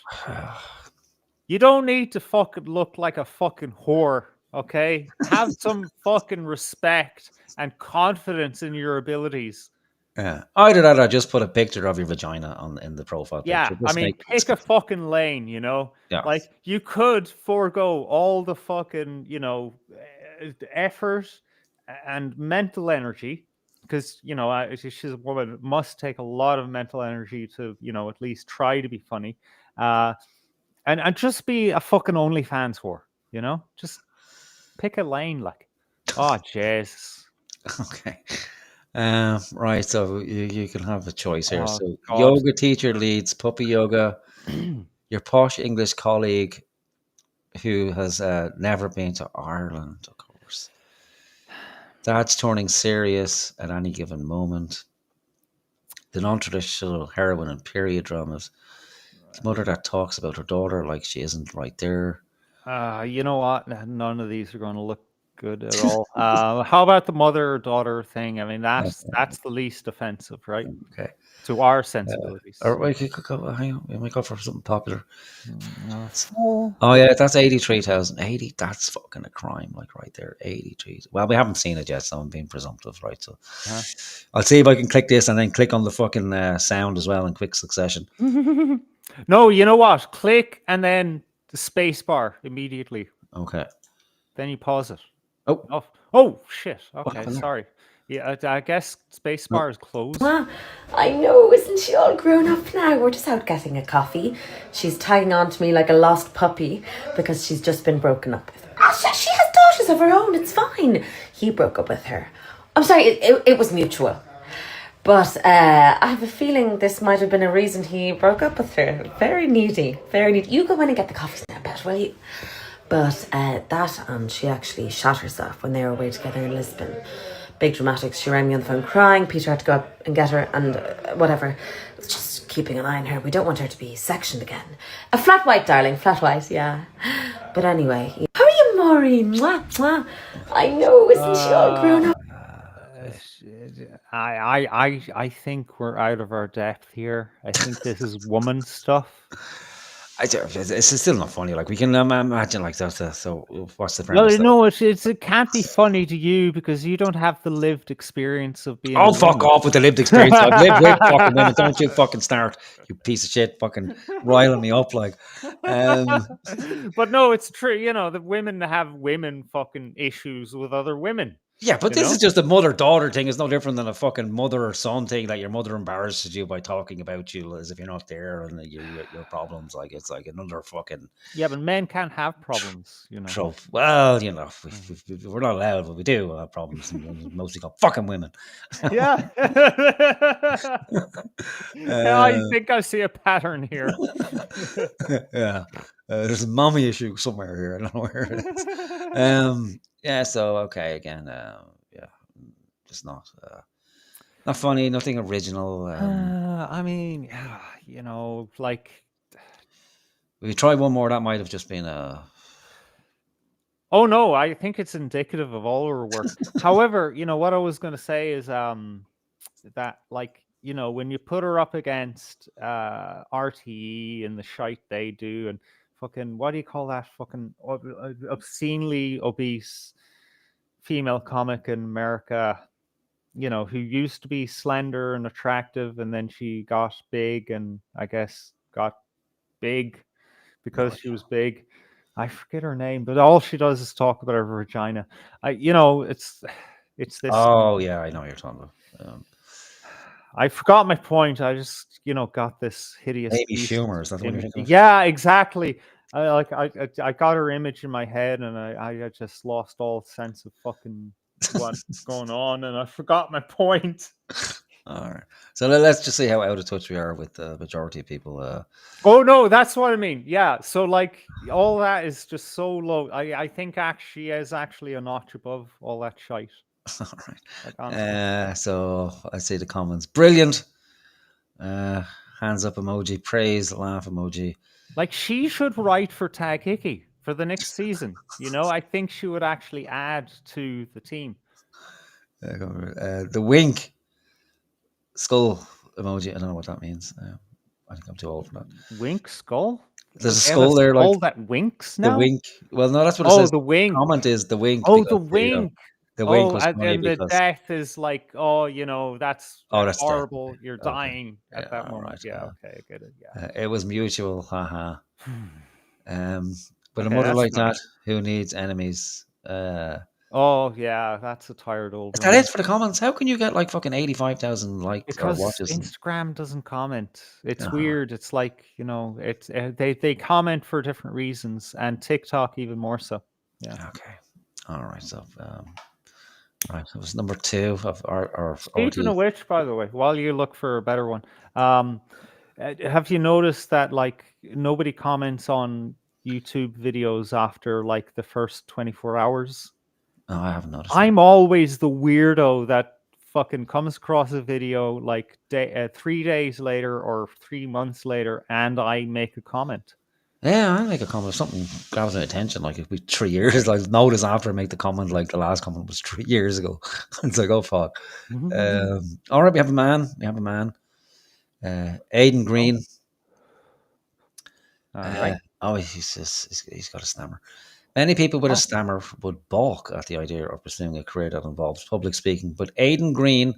You don't need to fucking look like a fucking whore Okay, have some fucking respect and confidence in your abilities. Yeah. Either that or just put a picture of your vagina in the profile Yeah, picture. I Just mean, make pick a fucking lane, you know? Yeah. Like, you could forego all the fucking, effort and mental energy, because, she's a woman, it must take a lot of mental energy to, at least try to be funny. And just be a fucking OnlyFans whore, Just pick a lane, like. Oh, Jesus. Okay. Right, so you can have a choice here. Oh, So God. yoga teacher leads puppy yoga. Your posh English colleague who has never been to Ireland, of course. Dad's turning serious at any given moment. The non-traditional heroine in period dramas. The mother that talks about her daughter like she isn't right there. You know what? None of these are going to look good at all. How about the mother-daughter thing? I mean, that's the least offensive, right? Okay. To our sensibilities. Or we could go, hang on, we might go for something popular. Oh. Oh yeah, that's 83,000. 80, that's fucking a crime, like right there. 83. Well, we haven't seen it yet, so I'm being presumptive, right? So I'll see if I can click this and then click on the fucking sound as well in quick succession. No, you know what? Click and then the space bar immediately. Okay. Then you pause it. Oh. Oh shit. Okay, happened there? sorry. Yeah, I guess space bar is closed. I know, isn't she all grown up now? We're just out getting a coffee. She's tying on to me like a lost puppy because she's just been broken up with. She has daughters of her own, it's fine. He broke up with her. I'm sorry, it was mutual. But I have a feeling this might have been a reason he broke up with her. Very needy, very needy. You go in and get the coffees now, Bet, will you? But that, and she actually shot herself when they were away together in Lisbon. Big dramatics. She rang me on the phone crying. Peter had to go up and get her and whatever. Just keeping an eye on her. We don't want her to be sectioned again. A flat white, darling. Flat white, yeah. But anyway. How are you, Maureen? Mwah, mwah. I know, isn't she all grown up? I think we're out of our depth here. I think this is woman stuff. It's still not funny. Like we can imagine like that. So what's the Well, premise? no, it can't be funny to you because you don't have the lived experience of being. Oh, a fuck woman. off with the lived experience. I've lived with fucking women. Don't you fucking start, you piece of shit, fucking riling me up like. But no, it's true. The women have women fucking issues with other women. Yeah, but this is just a mother-daughter thing. It's no different than a fucking mother or son thing that your mother embarrasses you by talking about you as if you're not there and your problems. Like it's like another fucking. Yeah, but men can't have problems, trope. Well, we're not allowed, but we do have problems. Mostly called fucking women. Yeah. I think I see a pattern here. Yeah. There's a mommy issue somewhere here. I don't know where it is. Yeah, so okay, again, just not funny, nothing original. I mean, like we try one more. That might have just been a. Oh no, I think it's indicative of all our work. However, what I was going to say is that like when you put her up against RTE and the shite they do and fucking what do you call that fucking obscenely obese female comic in America, who used to be slender and attractive and then she got big and I guess got big because she was big. I forget her name, but all she does is talk about her vagina. It's this. Oh yeah, I know what you're talking about. I forgot my point. I just, got this hideous. Amy Schumer, is that the one you're thinking of? Yeah, exactly. I got her image in my head, and I just lost all sense of fucking what's going on, and I forgot my point. All right, so let's just see how out of touch we are with the majority of people. Oh no, that's what I mean. Yeah, so like all that is just so low. I think she is actually a notch above all that shite. All right. So I see the comments. Brilliant. Hands up emoji. Praise. Laugh emoji. Like she should write for Taghd Hickey for the next season. I think she would actually add to the team. The wink. Skull emoji. I don't know what that means. I think I'm too old for that. Wink skull? There's a skull there, All like that winks the now. wink. Well, no, that's what it Oh, says. the wink. Comment is the wink. Oh, because, the wink. the wink was and funny then the because death is like, oh, that's that's death. horrible. You're dying at that moment. right, Yeah, okay, I get it. Yeah. it was mutual. Haha. But a Okay, mother that's like funny. that who needs enemies. Oh yeah, that's a tired old. Is that it for the comments? How can you get like fucking 85,000 likes Because or watches? Instagram doesn't comment. It's Uh-huh. weird. It's like it's they comment for different reasons, and TikTok even more so. Yeah. Okay. All right. So, right. It was number 2 of our Speaking of which, by the way, while you look for a better one, have you noticed that like nobody comments on YouTube videos after like the first 24 hours? No, I haven't noticed. I'm always the weirdo that fucking comes across a video like 3 days later or 3 months later, and I make a comment. Yeah, I make a comment. If something grabs my attention, like it'd be 3 years. Like notice after I make the comment, like the last comment was 3 years ago. It's like, oh fuck. All right, we have a man. Aidan Green. Right. He's got a stammer. Many people with a stammer would balk at the idea of pursuing a career that involves public speaking, but Aidan Green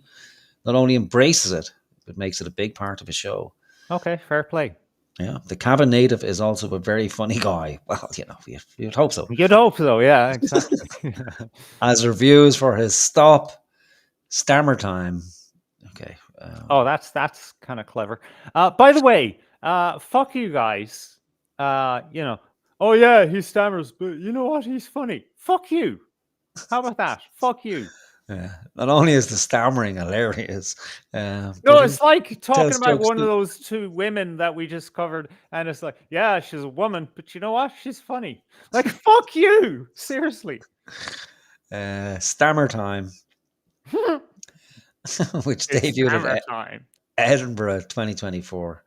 not only embraces it, but makes it a big part of his show. Okay, fair play. Yeah, the Cavan native is also a very funny guy. Well, you'd hope so. You'd hope so, yeah, exactly. As reviews for his Stammer Time. Okay. Oh, that's kind of clever. By the way, fuck you guys. Oh yeah, he stammers, but you know what? He's funny. Fuck you. How about that? Fuck you. Yeah. Not only is the stammering hilarious. No, it's like talking about one of those 2 women that we just covered, and it's like, yeah, she's a woman, but you know what? She's funny. Like, fuck you. Seriously. Stammer Time. Which debuted at Edinburgh 2024.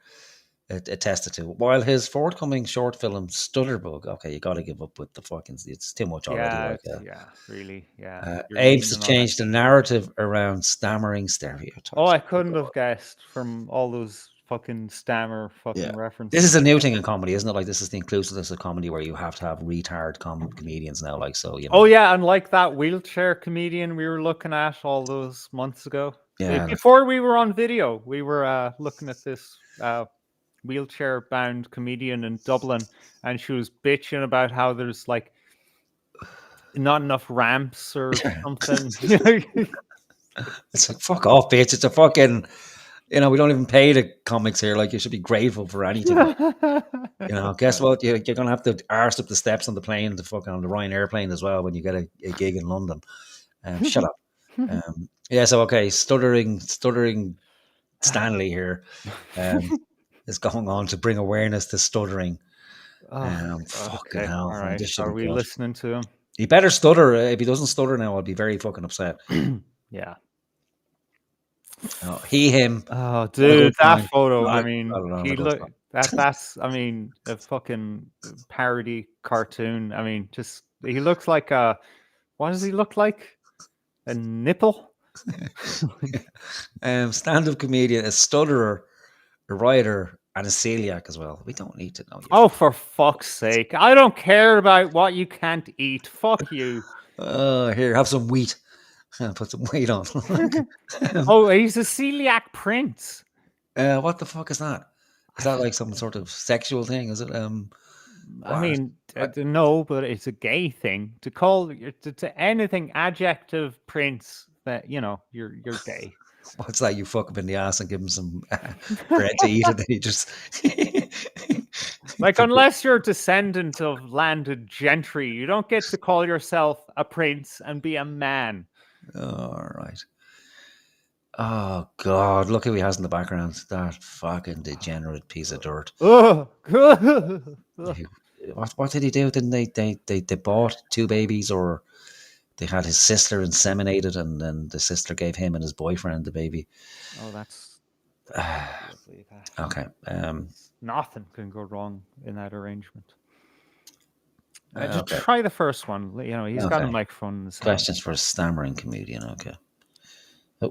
Attested to. While his forthcoming short film Stutterbug, okay, you got to give up with the fucking. It's too much already. Really, yeah. Aims to change the narrative around stammering stereotypes. Oh, I couldn't have guessed from all those fucking stammer references. This is a new thing in comedy, isn't it? Like this is the inclusiveness of comedy where you have to have retard comedians now. Like so, Oh yeah, and like that wheelchair comedian we were looking at all those months ago. Yeah. Before we were on video, we were looking at this. Wheelchair bound comedian in Dublin, and she was bitching about how there's like not enough ramps or something. It's like, fuck off, bitch. It's a fucking, we don't even pay the comics here. Like, you should be grateful for anything. Guess what? You're going to have to arse up the steps on the plane, on the Ryanair airplane as well when you get a gig in London. Shut up. So, okay, stuttering Stanley here. Is going on to bring awareness to stuttering. Fucking hell. All right. Are we listening to him? He better stutter. If he doesn't stutter now, I'll be very fucking upset. Yeah. Him. Oh, dude, that photo. I mean, that's a fucking parody cartoon. I mean, just he looks like what does he look like? A nipple? Stand-up comedian, a stutterer, a writer, and a celiac as well. We don't need to know. Oh, for fuck's sake. I don't care about what you can't eat. Fuck you. Here, have some wheat. Put some weight on. Oh, he's a celiac prince. What the fuck is that? Is that like some sort of sexual thing? Is it? I mean, no, but it's a gay thing to call to anything adjective prince that you're gay. What's that? You fuck him in the ass and give him some bread to eat, and then you just like, unless you're a descendant of landed gentry, you don't get to call yourself a prince and be a man. All right. Oh God! Look who he has in the background. That fucking degenerate piece of dirt. Oh. What did he do? Didn't they bought 2 babies, or they had his sister inseminated, and then the sister gave him and his boyfriend the baby. Oh, that's okay. Nothing can go wrong in that arrangement. Just try the first one. He's got a microphone in his hand. Questions for a stammering comedian. Okay. Oh.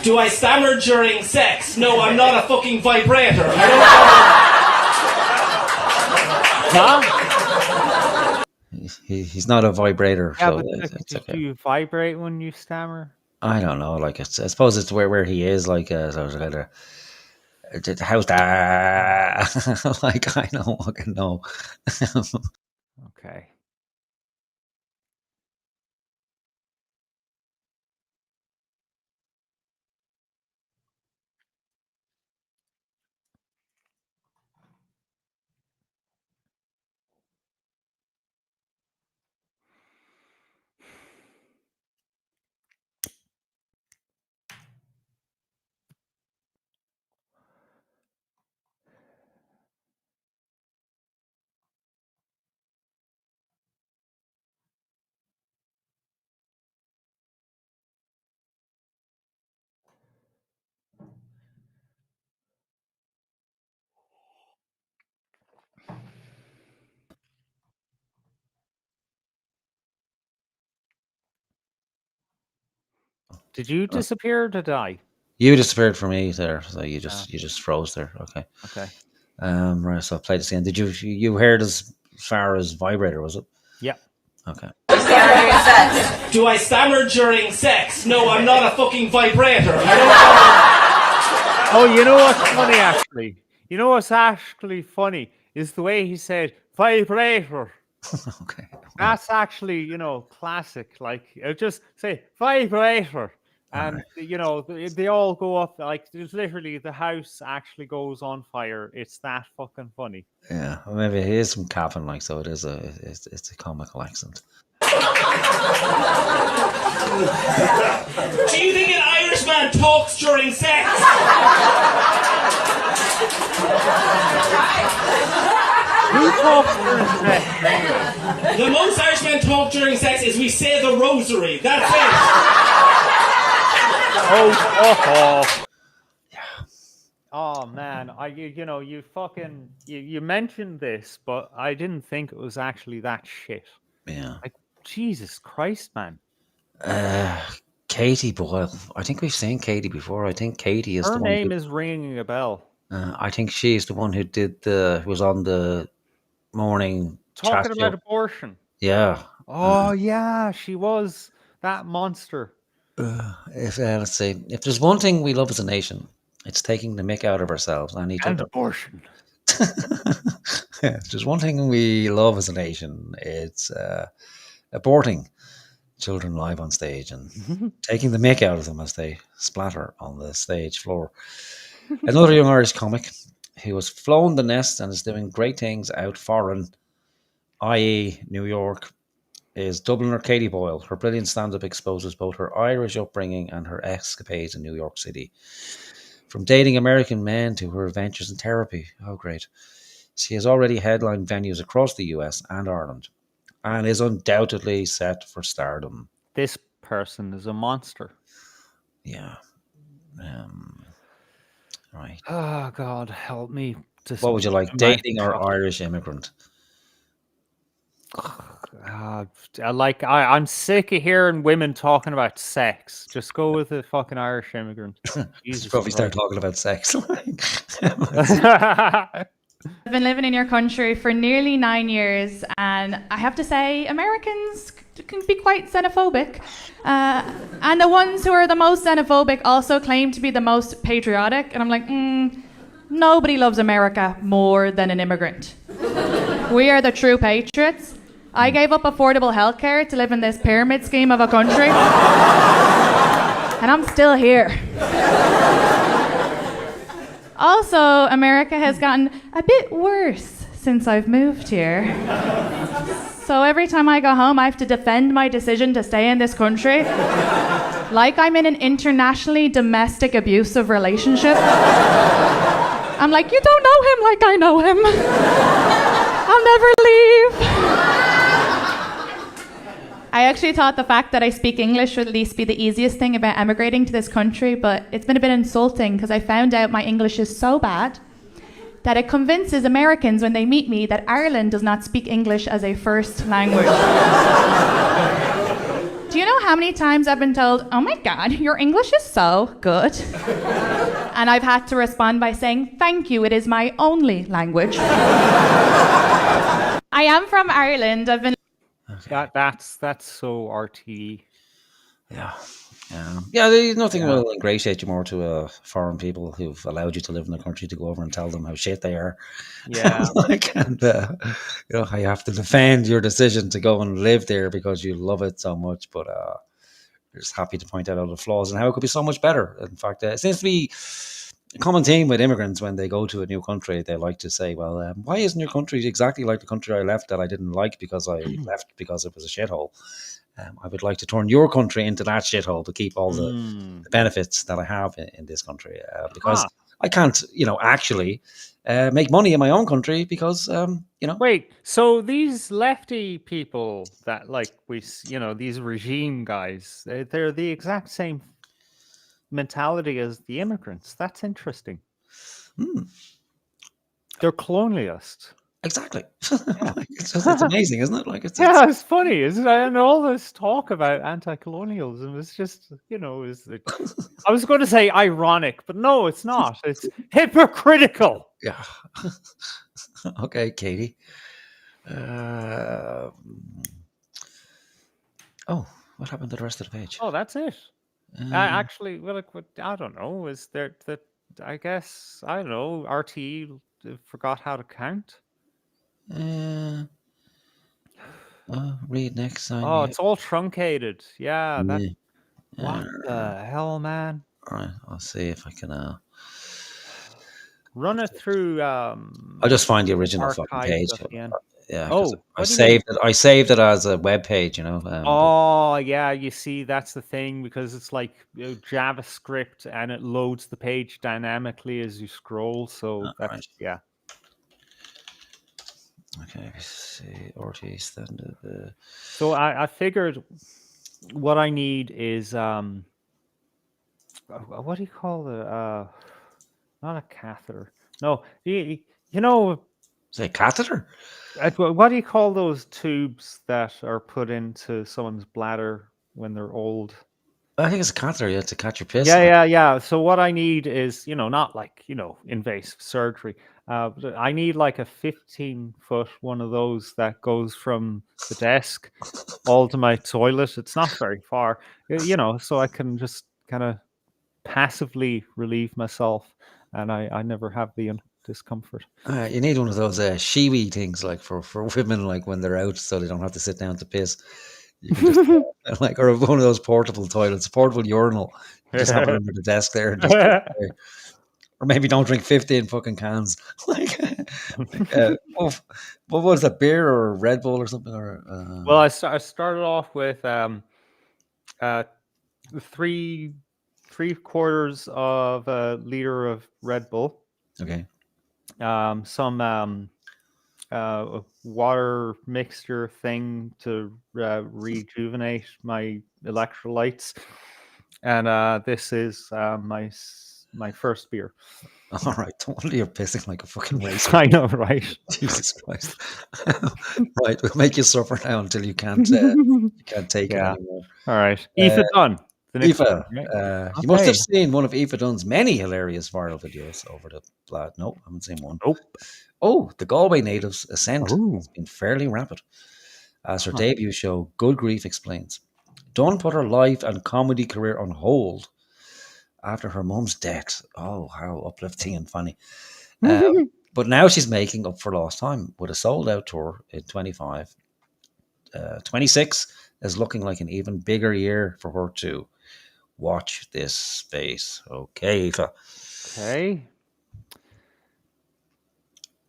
Do I stammer during sex? No, I'm not a fucking vibrator. He's not a vibrator, Yeah, so but it's do okay. you vibrate when you stammer? I don't know. Like, I suppose it's where he is. Like, sort of kind of. How's that? Like, I don't fucking know. Okay. Did you disappear or did I? You disappeared from me there, so you just froze there. Okay. Okay. Right. So I'll play this again. Did you heard as far as vibrator? Was it? Yeah. Okay. Do I stammer during sex? No, I'm not a fucking vibrator. Oh, you know what's funny actually? You know what's actually funny is the way he said vibrator. Okay. That's actually, classic. Like, just say vibrator. And, they all go up. Like, there's literally the house actually goes on fire. It's that fucking funny. Yeah. Well, maybe it is from Cavan, like, so it's a comical accent. Do you think an Irishman talks during sex? Who talks during sex? The most Irishmen talk during sex is we say the rosary. That's it. Oh man, you mentioned this, but I didn't think it was actually that shit. Yeah. Like, Jesus Christ, man. Katie Boyle. I think we've seen Katie before. I think Katie is Her the one. name is ringing a bell. I think she's the one who was on the morning Talking chat about show. abortion. Yeah. Oh yeah, she was that monster. Let's see. If there's one thing we love as a nation, it's taking the mick out of ourselves and abortion. If there's one thing we love as a nation, it's aborting children live on stage and taking the mick out of them as they splatter on the stage floor. Another young Irish comic who has flown the nest and is doing great things out foreign, i.e. New York, is Dubliner Katie Boyle. Her brilliant stand-up exposes both her Irish upbringing and her escapades in New York City. From dating American men to her adventures in therapy. Oh, great. She has already headlined venues across the US and Ireland and is undoubtedly set for stardom. This person is a monster. Yeah. Right. Oh, God, help me. What would you like, dating or Irish immigrant? I'm sick of hearing women talking about sex. Just go with the fucking Irish immigrant. Jesus, probably start talking about sex. I've been living in your country for nearly 9 years, and I have to say, Americans can be quite xenophobic. And the ones who are the most xenophobic also claim to be the most patriotic. And I'm like, nobody loves America more than an immigrant. We are the true patriots. I gave up affordable healthcare to live in this pyramid scheme of a country. And I'm still here. Also, America has gotten a bit worse since I've moved here. So every time I go home, I have to defend my decision to stay in this country. Like I'm in an internationally domestic abusive relationship. I'm like, you don't know him like I know him. I'll never leave. I actually thought the fact that I speak English would at least be the easiest thing about emigrating to this country, but it's been a bit insulting because I found out my English is so bad that it convinces Americans when they meet me that Ireland does not speak English as a first language. Do you know how many times I've been told, oh my God, your English is so good? And I've had to respond by saying, thank you, it is my only language. I am from Ireland. I've been. That's so RTE. Yeah. Yeah, there's nothing will ingratiate you more to foreign people who've allowed you to live in the country to go over and tell them how shit they are. Yeah. And you know, how you have to defend your decision to go and live there because you love it so much. But you're just happy to point out all the flaws and how it could be so much better. In fact, it seems to be a common theme with immigrants when they go to a new country. They like to say, well, why isn't your country exactly like the country I left that I didn't like because I left because it was a shithole? I would like to turn your country into that shithole to keep all the benefits that I have in this country because I can't, actually make money in my own country because, Wait, so these lefty people that these regime guys, they're the exact same mentality as the immigrants. That's interesting. They're colonialists. Exactly. It's amazing, isn't it? It's funny, isn't it? And all this talk about anti-colonialism is just, I was going to say ironic, but no, it's not. It's hypocritical. Yeah. Okay, Katie. What happened to the rest of the page? Oh, that's it. Actually, well, I don't know. Is there that? I guess I don't know. RTE forgot how to count. Read next. It's all truncated. Yeah. What the hell, man? All right, I'll see if I can run it through. I'll just find the original fucking page. Yeah. I saved it as a web page. Yeah. You see, that's the thing because it's like JavaScript and it loads the page dynamically as you scroll. So that's yeah. Okay, see RT standard. So I figured what I need is what do you call the not a catheter? No, you know. Say catheter. What do you call those tubes that are put into someone's bladder when they're old? I think it's a catheter. You have to catch your piss. Yeah. So what I need is, not like, invasive surgery. I need like a 15-foot one of those that goes from the desk all to my toilet. It's not very far, so I can just kind of passively relieve myself, and I never have the discomfort. You need one of those shiwi things, like for women, like when they're out, so they don't have to sit down to piss. You can just or one of those portable toilets, portable urinal. You just have it under the desk there, and just or maybe don't drink 15 fucking cans. What was that, beer or Red Bull or something? Well, I started off with 3/4 of a liter of Red Bull. Okay. Some water mixture thing to rejuvenate my electrolytes, and this is my first beer. All right, don't wonder you're pissing like a fucking racer. I know, right? Jesus Christ! Right, we'll make you suffer now until you can't take it anymore. All right, Aoife Dunn. Aoife, you must have seen one of Aoife Dunn's many hilarious viral videos over the blad. No, I haven't seen one. Nope. Oh, the Galway natives' ascent has been fairly rapid. As her debut show, Good Grief Explains, Dunn put her life and comedy career on hold after her mum's death. Oh, how uplifting and funny. But now she's making up for lost time with a sold-out tour in 25. 26 is looking like an even bigger year for her too. Watch this space. Okay, Aoife. Okay.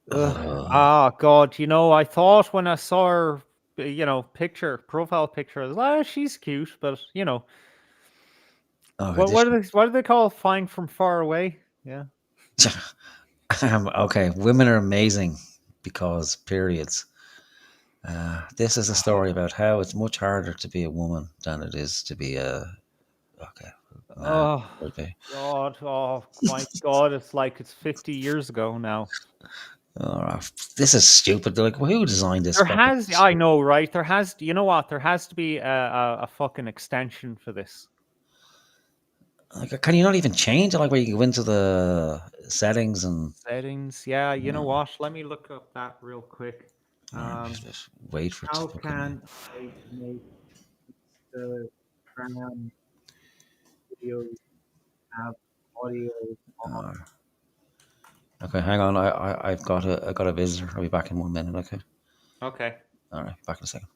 God, I thought when I saw her, profile picture, I was like, she's cute, but, what do they call flying from far away? Yeah. Okay, women are amazing because periods. This is a story about how it's much harder to be a woman than it is to be a... Okay. God. Oh, my God. It's like it's 50 years ago now. Oh, this is stupid. They're like, well, who designed this? I know, right? There has to be a fucking extension for this. Like, can you not even change it? Like, where you go into the settings and... Settings, yeah. You know what? Let me look up that real quick. Just wait for it How to fucking... can I make the tram videos have audio on? Okay, hang on. I've got a visitor. I'll be back in 1 minute. Okay. Okay. All right. Back in a second.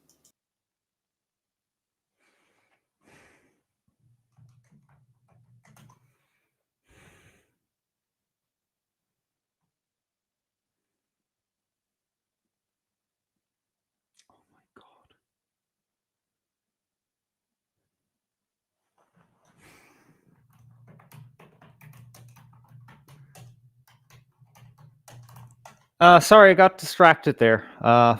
Sorry, I got distracted there,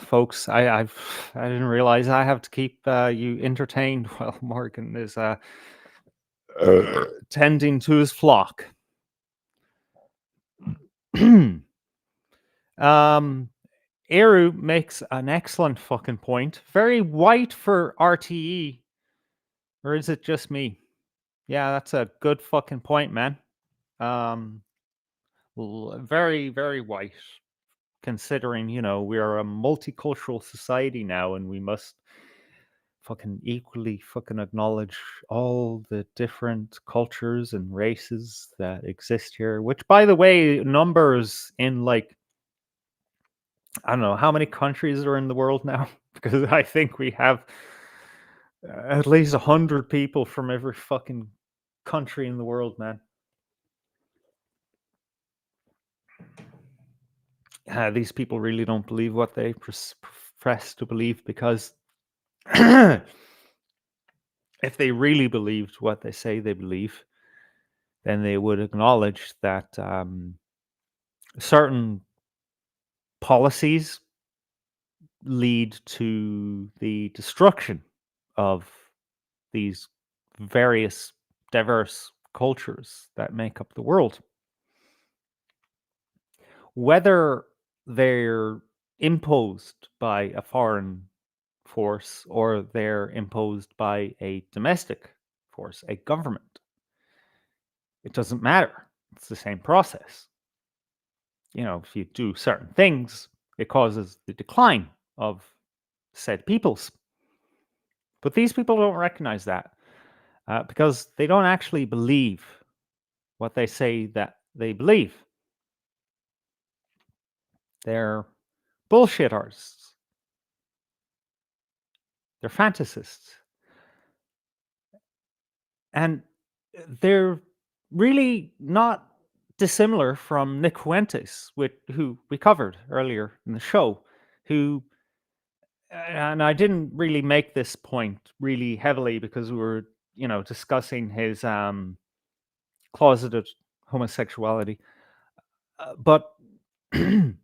folks. I didn't realize I have to keep you entertained while Morgan is tending to his flock. Eru makes an excellent fucking point. Very white for RTE, or is it just me? Yeah, that's a good fucking point, man. Very, very white, considering, you know, we are a multicultural society now, and we must fucking equally fucking acknowledge all the different cultures and races that exist here, which, by the way, numbers in, like, I don't know how many countries are in the world now, because I think we have at least 100 people from every fucking country in the world, man. These people really don't believe what they profess to believe, because if they really believed what they say they believe, then they would acknowledge that certain policies lead to the destruction of these various diverse cultures that make up the world. Whether they're imposed by a foreign force or they're imposed by a domestic force, a government, it doesn't matter. It's the same process. You know, if you do certain things, it causes the decline of said peoples. But these people don't recognize that because they don't actually believe what they say that they believe. They're bullshit artists. They're fantasists. And they're really not dissimilar from Nick Fuentes, who we covered earlier in the show, who, and I didn't really make this point really heavily because we were, you know, discussing his closeted homosexuality, but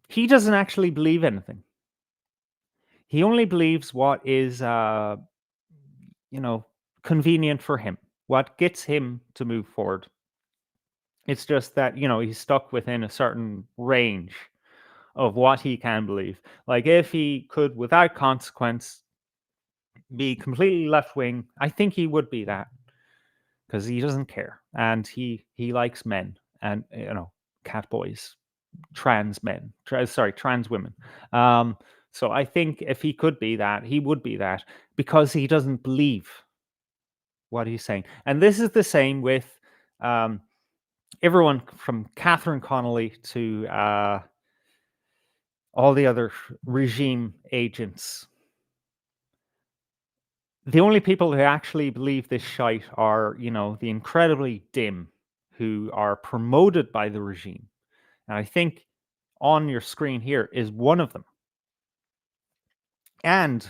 he doesn't actually believe anything. He only believes what is, you know, convenient for him, what gets him to move forward. It's just that, you know, he's stuck within a certain range of what he can believe. Like, if he could, without consequence, be completely left wing, I think he would be that, because he doesn't care, and he likes men, and, you know, cat boys, trans men, trans women. So I think if he could be that, he would be that, because he doesn't believe what he's saying. And this is the same with everyone from Catherine Connolly to all the other regime agents. The only people who actually believe this shite are, you know, the incredibly dim who are promoted by the regime. And I think on your screen here is one of them. And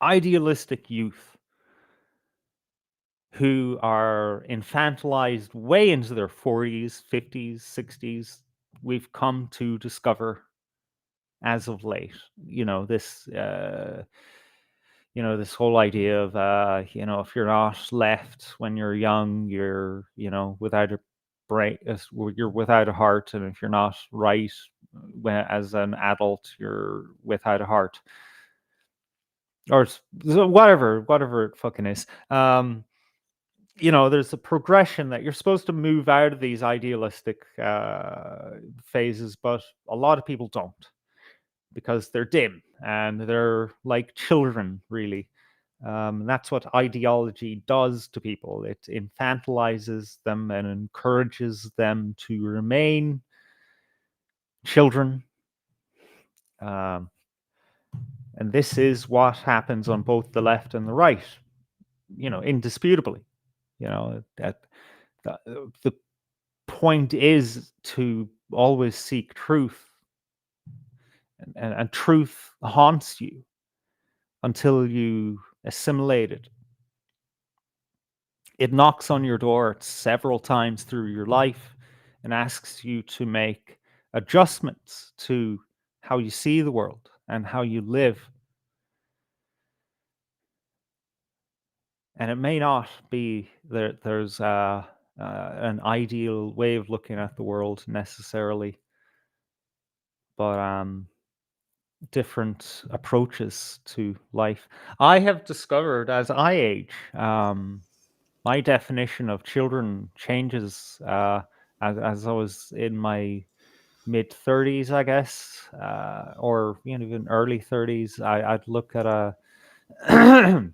idealistic youth who are infantilized way into their 40s, 50s, 60s, we've come to discover as of late. You know, this this whole idea of you know, if you're not left when you're young, you're, you know, without a brain, you're without a heart, and if you're not right as an adult, you're without a heart, or whatever it fucking is. You know, there's a progression that you're supposed to move out of these idealistic phases, but a lot of people don't. because they're dim and they're like children, really. That's what ideology does to people. It infantilizes them and encourages them to remain children. And this is what happens on both the left and the right, indisputably. That the point is to always seek truth, and truth haunts you until you assimilate it. It knocks on your door several times through your life and asks you to make adjustments to how you see the world and how you live. And it may not be that there's an ideal way of looking at the world necessarily, but different approaches to life. I have discovered as I age, my definition of children changes as I was in my mid-30s, I guess, or even early 30s. I'd look at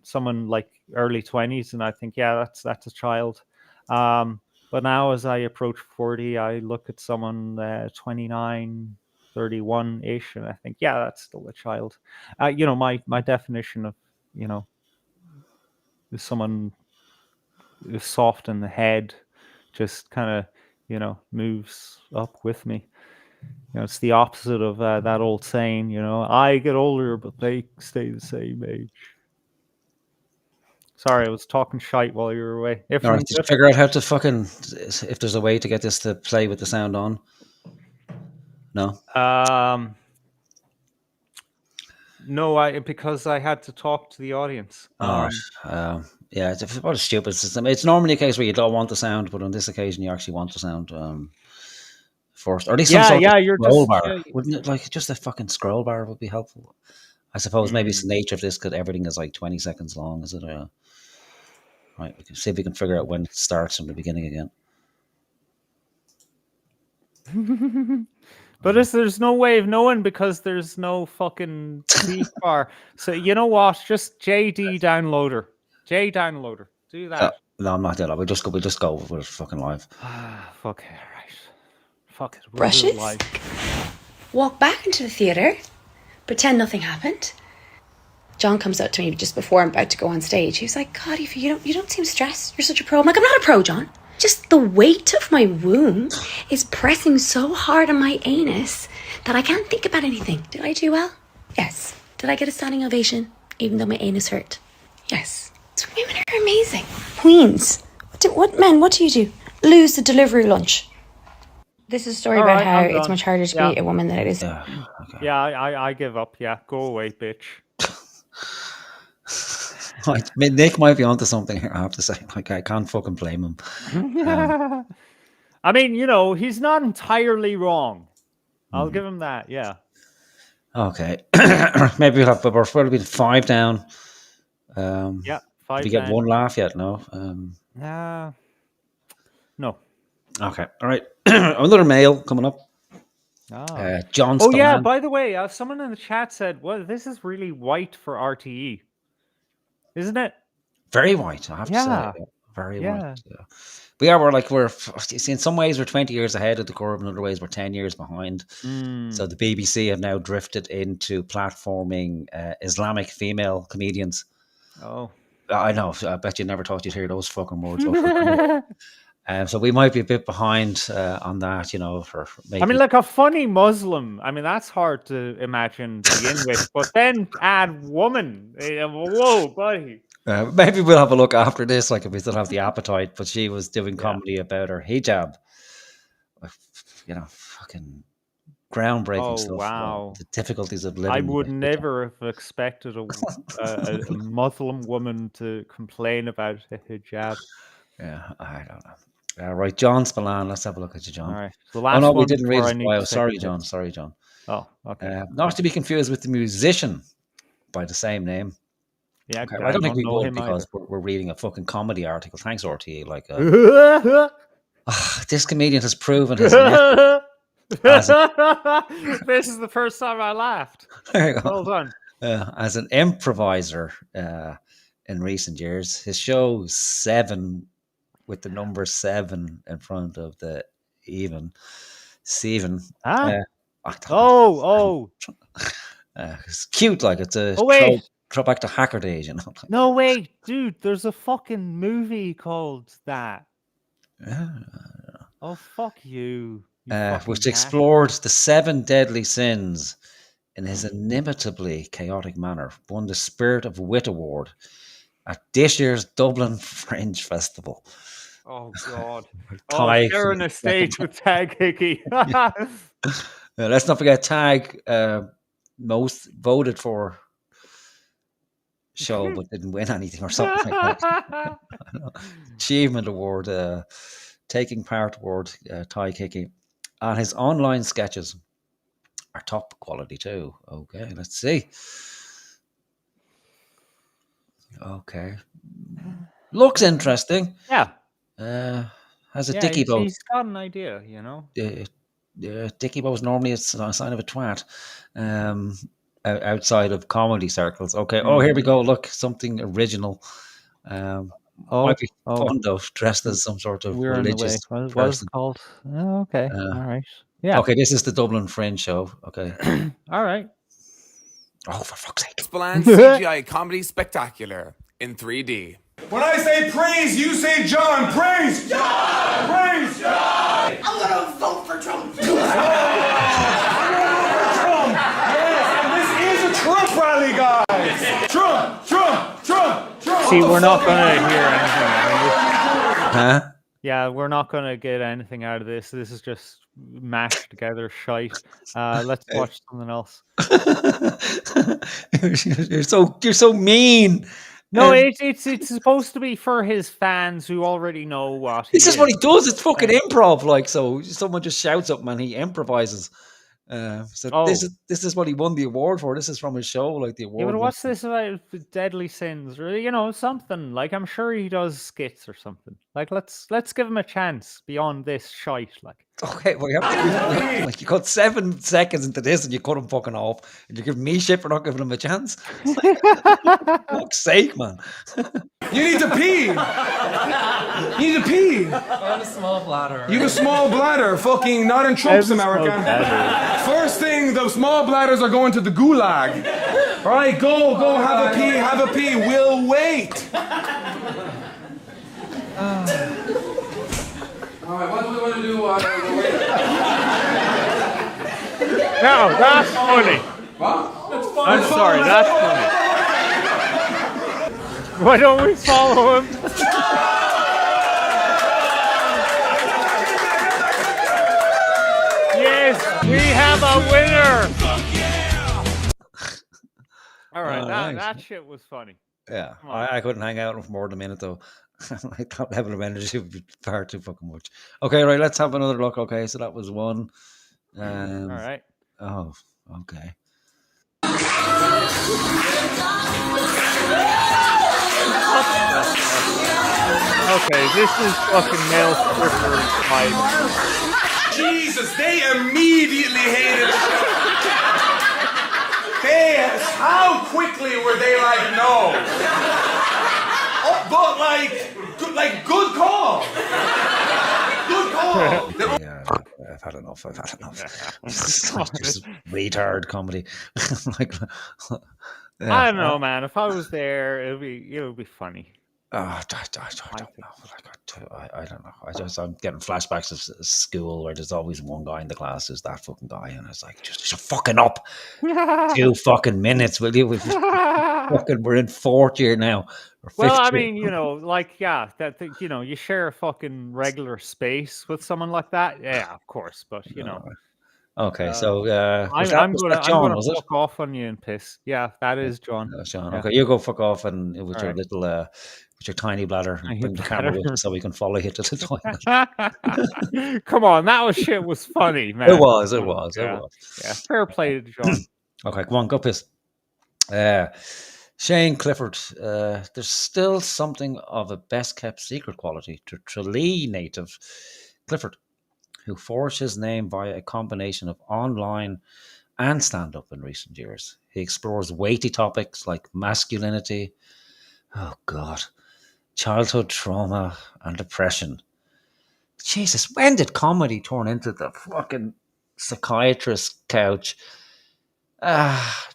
someone like early 20s and I think, yeah, that's a child. But now as I approach 40, I look at someone 29, 31-ish, and I think, yeah, that's still a child. My definition of, is someone who's soft in the head, just kind of, moves up with me. It's the opposite of that old saying, I get older, but they stay the same age. Sorry, I was talking shite while you were away. All right, did you figure out how to if there's a way to get this to play with the sound on? No? No, because I had to talk to the audience. All right. Yeah, what a stupid system. It's normally a case where you don't want the sound, but on this occasion you actually want the sound first. Or at least some sort of scroll bar. Wouldn't it? Like, just a fucking scroll bar would be helpful. I suppose maybe it's the nature of this because everything is like 20 seconds long, is it? Right, we can see if we can figure out when it starts from the beginning again. But there's no way of knowing because there's no fucking speed bar. So you know what? Just JD downloader. J downloader. Do that. No, I'm not doing that. We'll just go with it fucking live. Fuck it, right. Fuck it. We'll Brushes. do it live. Walk back into the theatre. Pretend nothing happened. John comes up to me just before I'm about to go on stage. He was like, God, Aoife, you don't seem stressed. You're such a pro. I'm like, I'm not a pro, John. Just the weight of my womb is pressing so hard on my anus that I can't think about anything. Did I do well? Yes. Did I get a standing ovation even though my anus hurt? Yes. So women are amazing. Queens. What do you do? Lose the delivery lunch. This is a story about how it's much harder to be a woman than it is. Yeah, I give up. Yeah, go away, bitch. Nick might be onto something here, I have to say. Like, I can't fucking blame him. I mean, he's not entirely wrong. I'll give him that, yeah. Okay. Maybe we'll have, but we're probably 5 down. Yeah, 5 Did we down. get one laugh yet? No? No. Okay, all right. Another mail coming up. John Spillane. Yeah, by the way, someone in the chat said, well, this is really white for RTE. Isn't it? Very white, I have to say. Very white. Yeah. We're in some ways we're 20 years ahead of the curve, in other ways we're 10 years behind. So the BBC have now drifted into platforming Islamic female comedians. Oh. I know. I bet you never thought you'd hear those fucking words. So we might be a bit behind on that, for maybe... like a funny Muslim. That's hard to imagine to begin with. But then add woman. Whoa, buddy. Maybe we'll have a look after this, like if we still have the appetite. But she was doing comedy about her hijab. Fucking groundbreaking stuff. Wow. The difficulties of living. I would never have expected a Muslim woman to complain about a hijab. Yeah, I don't know. Right, John Spillane. Let's have a look at you, John. All right. The last we didn't read his bio. Sorry, John. Oh, okay. Not to be confused with the musician by the same name. Yeah, okay. I don't think we would because we're reading a fucking comedy article. Thanks, RTE. Like, this comedian has proven his As This is the first time I laughed. There you go. Well done. As an improviser in recent years, his show 7 with the number 7 in front of the Steven. It's cute, like it's a Oh, wait. throwback to Hacker Days, you know. No, wait, dude, there's a fucking movie called that. Oh, fuck you. Which explored the 7 deadly sins in his inimitably chaotic manner, won the Spirit of Wit Award at this year's Dublin Fringe Festival. Oh, God. Taghd sharing a stage with Taghd Hickey. Let's not forget Taghd, most voted for show but didn't win anything or something like that. Achievement Award, Taking Part Award, Taghd Hickey. And his online sketches are top quality too. Okay, let's see. Okay. Looks interesting. Yeah. Has a dicky bow. He's got an idea, you know. Dicky bow is normally a sign of a twat. Outside of comedy circles. Okay. Oh, here we go. Look, something original. Might be fun though, dressed as some sort of We're religious What is person. it called? Oh, okay. All right. Yeah. Okay, this is the Dublin Fringe show. Okay. All right. Oh, for fuck's sake. Splan CGI comedy spectacular in 3D. When I say praise, you say John. Praise John! Praise John! I'm gonna vote for Trump. Trump rally, guys! Trump! Trump! Trump! Trump! See, we're not going to hear anything out of this. Huh? Yeah, we're not going to get anything out of this. This is just mashed together shite. Let's watch something else. You're so mean. No, it's supposed to be for his fans who already know what he This is what he does. It's fucking improv. Like, so someone just shouts up and he improvises. This is what he won the award for. This is from his show, like the award. Yeah, but what's this about deadly sins? Or, you know, something like I'm sure he does skits or something. Like let's give him a chance beyond this shite. Like, okay, well, like you got 7 seconds into this and you cut him fucking off, and you're giving me shit for not giving him a chance. Fuck's sake, man! You need to pee! You need to pee! I have a small bladder. You have a small bladder, fucking not in Trump's America. First thing, the small bladders are going to the gulag. All right, go, have a pee, we'll wait. All right, what do we want to do? No, that's funny. What? That's funny. I'm sorry, that's funny. Why don't we follow him? Yes, we have a winner. All right, that shit was funny. Yeah, I couldn't hang out for more than a minute though. Like that level of energy would be far too fucking much. Okay, right, let's have another look. Okay, so that was one. All right. Oh, okay. Okay, this is fucking male stripper vibe. Jesus, they immediately hated it. How quickly were they like, no? Oh, but good call. Good call. Yeah, I've had enough. Just retard comedy. Like, I don't know, man. If I was there, it would be funny. I don't know. I don't know. I'm getting flashbacks of school where there's always one guy in the class who's that fucking guy, and it's like, just fucking up 2 fucking minutes, will you? We're in 4th year now. Well, I mean, you know, like, yeah, you know, you share a fucking regular space with someone like that. Yeah, of course, but you know. Okay, so I'm gonna was it? fuck off on you and piss. Yeah, that is John. John. Yeah. Okay, you go fuck off and with All your right. little with your tiny bladder, bring the camera with you so we can follow you to the toilet. Come on, that shit was funny, man. It was. Yeah, fair play to John. Okay, come on, go piss. Shane Clifford, there's still something of a best kept secret quality to Tralee native Clifford. who forged his name via a combination of online and stand-up in recent years. He explores weighty topics like masculinity, oh God, childhood trauma, and depression. Jesus, when did comedy turn into the fucking psychiatrist couch?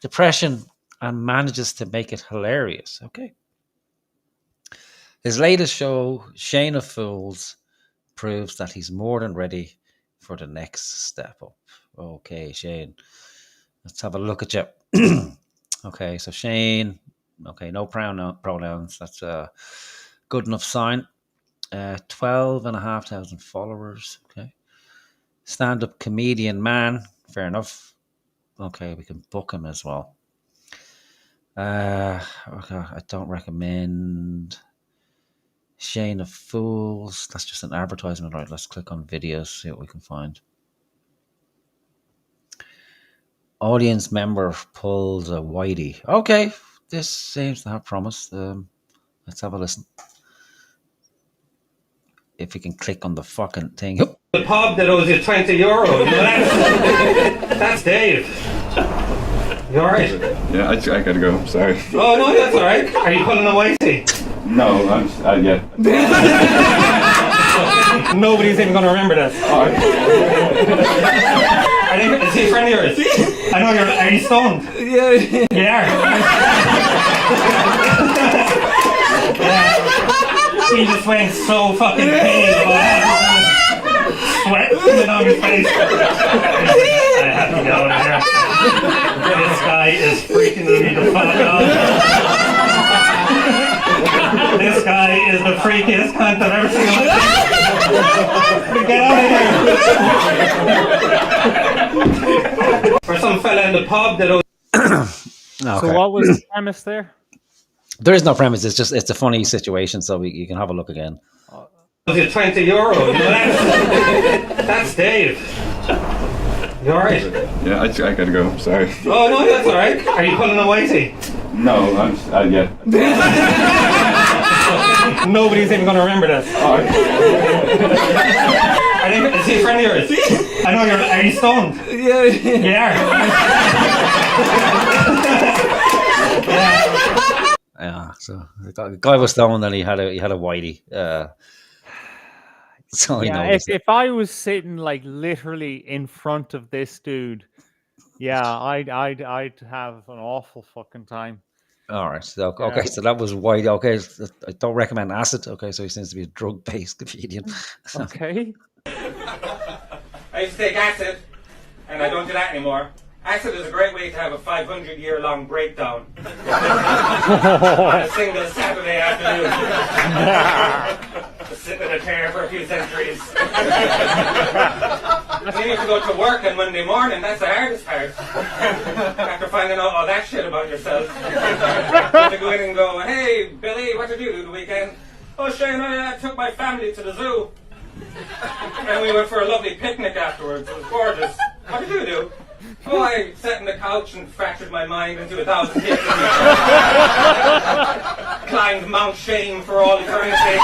Depression, and manages to make it hilarious. Okay. His latest show, Shane of Fools, proves that he's more than ready for the next step up. Okay, Shane. Let's have a look at you. Okay, so Shane. Okay, no pronouns. That's a good enough sign. 12,500 followers. Okay. Stand-up comedian man. Fair enough. Okay, we can book him as well. Okay, I don't recommend Shane of Fools. That's just an advertisement. Right, let's click on videos, see what we can find. Audience member pulls a whitey. Okay, this seems to have promise. Let's have a listen. If we can click on the fucking thing. The pub that owes you €20. You know, that's Dave. You alright? Yeah, I gotta go. Sorry. Oh, no, that's alright. Are you pulling a whitey? No, yeah. Nobody's even going to remember this. Is he a friend of yours? I know you're. Are you stoned? Yeah. You are. He just went so fucking pale about sweat coming on his face. I have to get out of here. This guy is freaking me the fuck out. This guy is the freakiest cunt I've ever seen. Get out of here. Or some fella in the pub that. So what was the premise there? There is no premise. It's a funny situation, so you can have a look again. Was it €20? You know, that's Dave. You alright? Yeah, I gotta go. Sorry. Oh, no, that's alright. Are you pulling a whitey? No, yeah. Nobody's even going to remember this. Is he a friend of yours? I know you're. Are you stoned? Yeah. You are. Yeah, so the guy was stoned and he had a whitey. So yeah, if I was sitting like literally in front of this dude, yeah, I'd have an awful fucking time. All right. So, okay, so that was whitey. Okay, so I don't recommend acid. Okay, so he seems to be a drug-based comedian. Okay. I used to take acid, and I don't do that anymore. Acid is a great way to have a 500-year-long breakdown on a single Saturday afternoon. Sitting in a chair for a few centuries. Then you have to go to work on Monday morning. That's the hardest part. After finding out all that shit about yourself. To go in and go, hey, Billy, what did you do the weekend? Oh, Shane, I took my family to the zoo. And we went for a lovely picnic afterwards. It was gorgeous. What did you do? Oh, I sat on the couch and fractured my mind into 1,000 pieces. Climbed Mount Shame for all eternity.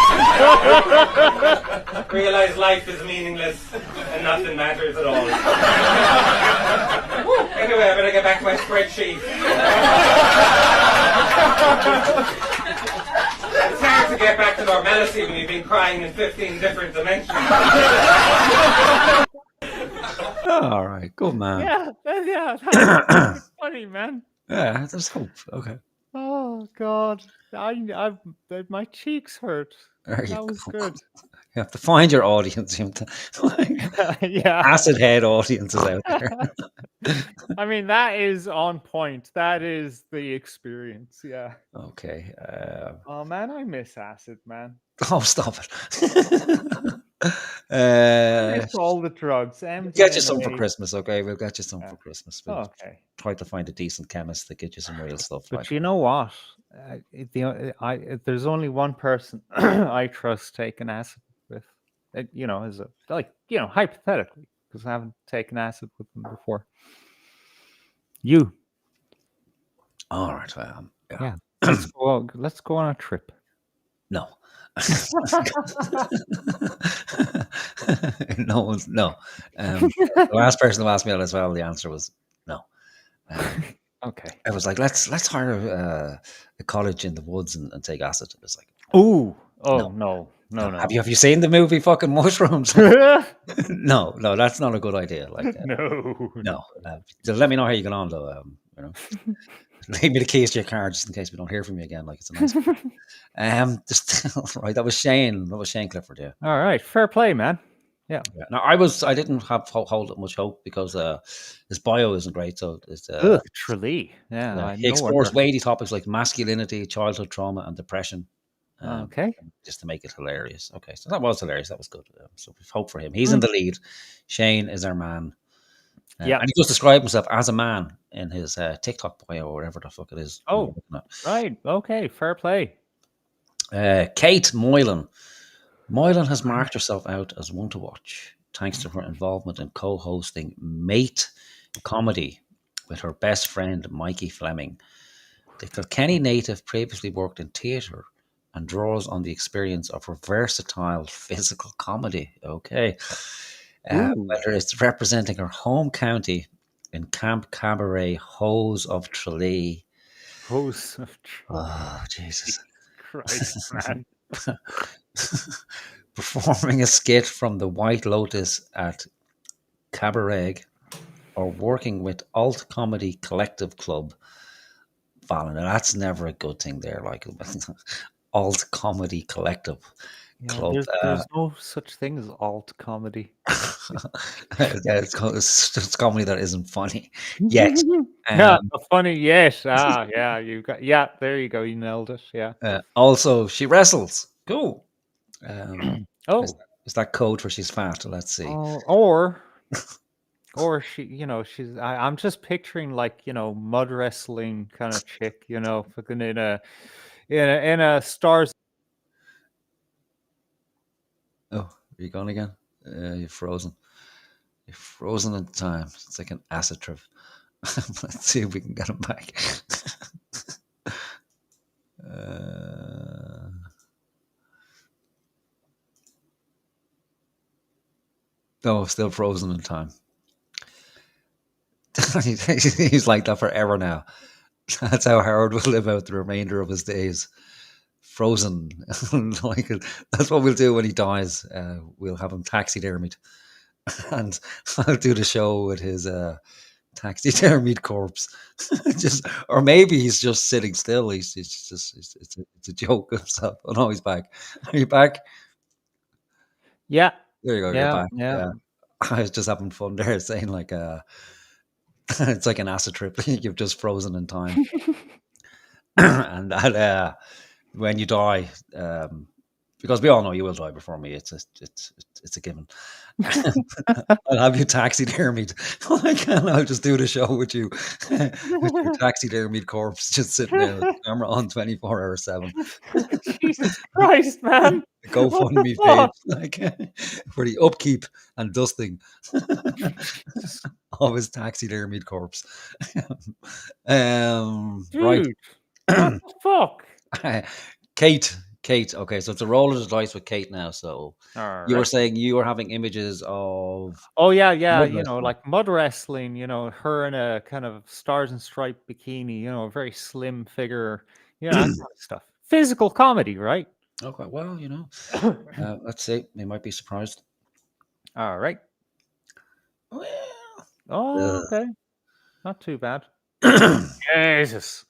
Realised life is meaningless and nothing matters at all. Anyway, I better get back to my spreadsheet. It's hard to get back to normality when you've been crying in 15 different dimensions. All right, good man. Yeah, that's funny, man. Yeah, there's hope. Okay. Oh God, my cheeks hurt. That was good. You have to find your audience. Yeah, acid head audiences out there. I mean, that is on point. That is the experience. Yeah. Okay. Oh man, I miss acid, man. Oh, stop it. It's all the drugs. We'll get you some for Christmas, okay? We'll get you some for Christmas. We'll okay. Try to find a decent chemist to get you some real stuff. But you know what? There's only one person I trust taking acid with. You know, as a hypothetically, because I haven't taken acid with them before. You. All right. Well, yeah. Let's go on a trip. No. No. The last person who asked me that as well, the answer was no. Okay. I was like, let's hire a college in the woods and take acid. It was like, ooh, oh no. Have you seen the movie fucking Mushrooms? No, that's not a good idea. Like, no. Just let me know how you get on, though. You know, leave me the keys to your car just in case we don't hear from you again. Like, it's a nice. Just right. That was Shane. Clifford. Yeah. All right, fair play, man. Yeah. Now I didn't have hold much hope because his bio isn't great. So it's Tralee. Yeah. he explores weighty topics like masculinity, childhood trauma, and depression. Okay. Just to make it hilarious. Okay, so that was hilarious. That was good. So we've hope for him. He's in the lead. Shane is our man. Yeah, and he just described himself as a man in his TikTok bio or whatever the fuck it is. Oh, right. Okay, fair play. Kate Moylan. Moylan has marked herself out as one to watch thanks to her involvement in co-hosting Mate Comedy with her best friend Mikey Fleming. The Kilkenny native previously worked in theatre and draws on the experience of her versatile physical comedy. Okay. Whether it's representing her home county in Camp Cabaret Hose of Tralee. Hose of Tralee. Oh, Jesus. Christ, man. Performing a skit from the White Lotus at Cabaret or working with Alt Comedy Collective Club. Fallon, and that's never a good thing there. Like Alt Comedy Collective Club. There's no such thing as alt comedy. It's comedy that isn't funny yet. Not funny yet. Yeah, you got. Yeah, there you go. You nailed it. Yeah. Also, she wrestles. Cool. Is that code for she's fat? Let's see. Or she, she's. I'm just picturing like mud wrestling kind of chick. Fucking in a stars. Oh, are you gone again? You're frozen. You're frozen in time. It's like an acid trip. Let's see if we can get him back. No, still frozen in time. He's like that forever now. That's how Howard will live out the remainder of his days. Frozen. Like, that's what we'll do when he dies. We'll have him taxidermied. And I'll do the show with his taxidermied corpse. Or maybe he's just sitting still. It's a joke of himself. Oh no, he's back. Are you back? Yeah. There you go. Yeah, You're back. yeah. I was just having fun there, saying like it's like an acid trip. You've just frozen in time, and that when you die, because we all know you will die before me. It's a given. I'll have you taxidermied. I'll just do the show with you, with your taxidermied corpse just sitting there with the camera on 24/7. Jesus Christ, man! GoFundMe page, like for the upkeep and dusting of his taxidermied corpse. Right. What the fuck? Kate. Okay, so it's a roll of the dice with Kate now. So you were saying you were having images of. Oh yeah. Like mud wrestling. Her in a kind of stars and stripe bikini. A very slim figure. That kind of stuff. Physical comedy, right? Okay, well, let's see. They might be surprised. All right. Okay. Not too bad. Jesus.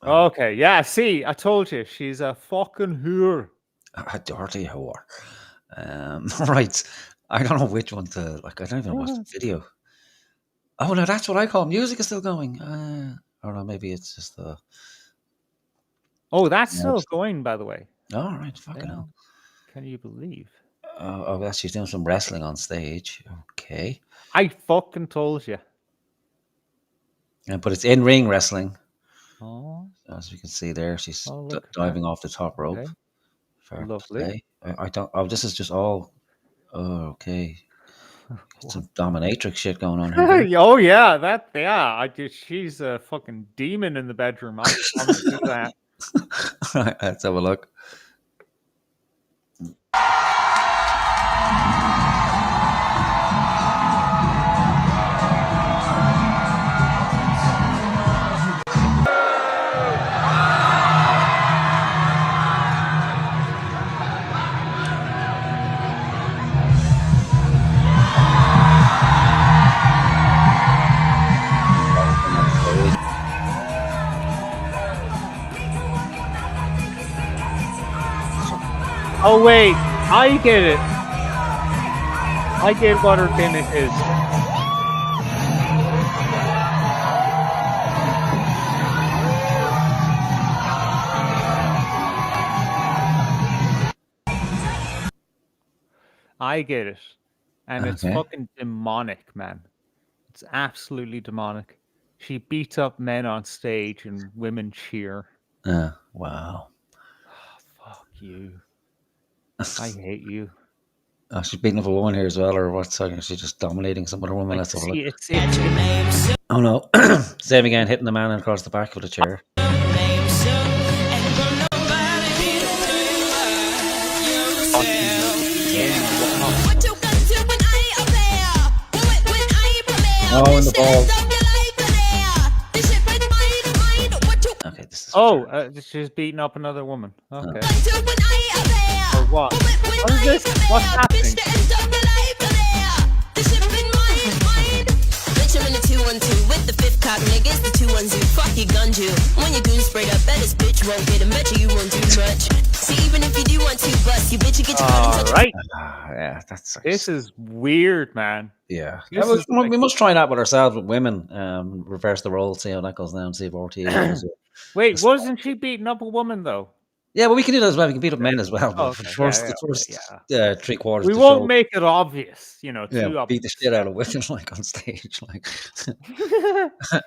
Okay, yeah, see, I told you, she's a fucking whore. A dirty whore. Right. I don't know which one to, I don't even watch the video. Oh, no, that's what I call music is still going. I don't know, maybe it's just the... Oh, that's still going, by the way. All right, fucking hell. Can you believe? Well, she's doing some wrestling on stage. Okay. I fucking told you. But it's in-ring wrestling. Oh. As you can see there, she's diving off the top rope. Okay. Fair Lovely. play. I don't... Oh, this is just all... Oh, okay. Some dominatrix shit going on here. Oh, yeah, she's a fucking demon in the bedroom. I want to do that. Right, let's have a look. Oh wait, I get it. I get what her gimmick is. I get it. And it's Okay. fucking demonic, man. It's absolutely demonic. She beats up men on stage and women cheer. Wow. Fuck you. I hate you. Oh, she's beating up a woman here as well, or what's she's just dominating some other woman? Let's have a look. It's Oh no. Same again, hitting the man across the back with a chair. Oh, in the balls. Okay, this is. Oh, she's beating up another woman. Okay. Or what? What is this? What's happening? Bitch, I'm in the 212 with the fifth cop niggas, the 210. Fuck your gun, you. When your goon sprayed up, bet this bitch won't get a bet you won't do much. See, even if you do want to bust, you bitch, you get your All right. Yeah, that's. This is weird, man. Yeah. This Yeah, is we must try that with ourselves, with women. Reverse the roles, see how that goes down, see if RT goes. Wait, wasn't she beating up a woman though? Yeah, but we can do that as well. We can beat up men as well. Oh, But okay. the first 3 quarters. We of the won't show, make it obvious, you know. yeah, Too beat the obvious. shit out of women like on stage, like.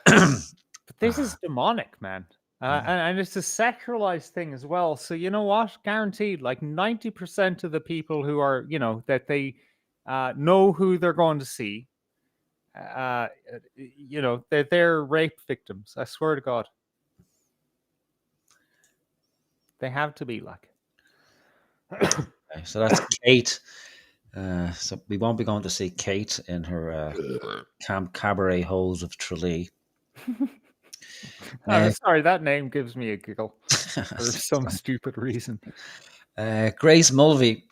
But this is demonic, man. And it's a sexualized thing as well. So you know what? Guaranteed, like 90% of the people who are, you know, that they know who they're going to see, you know, they're rape victims. I swear to God. They have to be like. Okay, so that's Kate. So we won't be going to see Kate in her cabaret holes of Tralee. Sorry, that name gives me a giggle for some stupid reason. Grace Mulvey.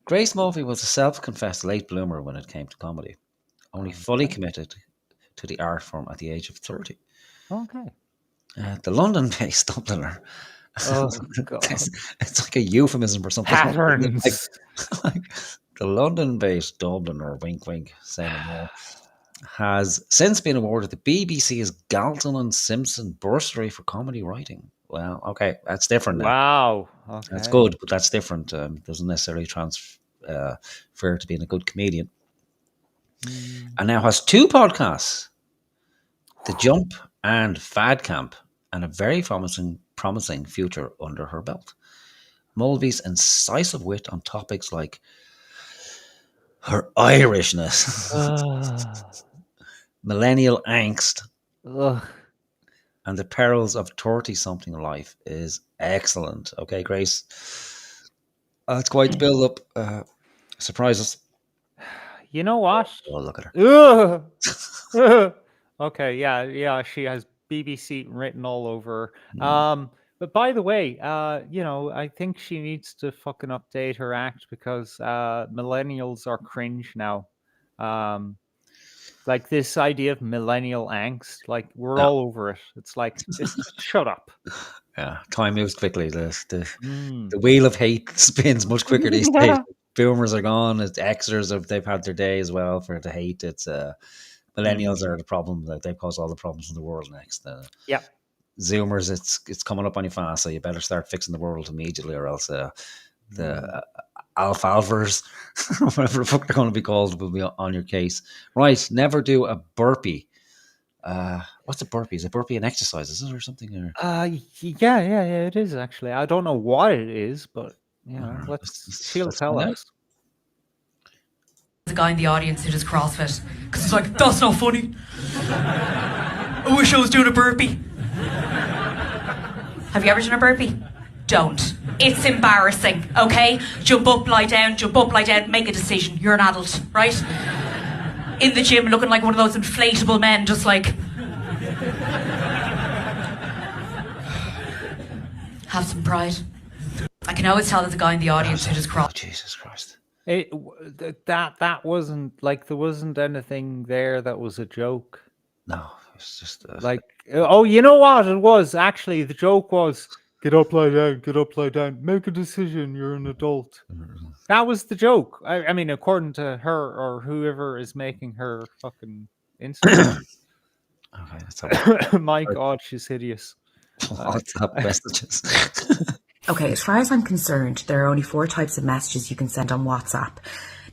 Grace Mulvey was a self-confessed late bloomer when it came to comedy, only fully committed to the art form at the age of 30. Okay. The London-based Dubliner. Oh, God. It's like a euphemism for something. Patterns. Like the London-based Dubliner, wink, wink, say no more, has since been awarded the BBC's Galton and Simpson Bursary for comedy writing. Well, okay, that's different now. Wow. Okay. That's good, but that's different. Doesn't necessarily transfer to being a good comedian. And now has 2 podcasts, The Jump and Fad Camp, and a very promising future under her belt. Mulvey's incisive wit on topics like her Irishness, millennial angst, and the perils of 30-something life is excellent. Okay, Grace. That's quite the build-up. Surprises. You know what? Oh, look at her. Okay, yeah, she has BBC written all over her. But by the way, you know, I think she needs to fucking update her act because millennials are cringe now. Like this idea of millennial angst, like we're all over it. It's like, shut up. Yeah, time moves quickly. The wheel of hate spins much quicker these days. Boomers are gone. It's Xers they've had their day as well for the hate. It's millennials are the problem. That they cause all the problems in the world next. Yeah. Zoomers, it's coming up on you fast, so you better start fixing the world immediately, or else the alfalvers, whatever the fuck they're going to be called, will be on your case. Right, never do a burpee. What's a burpee? Is a burpee an exercise? Is it or something? Or? Yeah, it is actually. I don't know what it is, but you know, she'll tell us. The guy in the audience who does CrossFit because he's like, that's not funny. I wish I was doing a burpee. Have you ever done a burpee? Don't. It's embarrassing, okay? Jump up, lie down, make a decision. You're an adult, right? In the gym looking like one of those inflatable men, just like... Have some pride. I can always tell there's a guy in the audience who does CrossFit. Jesus Christ. That wasn't, like, there wasn't anything there that was a joke. No, it's just... Like, oh, you know what it was? Actually, the joke was Get up, lie down. Get up, lie down. Make a decision. You're an adult. That was the joke. I mean, according to her or whoever is making her fucking Instagram. Okay, that's My God, she's hideous. WhatsApp messages. Okay, as far as I'm concerned, there are only 4 types of messages you can send on WhatsApp.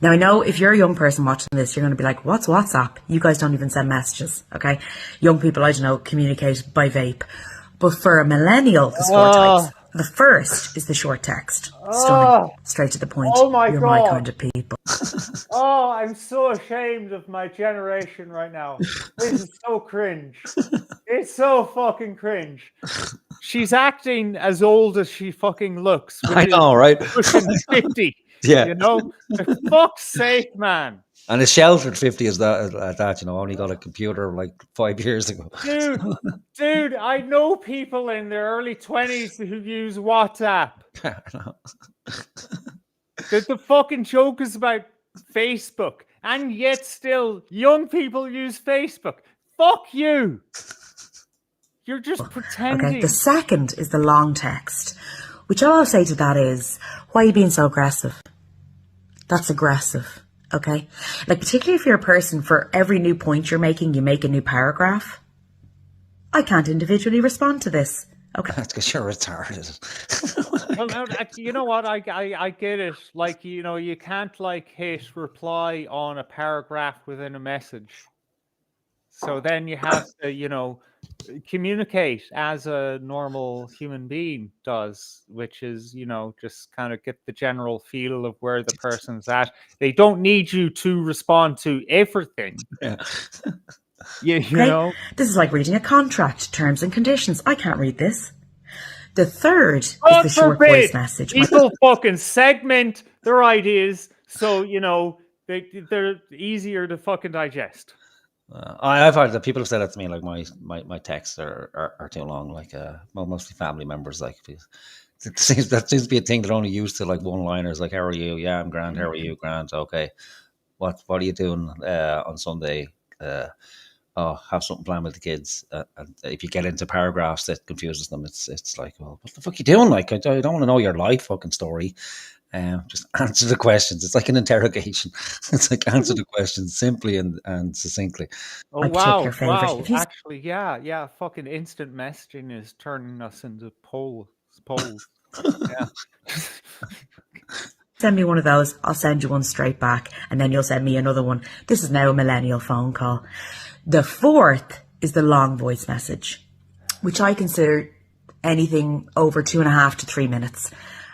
Now, I know if you're a young person watching this, you're going to be like, what's WhatsApp? You guys don't even send messages, okay? Young people, I don't know, communicate by vape. But for a millennial, there's 4 types. The first is the short text. Stunning. Straight to the point. Oh my You're God. my kind of people. Oh, I'm so ashamed of my generation right now. This is so cringe. It's so fucking cringe. She's acting as old as she fucking looks. I know, right? Pushing 50. Yeah. You know? For fuck's sake, man. And a sheltered 50 is that, you know, only got a computer like 5 years ago. Dude, I know people in their early 20s who use WhatsApp. The fucking joke is about Facebook, and yet still young people use Facebook. Fuck you. You're just pretending. Okay, the second is the long text, which all I'll say to that is, why are you being so aggressive? That's aggressive. Okay, like particularly if you're a person, for every new point you're making, you make a new paragraph. I can't individually respond to this. Okay, that's because you're retarded. Well, no, you know what? I get it. Like, you know, you can't like hit reply on a paragraph within a message. So then you have to, you know, communicate as a normal human being does, which is, you know, just kind of get the general feel of where the person's at. They don't need you to respond to everything. Yeah. You okay? know? This is like reading a contract, terms and conditions. I can't read this. The third is the short voice message. People fucking segment their ideas so, you know, they're easier to fucking digest. I've heard that people have said that to me, like my texts are too long, like mostly family members. Like that seems to be a thing that only used to like one-liners, like, how are you? Yeah, I'm grand. How are you? Grand. Okay. What are you doing on Sunday? Have something planned with the kids. And if you get into paragraphs that confuses them, it's like, well, what the fuck are you doing? Like, I don't want to know your life fucking story. Just answer the questions. It's like an interrogation. It's like answer the questions simply and succinctly. Oh, wow. Actually, yeah. Fucking instant messaging is turning us into polls. Yeah. Send me one of those. I'll send you one straight back, and then you'll send me another one. This is now a millennial phone call. The fourth is the long voice message, which I consider anything over 2.5 to 3 minutes.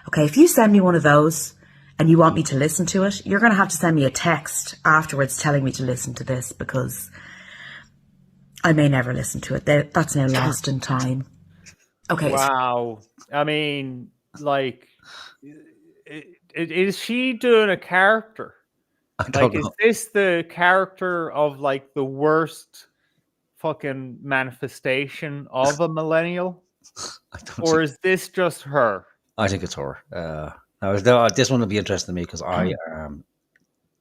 Okay, if you send me one of those and you want me to listen to it, you're going to have to send me a text afterwards telling me to listen to this, because I may never listen to it. That's now lost in time. Okay. Wow. I mean, like, is she doing a character? Like, is this the character of like the worst fucking manifestation of a millennial? Or is this just her? I think it's her. This one will be interesting to me because I am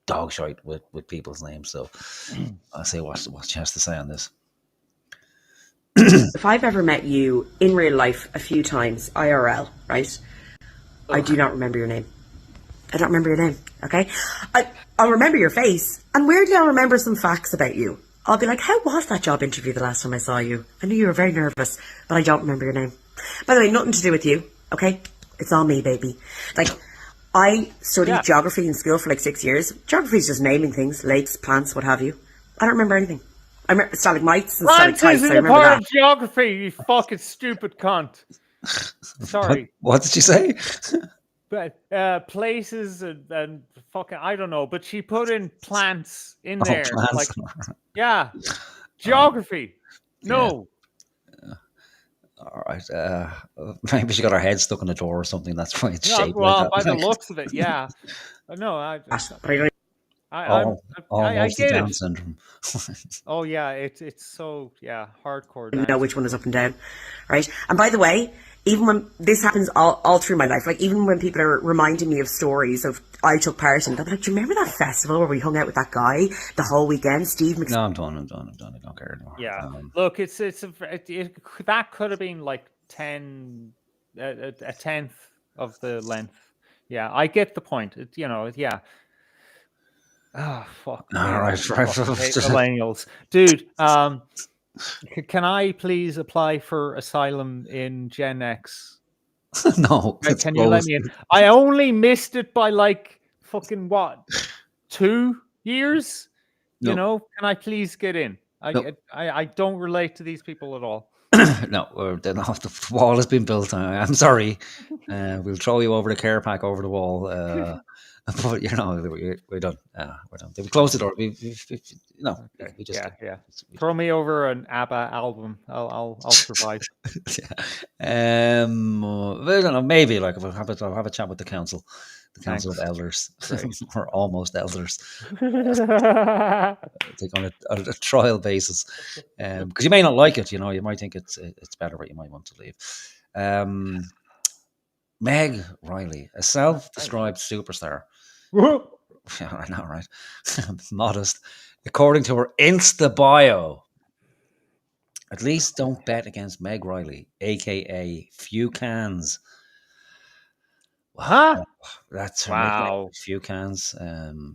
dog shite with people's names. So I'll see what she has to say on this. If I've ever met you in real life a few times, IRL, right? I do not remember your name. I don't remember your name, okay? I'll remember your face, and weirdly I'll remember some facts about you. I'll be like, how was that job interview the last time I saw you? I knew you were very nervous, but I don't remember your name. By the way, nothing to do with you, okay? It's all me, baby. Like, I studied geography in school for like 6 years. Geography is just naming things, lakes, plants, what have you. I don't remember anything. I remember stalagmites and stalactites. Plants I isn't a remember part that. of geography, you fucking stupid cunt. Sorry. What did she say? But places and fucking, I don't know, but she put in plants in there. Plants. Like, yeah. Geography. No. All right. Maybe she got her head stuck in a door or something. That's why it's shaped well, like that. by the looks of it, yeah. No, I get Down it. syndrome. Oh yeah, it's so hardcore. You know which one is up and down, right? And by the way, even when this happens all through my life, like even when people are reminding me of stories of I took part in, they'll be like, do you remember that festival where we hung out with that guy the whole weekend, Steve No, I'm done. I don't care anymore. Yeah, look, that could have been like 10 a tenth of the length. Yeah, I get the point. Yeah. Oh fuck. All right, Fucking hate millennials, dude. Can I please apply for asylum in Gen X? No, it's Can you let me in? I only missed it by like fucking what, 2 years? No. You know, can I please get in? No. I don't relate to these people at all. No, the wall has been built. I'm sorry. We'll throw you over the care pack over the wall. But we're done. We're done. They closed the door. We just Yeah. Throw me over an ABBA album. I'll survive. I don't know. Maybe like I'll have a chat with the council of elders, or almost elders. Take on a trial basis, because you may not like it. You might think it's better, but you might want to leave. Meg Riley, a self-described superstar. Yeah, I know, right? Modest. According to her Insta bio, at least don't bet against Meg Riley, aka Few Cans. Huh? That's her Wow. nickname, Few Cans.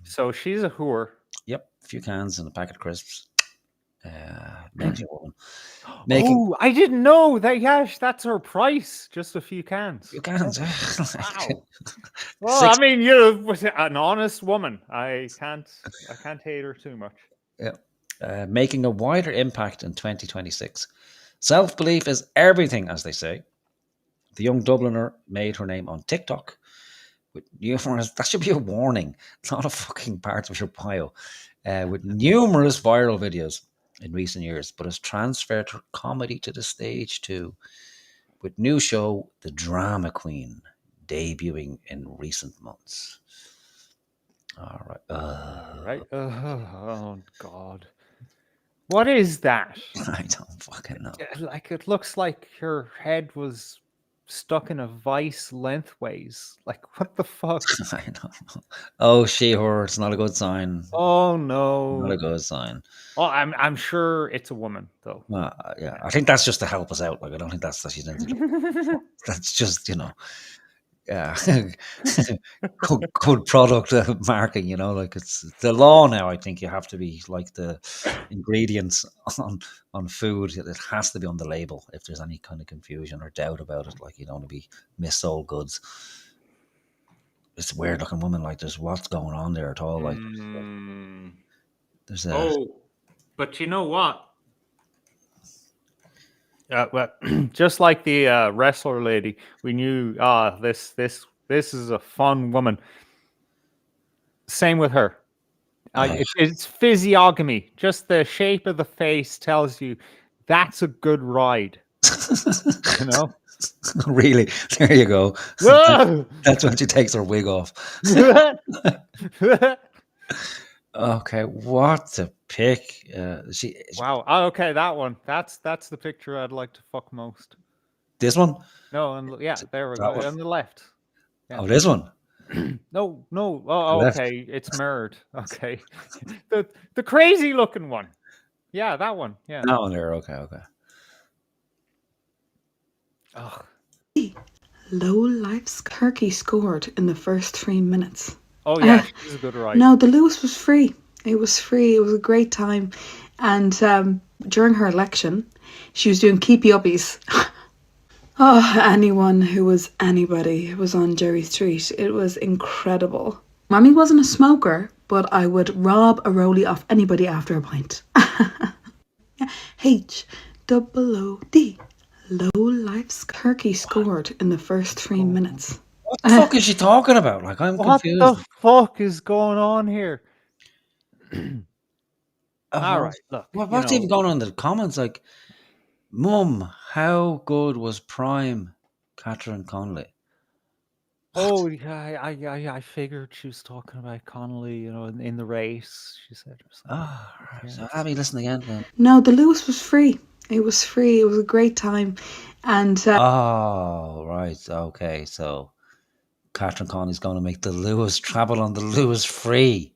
So she's a whore. Yep, Few Cans and a packet of crisps. Makes a woman. Oh, I didn't know that. Yes, that's her price. Just a few cans. Few cans. Wow. Well, I mean, you're an honest woman. I can't hate her too much. Yeah. Making a wider impact in 2026. Self-belief is everything, as they say. The young Dubliner made her name on TikTok with numerous. That should be a warning, not a fucking part of your bio. With numerous viral videos in recent years, but has transferred her comedy to the stage too, with new show The Drama Queen debuting in recent months. All right. Right. Oh God. What is that? I don't fucking know. Like, it looks like her head was stuck in a vice lengthways. Like, what the fuck? I know. Oh, she/her. It's not a good sign. Oh no. Not a good sign. Oh, I'm sure it's a woman though. Yeah, I think that's just to help us out. Like, I don't think that's that she's into. That's just yeah, good product marking. Like it's the law now. I think you have to be like the ingredients on food. It has to be on the label if there's any kind of confusion or doubt about it. Like, you don't want to be missold goods. It's a weird looking woman. Like, there's what's going on there at all. Like, there's a. Oh, but you know what? Well, just like the wrestler lady, we knew this is a fun woman. Same with her. It's physiognomy. Just the shape of the face tells you that's a good ride. Really? There you go. That's when she takes her wig off. Okay, what a pick. Wow. Oh, okay, that one. That's the picture I'd like to fuck most. This one? No, there we go. one? On the left. Yeah. Oh, this one? No. Oh, Left. okay. It's mirrored. Okay. the crazy looking one. Yeah, that one. Yeah. That one there. Okay. Oh. Low Life's Kirky scored in the first 3 minutes. Oh yeah, she's a good ride. No, the Lewis was free. It was free. It was a great time. And during her election, she was doing keepy uppies. Oh, anyone who was anybody was on Jerry Street. It was incredible. Mommy wasn't a smoker, but I would rob a rollie off anybody after a pint. H-O-O-D. Low Life's Kirky scored in the first 3 minutes. What the fuck is she talking about? Like, I'm confused. What the fuck is going on here? All right, look. What's even going on in the comments? Like, Mum, how good was Prime Catherine Connolly? Oh, yeah, I figured she was talking about Connolly, in the race. She said. Right. So have me listen again then. No, the Lewis was free. It was free. It was a great time. And oh, right. Okay, so Catherine Connolly's going to make the Lewis travel on the Lewis free.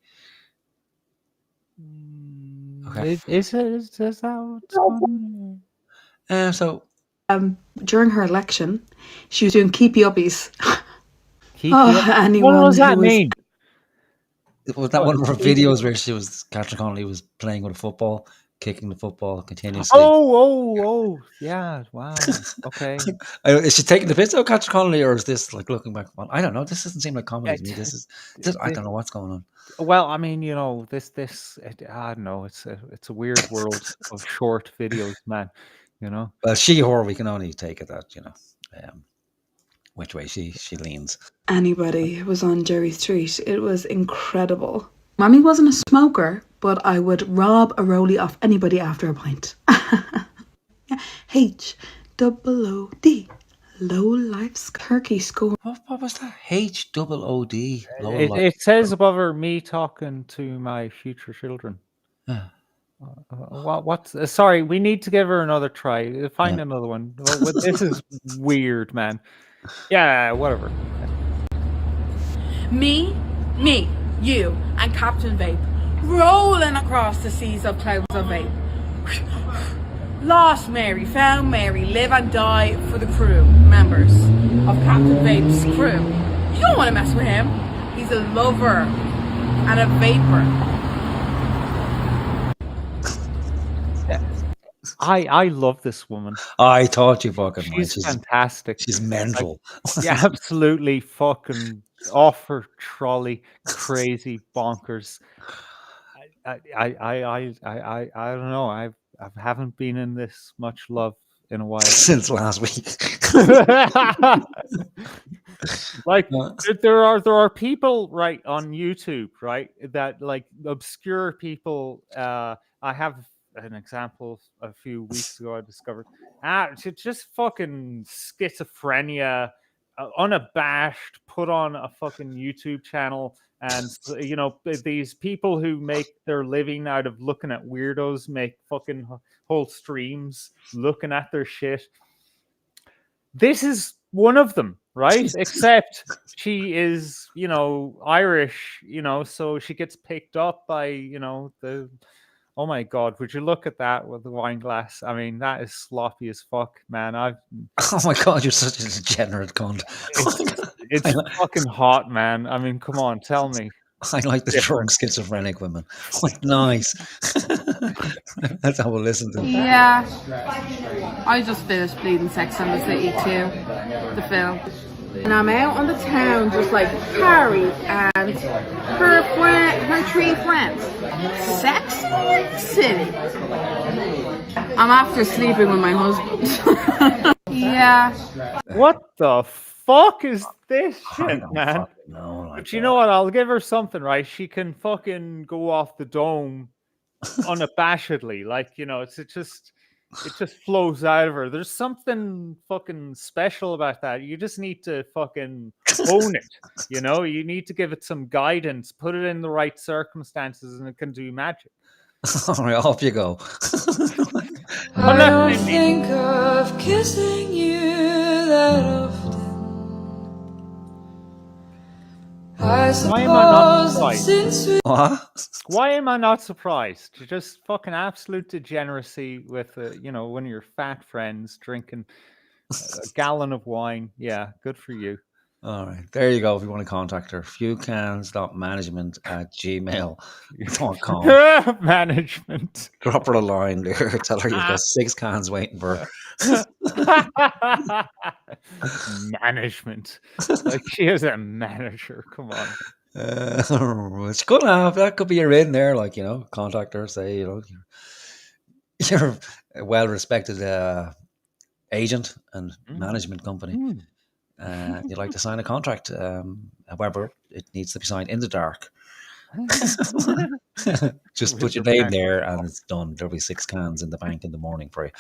Okay. Is that what's going on? So During her election, she was doing keepy uppies. What Anyone does that who was mean? Was that one of her videos where Catherine Connolly was playing with a football, kicking the football continuously? Oh, yeah. Wow. Okay. Is she taking the piss out of Catherine Connolly, or is this like looking back? Well, I don't know. This doesn't seem like comedy to me. This I don't know what's going on. Well, I mean, I don't know. It's a weird world of short videos, man. Well, she or we can only take it that which way she leans. anybody was on Jerry Street. It was incredible. Mommy wasn't a smoker, but I would rob a rollie off anybody after a pint. H-O-O-D. Low life's turkey score. What was that? H-O-O-D. It says above her, me talking to my future children. What's sorry, we need to give her another try. Find another one. This is weird, man. Yeah, whatever. Me, you, and Captain Vape rolling across the seas of clouds of vape. Lost Mary, found Mary, live and die for the crew members of Captain Vape's crew. You don't want to mess with him. He's a lover and a vapor. I love this woman. I thought you fucking She's fantastic. She's mental. Yeah, absolutely fucking off her trolley, crazy bonkers. I don't know. I haven't been in this much love in a while since last week. Like there are people right on YouTube, right, that like obscure people. I have an example a few weeks ago I discovered. Just fucking schizophrenia, unabashed, put on a fucking YouTube channel. And these people who make their living out of looking at weirdos make fucking whole streams looking at their shit. This is one of them, right? Jesus. Except she is, Irish, so she gets picked up by, the... Oh my God, would you look at that with the wine glass? I mean, that is sloppy as fuck, man. Oh my God, you're such a degenerate cunt. It's fucking hot, man. I mean, come on, tell me. I like the drunk schizophrenic women. Like, nice. That's how we'll listen to them. Yeah. I just finished Bleeding Sex and the City 2, the film. And I'm out on the town just like Carrie and her three friends. Sex City. I'm after sleeping with my husband. Yeah. What the fuck is this shit, man? But you know what? I'll give her something, right? She can fucking go off the dome unabashedly. Like, it just flows out of her. There's something fucking special about that. You just need to fucking own it. You need to give it some guidance, put it in the right circumstances, and it can do magic. All right, off you go. I don't think of kissing you that often. Why am I not surprised? What? Why am I not surprised? Just fucking absolute degeneracy with, one of your fat friends drinking a gallon of wine. Yeah, good for you. All right, there you go. If you want to contact her, fewcans.management@gmail.com. Management. Drop her a line there. Tell her you've got 6 cans waiting for her. Management. Like she is a manager. Come on. It's good enough. That could be your in there. Like, contact her. Say, you're a well-respected agent and management company. You'd like to sign a contract. However, it needs to be signed in the dark. Just put your name there and it's done. There'll be 6 cans in the bank in the morning for you.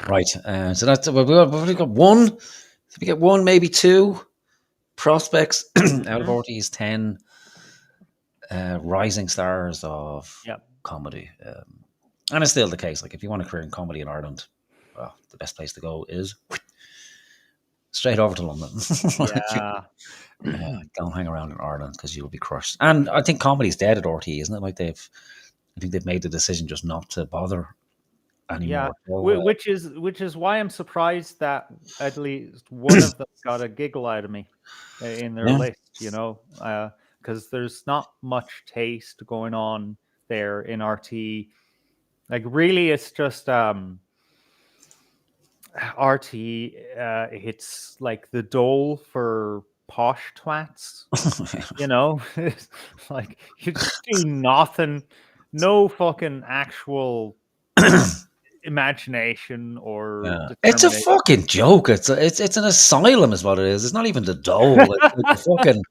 Right. So that's we've got one. So we get 1, maybe 2 prospects out of all these 10 rising stars of comedy. And it's still the case. Like, if you want a career in comedy in Ireland, well, the best place to go is straight over to London. Don't hang around in Ireland because you'll be crushed. And I think comedy's dead at RT, isn't it? Like I think they've made the decision just not to bother anymore. So, which is why I'm surprised that at least one of them got a giggle out of me in their Yeah. list, because there's not much taste going on there in RT. Like, really, it's just RT. It's like the dole for posh twats. It's like you just do nothing, no fucking actual imagination or It's a determination. fucking joke. It's an asylum, is what it is. It's not even the dole. It's like a fucking.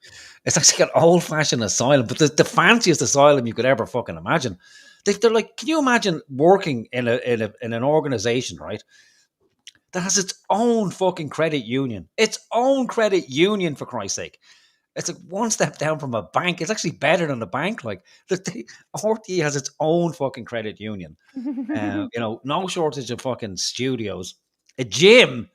It's actually an old-fashioned asylum, but the fanciest asylum you could ever fucking imagine. They're like, can you imagine working in an organization, right, that has its own fucking credit union? Its own credit union, for Christ's sake. It's like one step down from a bank. It's actually better than a bank. Like, RTE has its own fucking credit union. No shortage of fucking studios. A gym,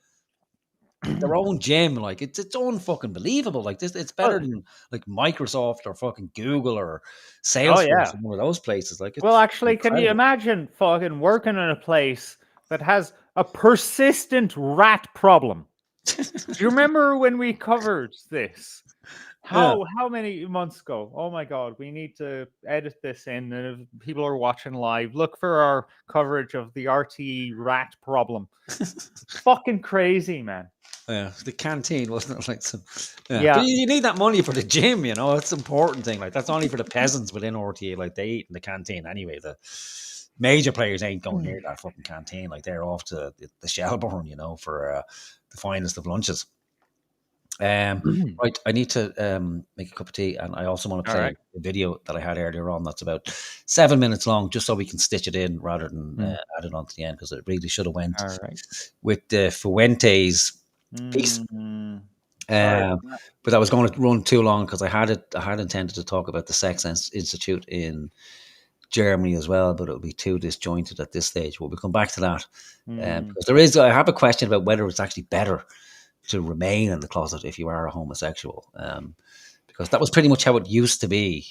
their own gym. Like, it's fucking believable. Like, this, it's better than like Microsoft or fucking Google or Salesforce yeah. or one of those places. Like, Well, actually, can you imagine fucking working in a place that has a persistent rat problem? Do you remember when we covered this? How many months ago? Oh my God, we need to edit this in. And if people are watching live, look for our coverage of the RT rat problem. Fucking crazy, man. Yeah, the canteen wasn't it, like some. Yeah. But you need that money for the gym, It's an important thing. Like, that's only for the peasants within RTA. Like, they eat in the canteen anyway. The major players ain't going near that fucking canteen. Like, they're off to the Shelbourne, for the finest of lunches. Right, I need to make a cup of tea, and I also want to play a video that I had earlier on that's about 7 minutes long, just so we can stitch it in rather than add it on to the end, because it really should have went with the Fuentes piece. But I was going to run too long because I had intended to talk about the Sex Institute in Germany as well, but it will be too disjointed at this stage. We'll come back to that because I have a question about whether it's actually better to remain in the closet if you are a homosexual, because that was pretty much how it used to be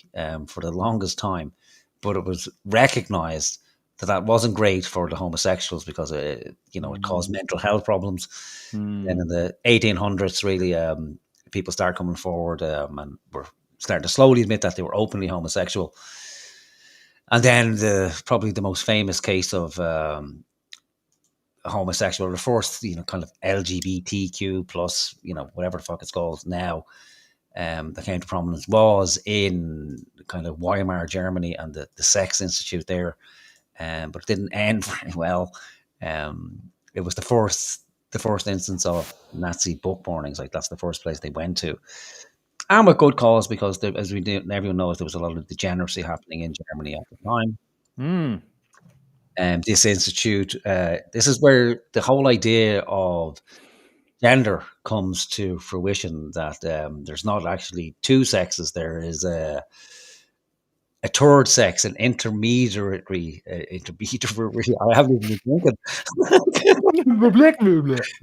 for the longest time, but it was recognized that wasn't great for the homosexuals because it caused mental health problems. And in the 1800s, really, people started coming forward and were starting to slowly admit that they were openly homosexual. And then probably the most famous case of homosexual, the first, kind of LGBTQ plus, whatever the fuck it's called now, that came to prominence was in kind of Weimar, Germany, and the Sex Institute there. But it didn't end very well. It was the first instance of Nazi book burnings. Like, that's the first place they went to, and with good cause, because as everyone knows, there was a lot of degeneracy happening in Germany at the time. This institute, this is where the whole idea of gender comes to fruition, that there's not actually two sexes. There is a third sex, an intermediary. I haven't even been thinking.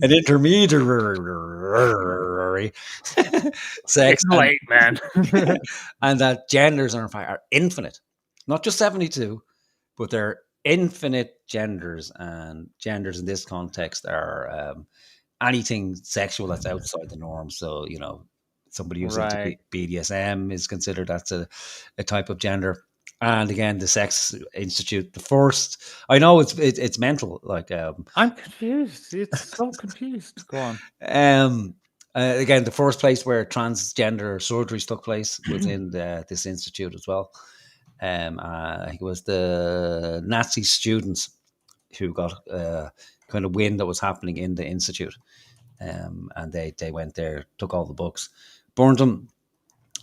An intermediary sex. It's late, man. And that genders are infinite, not just 72, but they're infinite genders, and genders in this context are anything sexual that's outside the norm. So, somebody who's into BDSM is considered that's a type of gender. And again, the Sex Institute, the first, I know it's mental. Like, I'm confused. It's so confused. Go on. Again, the first place where transgender surgeries took place was in this institute as well. I think it was the Nazi students who got kind of wind that was happening in the institute, and they went there, took all the books, burned them.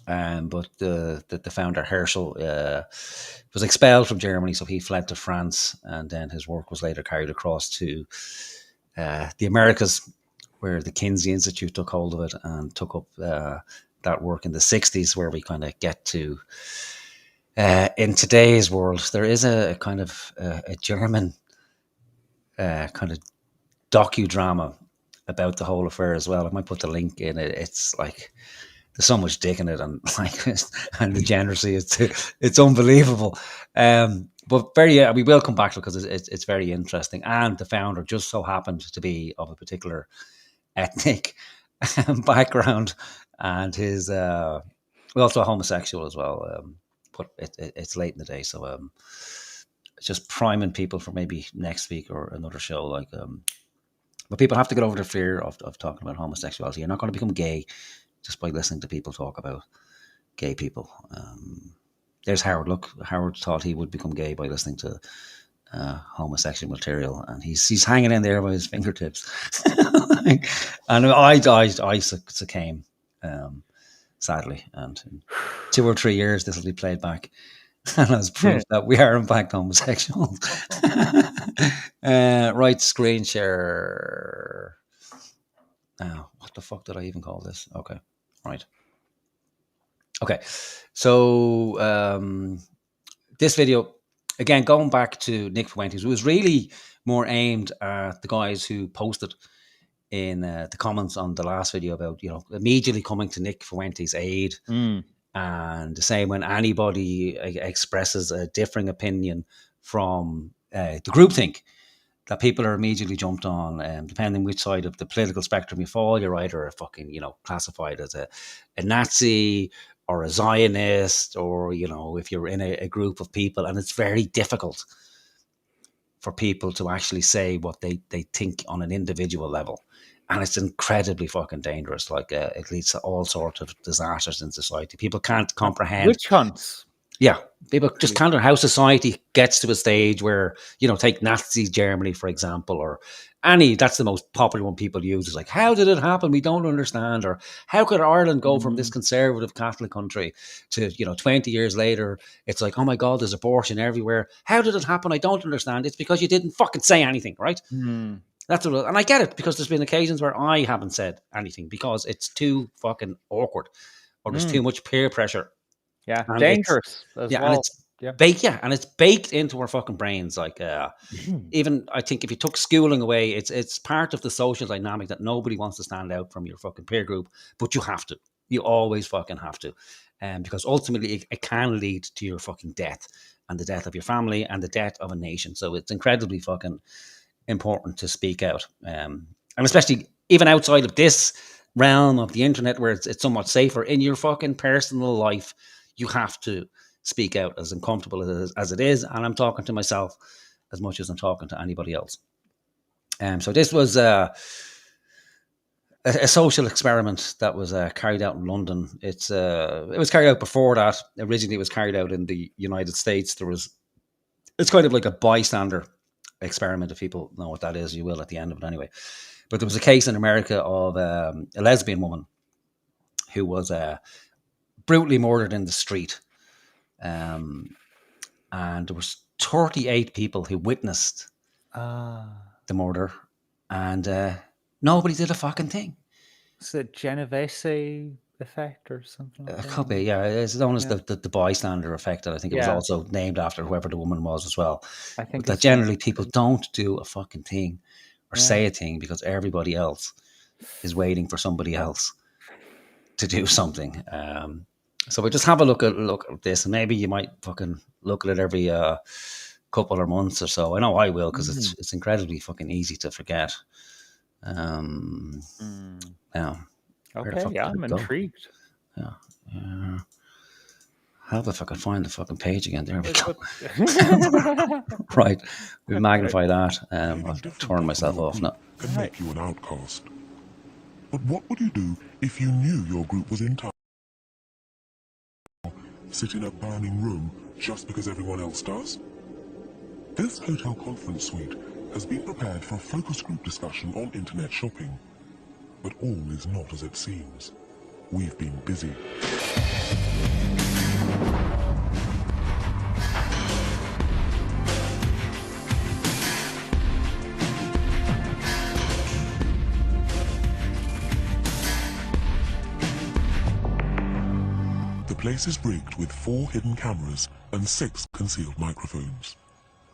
But the founder, Herschel, was expelled from Germany, so he fled to France, and then his work was later carried across to the Americas, where the Kinsey Institute took hold of it and took up that work in the 60s, where we kind of get to in today's world. There is a kind of a German kind of docudrama about the whole affair as well. I might put the link in it. It's like, there's so much dick in it, and like, and the degeneracy, it's unbelievable. But But we will come back to it because it's very interesting. And the founder just so happened to be of a particular ethnic background, and his also a homosexual as well. But it's late in the day, so just priming people for maybe next week or another show. Like, but people have to get over the fear of talking about homosexuality. You're not going to become gay just by listening to people talk about gay people. There's Howard. Look, Howard thought he would become gay by listening to homosexual material, and he's hanging in there by his fingertips. And I succumbed, sadly. And in 2 or 3 years, this will be played back, and as proof that we are in fact homosexual. Right, screen share. What the fuck did I even call this? Okay, right. Okay, so this video, again, going back to Nick Fuentes, it was really more aimed at the guys who posted in the comments on the last video about, immediately coming to Nick Fuentes' aid, and the same when anybody expresses a differing opinion from the groupthink, that people are immediately jumped on, depending which side of the political spectrum you fall. You're either a fucking, classified as a Nazi or a Zionist, or, if you're in a group of people, and it's very difficult for people to actually say what they think on an individual level. And it's incredibly fucking dangerous. Like, it leads to all sorts of disasters in society. People can't comprehend. Witch hunts. Yeah, people just can't understand how society gets to a stage where, take Nazi Germany, for example, or that's the most popular one people use. Is like, how did it happen? We don't understand. Or how could Ireland go from this conservative Catholic country to, 20 years later, it's like, oh my God, there's abortion everywhere. How did it happen? I don't understand. It's because you didn't fucking say anything, right? That's what, and I get it, because there's been occasions where I haven't said anything because it's too fucking awkward, or there's too much peer pressure. Yeah, and dangerous as well. And it's baked. Yeah, and it's baked into our fucking brains. Like, even I think if you took schooling away, it's part of the social dynamic that nobody wants to stand out from your fucking peer group, but you have to. You always fucking have to, because ultimately it can lead to your fucking death, and the death of your family, and the death of a nation. So it's incredibly fucking important to speak out, and especially even outside of this realm of the internet, where it's somewhat safer. In your fucking personal life, you have to speak out, as uncomfortable as it is. And I'm talking to myself as much as I'm talking to anybody else. So this was a social experiment that was carried out in London. It was carried out before that. Originally, it was carried out in the United States. It's kind of like a bystander experiment. If people know what that is, you will at the end of it anyway. But there was a case in America of a lesbian woman who was brutally murdered in the street, and there was 38 people who witnessed the murder, and nobody did a fucking thing. It's a Genovese effect or something like It that. could be, yeah. It's known as the bystander effect, and I think it was also named after whoever the woman was as well. I think that generally people don't do a fucking thing or say a thing because everybody else is waiting for somebody else to do something. So we just have a look at this, and maybe you might fucking look at it every couple of months or so. I know I will, because it's incredibly fucking easy to forget. Now, okay, yeah, I'm intrigued. Yeah. Help if I could find the fucking page again. There we go. Right, we magnify that. I'll turn myself off now. Can make you an outcast. But what would you do if you knew your group was in town? Sit in a burning room just because everyone else does? This hotel conference suite has been prepared for a focus group discussion on internet shopping. But all is not as it seems. We've been busy. The place is rigged with 4 hidden cameras and 6 concealed microphones.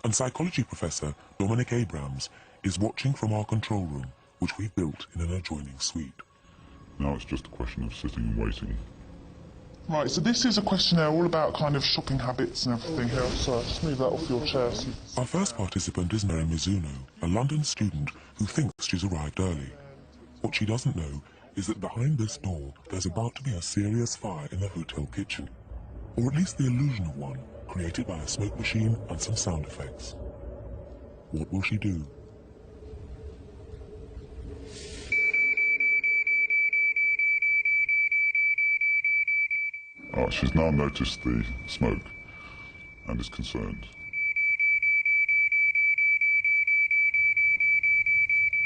And psychology professor Dominic Abrams is watching from our control room, which we've built in an adjoining suite. Now it's just a question of sitting and waiting. Right, so this is a questionnaire all about kind of shopping habits and everything here. So just move that off your chair. Our first participant is Mary Mizuno, a London student who thinks she's arrived early. What she doesn't know is that behind this door there's about to be a serious fire in the hotel kitchen. Or at least the illusion of one, created by a smoke machine and some sound effects. What will she do? She's now noticed the smoke and is concerned.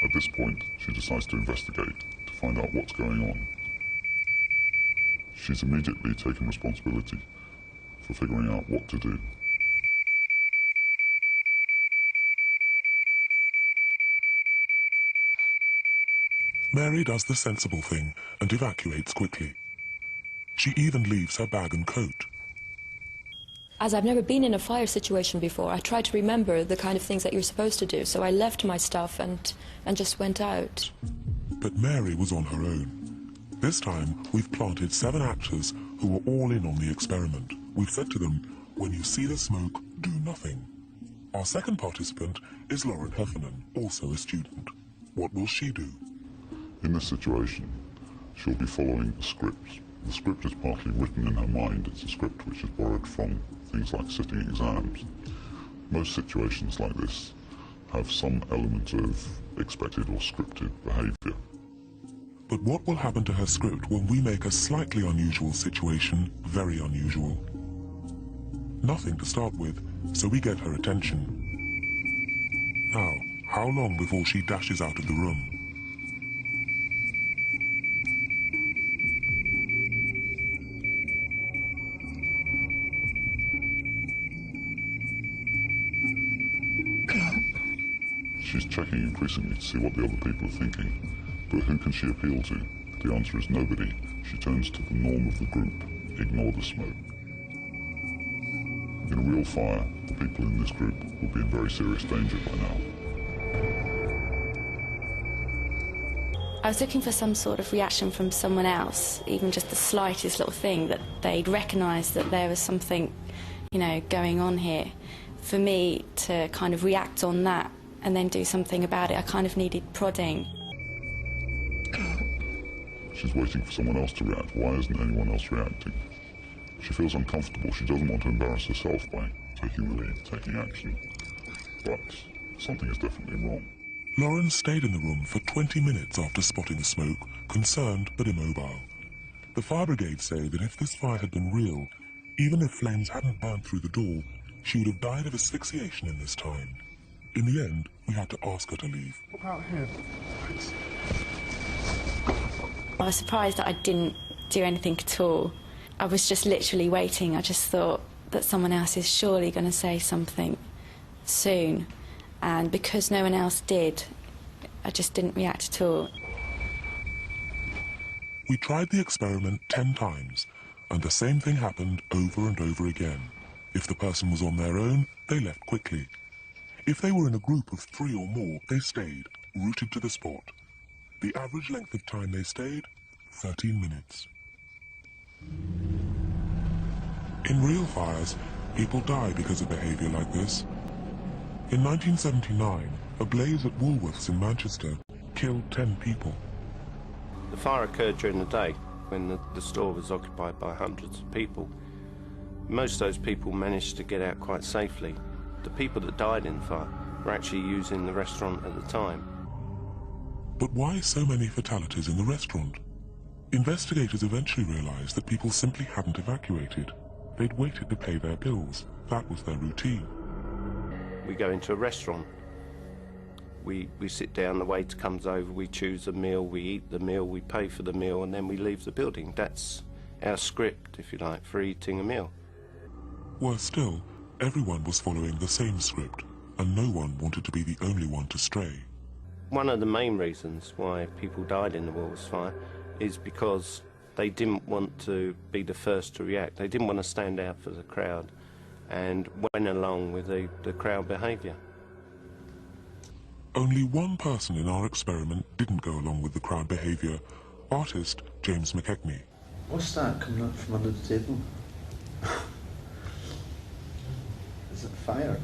At this point, she decides to investigate to find out what's going on. She's immediately taken responsibility for figuring out what to do. Mary does the sensible thing and evacuates quickly. She even leaves her bag and coat. As I've never been in a fire situation before, I tried to remember the kind of things that you're supposed to do, so I left my stuff and just went out. But Mary was on her own. This time, we've planted 7 actors who were all in on the experiment. We've said to them, when you see the smoke, do nothing. Our second participant is Lauren Heffernan, also a student. What will she do? In this situation, she'll be following a script. The script is partly written in her mind. It's a script which is borrowed from things like sitting exams. Most situations like this have some element of expected or scripted behaviour. But what will happen to her script when we make a slightly unusual situation very unusual? Nothing to start with, so we get her attention. Now, how long before she dashes out of the room? She's checking increasingly to see what the other people are thinking. But who can she appeal to? The answer is nobody. She turns to the norm of the group. Ignore the smoke. In a real fire, the people in this group will be in very serious danger by now. I was looking for some sort of reaction from someone else, even just the slightest little thing, that they'd recognise that there was something, going on here. For me to kind of react on that and then do something about it, I kind of needed prodding. She's waiting for someone else to react. Why isn't anyone else reacting? She feels uncomfortable. She doesn't want to embarrass herself by taking the lead, taking action. But something is definitely wrong. Lauren stayed in the room for 20 minutes after spotting the smoke, concerned but immobile. The fire brigade say that if this fire had been real, even if flames hadn't burned through the door, she would have died of asphyxiation in this time. In the end, we had to ask her to leave. Look out here. I was surprised that I didn't do anything at all. I was just literally waiting. I just thought that someone else is surely going to say something soon. And because no one else did, I just didn't react at all. We tried the experiment 10 times, and the same thing happened over and over again. If the person was on their own, they left quickly. If they were in a group of 3 or more, they stayed, rooted to the spot. The average length of time they stayed, 13 minutes. In real fires, people die because of behaviour like this. In 1979, a blaze at Woolworths in Manchester killed 10 people. The fire occurred during the day when the store was occupied by hundreds of people. Most of those people managed to get out quite safely. The people that died in the fire were actually using the restaurant at the time. But why so many fatalities in the restaurant? Investigators eventually realised that people simply hadn't evacuated. They'd waited to pay their bills. That was their routine. We go into a restaurant. We sit down, the waiter comes over, we choose a meal, we eat the meal, we pay for the meal, and then we leave the building. That's our script, if you like, for eating a meal. Worse still, everyone was following the same script, and no one wanted to be the only one to stray. One of the main reasons why people died in the Woolworths fire is because they didn't want to be the first to react. They didn't want to stand out for the crowd and went along with the crowd behaviour. Only one person in our experiment didn't go along with the crowd behaviour, artist James McKechnie. What's that coming up from under the table? Is it fire?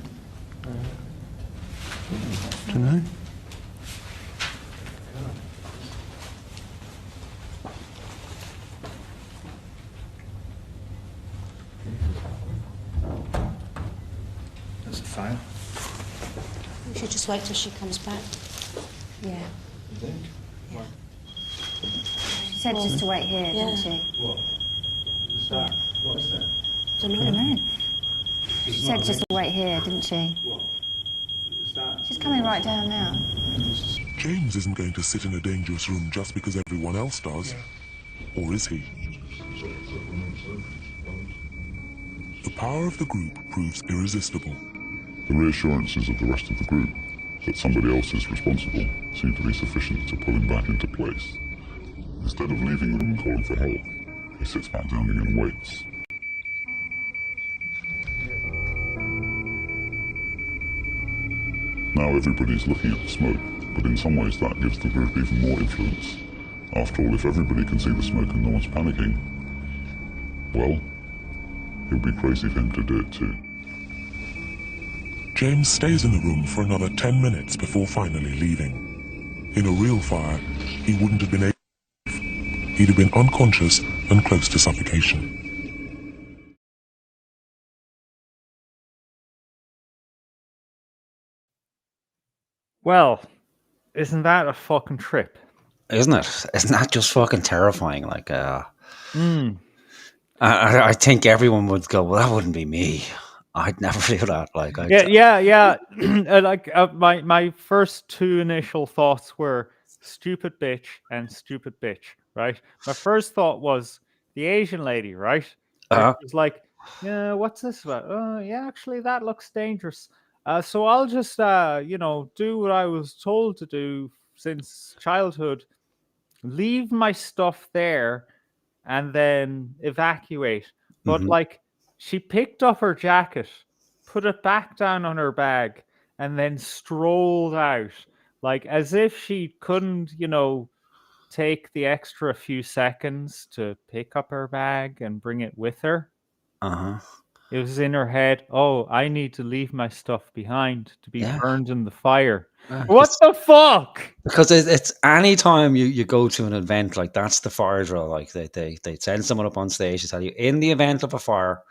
Don't know. There's a fire. We should just wait till she comes back. Yeah. You think? Yeah. She said just to wait here, didn't she? What? Is that? What is that? I don't know. She said just to wait here, didn't she? What? Is that? She's coming right down now. James isn't going to sit in a dangerous room just because everyone else does. Or is he? The power of the group proves irresistible. The reassurances of the rest of the group that somebody else is responsible seem to be sufficient to pull him back into place. Instead of leaving the room and calling for help, he sits back down and waits. Now everybody's looking at the smoke, but in some ways that gives the group even more influence. After all, if everybody can see the smoke and no one's panicking, well, it'll be crazy for him to do it too. James stays in the room for another 10 minutes before finally leaving. In a real fire, he wouldn't have been able to leave. He'd have been unconscious and close to suffocation. Well, isn't that a fucking trip? Isn't it? Isn't that just fucking terrifying? Like, Mm. I think everyone would go, well, that wouldn't be me. I'd never do that. Like, Yeah. My first two initial thoughts were stupid bitch and stupid bitch, right? My first thought was the Asian lady, right? It was like, yeah, what's this about? Oh, yeah, actually, that looks dangerous. So I'll just, do what I was told to do since childhood. Leave my stuff there and then evacuate. But like, she picked up her jacket, put it back down on her bag, and then strolled out, like as if she couldn't, take the extra few seconds to pick up her bag and bring it with her. It was in her head, oh, I need to leave my stuff behind to be burned in the fire. What the fuck? Because it's any time you go to an event, like that's the fire drill. Like they send someone up on stage to tell you, in the event of a fire,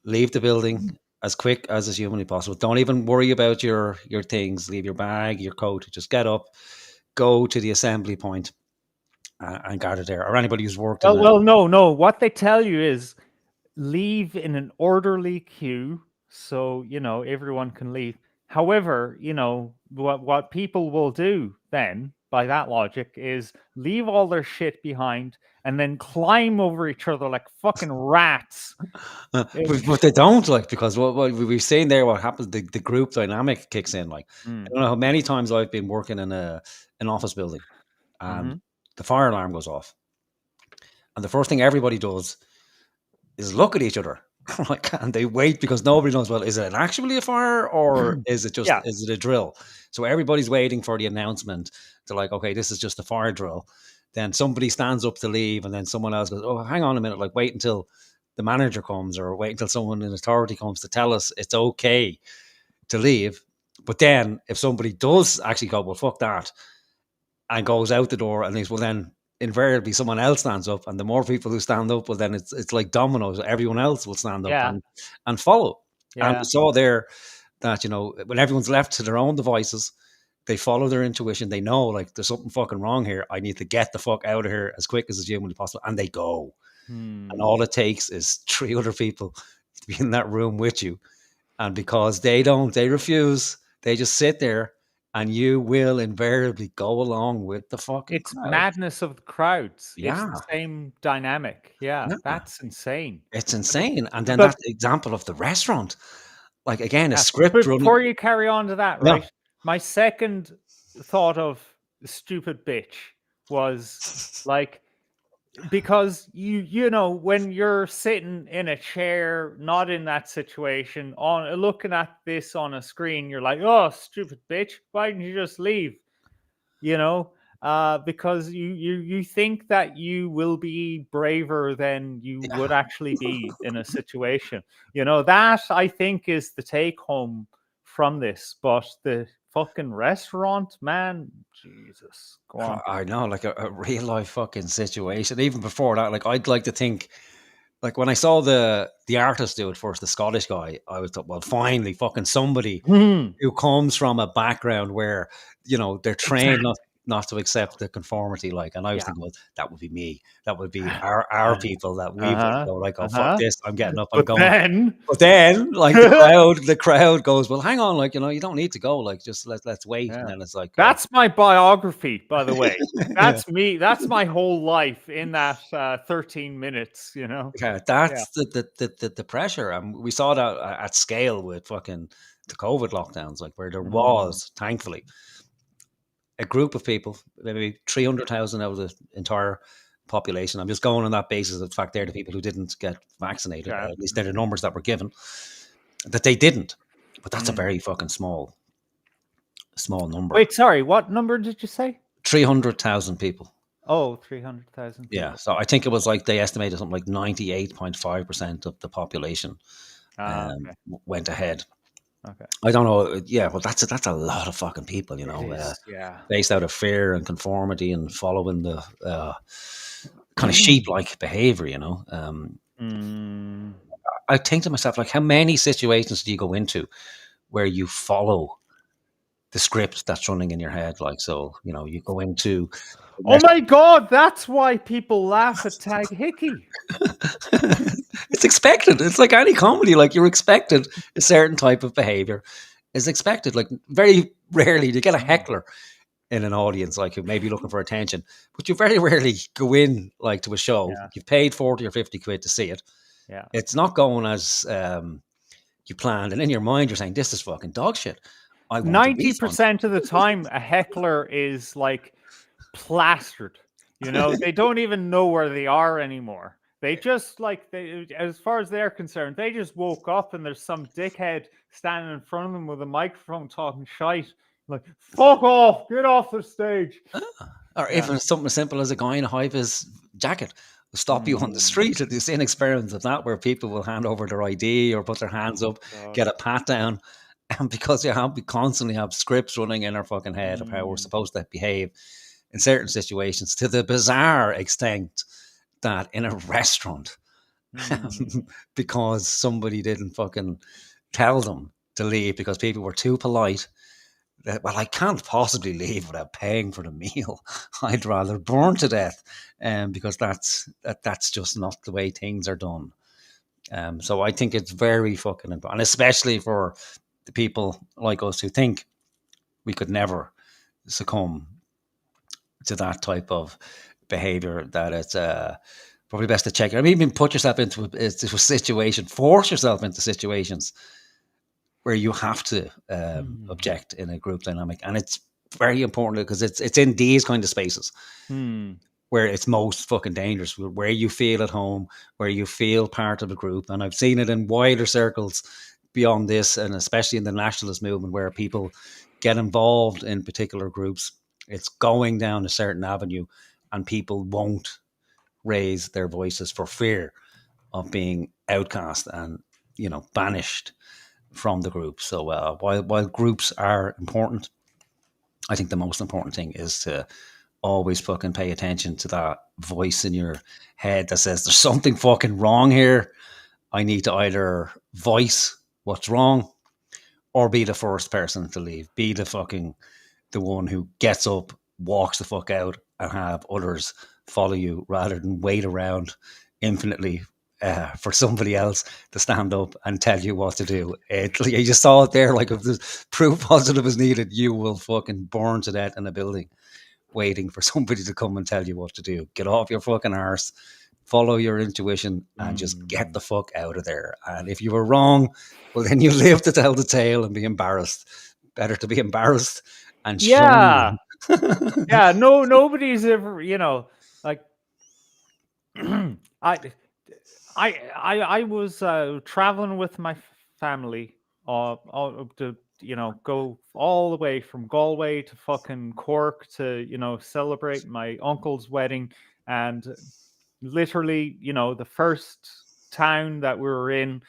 leave the building as quick as is humanly possible. Don't even worry about your things. Leave your bag, your coat. Just get up, go to the assembly point, and guard it there. Or anybody who's worked. No. What they tell you is leave in an orderly queue, so everyone can leave. However, what people will do then, by that logic, is leave all their shit behind and then climb over each other like fucking rats. But they don't, like, because what we've seen there, what happens, the group dynamic kicks in. Like, I don't know how many times I've been working in an office building and the fire alarm goes off. And the first thing everybody does is look at each other. Like, and they wait because nobody knows, well, is it actually a fire or is it just is it a drill? So everybody's waiting for the announcement. They're like, okay, this is just a fire drill. Then somebody stands up to leave, and then someone else goes, oh, hang on a minute, like wait until the manager comes or wait until someone in authority comes to tell us it's okay to leave. But then if somebody does actually go, well, fuck that, and goes out the door and thinks, well, then invariably someone else stands up, and the more people who stand up, well, then it's like dominoes. Everyone else will stand up and follow. And we saw there that, when everyone's left to their own devices, they follow their intuition. They know, like, there's something fucking wrong here. I need to get the fuck out of here as quick as is humanly possible. And they go. And all it takes is 3 other people to be in that room with you. And because they refuse, they just sit there, and you will invariably go along with the fucking crowd. Madness of the crowds. Yeah. It's the same dynamic. Yeah. That's insane. It's insane. And then that's the example of the restaurant. Like, again, a script running. Before you carry on to that, right? My second thought of stupid bitch was like, because when you're sitting in a chair, not in that situation, looking at this on a screen, you're like, oh, stupid bitch, why didn't you just leave? because you think that you will be braver than you would actually be in a situation. That I think is the take home from this. But the fucking restaurant, man, Jesus, go on. I know, like a real life fucking situation. Even before that, like I'd like to think, like when I saw the artist do it first, the Scottish guy, I was thought, well, finally, fucking somebody who comes from a background where they're trained not to accept the conformity, like, and I was thinking, well, that would be me. That would be our people that we would go like, oh fuck this, I'm getting up, I'm going. But then, like the crowd goes, well, hang on, like you don't need to go, like just let's wait, and then it's like that's my biography, by the way. That's me. That's my whole life in that 13 minutes. Yeah, that's the pressure, and we saw that at scale with fucking the COVID lockdowns, like where there was, thankfully, a group of people, maybe 300,000 out of the entire population. I'm just going on that basis of the fact they're the people who didn't get vaccinated. At least they're the numbers that were given, that they didn't. But that's a very fucking small number. Wait, sorry, what number did you say? 300,000 people. Oh, 300,000. Yeah, so I think it was like they estimated something like 98.5% of the population went ahead. Okay. I don't know. Yeah, well, that's a lot of fucking people, based out of fear and conformity and following the kind of sheep-like behavior, I think to myself, like, how many situations do you go into where you follow the script that's running in your head? Like, so, you go into... Oh my God, that's why people laugh at Taghd Hickey. It's expected. It's like any comedy. Like, you're expected a certain type of behavior is expected. Like, very rarely do you get a heckler in an audience, like, who may be looking for attention, but you very rarely go in, like, to a show. You've paid 40 or 50 quid to see it. Yeah. It's not going as you planned. And in your mind, you're saying, this is fucking dog shit. 90% of the time, a heckler is, like, plastered. They don't even know where they are anymore. They just, like, as far as they're concerned, they just woke up and there's some dickhead standing in front of them with a microphone talking shite. Like, fuck off, get off the stage. Or even something as simple as a guy in a high-vis jacket will stop you on the street. And you've seen experiments of that where people will hand over their ID or put their hands up, get a pat down. And because we constantly have scripts running in our fucking head of how we're supposed to behave in certain situations, to the bizarre extent that in a restaurant, because somebody didn't fucking tell them to leave because people were too polite, that, well, I can't possibly leave without paying for the meal. I'd rather burn to death, because that's just not the way things are done. So I think it's very fucking important, and especially for the people like us who think we could never succumb to that type of behavior, that it's probably best to check it. I mean, even put yourself into a situation, force yourself into situations where you have to object in a group dynamic. And it's very important because it's in these kind of spaces where it's most fucking dangerous, where you feel at home, where you feel part of a group. And I've seen it in wider circles beyond this, and especially in the nationalist movement, where people get involved in particular groups. It's going down a certain avenue and people won't raise their voices for fear of being outcast and, banished from the group. So while groups are important, I think the most important thing is to always fucking pay attention to that voice in your head that says there's something fucking wrong here. I need to either voice what's wrong or be the first person to leave. Be the one who gets up, walks the fuck out, and have others follow you rather than wait around infinitely for somebody else to stand up and tell you what to do. You just saw it there, like, if the proof positive is needed, you will fucking burn to death in a building waiting for somebody to come and tell you what to do. Get off your fucking arse, follow your intuition, and just get the fuck out of there. And if you were wrong, well, then you live to tell the tale and be embarrassed. Better to be embarrassed and yeah. Yeah, nobody's ever, like, I was traveling with my family up to go all the way from Galway to fucking Cork to, celebrate my uncle's wedding. And literally, the first town that we were in,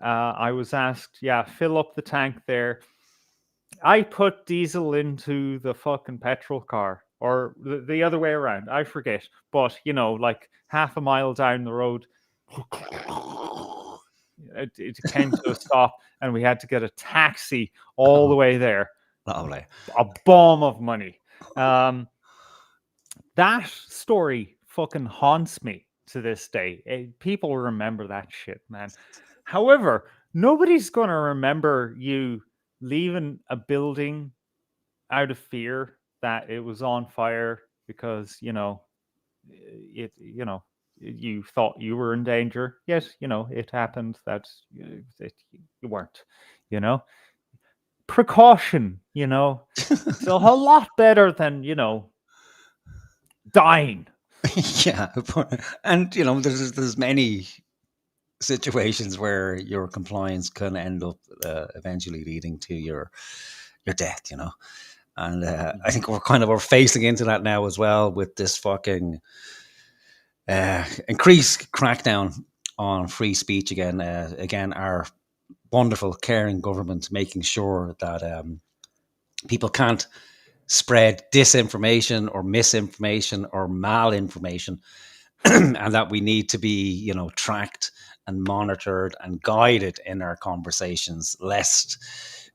I was asked, fill up the tank there. I put diesel into the fucking petrol car, or the other way around. I forget. But, like half a mile down the road, it came to a stop, and we had to get a taxi all the way there. Lovely. A bomb of money. That story fucking haunts me to this day. People remember that shit, man. However, nobody's going to remember you leaving a building out of fear that it was on fire because, you thought you were in danger. Yes, it happened that you weren't, Precaution, it's a whole lot better than, dying. Yeah. And, there's many situations where your compliance can end up eventually leading to your death, And I think we're facing into that now as well with this fucking increased crackdown on free speech again. Again, our wonderful, caring government making sure that people can't spread disinformation or misinformation or malinformation, and that we need to be, tracked and monitored and guided in our conversations, lest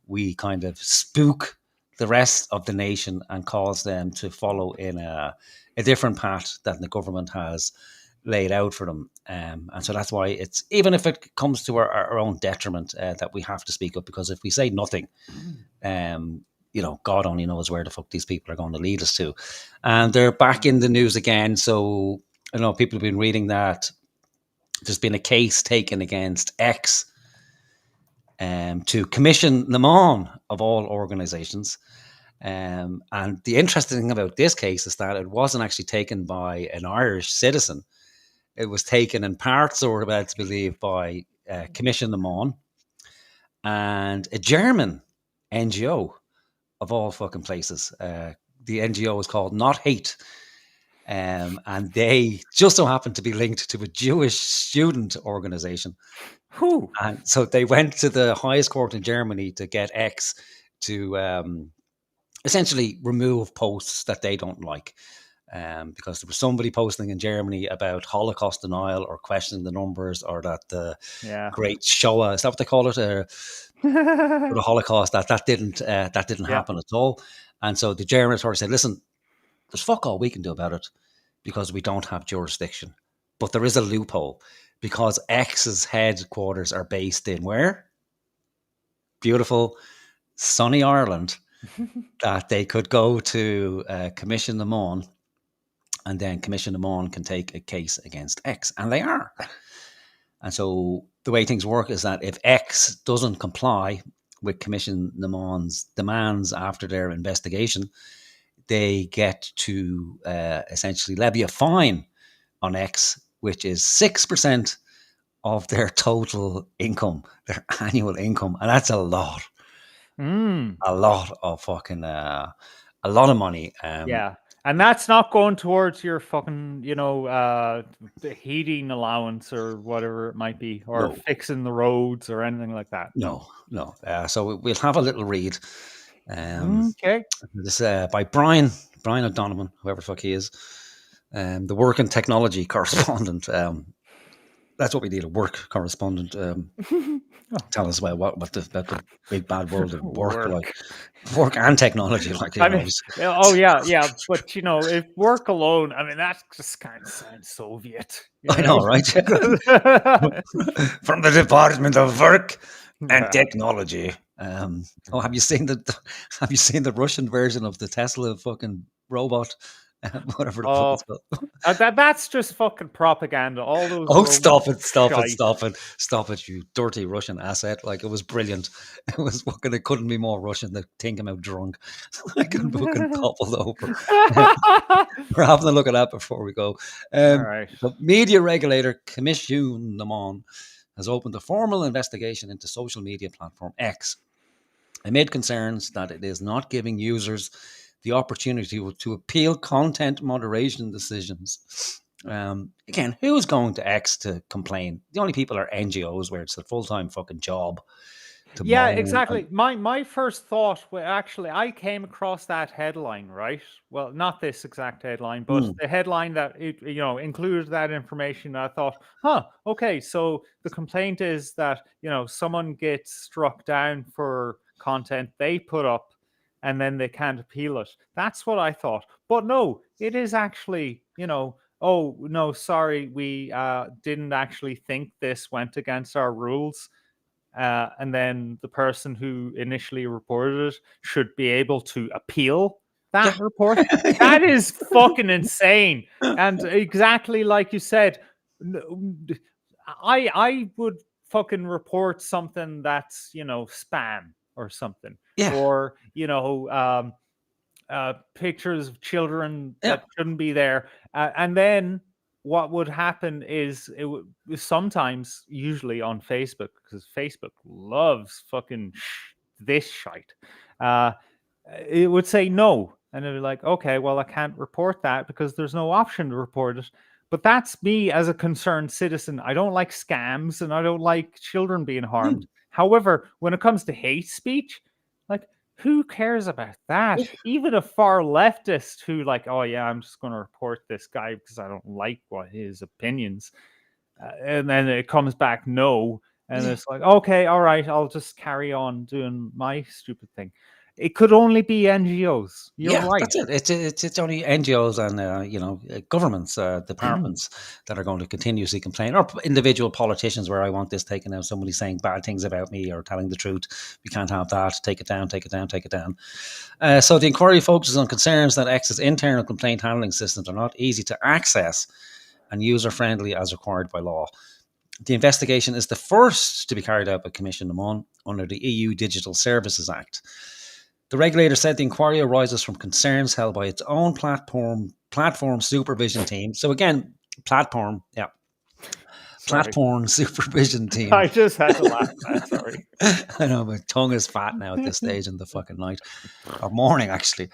we kind of spook the rest of the nation and cause them to follow in a different path that the government has laid out for them. And so that's why it's, even if it comes to our own detriment, that we have to speak up, because if we say nothing, God only knows where the fuck these people are going to lead us to. And they're back in the news again. So I know people have been reading that there's been a case taken against X to commission them on, of all organizations. And the interesting thing about this case is that it wasn't actually taken by an Irish citizen. It was taken in parts, or about to believe, by Commission them on, and a German NGO, of all fucking places. The NGO is called Not Hate. And they just so happen to be linked to a Jewish student organization. And so they went to the highest court in Germany to get X to essentially remove posts that they don't like. Because there was somebody posting in Germany about Holocaust denial or questioning the numbers, or that the Great Shoah, is that what they call it? Or the Holocaust, that didn't happen at all. And so the German authorities said, listen, there's fuck all we can do about it because we don't have jurisdiction. But there is a loophole, because X's headquarters are based in where? Beautiful, sunny Ireland, that they could go to commission them on, and then Commission them on can take a case against X, and they are. And so the way things work is that if X doesn't comply with Commission them on's demands after their investigation, they get to essentially levy a fine on X, which is 6% of their total income, their annual income. And that's a lot. A lot of fucking, a lot of money. And that's not going towards your fucking, the heating allowance or whatever it might be, or fixing the roads or anything like that. No. So we'll have a little read. Okay. This by Brian O'Donovan, whoever the fuck he is, the work and technology correspondent. That's what we need, a work correspondent. Tell us about what the big bad world of work like. Work and technology, like. But if work alone, that just kind of sounds Soviet. I know, right? From the Department of Work and Technology. Have you seen the Russian version of the Tesla fucking robot? Whatever the fuck it's called. That's just fucking propaganda. All those. Stop it, you dirty Russian asset! Like, it was brilliant. It was fucking. It couldn't be more Russian. The thing came out drunk. I can fucking toppled over. We're having a look at that before we go. All right. The media regulator Commission them on has opened a formal investigation into social media platform X amid concerns that it is not giving users the opportunity to appeal content moderation decisions. Again, who's going to X to complain? The only people are NGOs where it's a full-time fucking job to Yeah, moan. exactly. My first thought, actually, I came across that headline, right? Well, not this exact headline, but the headline that included that information. I thought, okay, so the complaint is that someone gets struck down for content they put up, and then they can't appeal it. That's what I thought. But no, it is actually, oh no, sorry, we didn't actually think this went against our rules. And then the person who initially reported it should be able to appeal that report. That is fucking insane. And exactly like you said, I would fucking report something that's spam or something, or pictures of children that shouldn't be there, and then what would happen is it would sometimes, usually on Facebook, because Facebook loves fucking this shite. It would say no, and it'd be like, okay, well, I can't report that because there's no option to report it. But that's me as a concerned citizen. I don't like scams and I don't like children being harmed. However, when it comes to hate speech, like, who cares about that? Even a far leftist who like, oh yeah, I'm just going to report this guy because I don't like what his opinions. And then it comes back no. And it's like, okay, all right, I'll just carry on doing my stupid thing. It could only be NGOs. You're right. That's it. It's only NGOs and governments, departments that are going to continuously complain, or individual politicians where I want this taken out. Somebody saying bad things about me or telling the truth. We can't have that. Take it down. Take it down. Take it down. So the inquiry focuses on concerns that X's internal complaint handling systems are not easy to access and user friendly as required by law. The investigation is the first to be carried out by Commission Amon under the EU Digital Services Act. The regulator said the inquiry arises from concerns held by its own platform supervision team. So again, platform supervision team. I just had to laugh at that, sorry. I know, my tongue is fat now at this stage in the fucking night. Or morning, actually.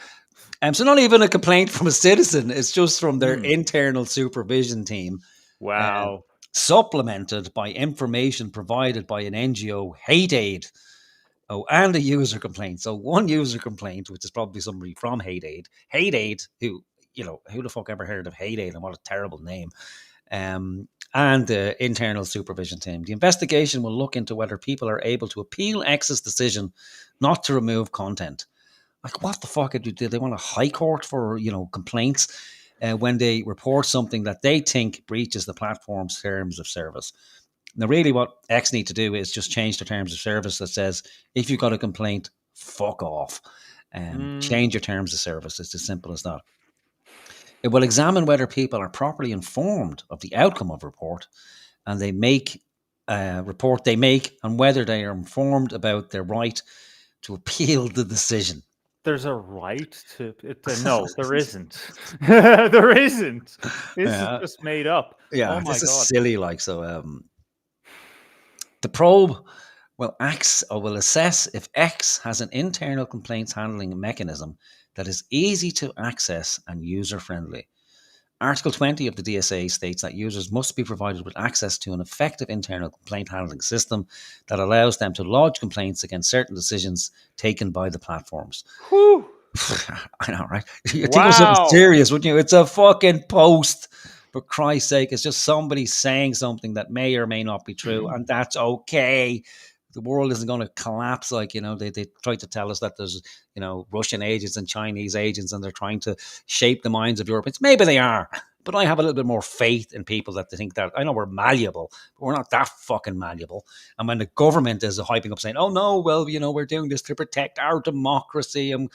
So not even a complaint from a citizen. It's just from their internal supervision team. Wow. Supplemented by information provided by an NGO, Hate Aid. Oh, and a user complaint. So one user complaint, which is probably somebody from Hate Aid, who the fuck ever heard of Hate Aid, and what a terrible name. And the internal supervision team. The investigation will look into whether people are able to appeal X's decision not to remove content. Like, what the fuck did they want a high court for, complaints when they report something that they think breaches the platform's terms of service? Now, really what X need to do is just change the terms of service that says, if you've got a complaint, fuck off. Change your terms of service. It's as simple as that. It will examine whether people are properly informed of the outcome of a report, and they make report they make, and whether they are informed about their right to appeal the decision. There's a right to it. No, there isn't. There isn't. This is just made up. Yeah, oh my this God. is silly. Like, so the probe will assess if X has an internal complaints handling mechanism that is easy to access and user-friendly. Article 20 of the DSA states that users must be provided with access to an effective internal complaint handling system that allows them to lodge complaints against certain decisions taken by the platforms. Whew. I know, right? You think it was something serious, wouldn't you? It's a fucking post. For Christ's sake, it's just somebody saying something that may or may not be true, and that's okay. The world isn't going to collapse like, they try to tell us that there's, Russian agents and Chinese agents and they're trying to shape the minds of Europeans. Maybe they are, but I have a little bit more faith in people that they think that, I know we're malleable, but we're not that fucking malleable. And when the government is hyping up saying, oh no, well, we're doing this to protect our democracy, and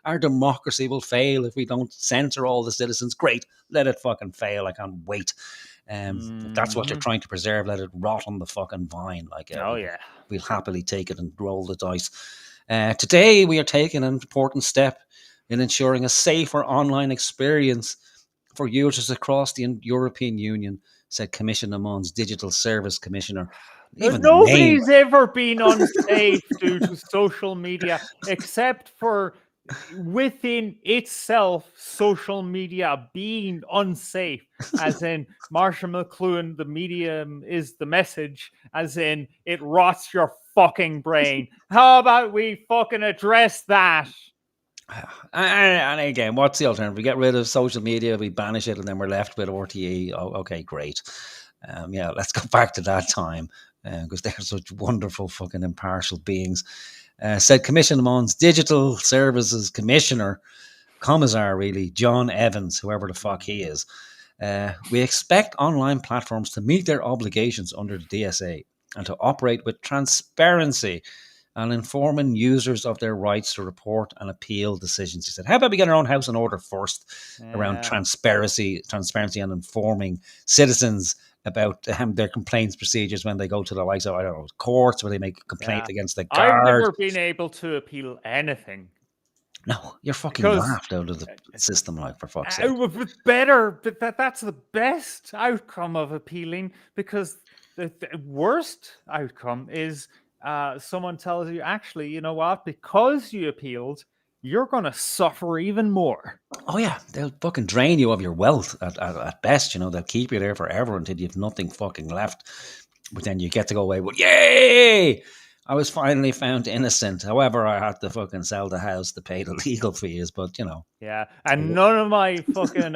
our democracy will fail if we don't censor all the citizens. Great, let it fucking fail. I can't wait. If that's what you're trying to preserve, let it rot on the fucking vine. We'll happily take it and roll the dice. Today, we are taking an important step in ensuring a safer online experience for users across the European Union, said Commission Amon's Digital Service Commissioner, Even the name. Nobody's ever been unsafe due to social media, except for within itself, social media being unsafe. As in, Marshall McLuhan, the medium is the message. As in, it rots your fucking brain. How about we fucking address that? And again, what's the alternative? We get rid of social media, we banish it, and then we're left with RTE. Oh, okay, great. Yeah, let's go back to that time because they're such wonderful fucking impartial beings. Said Commission Amon's Digital Services Commissioner, Commissar really, John Evans, whoever the fuck he is. We expect online platforms to meet their obligations under the DSA and to operate with transparency and informing users of their rights to report and appeal decisions. He said, how about we get our own house in order first around transparency and informing citizens about their complaints procedures when they go to the likes of, I don't know, courts where they make a complaint against the guard. I've never been able to appeal anything. No, you're fucking laughed out of the system, like, for fuck's sake. Better, that's the best outcome of appealing, because the worst outcome is someone tells you, actually, you know what, because you appealed, you're going to suffer even more. Oh, yeah. They'll fucking drain you of your wealth at best. You know, they'll keep you there forever until you have nothing fucking left. But then you get to go away with, yay! I was finally found innocent. However, I had to fucking sell the house to pay the legal fees. But, you know. Yeah. And none of my fucking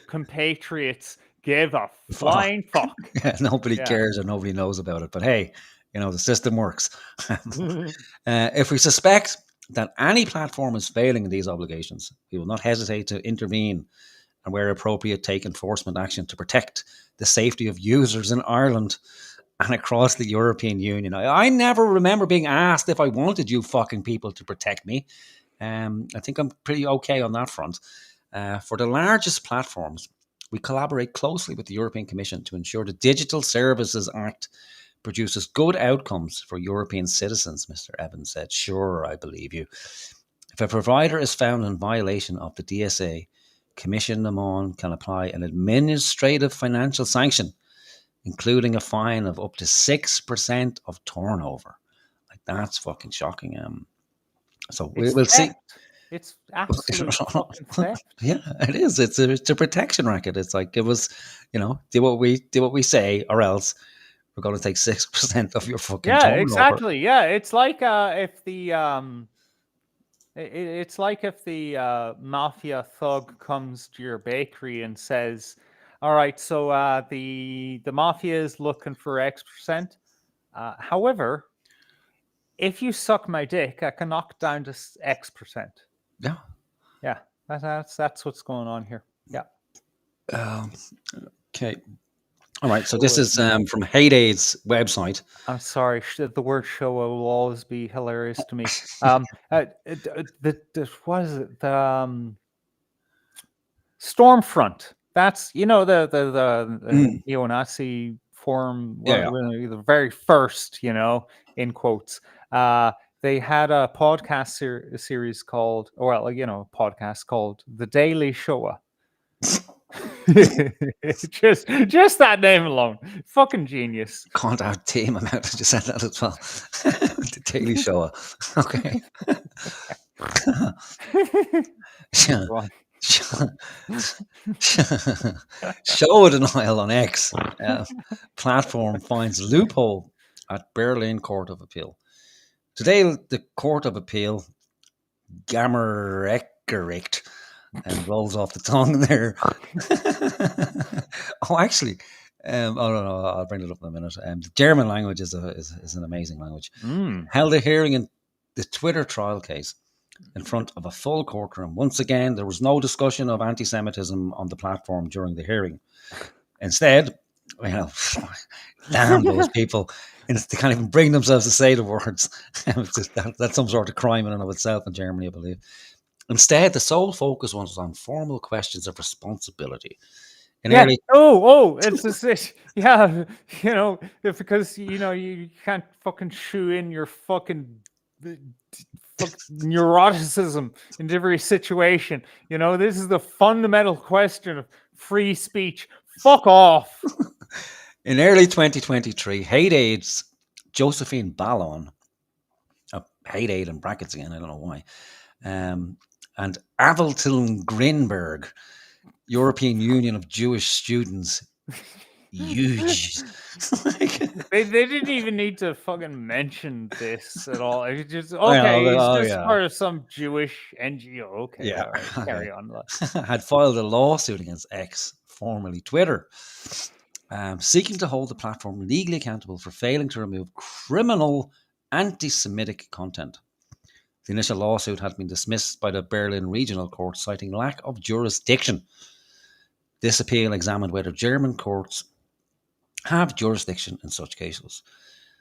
compatriots give a flying fuck. Yeah, nobody cares or nobody knows about it. But hey, you know, the system works. If we suspect that any platform is failing in these obligations, we will not hesitate to intervene and, where appropriate, take enforcement action to protect the safety of users in Ireland and across the European Union. I never remember being asked if I wanted you fucking people to protect me. I think I'm pretty okay on that front. For the largest platforms, we collaborate closely with the European Commission to ensure the Digital Services Act produces good outcomes for European citizens, Mr. Evans said. Sure, I believe you. If a provider is found in violation of the DSA, Commission Amon can apply an administrative financial sanction, including a fine of up to 6% of turnover. Like, that's fucking shocking. So we'll see. It's absolute fucking theft. Yeah, it is. It's a protection racket. It's like, it was, you know, do what we say, or else we're going to take 6% of your fucking turnover. Yeah, exactly. Yeah, it's like if the mafia thug comes to your bakery and says, "All right, so the mafia is looking for X%. However, if you suck my dick, I can knock down to X%." Yeah, yeah, that's what's going on here. Yeah. Okay. All right, so this is from Heyday's website. I'm sorry, the word show will always be hilarious to me. What is it? The Stormfront. That's, you know, the neo-Nazi forum, the very first, you know, in quotes. They had a podcast series called, podcast called The Daily Show. just that name alone, fucking genius. Can't out team. I'm out to just said that as well. The Daily Show. Okay. Show denial on X. Platform finds loophole at Berlin Court of Appeal. Today, the Court of Appeal, Gammergericht, and rolls off the tongue there. Oh, actually, I'll bring it up in a minute. The German language is an amazing language. Held a hearing in the Twitter trial case in front of a full courtroom. Once again, there was no discussion of anti-Semitism on the platform during the hearing. Instead, damn those people. And they can't even bring themselves to say the words. That's some sort of crime in and of itself in Germany, I believe. Instead, the sole focus was on formal questions of responsibility. It's just it. Yeah, you know, because, you know, you can't fucking shoe in your fucking neuroticism into every situation. You know, this is the fundamental question of free speech. Fuck off. In early 2023, Hate Aid's Josephine Ballon, Hate Aid in brackets again, I don't know why, and Avelton Grinberg, European Union of Jewish Students, huge. They didn't even need to fucking mention this at all. It's just I know, okay. but- He's just yeah. part of some Jewish NGO. Okay, Yeah, all right, okay. carry on. Had filed a lawsuit against X, formerly Twitter, seeking to hold the platform legally accountable for failing to remove criminal anti-Semitic content. The initial lawsuit had been dismissed by the Berlin Regional Court, citing lack of jurisdiction. This appeal examined whether German courts have jurisdiction in such cases.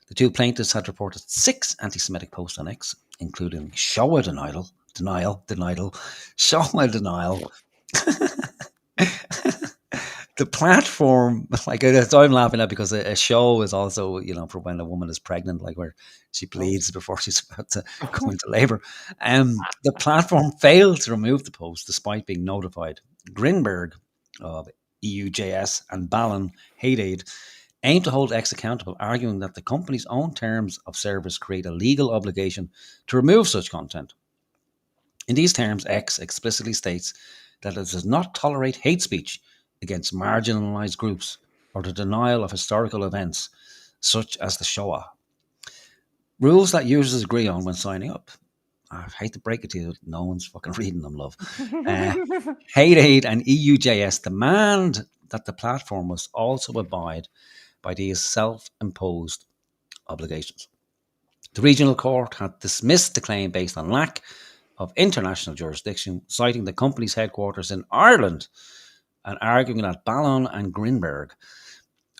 The two plaintiffs had reported 6 anti-Semitic posts on X, including Shoah denial, Shoah denial. The platform, like I'm laughing at because a show is also, for when a woman is pregnant, like where she bleeds before she's about to go into labour. The platform failed to remove the post despite being notified. Grinberg of EUJS and Ballon Hate Aid aim to hold X accountable, arguing that the company's own terms of service create a legal obligation to remove such content. In these terms, X explicitly states that it does not tolerate hate speech against marginalized groups or the denial of historical events, such as the Shoah. Rules that users agree on when signing up. I hate to break it to you, no one's fucking reading them, love. Hate Aid and EUJS demand that the platform must also abide by these self-imposed obligations. The regional court had dismissed the claim based on lack of international jurisdiction, citing the company's headquarters in Ireland and arguing that Ballon and Grinberg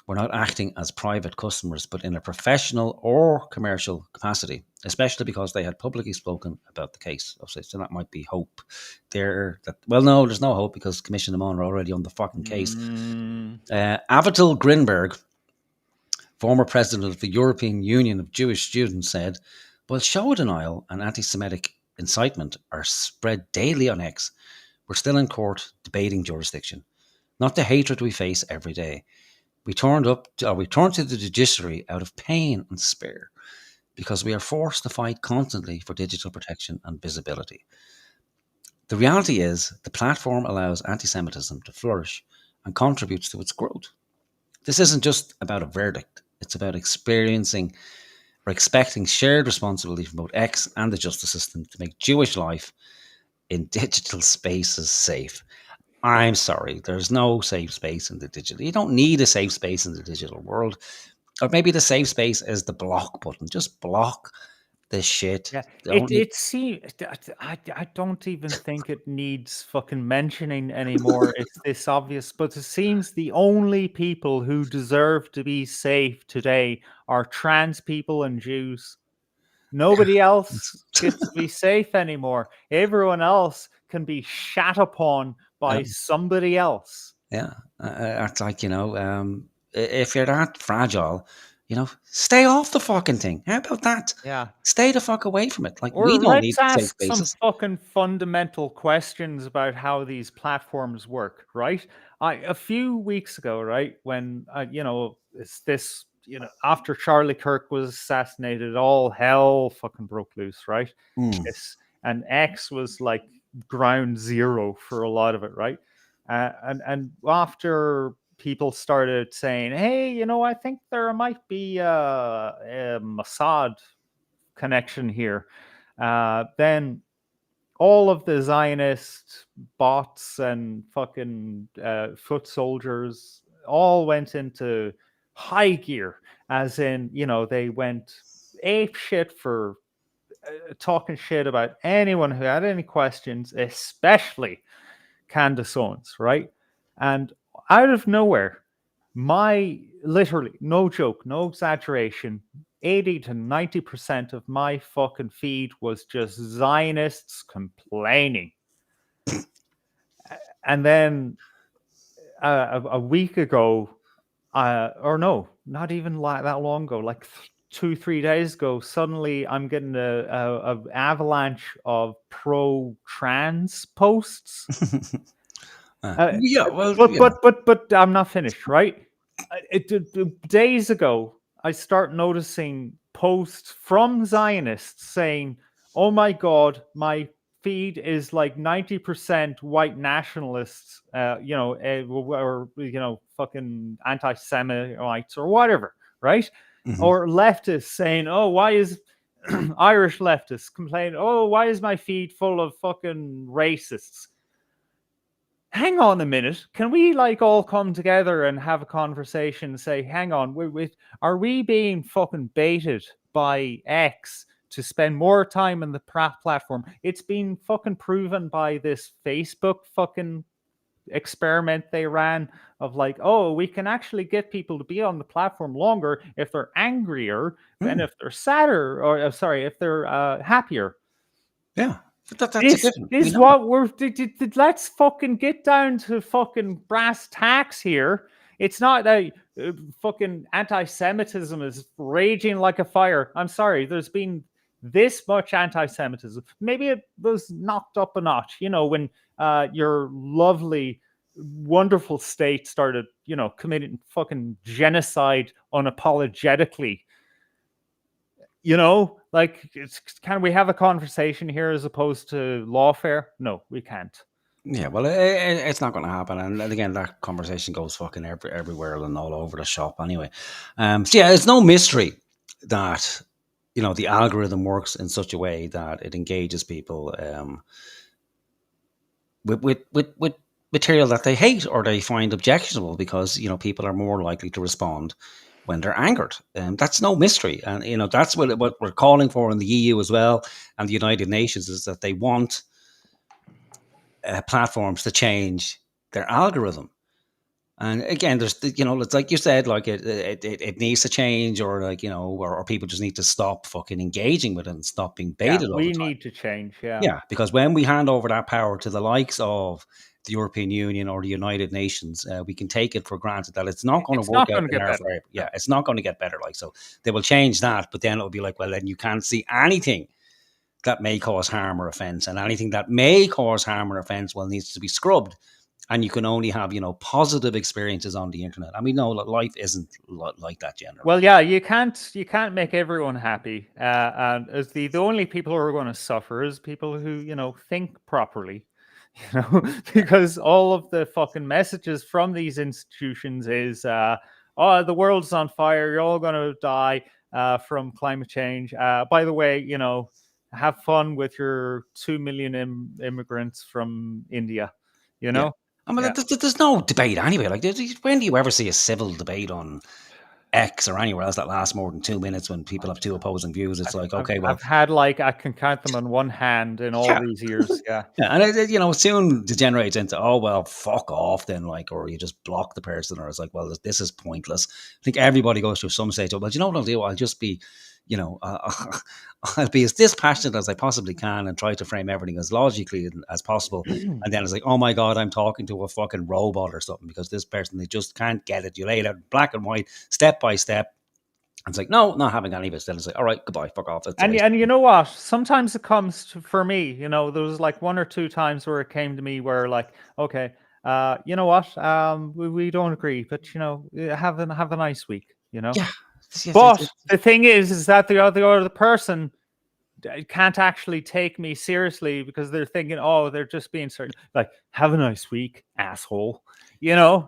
were not acting as private customers but in a professional or commercial capacity, especially because they had publicly spoken about the case. So that might be hope there. No, there's no hope because Commission Amon are already on the fucking case. Avital Grinberg, former president of the European Union of Jewish Students, said, "While Shoah denial and anti-Semitic incitement are spread daily on X, we're still in court debating jurisdiction, not the hatred we face every day. We turned to the judiciary out of pain and despair because we are forced to fight constantly for digital protection and visibility. The reality is the platform allows anti-Semitism to flourish and contributes to its growth. This isn't just about a verdict. It's about expecting shared responsibility from both X and the justice system to make Jewish life in digital spaces safe." I'm sorry, there's no safe space in the digital. You don't need a safe space in the digital world. Or maybe the safe space is the block button. Just block the shit. Yeah, Don't it seems. I don't even think it needs fucking mentioning anymore. It's this obvious, but it seems the only people who deserve to be safe today are trans people and Jews. Nobody else gets to be safe anymore. Everyone else can be shat upon by somebody else. Yeah, it's like, if you're that fragile, stay off the fucking thing. How about that? Yeah. Stay the fuck away from it. Like, Or we don't need let's safe ask some spaces. fucking fundamental questions about how these platforms work, right? A few weeks ago, right, when it's this, after Charlie Kirk was assassinated, all hell fucking broke loose, right? And X was like ground zero for a lot of it, right? And after people started saying, "Hey, I think there might be a Assad connection here," then all of the Zionist bots and fucking foot soldiers all went into high gear, as in, they went ape shit for talking shit about anyone who had any questions, especially Candace Owens, right? And out of nowhere, literally, no joke, no exaggeration, 80 to 90% of my fucking feed was just Zionists complaining. And then a week ago, or no, not even that long ago, like 2-3 days ago, suddenly I'm getting a avalanche of pro-trans posts. But I'm not finished, right? Days ago, I start noticing posts from Zionists saying, "Oh my God, my feed is like 90% white nationalists, or fucking anti-Semites or whatever, right?" Mhm. Or leftists saying, "Oh, why is Irish leftists complain? Oh, why is my feed full of fucking racists?" Hang on a minute. Can we like all come together and have a conversation and say, hang on, are we being fucking baited by X to spend more time on the platform? It's been fucking proven by this Facebook fucking experiment they ran of like, oh, we can actually get people to be on the platform longer if they're angrier than if they're sadder, or if they're happier. Yeah. That's This a given. is what we're. Let's fucking get down to fucking brass tacks here. It's not that fucking anti-Semitism is raging like a fire. I'm sorry. There's been this much anti-Semitism. Maybe it was knocked up a notch. When your lovely, wonderful state started, committing fucking genocide unapologetically. Can we have a conversation here as opposed to lawfare? No, we can't. Yeah, well, it's not going to happen. And again, that conversation goes fucking everywhere and all over the shop anyway. So yeah, it's no mystery that, the algorithm works in such a way that it engages people with material that they hate or they find objectionable, because, people are more likely to respond when they're angered. That's no mystery. And, that's what we're calling for in the EU as well, and the United Nations, is that they want platforms to change their algorithm. And again, there's, it's like you said, like it needs to change, or or people just need to stop fucking engaging with it and stop being baited all the time. We need to change, Yeah, because when we hand over that power to the likes of the European Union or the United Nations, we can take it for granted that it's not going to work out in our favor. Yeah, it's not going to get better. So they will change that, but then it'll be like, well, then you can't see anything that may cause harm or offence, and anything that may cause harm or offence, well, needs to be scrubbed. And you can only have, positive experiences on the internet. I mean, no, life isn't like that generally. Well, yeah, you can't make everyone happy. And as the only people who are going to suffer is people who, think properly, because all of the fucking messages from these institutions is, oh, the world's on fire. You're all going to die from climate change. By the way, have fun with your 2 million immigrants from India, Yeah. I mean, there's no debate anyway. Like, when do you ever see a civil debate on X or anywhere else that lasts more than 2 minutes when people have two opposing views? It's like, okay, well, I've had I can count them on one hand in all these years. Yeah, yeah, and it soon degenerates into, oh well, fuck off then, or you just block the person, or it's like, well, this is pointless. I think everybody goes through some stage of, well, you know what I'll do? I'll just be, I'll be as dispassionate as I possibly can and try to frame everything as logically as possible. And then it's like, oh my God, I'm talking to a fucking robot or something, because this person, they just can't get it. You lay it out black and white, step by step. And it's like, no, not having any of it. Then it's like, all right, goodbye, fuck off. And you know what? Sometimes it comes for me, there was like 1 or 2 times where it came to me where like, okay, you know what? We don't agree, but have a nice week, Yeah. But the thing is that the other person can't actually take me seriously, because they're thinking, oh, they're just being certain. Like, have a nice week, asshole. Yeah.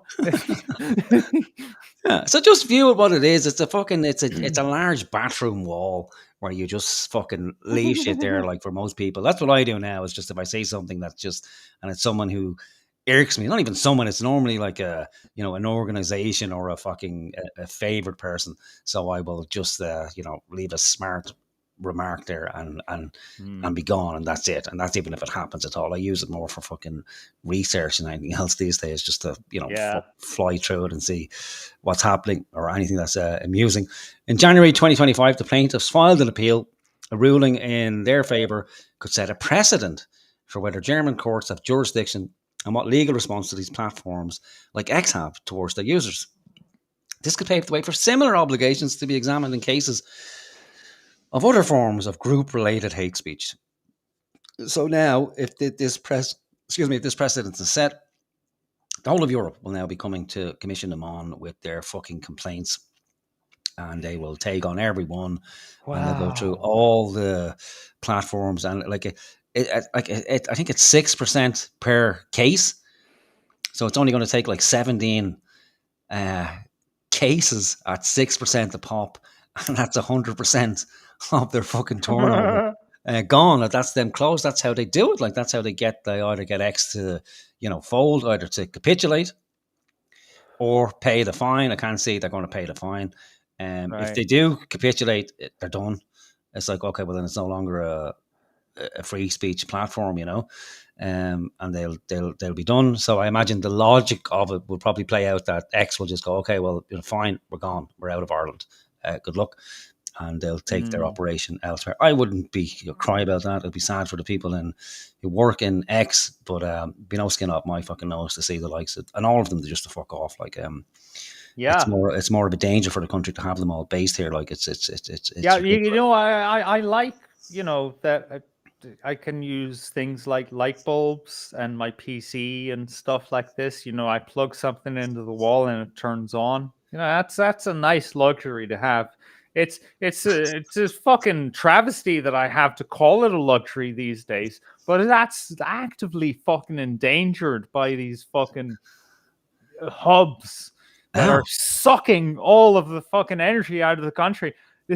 So just view it what it is. It's a large bathroom wall where you just fucking leave shit there. Like, for most people, that's what I do now. Is just, if I say something that's just, and it's someone who irks me, not even someone, it's normally like an organization or a fucking a favorite person. So I will just leave a smart remark there and be gone, and that's it. And that's even if it happens at all. I use it more for fucking research and anything else these days, just to fly through it and see what's happening, or anything that's amusing. In January 2025, the plaintiffs filed an appeal. A ruling in their favor could set a precedent for whether German courts have jurisdiction and what legal response to these platforms like X have towards their users. This could pave the way for similar obligations to be examined in cases of other forms of group-related hate speech. So now, if this precedent is set, the whole of Europe will now be coming to commission them on with their fucking complaints, and they will take on everyone, and they'll go through all the platforms, and I think it's 6% per case, so it's only going to take like 17 cases at 6% a pop, and that's 100% of their fucking turnover. Gone. That's them closed. That's how they do it. Like, that's how they either get X to, fold, either to capitulate or pay the fine. I can't see they're going to pay the fine. If they do capitulate, they're done. It's like, okay, well then it's no longer a free speech platform, and they'll be done. So I imagine the logic of it will probably play out that X will just go, okay, well, fine, we're gone, we're out of Ireland. Good luck. And they'll take their operation elsewhere. I wouldn't be cry about that. It'd be sad for the people who work in X, but be no skin off my fucking nose to see the likes of, and all of them just to fuck off. Like, it's more of a danger for the country to have them all based here. Like, it's yeah. I like that I can use things like light bulbs and my PC and stuff like this. I plug something into the wall and it turns on. That's a nice luxury to have. It's a fucking travesty that I have to call it a luxury these days, but that's actively fucking endangered by these fucking hubs that are sucking all of the fucking energy out of the country.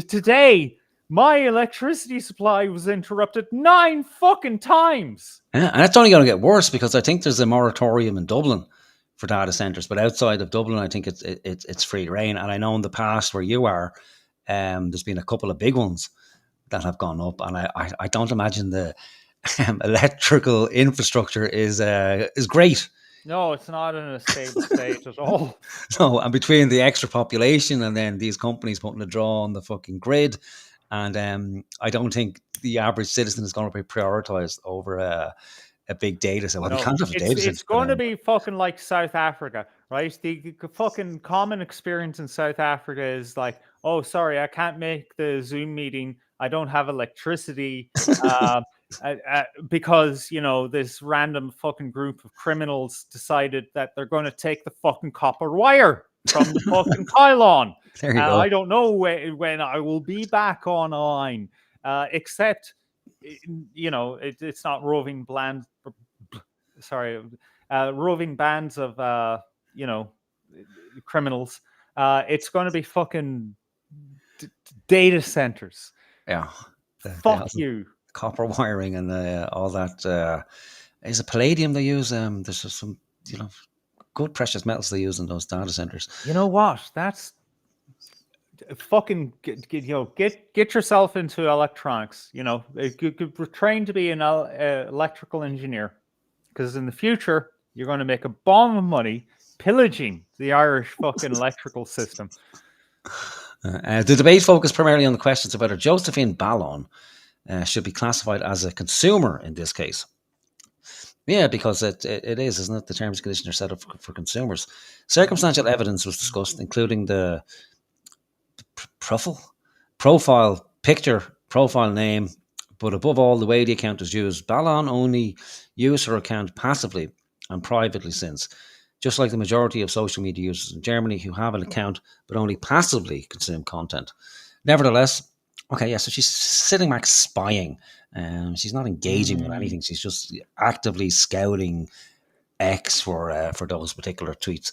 Today, my electricity supply was interrupted 9 fucking times. Yeah, and it's only going to get worse because I think there's a moratorium in Dublin for data centers, but outside of Dublin, I think it's free reign. And I know in the past where you are, there's been a couple of big ones that have gone up, and I don't imagine the electrical infrastructure is great. No, it's not in a stable state at all. No, and between the extra population and then these companies putting a draw on the fucking grid, and I don't think the average citizen is going to be prioritized over a big data center. Well, can't have a data center. It's going to be fucking like South Africa, right? The fucking common experience in South Africa is like, oh, sorry, I can't make the Zoom meeting. I don't have electricity because, this random fucking group of criminals decided that they're going to take the fucking copper wire from the fucking pylon. There you go. I don't know when I will be back online, except, it's not roving bands of, criminals. It's going to be fucking data centers. Yeah. Fuck you. Copper wiring and all that. Is it palladium they use? There's some, good precious metals they use in those data centers. You know what? That's fucking get yourself into electronics. Train to be an electrical engineer, because in the future you're going to make a bomb of money pillaging the Irish fucking electrical system. The debate focused primarily on the questions of whether Josephine Ballon should be classified as a consumer in this case. Yeah, because it is, isn't it? The terms and conditions are set up for consumers. Circumstantial evidence was discussed, including the profile picture, profile name, but above all, the way the account is used. Ballon only used her account passively and privately since, just like the majority of social media users in Germany who have an account but only passively consume content. Nevertheless, okay, yeah, so she's sitting back spying. She's not engaging with anything. She's just actively scouting X for those particular tweets.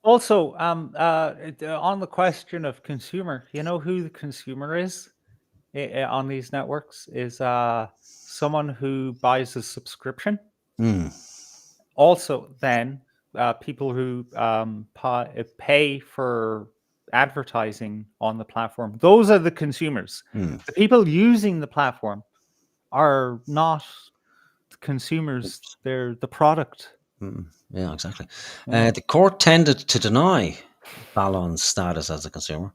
Also, on the question of consumer, you know who the consumer is on these networks? Is someone who buys a subscription. Also, then people who pay for advertising on the platform. Those are the consumers. The people using the platform are not consumers. They're the product. Yeah, exactly. The court tended to deny Ballon's status as a consumer.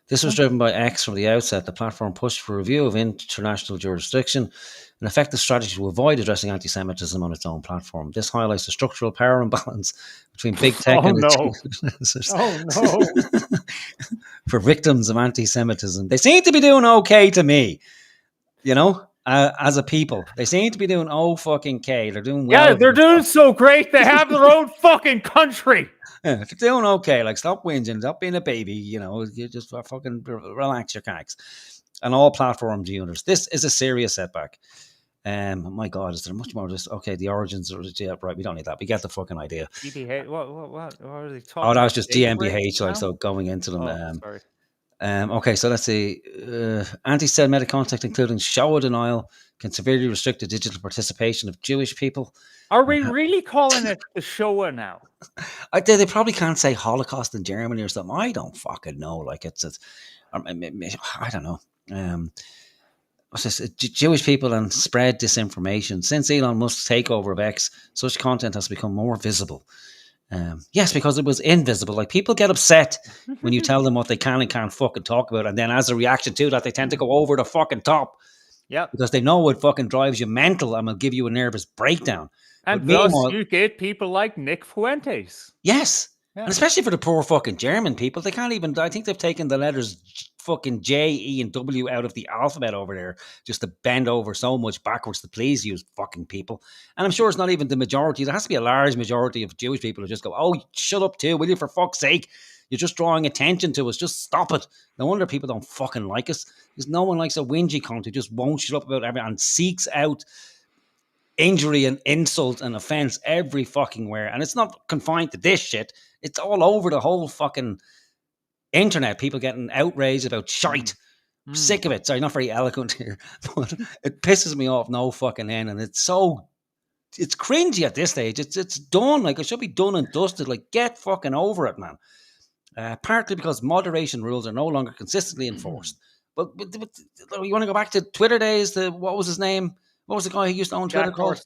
This was driven by X from the outset. The platform pushed for review of international jurisdiction, an effective strategy to avoid addressing anti-Semitism on its own platform. This highlights the structural power imbalance between big tech and its for victims of anti-Semitism. They seem to be doing okay to me, as a people. They seem to be doing fucking K. They're doing well. Yeah, they're doing so great. They have their own fucking country. Yeah, they're doing okay. Like, stop whinging, stop being a baby. You know, you just fucking relax your cacks. And all platforms users. This is a serious setback. My God, is there much more? Just okay. The origins are right. We don't need that. We get the fucking idea. GBH, what are they talking? Oh, that was just about? GmbH. Like, so going into them. Sorry. Okay, so let's see. Anti-Semitic contact, including show denial, can severely restrict the digital participation of Jewish people. Are we really calling it the Shoah now? They probably can't say Holocaust in Germany or something. I don't fucking know. Like, I don't know. What's this? Jewish people and spread disinformation. Since Elon Musk's takeover of X, such content has become more visible. Yes, because it was invisible. Like, people get upset when you tell them what they can and can't fucking talk about, and then as a reaction to that, they tend to go over the fucking top. Yeah, because they know it fucking drives you mental and will give you a nervous breakdown. And thus you get people like Nick Fuentes. Yes, and especially for the poor fucking German people, they can't even. I think they've taken the letters fucking J, E, and W out of the alphabet over there just to bend over so much backwards to please you fucking people. And I'm sure it's not even the majority. There has to be a large majority of Jewish people who just go, "Oh, shut up too, will you, for fuck's sake? You're just drawing attention to us. Just stop it." No wonder people don't fucking like us, because no one likes a whingy cunt who just won't shut up about everything and seeks out injury and insult and offense every fucking where. And it's not confined to this shit. It's all over the whole fucking internet. People getting outraged about shite. I'm sick of it. Sorry, not very eloquent here, but it pisses me off no fucking end. And it's cringy at this stage. It's done. Like, it should be done and dusted. Like, get fucking over it, man. Partly because moderation rules are no longer consistently enforced. But you want to go back to Twitter days? What was his name? What was the guy who used to own Twitter called?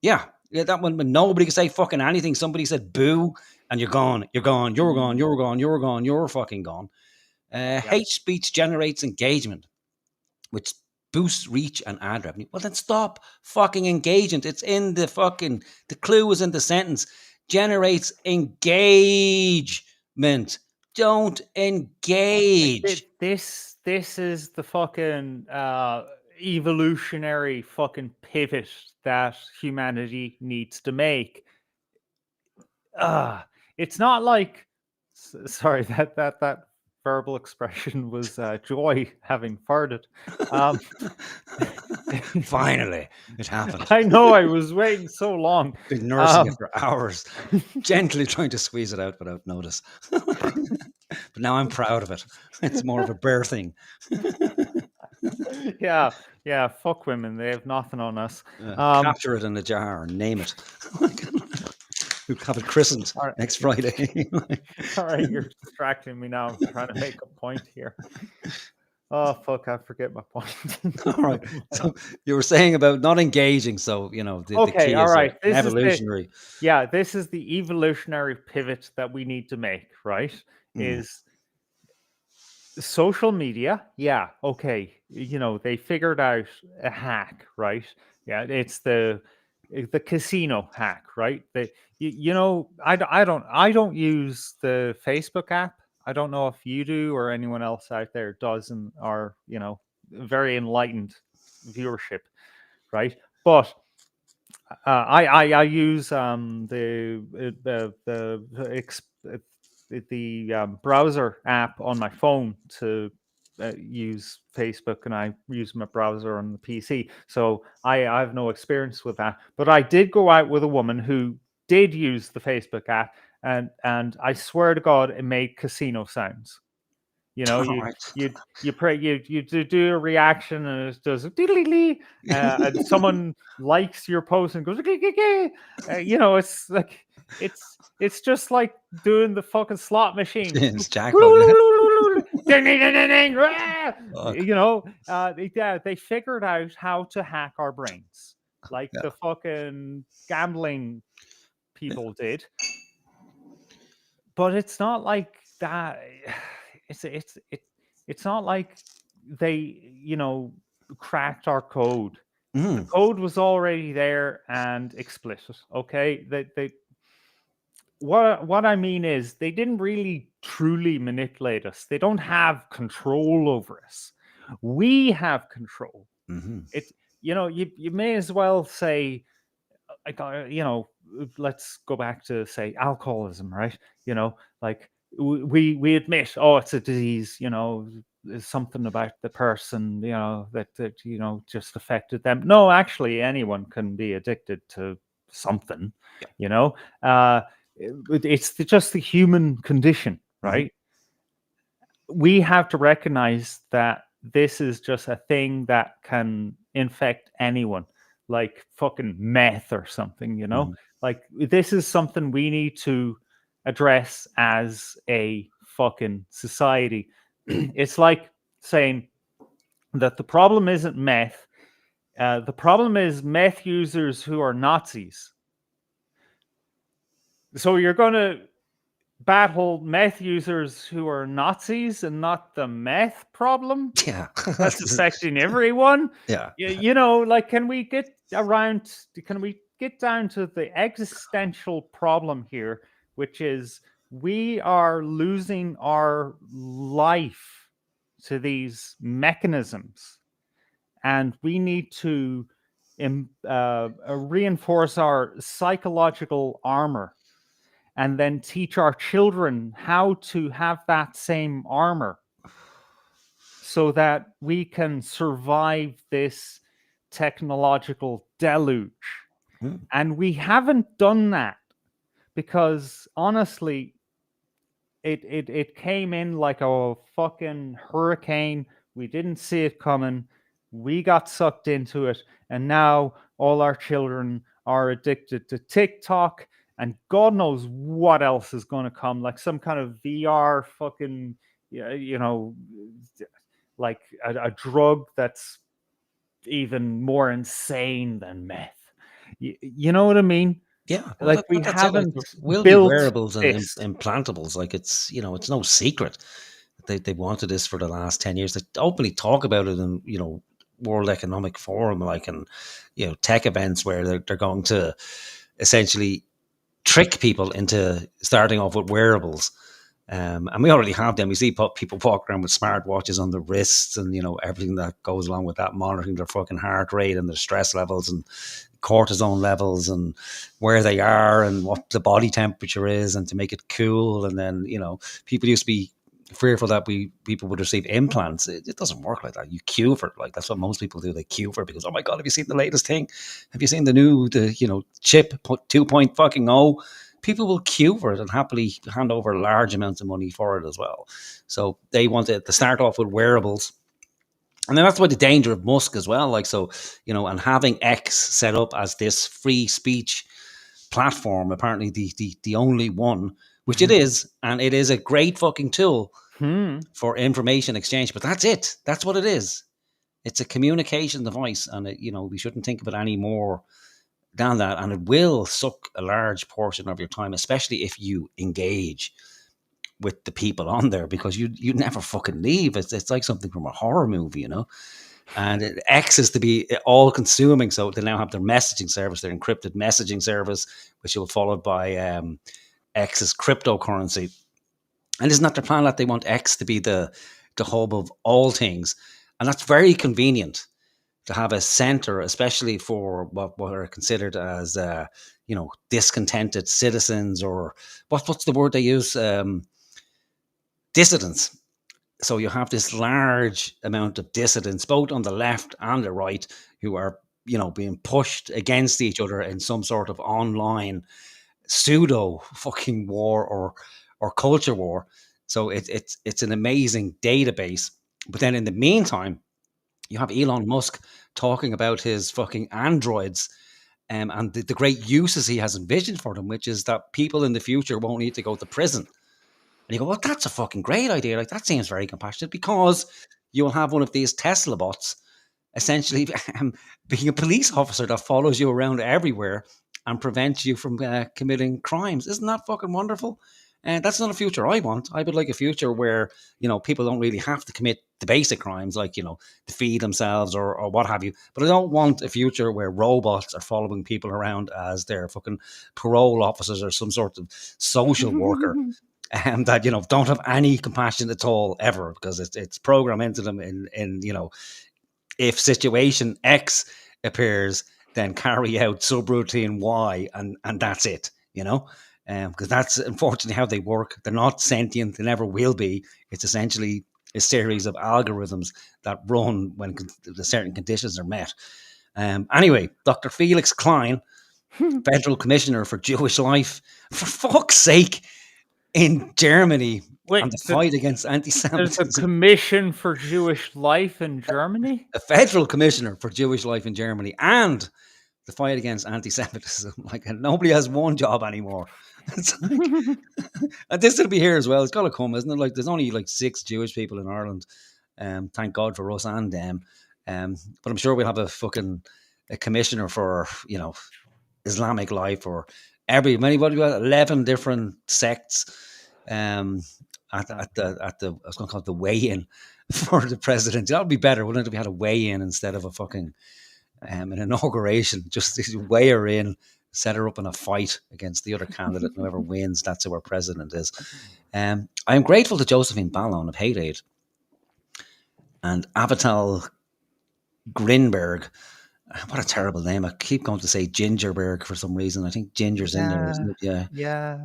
Yeah, that one. When nobody could say fucking anything, somebody said boo, and you're gone. You're gone. You're gone. You're gone. You're gone. You're fucking gone. Hate speech generates engagement, which boosts reach and ad revenue. Well, then stop fucking engagement. It's in the fucking. The clue is in the sentence. Generates engagement. Don't engage. This is the fucking evolutionary fucking pivot that humanity needs to make. It's not like, sorry, that verbal expression was Joy having farted. Finally, it happened. I know, I was waiting so long. Been nursing it for hours, gently trying to squeeze it out without notice. But now I'm proud of it. It's more of a bear thing. Yeah, fuck women. They have nothing on us. Capture it in a jar and name it. We'll have it christened next Friday. All right, you're distracting me now. I'm trying to make a point here. Oh, fuck, I forget my point. All right. So you were saying about not engaging. So, you know, the key all is right. This evolutionary. This is the evolutionary pivot that we need to make, right? Is social media. Yeah, okay. You know, they figured out a hack, right? Yeah, it's the casino hack, right? I don't use the Facebook app. I don't know if you do or anyone else out there does, and are, you know, very enlightened viewership, right? But I use the browser app on my phone to use Facebook, and I use my browser on the PC. So I have no experience with that. But I did go out with a woman who did use the Facebook app, and I swear to God, it made casino sounds. You know, you do a reaction and it does diddly, and someone likes your post and goes, you know, it's like it's just like doing the fucking slot machine. It's Jack. You know, they figured out how to hack our brains, like the fucking gambling people did. But it's not like that. It's not like they, you know, cracked our code. The code was already there and explicit. Okay, they what I mean is they didn't really truly manipulate us. They don't have control over us. We have control. you may as well say, let's go back to say alcoholism, right? Like we admit, oh, it's a disease, there's something about the person, that just affected them. No, actually, anyone can be addicted to something, it's just the human condition, right? We have to recognize that this is just a thing that can infect anyone, like fucking meth or something, like this is something we need to address as a fucking society. It's like saying that the problem isn't meth. The problem is meth users who are Nazis. So you're going to battle meth users who are Nazis and not the meth problem? Yeah. That's affecting everyone. Yeah. Like, can we get down to the existential problem here, which is we are losing our life to these mechanisms, and we need to reinforce our psychological armor, and then teach our children how to have that same armor so that we can survive this technological deluge. And we haven't done that because, honestly, it came in like a fucking hurricane. We didn't see it coming. We got sucked into it. And now all our children are addicted to TikTok. And God knows what else is going to come, like some kind of VR fucking, like a drug that's even more insane than meth. You know what I mean? Yeah, like we that's it. Like, haven't there will built be wearables and this. implantables. Like it's no secret. They wanted this for the last 10 years. They openly talk about it in World Economic Forum, like, and tech events where they're going to essentially trick people into starting off with wearables. And we already have them. We see people walk around with smartwatches on their wrists and, everything that goes along with that, monitoring their fucking heart rate and their stress levels and cortisone levels and where they are and what the body temperature is, and to make it cool. And then, people used to be fearful that people would receive implants. It doesn't work like that. You queue for it. Like, that's what most people do. They queue for it because, oh my God, have you seen the latest thing? Have you seen the chip 2.0? People will queue for it and happily hand over large amounts of money for it as well. So they wanted to start off with wearables. And then that's why the danger of Musk as well. Like, so, and having X set up as this free speech platform, apparently the only one, which it is, and it is a great fucking tool for information exchange. But that's it. That's what it is. It's a communication device, and we shouldn't think of it any more than that. And it will suck a large portion of your time, especially if you engage with the people on there, because you never fucking leave. It's like something from a horror movie, And X is to be all consuming, so they now have their messaging service, their encrypted messaging service, which will be followed by X's cryptocurrency. And isn't that their plan, that they want X to be the hub of all things? And that's very convenient to have a center, especially for what are considered as discontented citizens, or what's the word they use? Dissidents. So you have this large amount of dissidents, both on the left and the right, who are being pushed against each other in some sort of online pseudo fucking war or culture war. So it's an amazing database. But then in the meantime, you have Elon Musk talking about his fucking androids and the great uses he has envisioned for them, which is that people in the future won't need to go to prison. And you go, well, that's a fucking great idea. Like, that seems very compassionate, because you'll have one of these Tesla bots essentially being a police officer that follows you around everywhere and prevents you from committing crimes. Isn't that fucking wonderful? And that's not a future I want. I would like a future where, people don't really have to commit the basic crimes, like, to feed themselves or what have you. But I don't want a future where robots are following people around as their fucking parole officers or some sort of social worker. And that, don't have any compassion at all ever, because it's programmed into them in if situation X appears, then carry out subroutine Y, and that's it, you know? Because that's unfortunately how they work. They're not sentient, they never will be. It's essentially a series of algorithms that run when the certain conditions are met. Anyway, Dr. Felix Klein, Federal Commissioner for Jewish Life, for fuck's sake, in Germany, on the fight against anti-Semitism. There's a Commission for Jewish Life in Germany? A Federal Commissioner for Jewish Life in Germany and the fight against anti-Semitism. Like, nobody has one job anymore. It's like, and this will be here as well. It's got to come, isn't it? Like, there's only like 6 Jewish people in Ireland. Thank God for us and them. But I'm sure we'll have a commissioner for, you know, Islamic life, or what do you got? 11 different sects at the I was going to call it the weigh-in for the president. That would be better, wouldn't it, if we had a weigh-in instead of a fucking an inauguration? Just weigh her in, set her up in a fight against the other candidate. Whoever wins, that's who our president is. I am grateful to Josephine Ballon of Hate Aid and Avital Grinberg. What a terrible name. I keep going to say Gingerberg for some reason. I think Ginger's in there, isn't it? Yeah.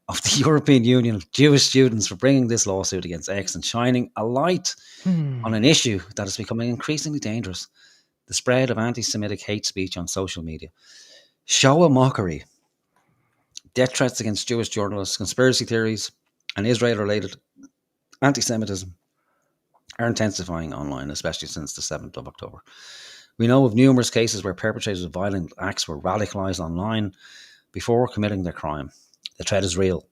Of the European Union of Jewish Students for bringing this lawsuit against X and shining a light on an issue that is becoming increasingly dangerous: the spread of anti-Semitic hate speech on social media. Showa mockery, death threats against Jewish journalists, conspiracy theories, and Israel-related anti-Semitism are intensifying online, especially since the 7th of October. We know of numerous cases where perpetrators of violent acts were radicalized online before committing their crime. The threat is real.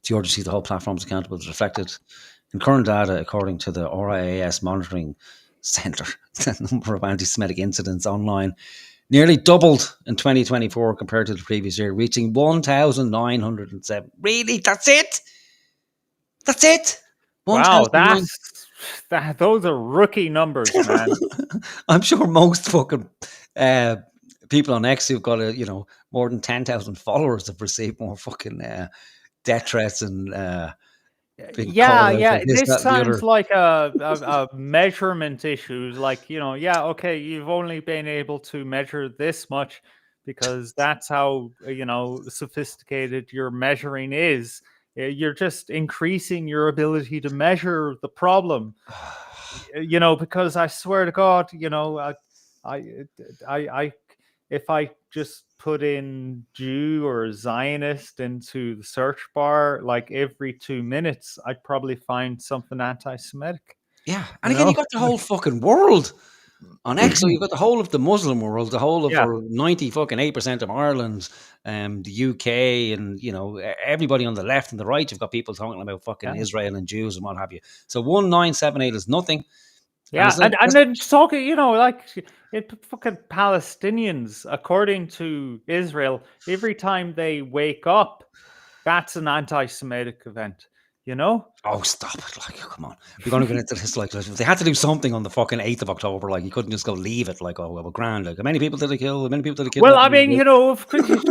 The urgency of the whole platform is accountable is reflected in current data. According to the RIAS Monitoring Centre, the number of anti-Semitic incidents online nearly doubled in 2024 compared to the previous year, reaching 1,907. Really? That's it? That's it? Wow, those are rookie numbers, man. I'm sure most fucking people on X who've got more than 10,000 followers have received more fucking death threats and this sounds like a measurement issue. Like, okay, you've only been able to measure this much because that's how sophisticated your measuring is. You're just increasing your ability to measure the problem. Because I swear to God, I if I just put in Jew or Zionist into the search bar, like every 2 minutes, I'd probably find something anti-Semitic. Yeah, and again, you got the whole fucking world on X. So you've got the whole of the Muslim world, the whole of 98% of Ireland, the UK, and everybody on the left and the right. You've got people talking about fucking Israel and Jews and what have you. So 1978 is nothing. Yeah, and then talking, fucking Palestinians, according to Israel, every time they wake up, that's an anti-Semitic event, Oh, stop it. Like, come on. We're going to get into this. Like, if they had to do something on the fucking 8th of October, like, you couldn't just go leave it. Like, oh, well, grand. Like, how many people did they kill? How many people did they kill? Well, I mean,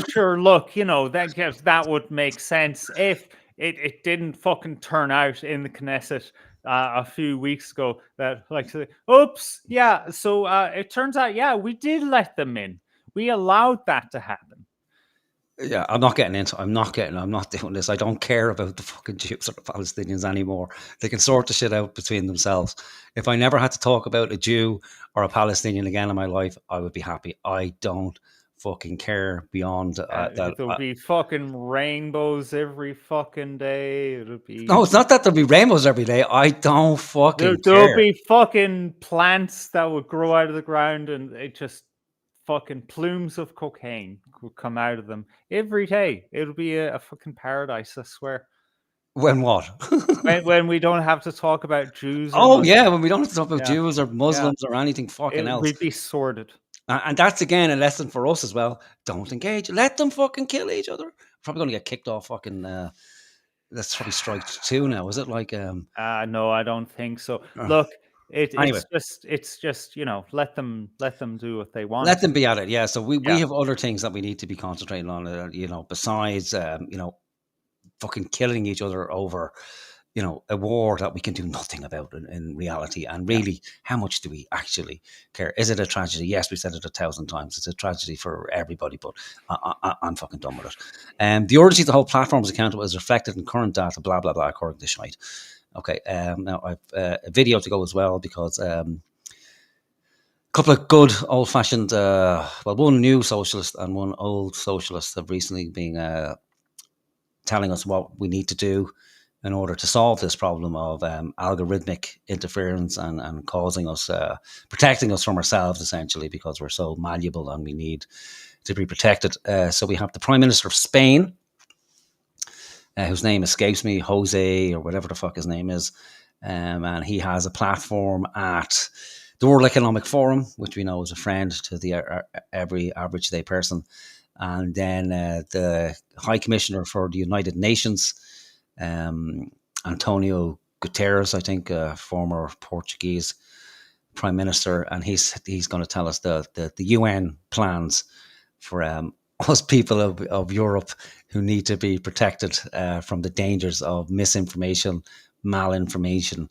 sure, look, that would make sense if it didn't fucking turn out in the Knesset a few weeks ago that, like, oops, yeah. So it turns out, we did let them in. We allowed that to happen. Yeah, I'm not getting into. I'm not doing this. I don't care about the fucking Jews or the Palestinians anymore. They can sort the shit out between themselves. If I never had to talk about a Jew or a Palestinian again in my life, I would be happy. I don't fucking care beyond that. There'll be fucking rainbows every fucking day. It'll be no, it's not that there'll be rainbows every day. I don't fucking care. There'll be fucking plants that would grow out of the ground, and it just fucking plumes of cocaine will come out of them every day. It'll be a fucking paradise, I swear. When what? when we don't have to talk about Jews. Oh yeah, when we don't have to talk about Jews or Muslims or anything fucking else. We'd be sorted. And that's again a lesson for us as well. Don't engage. Let them fucking kill each other. Probably going to get kicked off fucking. That's probably strike 2 now. Is it like? No, I don't think so. Look. It's just let them do what they want. Let them be at it, yeah. So we have other things that we need to be concentrating on, besides fucking killing each other over a war that we can do nothing about in reality. And really, how much do we actually care? Is it a tragedy? Yes, we said it 1,000 times. It's a tragedy for everybody, but I'm fucking done with it. The urgency of the whole platform is accountable is reflected in current data, blah, blah, blah, according to Schmidt. Okay, now I've a video to go as well, because a couple of good old-fashioned, one new socialist and one old socialist have recently been telling us what we need to do in order to solve this problem of algorithmic interference and causing us, protecting us from ourselves, essentially, because we're so malleable and we need to be protected. So we have the Prime Minister of Spain, whose name escapes me, Jose, or whatever the fuck his name is. And he has a platform at the World Economic Forum, which we know is a friend to the every average day person. And then the High Commissioner for the United Nations, Antonio Guterres, I think, former Portuguese Prime Minister, and he's going to tell us the UN plans for us people of Europe who need to be protected from the dangers of misinformation, malinformation.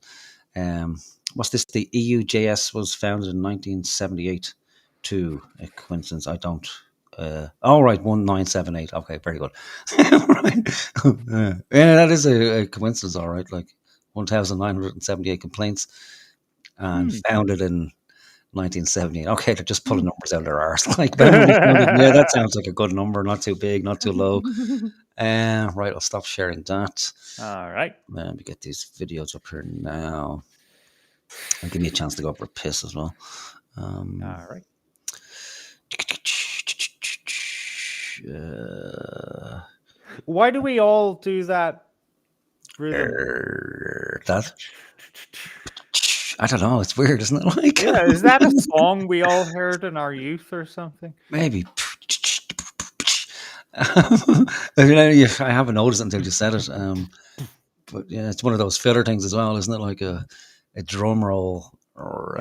What's this? The EUJS was founded in 1978. A coincidence? I don't. All right, 1978. Okay, very good. Right. Yeah, that is a coincidence. All right, like 1,978 complaints, and founded in 1978. Okay, they're just pulling numbers out of their arse. Like, yeah, that sounds like a good number. Not too big, not too low. Right, I'll stop sharing that. All right. Let me get these videos up here now. And give me a chance to go up for a piss as well. All right. Why do we all do that rhythm? That? I don't know. It's weird, isn't it? Like, yeah, is that a song we all heard in our youth or something? Maybe. I haven't noticed it until you said it. But yeah, it's one of those filler things as well, isn't it? Like a drum roll or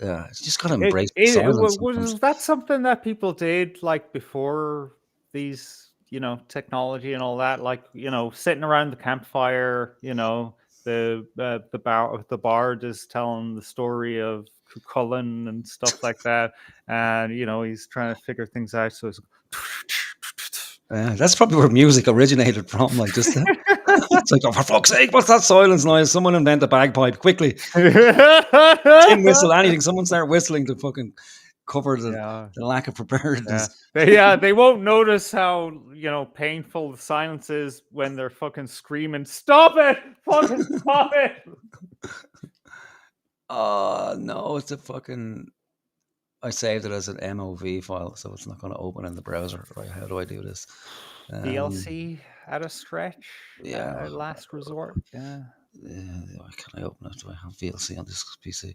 yeah, it's just got to embrace silence. Was that something that people did like before these, technology and all that? Like, sitting around the campfire, the bard is telling the story of Cullen and stuff like that, and he's trying to figure things out. So it's that's probably where music originated from. Like, just it's like, oh, for fuck's sake, what's that silence noise? Someone invent a bagpipe quickly. Tin whistle, anything. Someone start whistling to fucking cover the lack of preparedness. They won't notice how painful the silence is when they're fucking screaming, "Stop it! Fucking stop it!" Oh no, it's a fucking. I saved it as an MOV file, so it's not going to open in the browser. Right, how do I do this? DLC at a stretch. Yeah, last resort. Yeah. Can I open it? Do I have VLC on this PC?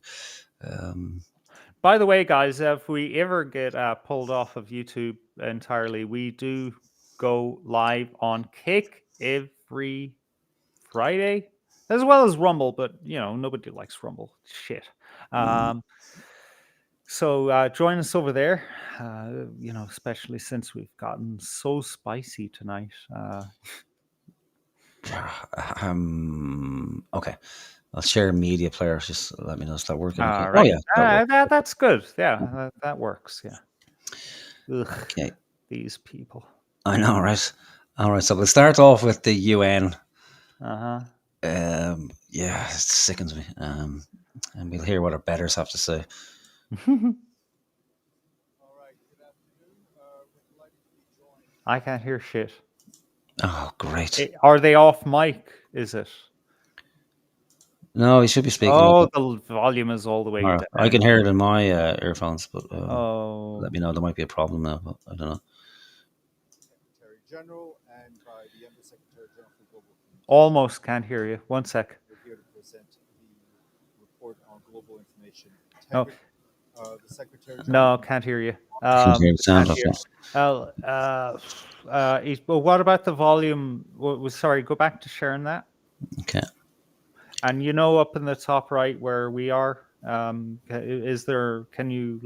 By the way, guys, if we ever get pulled off of YouTube entirely, we do go live on Kick every Friday, as well as Rumble. But nobody likes Rumble. Shit. So join us over there, especially since we've gotten so spicy tonight. Okay. I'll share media player. Just let me know if that's working. Okay. Right. Oh, yeah. That's good. Yeah, that works. Yeah. Ugh, okay. These people. I know, right? All right. So we'll start off with the UN. Uh-huh. Yeah, it sickens me. And we'll hear what our betters have to say. I can't hear shit. Oh, great. Are they off mic? Is it? No, he should be speaking. Oh, the volume is all the way down. I can hear it in my earphones, but let me know. There might be a problem now, but I don't know. Secretary General and by the Under Secretary General for Global Communications. Almost can't hear you. 1 sec. We're here to present the report on global information. No. The Secretary No, can't hear you. Can't hear the sound of it. Well, what about the volume? Sorry, go back to sharing that. Okay. And up in the top right where we are, is there? Can you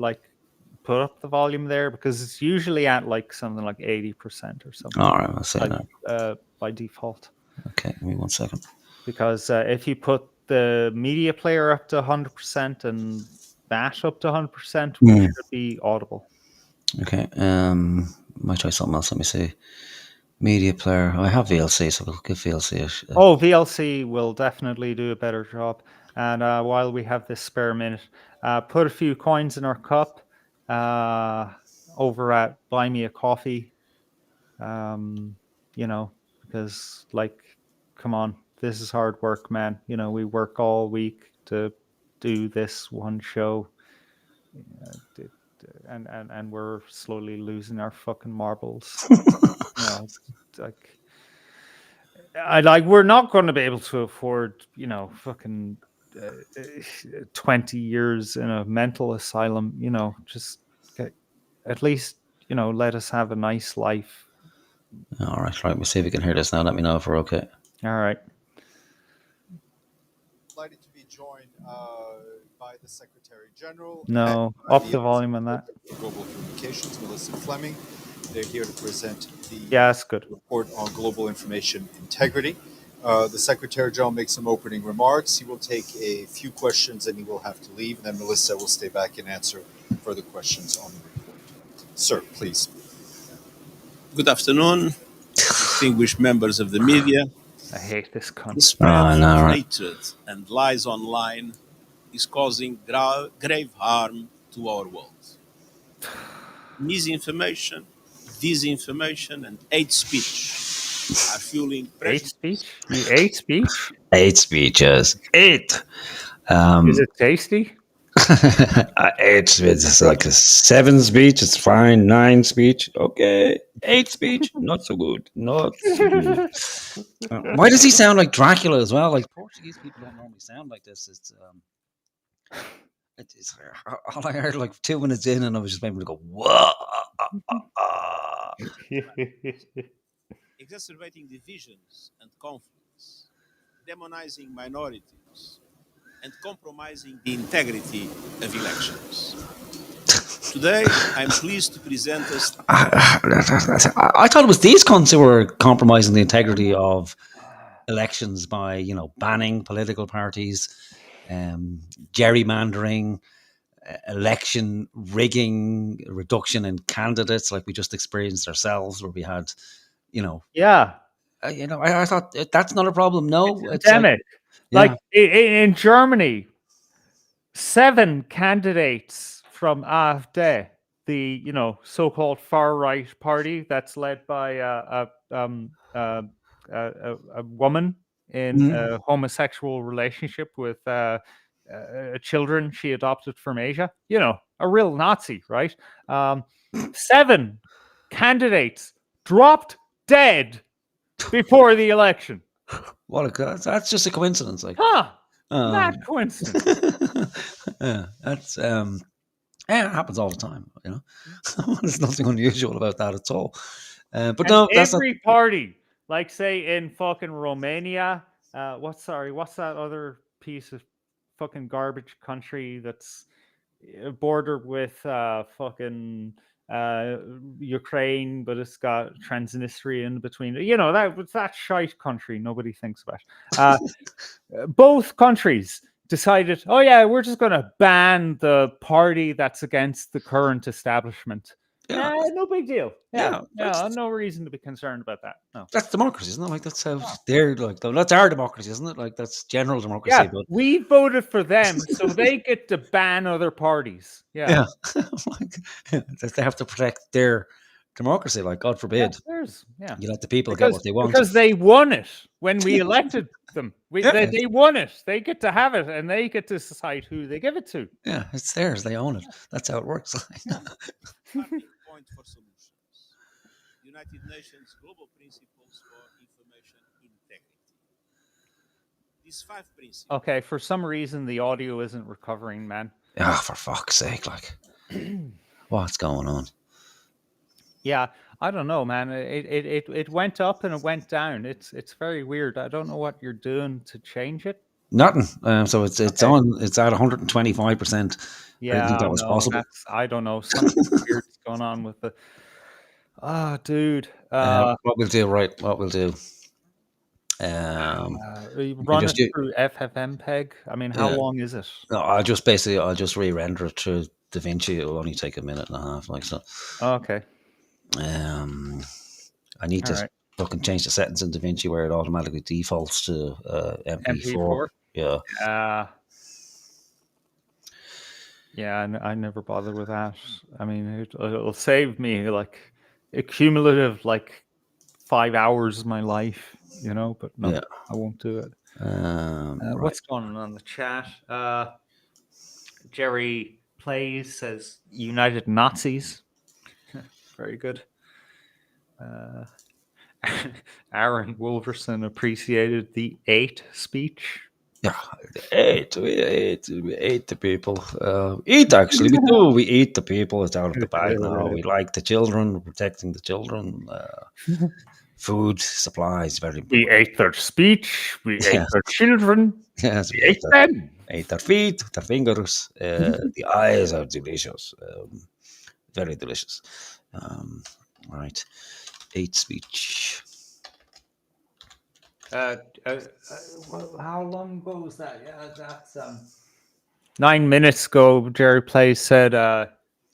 put up the volume there, because it's usually at something like 80% or something. All right, I'll say that by default. Okay, give me 1 second. because if you put the media player up to 100% and that up to 100%, we should be audible. Okay. Might try something else. Let me see. Media player. I have VLC, so we'll give VLC a Oh, VLC will definitely do a better job. And while we have this spare minute, put a few coins in our cup over at Buy Me a Coffee. Because, come on, this is hard work, man. We work all week to do this one show. And we're slowly losing our fucking marbles. We're not going to be able to afford, fucking 20 years in a mental asylum. Just at least, let us have a nice life. All right. We'll see if we can hear this now. Let me know if we're okay. All right. Delighted to be joined by the Secretary General. No, up the volume on that. Global Communications, Melissa Fleming. They're here to present the that's good. report on global information integrity. The Secretary General makes some opening remarks. He will take a few questions and he will have to leave. And then Melissa will stay back and answer further questions on the report. Sir, please. Good afternoon, distinguished members of the media. I hate this country. The spread of hatred and lies online is causing grave harm to our world. Misinformation, disinformation, and hate speech are fueling pressure. Hate speech? You hate speech? Hate speeches. Hate. Is it tasty? It's like a 7 speech. It's fine. 9 speech. Okay. 8 speech. Not so good. Not so good. Why does he sound like Dracula as well? Like Portuguese people don't normally sound like this. It's all I heard like 2 minutes in, and I was just able to go, whoa. Exacerbating divisions and conflicts, demonizing minorities, and compromising the integrity of elections. Today, I'm pleased to present us. I thought it was these cunts who were compromising the integrity of elections by, banning political parties, gerrymandering, election rigging, reduction in candidates, like we just experienced ourselves, where we had, Yeah. I thought that's not a problem. No, it's endemic. In Germany, 7 candidates from AfD, the so-called far right party that's led by a woman in a homosexual relationship with children she adopted from Asia. A real Nazi, right? 7 candidates dropped dead before the election. That's just a coincidence, like. Not coincidence. Yeah, that's it happens all the time. There's nothing unusual about that at all. But and no, that's every party, like say in fucking Romania. What's that other piece of fucking garbage country that's bordered with fucking Ukraine, but it's got Transnistria in between. That shite country nobody thinks about. Both countries decided, oh yeah, we're just going to ban the party that's against the current establishment. No big deal. No reason to be concerned about that. No, that's democracy, isn't it? Like that's how they're like. That's our democracy, isn't it? Like that's general democracy. Yeah, but we voted for them, so they get to ban other parties. Yeah. They have to protect their democracy. Like God forbid, you let the people get what they want because they won it when we elected them. They won it. They get to have it, and they get to decide who they give it to. Yeah, it's theirs. They own it. That's how it works. Point for solutions. United Nations Global Principles for Information Integrity. These 5 principles. Okay, for some reason the audio isn't recovering, man. For fuck's sake! Like, what's going on? Yeah, I don't know, man. It went up and it went down. It's very weird. I don't know what you're doing to change it. Nothing. So it's on. It's at 125%. Yeah, I didn't think that was possible. I don't know. Something weird's going on with the. Dude. What we'll do, right? What we'll do. You can run just it through FFmpeg. I mean, how Yeah. long is it? No, I'll just re-render it through DaVinci. It'll only take a minute and a half, like so. Okay. I need All to right. fucking change the settings in DaVinci where it automatically defaults to MP4. Yeah. Yeah, I never bother with that. I mean, it'll save me like a cumulative 5 hours of my life, but no, Yeah. I won't do it. Right. What's going on in the chat? Jerry Plays says United Nazis. Very good. Aaron Wolverson appreciated the 8 speech. Yeah, we ate the people. Eat, actually, we do. We eat the people. It's out of the bag now. We like the children, we're protecting the children. Food supplies, very important. We ate their speech. We ate their children. Yes, we ate them. Ate their feet, their fingers. The eyes are delicious. Very delicious. Right. 8 speech. Well, how long ago was that? Yeah, that's 9 minutes ago. Jerry Plays said,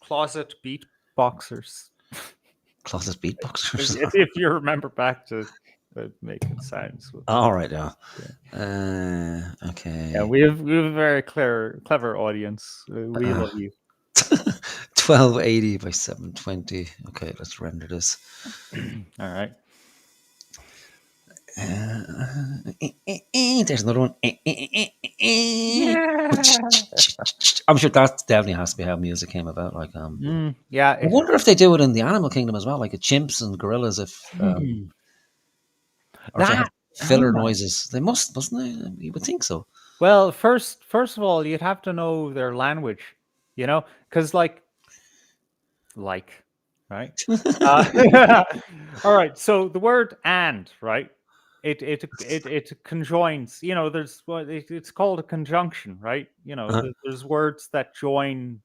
"Closet beatboxers." Closet beatboxers. if you remember back to making sounds. All right, yeah. Okay. Yeah, we have a very clever audience. We love you. 1280 by 720. Okay, let's render this. All right. There's another one. I'm sure that definitely has to be how music came about. Yeah. I wonder if they do it in the animal kingdom as well, like chimps and gorillas. If or if they have filler noises, they must, mustn't they? You would think so. Well, first of all, you'd have to know their language, because right. All right. So the word "and," right? It conjoins. It's called a conjunction, right? There's words that join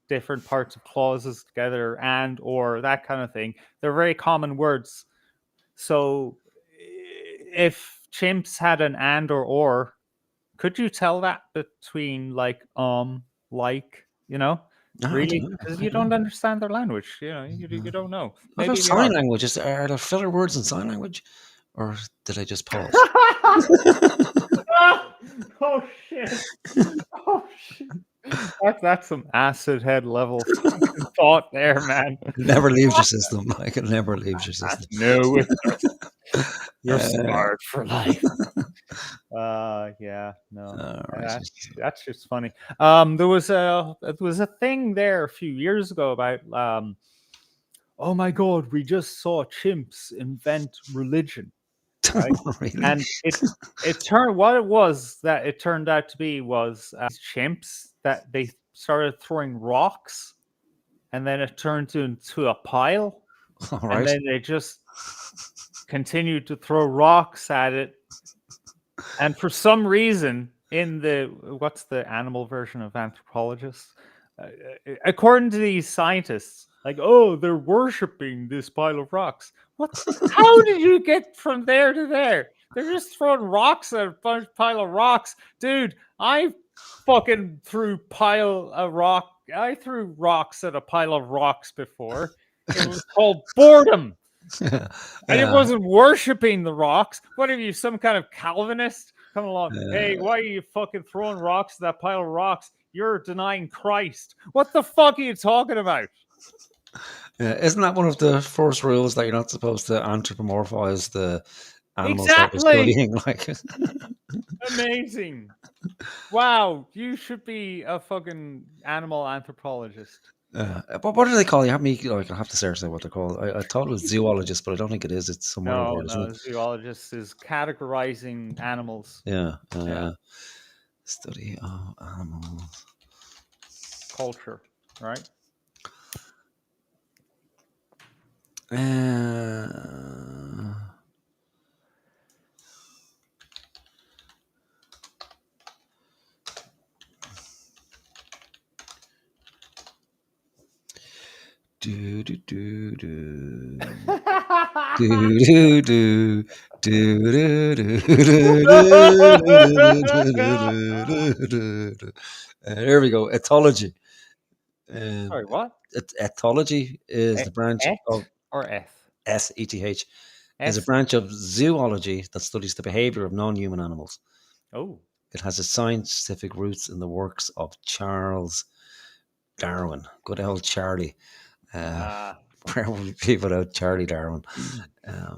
different parts of clauses together, and or that kind of thing. They're very common words. So if chimps had an and or, could you tell that between really? Because you don't understand their language. You don't know. What about sign language? Are there filler words in sign language? Or did I just pause? Oh shit! That's some acid head level thought there, man. Never leaves your system. It never leaves your system. No, you're smart for life. Yeah, no, that's just funny. There was a thing there a few years ago about oh my god, we just saw chimps invent religion. Right? Really? And it turned out to be was chimps that they started throwing rocks, and then it turned into a pile, and then they just continued to throw rocks at it, and for some reason, what's the animal version of anthropologists? According to these scientists, they're worshiping this pile of rocks. What? How did you get from there to there? They're just throwing rocks at a pile of rocks, dude. I fucking threw I threw rocks at a pile of rocks before. It was called boredom, and it wasn't worshiping the rocks. What are you, some kind of Calvinist? Come along. Hey, why are you fucking throwing rocks at that pile of rocks? You're denying Christ. What the fuck are you talking about? Yeah, isn't that one of the first rules that you're not supposed to anthropomorphize the animals that you're studying? Amazing. Wow, you should be a fucking animal anthropologist. But what do they call you? I have to search what they're called. I thought it was zoologist, but I don't think it is. It's some other word, isn't it? Zoologist is categorizing animals. Yeah. Study of animals. Culture, right? Do do do do. There we go. Ethology. Sorry, what? Ethology is the branch Et of or F? SETH is a S. branch of zoology that studies the behavior of non-human animals. Oh. It has its scientific roots in the works of Charles Darwin. Good old Charlie. Where would we be without Charlie Darwin? A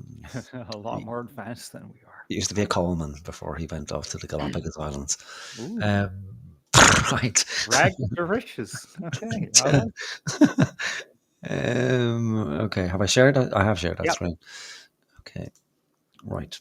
lot more advanced than we are. He used to be a coalman before he went off to the Galapagos Islands. Ooh. Right. Rags to riches. Okay. I like Okay. Have I shared that? I have shared that Yep. screen. Okay. Right.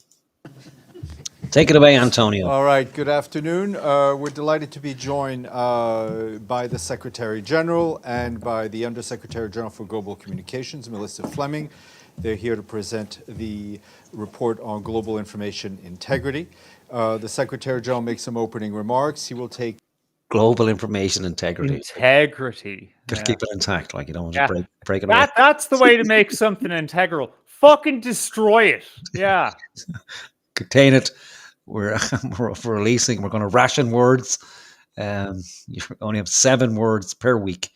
Take it away, Antonio. All right, good afternoon. We're delighted to be joined by the Secretary General and by the Undersecretary General for Global Communications, Melissa Fleming. They're here to present the report on global information integrity. The Secretary General makes some opening remarks. He will take Global information integrity. integrity. Gotta keep it intact, like you don't want Yeah. to break it away. That's the way to make something integral. Fucking destroy it. Yeah. Contain it. We're releasing. We're going to ration words. You only have 7 words per week,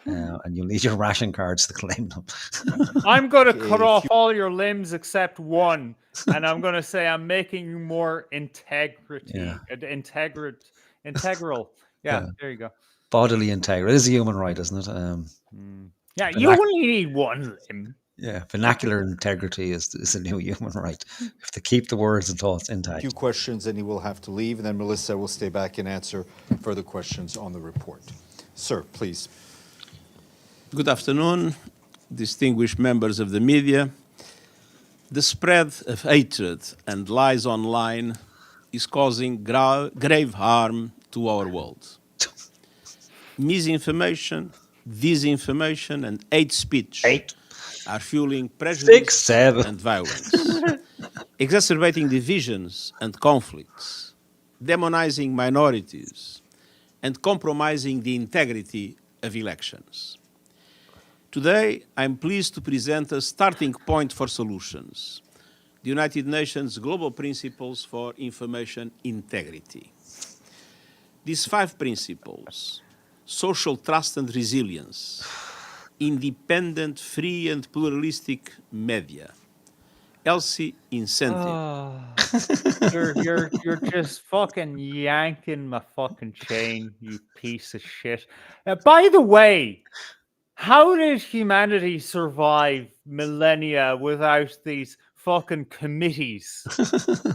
and you'll need your ration cards to claim them. I'm going to cut off all your limbs except one, and I'm going to say I'm making you more integrity. Integral. Yeah, there you go. Bodily integrity. It is a human right, isn't it? Yeah, you only need one limb. Yeah, vernacular integrity is a new human right. You have to keep the words and thoughts a intact. few questions and he will have to leave, and then Melissa will stay back and answer further questions on the report. Sir, please. Good afternoon, distinguished members of the media. The spread of hatred and lies online is causing grave harm to our world. Misinformation, disinformation, and hate speech are fueling prejudice and violence, exacerbating divisions and conflicts, demonizing minorities, and compromising the integrity of elections. Today, I'm pleased to present a starting point for solutions, the United Nations Global Principles for Information Integrity. These 5 principles, social trust and resilience, independent, free and pluralistic media, healthy incentive. You're just fucking yanking my fucking chain, you piece of shit. By the way, how did humanity survive millennia without these fucking committees?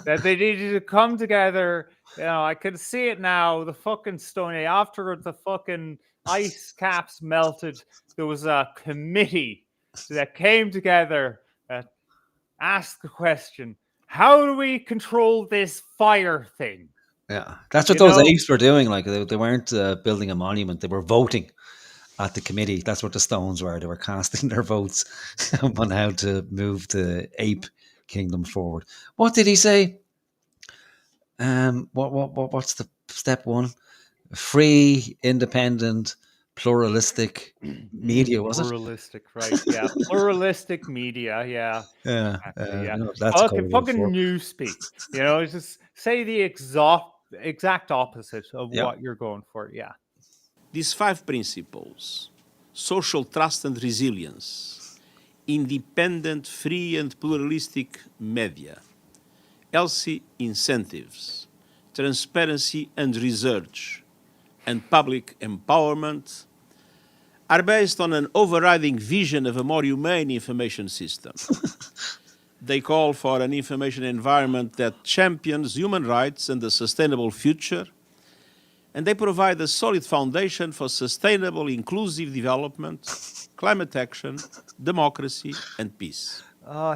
That they needed to come together. You know, I can see it now. The fucking Stone Age, after the fucking ice caps melted, there was a committee that came together that asked the question, how do we control this fire thing? Yeah, that's what those apes were doing. Like they weren't building a monument; they were voting at the committee. That's what the Stones were. They were casting their votes on how to move the ape kingdom forward. What did he say? What's the step 1? Free, independent, pluralistic media, was it? Pluralistic, right? Yeah, pluralistic media. Yeah, yeah. That's fucking newspeak. You know, just say the exact opposite of what you're going for. Yeah. These 5 principles, social trust and resilience, independent, free and pluralistic media, healthy incentives, transparency and research, and public empowerment, are based on an overriding vision of a more humane information system. They call for an information environment that champions human rights and a sustainable future, and they provide a solid foundation for sustainable, inclusive development, climate action, democracy, and peace.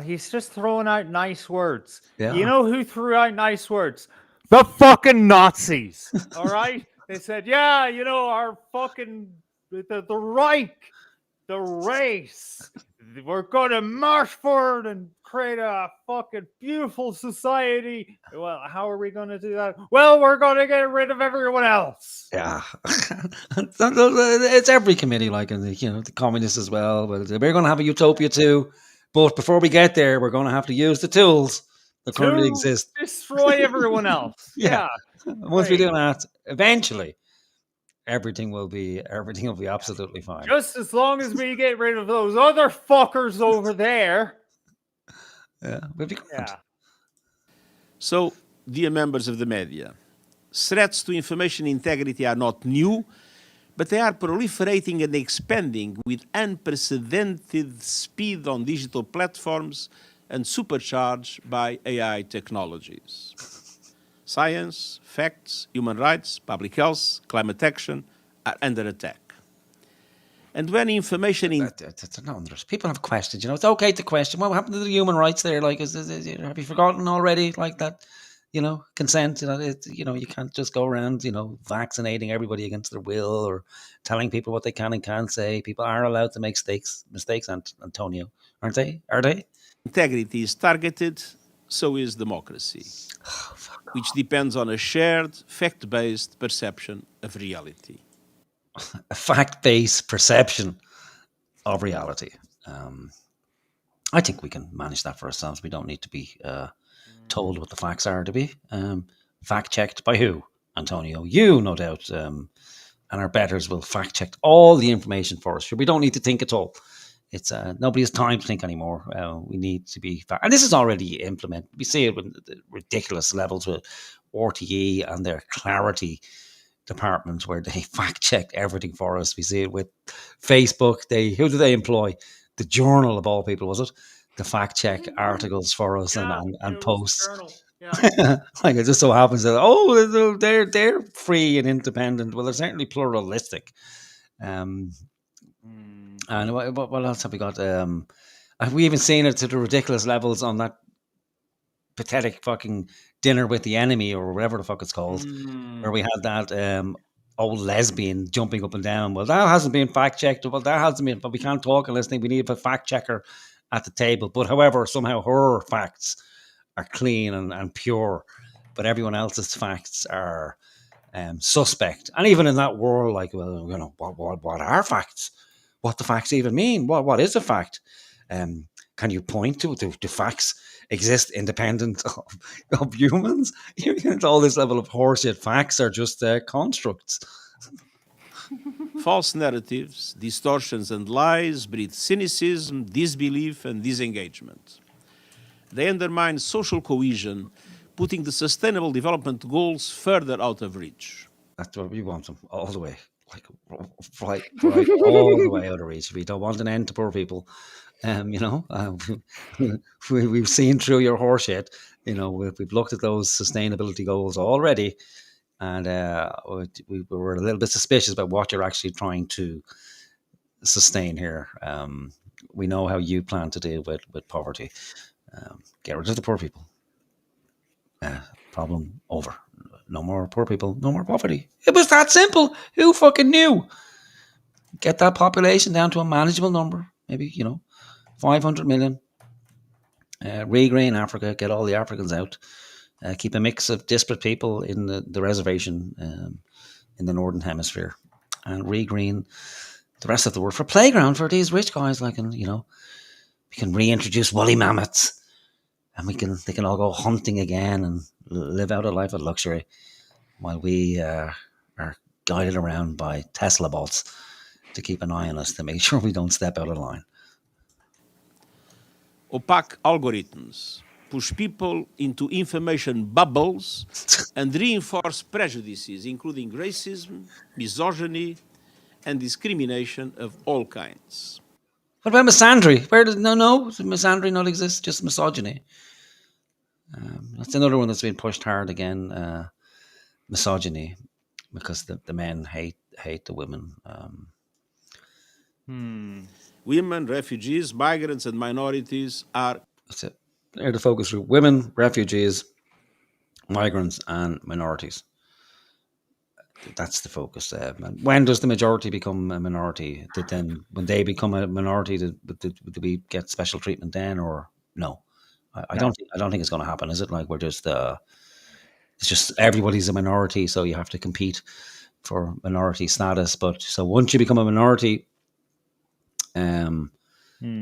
He's just throwing out nice words. Yeah. You know who threw out nice words? The fucking Nazis. All right? They said, yeah, you know, our fucking, the Reich, the race, we're going to march forward and create a fucking beautiful society. Well, how are we going to do that? Well, we're going to get rid of everyone else. Yeah. It's every committee, like, and the communists as well. But we're going to have a utopia too. But before we get there, we're going to have to use the tools that currently to exist. destroy everyone else. Yeah. Once we Great. do that, eventually everything will be absolutely fine. Just as long as we get rid of those other fuckers over there. Yeah, we'll be good. Yeah. So, dear members of the media, threats to information integrity are not new, but they are proliferating and expanding with unprecedented speed on digital platforms and supercharged by AI technologies. Science, facts, human rights, public health, climate action are under attack. And when information in People have questions, it's okay to question. What happened to the human rights there? Like, have you forgotten already? Like that, consent. You can't just go around, vaccinating everybody against their will or telling people what they can and can't say. People are allowed to make mistakes, Antonio, aren't they? Are they? Integrity is targeted, so is democracy, which depends on a shared, fact-based perception of reality. A fact-based perception of reality. I think we can manage that for ourselves. We don't need to be told what the facts are to be. Fact-checked by who? Antonio, you, no doubt. And our betters will fact-check all the information for us. Sure, we don't need to think at all. It's nobody has time to think anymore. We need to be and this is already implemented. We see it with the ridiculous levels with RTE and their clarity department where they fact check everything for us. We see it with Facebook. Who do they employ? The Journal of all people, was it? To fact check articles for us and posts. Yeah. Like it just so happens that they're free and independent. Well, they're certainly pluralistic. And what else have we got? Have we even seen it to the ridiculous levels on that pathetic fucking dinner with the enemy or whatever the fuck it's called, where we had that old lesbian jumping up and down. Well, that hasn't been fact checked. Well, that hasn't been, but we can't talk unless we need a fact checker at the table. But however, somehow her facts are clean and pure, but everyone else's facts are suspect. And even in that world, like, well, what are facts? What the facts even mean? What is a fact? Can you point to facts exist independent of humans? All this level of horseshit. Facts are just constructs. False narratives, distortions and lies breed cynicism, disbelief and disengagement. They undermine social cohesion, putting the Sustainable Development Goals further out of reach. That's what we want them, all the way. Right, all the way out of reach. We don't want an end to poor people. We've seen through your horseshit. We've looked at those sustainability goals already, and we were a little bit suspicious about what you're actually trying to sustain here. We know how you plan to deal with poverty. Get rid of the poor people. Problem over. No more poor people, no more poverty. It was that simple. Who fucking knew? Get that population down to a manageable number. Maybe, 500 million. Regreen Africa, get all the Africans out. Keep a mix of disparate people in the reservation in the Northern Hemisphere. And regreen the rest of the world for playground for these rich guys. We can reintroduce woolly mammoths. And they can all go hunting again and live out a life of luxury while we are guided around by Tesla bots to keep an eye on us to make sure we don't step out of line. Opaque algorithms push people into information bubbles and reinforce prejudices, including racism, misogyny, and discrimination of all kinds. What about misandry? Where does misandry not exist? Just misogyny. That's another one that's been pushed hard again. Misogyny, because the men hate the women. Women, refugees, migrants, and minorities are. That's it. They're the focus group: women, refugees, migrants, and minorities. That's the focus. When does the majority become a minority? When they become a minority, do we get special treatment then, or no? I don't think it's going to happen. Is it like we're just it's just everybody's a minority, so you have to compete for minority status. But so once you become a minority, you're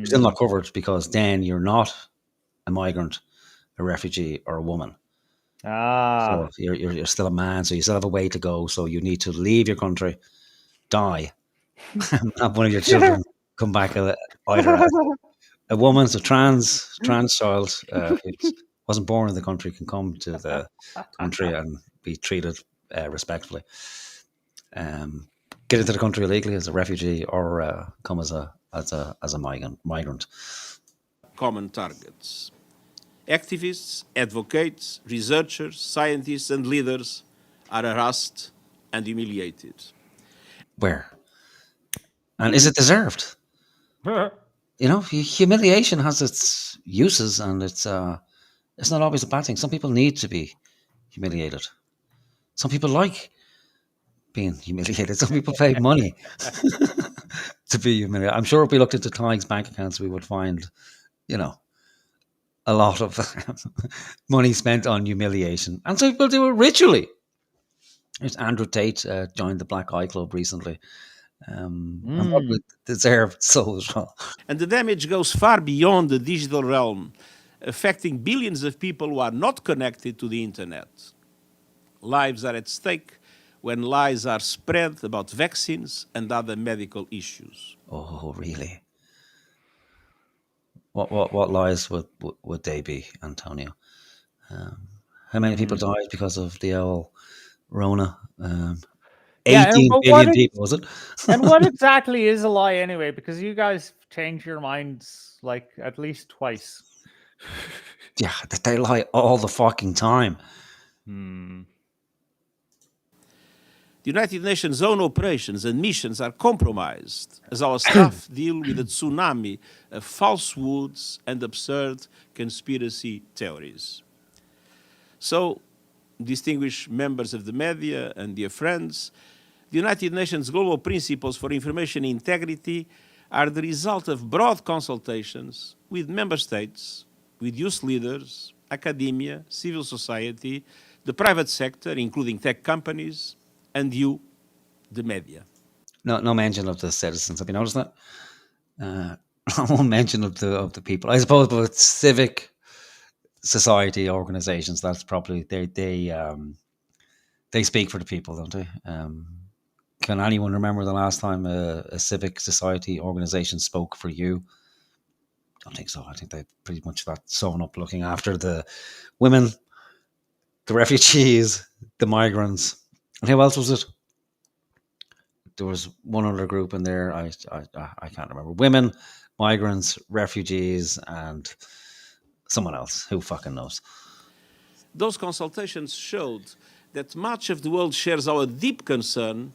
still not covered because then you're not a migrant a refugee or a woman. Ah. So you're still a man, so you still have a way to go. So you need to leave your country, die, and have one of your children come back either as a woman, so trans child who wasn't born in the country can come to the country and be treated respectfully. Get into the country illegally as a refugee or come as a migrant. Common targets. Activists, advocates, researchers, scientists, and leaders are harassed and humiliated. Where? And is it deserved? You know, humiliation has its uses, and it's not always a bad thing. Some people need to be humiliated. Some people like being humiliated. Some people pay money to be humiliated. I'm sure if we looked into Tagh's bank accounts, we would find, you know, a lot of money spent on humiliation. And some people do it ritually. There's Andrew Tate joined the Black Eye Club recently. And probably deserved so as well. And the damage goes far beyond the digital realm, affecting billions of people who are not connected to the internet. Lives are at stake when lies are spread about vaccines and other medical issues. Oh, really? What lies would they be, Antonio? How many people died because of the old Rona? 18 billion people, was it? And what exactly is a lie anyway? Because you guys change your minds like at least twice. Yeah, they lie all the fucking time. The United Nations' own operations and missions are compromised as our staff deal with a tsunami of falsehoods and absurd conspiracy theories. So, distinguished members of the media and dear friends, the United Nations Global Principles for Information Integrity are the result of broad consultations with member states, with youth leaders, academia, civil society, the private sector, including tech companies, and you, the media. No mention of the citizens. Have you noticed that? No mention of the people. I suppose, but civic society organizations. That's probably they speak for the people, don't they? Can anyone remember the last time a civic society organization spoke for you? I don't think so. I think they pretty much that sewn up looking after the women, the refugees, the migrants. And who else was it? There was one other group in there. I can't remember. Women, migrants, refugees, and someone else. Who fucking knows? Those consultations showed that much of the world shares our deep concern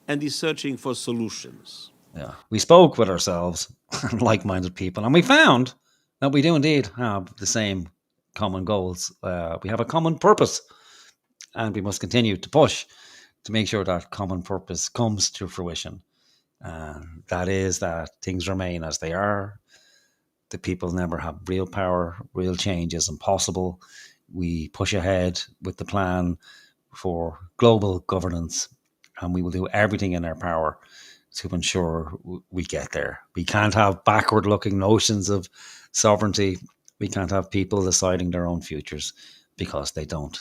and is searching for solutions. Yeah, we spoke with ourselves and like-minded people, and we found that we do indeed have the same common goals. We have a common purpose, and we must continue to push to make sure that common purpose comes to fruition. That is that things remain as they are. The people never have real power. Real change is impossible. We push ahead with the plan for global governance, and we will do everything in our power to ensure we get there. We can't have backward-looking notions of sovereignty. We can't have people deciding their own futures because they don't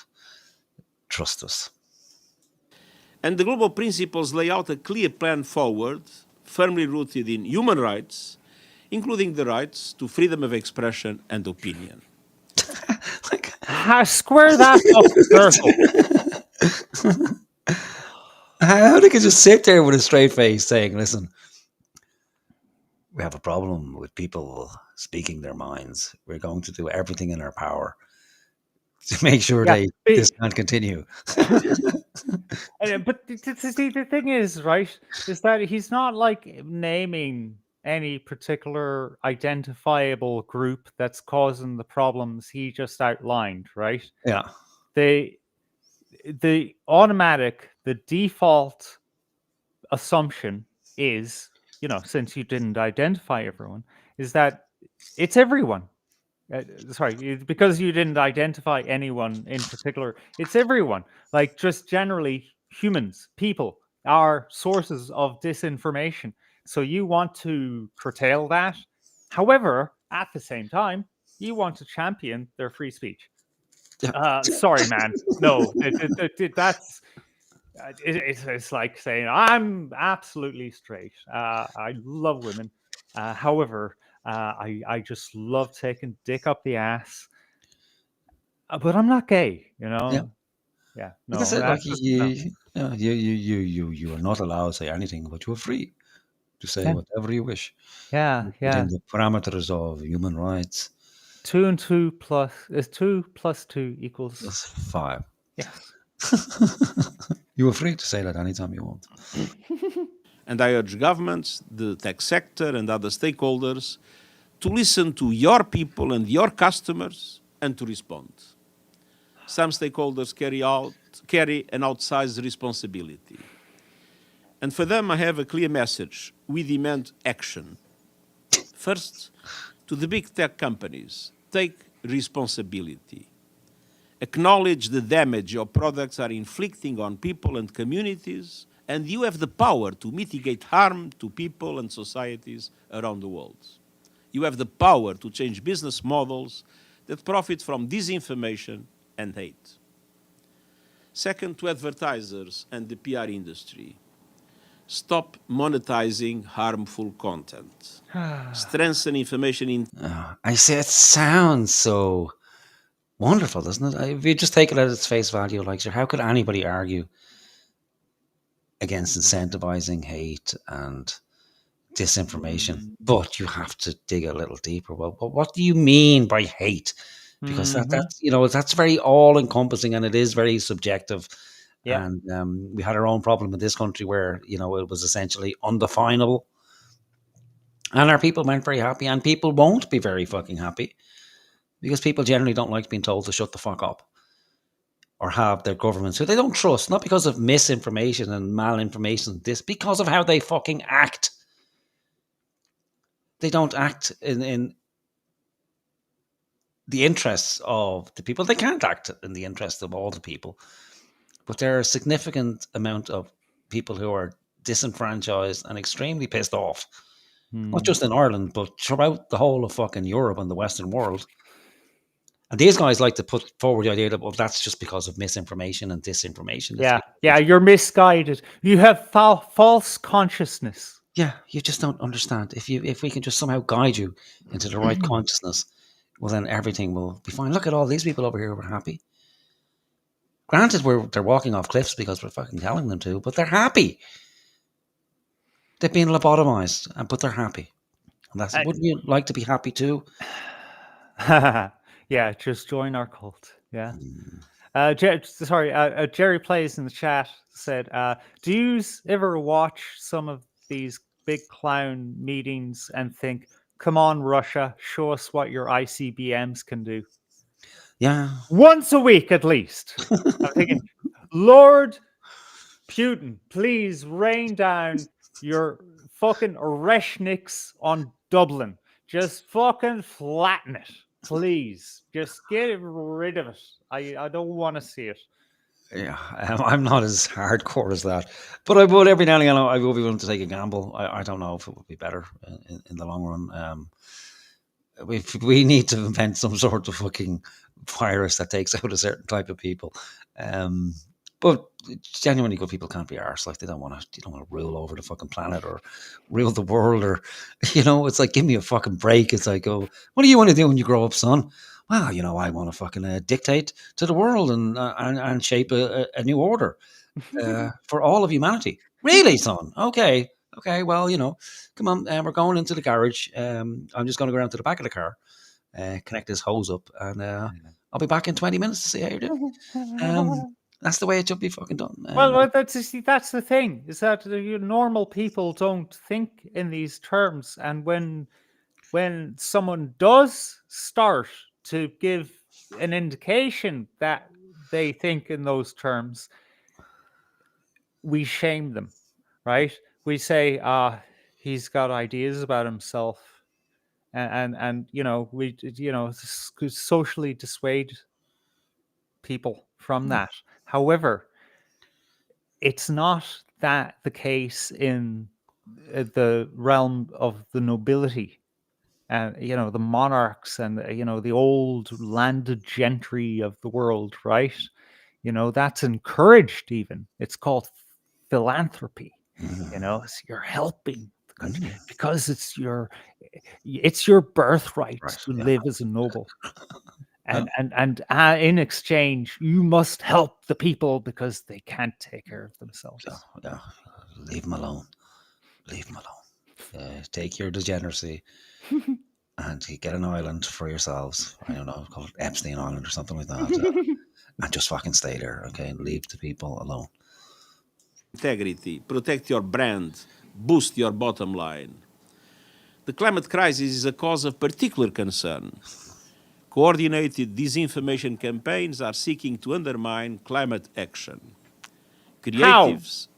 trust us. And the global principles lay out a clear plan forward, firmly rooted in human rights, including the rights to freedom of expression and opinion. Square that up circle. How they could just sit there with a straight face saying, listen, we have a problem with people speaking their minds. We're going to do everything in our power to make sure this can't continue. But the thing is, right, is that he's not like naming any particular identifiable group that's causing the problems he just outlined, right? Yeah. The automatic, the default assumption is, you know, since you didn't identify everyone, is that it's everyone. Sorry, because you didn't identify anyone in particular, it's everyone. Like, just generally, humans, people are sources of disinformation. So you want to curtail that. However, at the same time, you want to champion their free speech. Yeah. Sorry, man. No, that's it's like saying I'm absolutely straight. I love women. However, I just love taking dick up the ass. But I'm not gay, you know. Yeah. Yeah, Like I no, said, like that's just no. you are not allowed to say anything, but you are free to say Yeah. whatever you wish. Yeah, Within yeah. the parameters of human rights. 2 and 2 plus is 2 plus 2 equals That's 5. Yes. You are free to say that anytime you want. And I urge governments, the tech sector, and other stakeholders to listen to your people and your customers and to respond. Some stakeholders carry an outsized responsibility. And for them, I have a clear message. We demand action. First, to the big tech companies, take responsibility. Acknowledge the damage your products are inflicting on people and communities, and you have the power to mitigate harm to people and societies around the world. You have the power to change business models that profit from disinformation and hate. Second, to advertisers and the PR industry. Stop monetizing harmful content. Strengthen information in... I say it sounds so wonderful, doesn't it? If you just take it at its face value, like, sure, how could anybody argue against incentivizing hate and disinformation? But you have to dig a little deeper. Well, what do you mean by hate? Because that's, you know, that's very all-encompassing, and it is very subjective. Yeah. And we had our own problem in this country where, you know, it was essentially undefinable. And our people weren't very happy, and people won't be very fucking happy because people generally don't like being told to shut the fuck up or have their governments who they don't trust, not because of misinformation and malinformation, because of how they fucking act. They don't act in the interests of the people. They can't act in the interests of all the people. But there are a significant amount of people who are disenfranchised and extremely pissed off. Not just in Ireland, but throughout the whole of fucking Europe and the Western world. And these guys like to put forward the idea that, well, that's just because of misinformation and disinformation. Yeah, you're misguided. You have false consciousness. Yeah, you just don't understand. If we can just somehow guide you into the right consciousness, well, then everything will be fine. Look at all these people over here who are happy. Granted, they're walking off cliffs because we're fucking telling them to, but they're happy. They've been lobotomized, but they're happy. And wouldn't you like to be happy too? Yeah, just join our cult. Yeah. Jerry Plays in the chat said, do you ever watch some of these big clown meetings and think, come on, Russia, show us what your ICBMs can do? Yeah. Once a week at least. I'm thinking, Lord Putin, please rain down your fucking Oreshniks on Dublin. Just fucking flatten it. Please, just get rid of it. I don't want to see it. Yeah, I'm not as hardcore as that, but I would every now and again. I will be willing to take a gamble. I don't know if it would be better in the long run. We need to invent some sort of fucking virus that takes out a certain type of people. But genuinely good people can't be arsed. Like, they don't want to rule over the fucking planet or rule the world, or, you know, it's like, give me a fucking break. It's like, oh, what do you want to do when you grow up, son? Well, you know, I want to fucking dictate to the world and shape a new order for all of humanity. Really, son? Okay. Well, you know, come on. We're going into the garage. I'm just going to go around to the back of the car, connect this hose up, and I'll be back in 20 minutes to see how you're doing. That's the way it should be fucking done. Well, that's the thing, is that normal people don't think in these terms, and when someone does start to give an indication that they think in those terms, we shame them, right? We say, he's got ideas about himself, and you know, we socially dissuade people from that. However, it's not that the case in the realm of the nobility. you know, the monarchs and, you know, the old landed gentry of the world, right? You know, that's encouraged even. It's called philanthropy. You know, so you're helping the country because it's your birthright to live as a noble. And in exchange, you must help the people because they can't take care of themselves. Yeah. Leave them alone. Leave them alone. Take your degeneracy and you get an island for yourselves. I don't know, called Epstein Island or something like that. And just fucking stay there, okay? And leave the people alone. Integrity, protect your brand, boost your bottom line. The climate crisis is a cause of particular concern. Coordinated disinformation campaigns are seeking to undermine climate action. Creatives.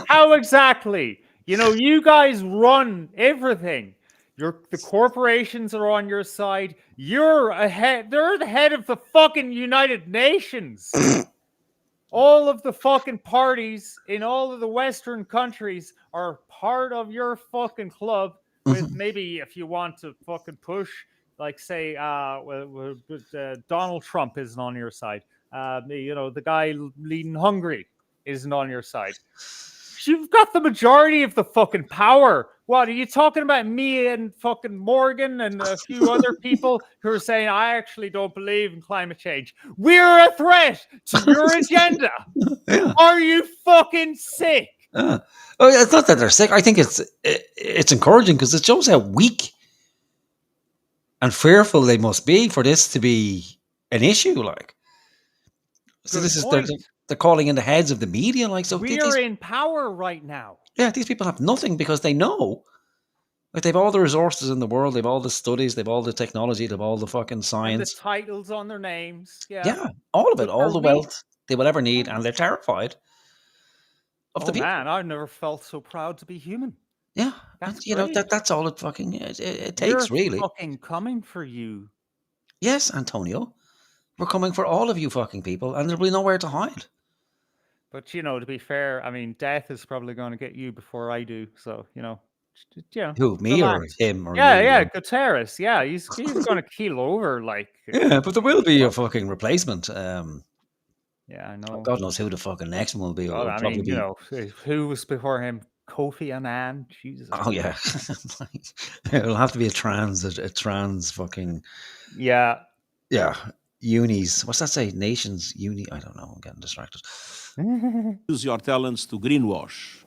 How exactly? You know, you guys run everything. The corporations are on your side. You're ahead. They're the head of the fucking United Nations. All of the fucking parties in all of the Western countries are part of your fucking club. With maybe if you want to fucking push, like say, Donald Trump isn't on your side. You know, the guy leading Hungary isn't on your side. You've got the majority of the fucking power. What are you talking about? Me and fucking Morgan and a few other people who are saying, I actually don't believe in climate change. We're a threat to your agenda. Are you fucking sick? Oh, it's not that they're sick. I think it's encouraging because it shows how weak and fearful they must be for this to be an issue. Like, so this is they're calling in the heads of the media. Like, so we are in power right now. Yeah, these people have nothing because they know. Like, they've all the resources in the world, they've all the studies, they've all the technology, they've all the fucking science. And the titles on their names. Yeah, all of it, all the wealth they will ever need, and they're terrified of the people. Man, I've never felt so proud to be human. Yeah, that's you know, that's all it fucking it takes, We're really. Fucking coming for you. Yes, Antonio, we're coming for all of you fucking people, and there'll be nowhere to hide. But, you know, to be fair, I mean, death is probably going to get you before I do. So, you know. Who, me relax. or him? Or yeah, Guterres. Yeah, he's going to keel over. Like, yeah, but there will be a fucking replacement. Yeah, I know. God knows who the fucking next one will be. Well, I mean, you know, who was before him? Kofi Annan. Jesus. Oh yeah, it'll have to be a trans fucking. Yeah. Unis. What's that say? Nations uni. I don't know. I'm getting distracted. Use your talents to greenwash.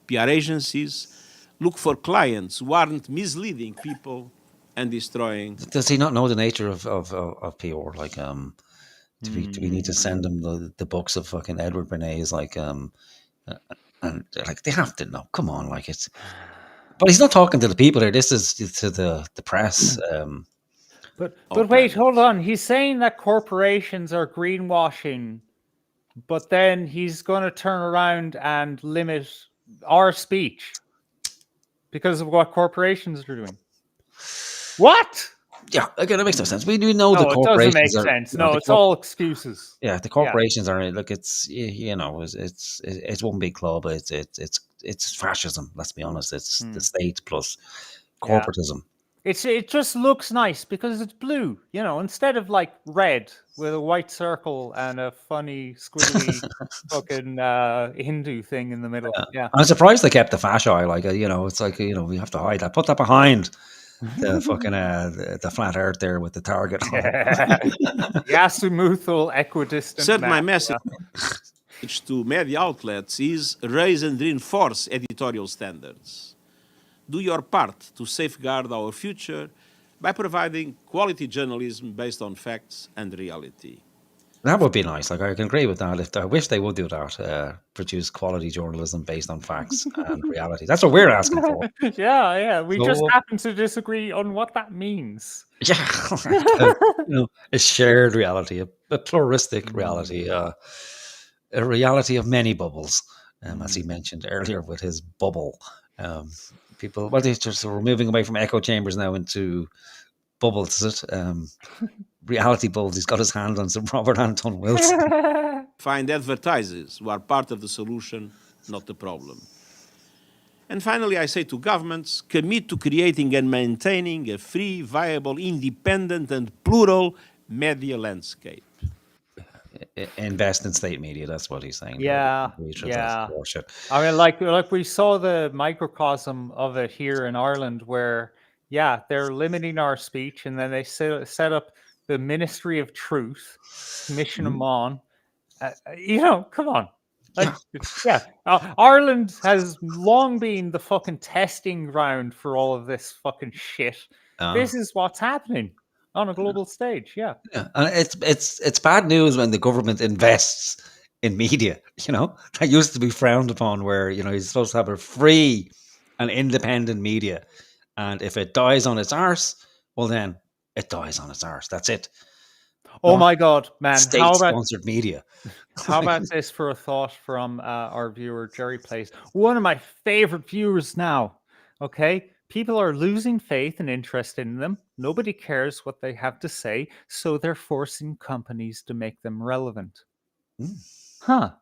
PR agencies look for clients who aren't misleading people and destroying. Does he not know the nature of PR? Like, do we need to send him the books of fucking Edward Bernays? Like, and like they have to know. Come on, like it's. But he's not talking to the people here. This is to the press. But wait, hold on. He's saying that corporations are greenwashing, but then he's going to turn around and limit our speech because of what corporations are doing. What? Yeah, again, it makes no sense. We do know the corporations. It doesn't make sense. No, it's all excuses. Yeah, the corporations are. Look, it's you know, it's one big club. It's fascism. Let's be honest. It's the state plus corporatism. It just looks nice because it's blue, you know, instead of like red with a white circle and a funny squiggly fucking Hindu thing in the middle. Yeah, I'm surprised they kept the fasci. Like, you know, it's like, you know, we have to hide that. Put that behind the fucking the flat Earth there with the target. The azimuthal equidistant. Said my message to media outlets is raise and reinforce editorial standards. Do your part to safeguard our future by providing quality journalism based on facts and reality. That would be nice. Like, I can agree with that. I wish they would do that. Produce quality journalism based on facts and reality. That's what we're asking for. Yeah. We just happen to disagree on what that means. Yeah, you know, a shared reality, a pluralistic reality, a reality of many bubbles, as he mentioned earlier with his bubble. People, well, we're moving away from echo chambers now into bubbles, is it? Reality bubbles. He's got his hand on some Robert Anton Wilson. Find advertisers who are part of the solution, not the problem. And finally, I say to governments, commit to creating and maintaining a free, viable, independent and plural media landscape. Invest in state media. That's what he's saying. Yeah, That's yeah. bullshit. I mean, like we saw the microcosm of it here in Ireland, where they're limiting our speech, and then they set up the Ministry of Truth, commission them on. Come on. Like, Ireland has long been the fucking testing ground for all of this fucking shit. This is what's happening on a global stage. Yeah. Yeah, and it's bad news when the government invests in media. That used to be frowned upon, where you're supposed to have a free and independent media, and if it dies on its arse, well then it dies on its arse. That's it. Oh my God, man! State-sponsored media. How about this for a thought from our viewer Jerry Place, one of my favorite viewers now? Okay, people are losing faith and interest in them. Nobody cares what they have to say, so they're forcing companies to make them relevant. Huh?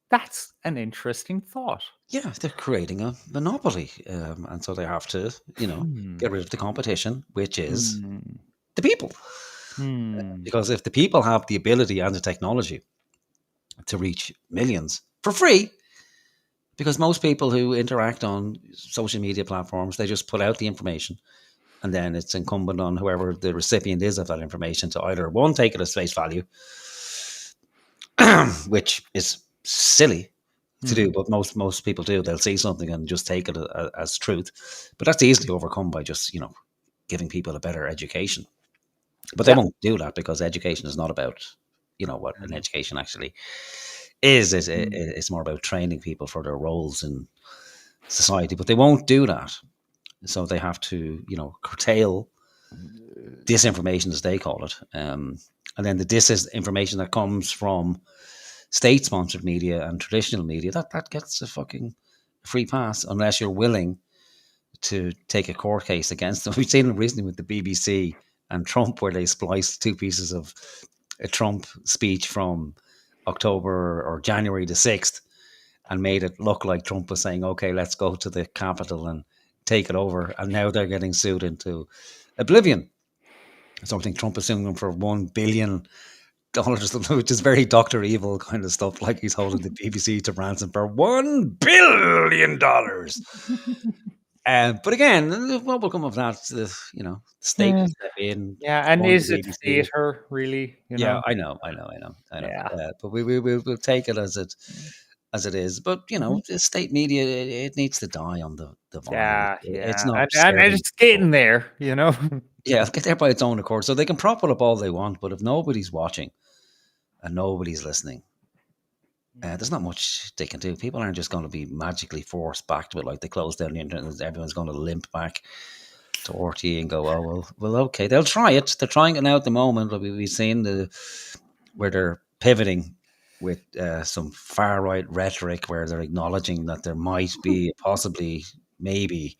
That's an interesting thought. Yeah, they're creating a monopoly, and so they have to, get rid of the competition, which is the people. Because if the people have the ability and the technology to reach millions for free, because most people who interact on social media platforms, they just put out the information, and then it's incumbent on whoever the recipient is of that information to either, one, take it as face value, which is silly to do, but most people do. They'll see something and just take it as truth. But that's easily overcome by just, giving people a better education. But they won't do that, because education is not about, what an education actually is. It's more about training people for their roles in society. But they won't do that. So they have to, curtail disinformation, as they call it. And then the disinformation that comes from state-sponsored media and traditional media, that gets a fucking free pass, unless you're willing to take a court case against them. We've seen it recently with the BBC and Trump, where they spliced two pieces of a Trump speech from October or January the 6th and made it look like Trump was saying, okay, let's go to the Capitol and take it over. And now they're getting sued into oblivion. So I think Trump is suing them for $1 billion, which is very Dr. Evil kind of stuff, like he's holding the BBC to ransom for $1 billion. But again, what will come of that? The state will step in. Yeah, and is it theatre, really? Yeah, I know. Yeah. But we'll take it as it is. But the state media, it needs to die on the vine. Yeah. It's not. And it's getting there, Yeah, it'll get there by its own accord. So they can prop it up all they want, but if nobody's watching and nobody's listening, there's not much they can do. People aren't just going to be magically forced back to it, like they close down the internet. Everyone's going to limp back to RTE and go, oh, well, okay. They'll try it. They're trying it now at the moment. We've seen where they're pivoting with some far-right rhetoric, where they're acknowledging that there might be possibly, maybe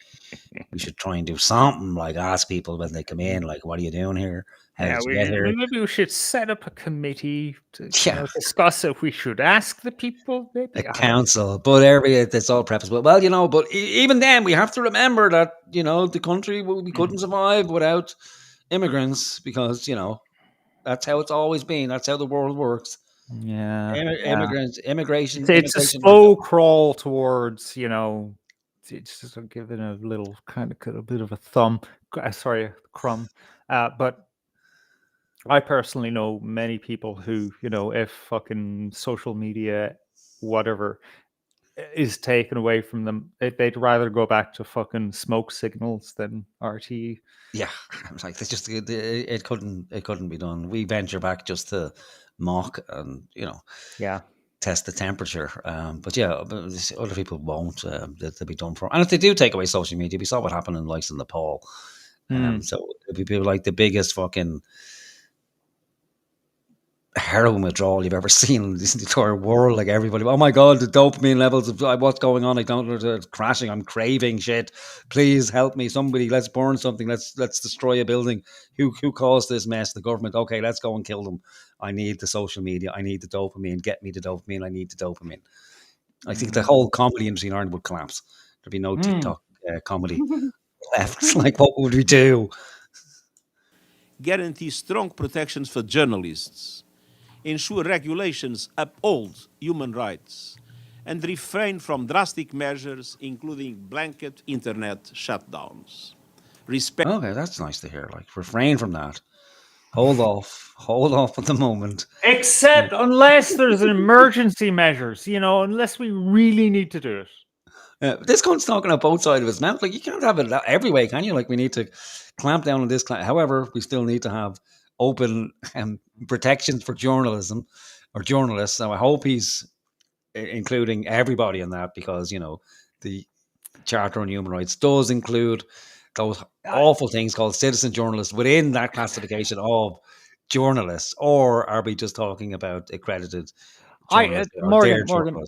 we should try and do something, like ask people when they come in, like, what are you doing here? How did you get here? Maybe we should set up a committee to discuss if we should ask the people. Maybe. A council, but it's all preface. Well, but even then, we have to remember that the country, we couldn't survive without immigrants, because that's how it's always been. That's how the world works. Yeah, immigration. It's a slow crawl towards it's just giving a little kind of a bit of a crumb. But I personally know many people who, if fucking social media, whatever, is taken away from them, they'd rather go back to fucking smoke signals than RTE. Yeah, it's like it couldn't be done. We venture back just to mock and test the temperature. But other people won't. They'll be done for. And if they do take away social media, we saw what happened in likes in Nepal. So it'd be people like the biggest fucking heroin withdrawal you've ever seen in the entire world. Like, everybody, oh my god, the dopamine levels of what's going on, I don't know, it's crashing, I'm craving shit, please help me, somebody, let's burn something, let's destroy a building, who caused this mess? The government. Okay, let's go and kill them. I need the social media, I need the dopamine, get me the dopamine, I need the dopamine. I think the whole comedy industry in Ireland would collapse. There'd be no TikTok comedy left. Like, what would we do? Guarantee strong protections for journalists, ensure regulations uphold human rights, and refrain from drastic measures, including blanket internet shutdowns. Okay, that's nice to hear. Like, refrain from that. Hold off at the moment. Except unless there's an emergency measures, unless we really need to do it. This cunt's talking on both sides of his mouth. Like, you can't have it every way, can you? Like, we need to clamp down on this. However, we still need to have open protections for journalism or journalists. So I hope he's including everybody in that, because, the Charter on Human Rights does include those awful things called citizen journalists within that classification of journalists. Or are we just talking about accredited journalists? Morgan,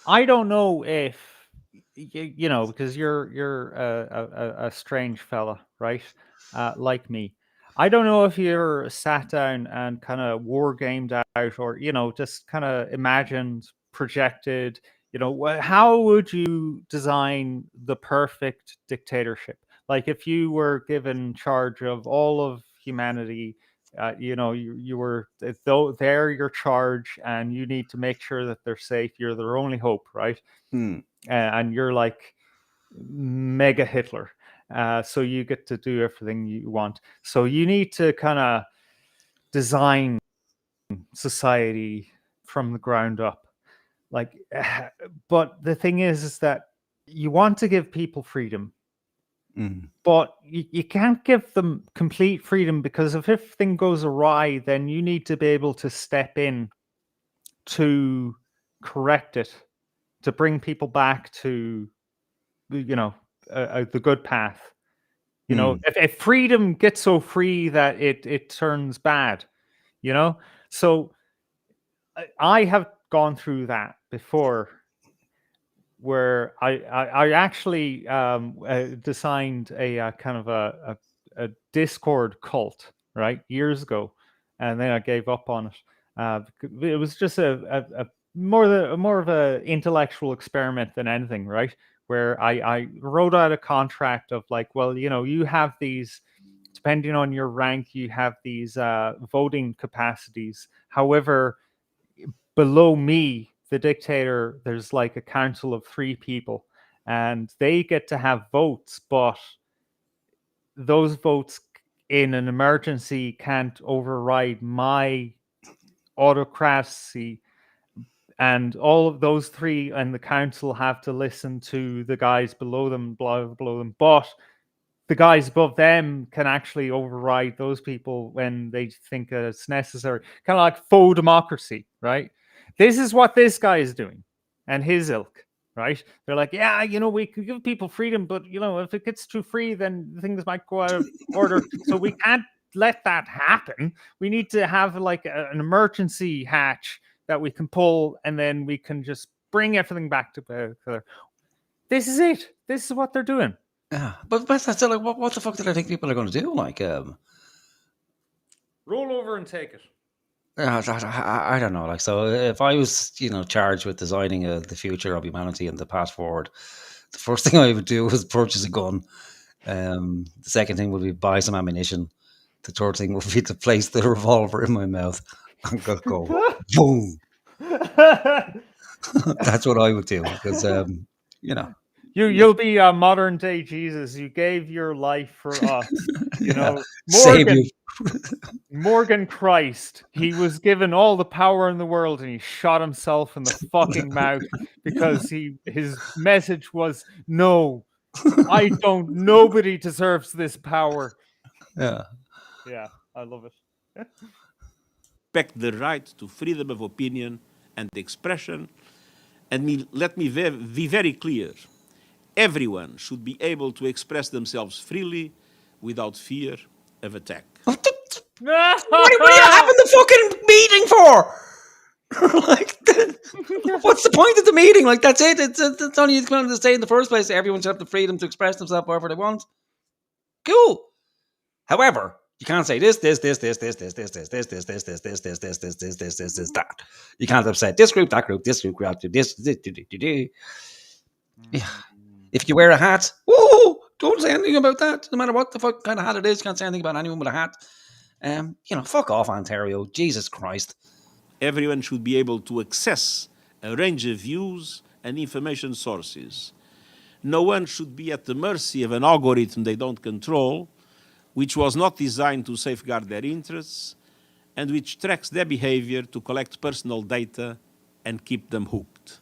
I don't know if because you're a strange fella, right? Like me. I don't know if you're sat down and kind of war gamed out, or just kind of imagined, projected. How would you design the perfect dictatorship? Like, if you were given charge of all of humanity, you were, though they're your charge, and you need to make sure that they're safe. You're their only hope, right? And you're like mega Hitler. So you get to do everything you want. So you need to kind of design society from the ground up. Like, but the thing is that you want to give people freedom, but you can't give them complete freedom, because if everything goes awry, then you need to be able to step in to correct it, to bring people back to, the good path. If freedom gets so free that it turns bad, So I have gone through that before, where I actually designed a kind of a Discord cult, right, years ago, and then I gave up on it. It was just a more of a intellectual experiment than anything, right? Where I wrote out a contract of like, well, you have these, depending on your rank, you have these voting capacities. However, below me, the dictator, there's like a council of 3 people, and they get to have votes, but those votes in an emergency can't override my autocracy. And all of those 3 and the council have to listen to the guys below them, below them. But the guys above them can actually override those people when they think it's necessary. Kind of like faux democracy, right? This is what this guy is doing, and his ilk, right? They're like, yeah, we could give people freedom, but, if it gets too free, then things might go out of order. So we can't let that happen. We need to have like an emergency hatch that we can pull, and then we can just bring everything back to this is it. This is what they're doing. Yeah, but that's still like, what the fuck did I think people are going to do? Like, roll over and take it. I don't know. Like, so if I was, charged with designing the future of humanity and the path forward, the first thing I would do was purchase a gun. The second thing would be buy some ammunition. The third thing would be to place the revolver in my mouth and go boom. That's what I would do, because You'll be a modern day Jesus. You gave your life for us. Morgan Christ. He was given all the power in the world, and he shot himself in the fucking mouth because his message was, no, nobody deserves this power. Yeah. Yeah, I love it. Respect the right to freedom of opinion and expression. And let me be very clear. Everyone should be able to express themselves freely without fear of attack. What are you having the fucking meeting for? Like, what's the point of the meeting? Like, that's it. It's only you come to say in the first place. Everyone should have the freedom to express themselves however they want. Cool. However, you can't say this, that. You can't upset this group, that group, this group, this. Yeah. If you wear a hat, whoa, don't say anything about that. No matter what the fuck kind of hat it is, can't say anything about anyone with a hat. Fuck off, Ontario. Jesus Christ. Everyone should be able to access a range of views and information sources. No one should be at the mercy of an algorithm they don't control, which was not designed to safeguard their interests, and which tracks their behavior to collect personal data and keep them hooked.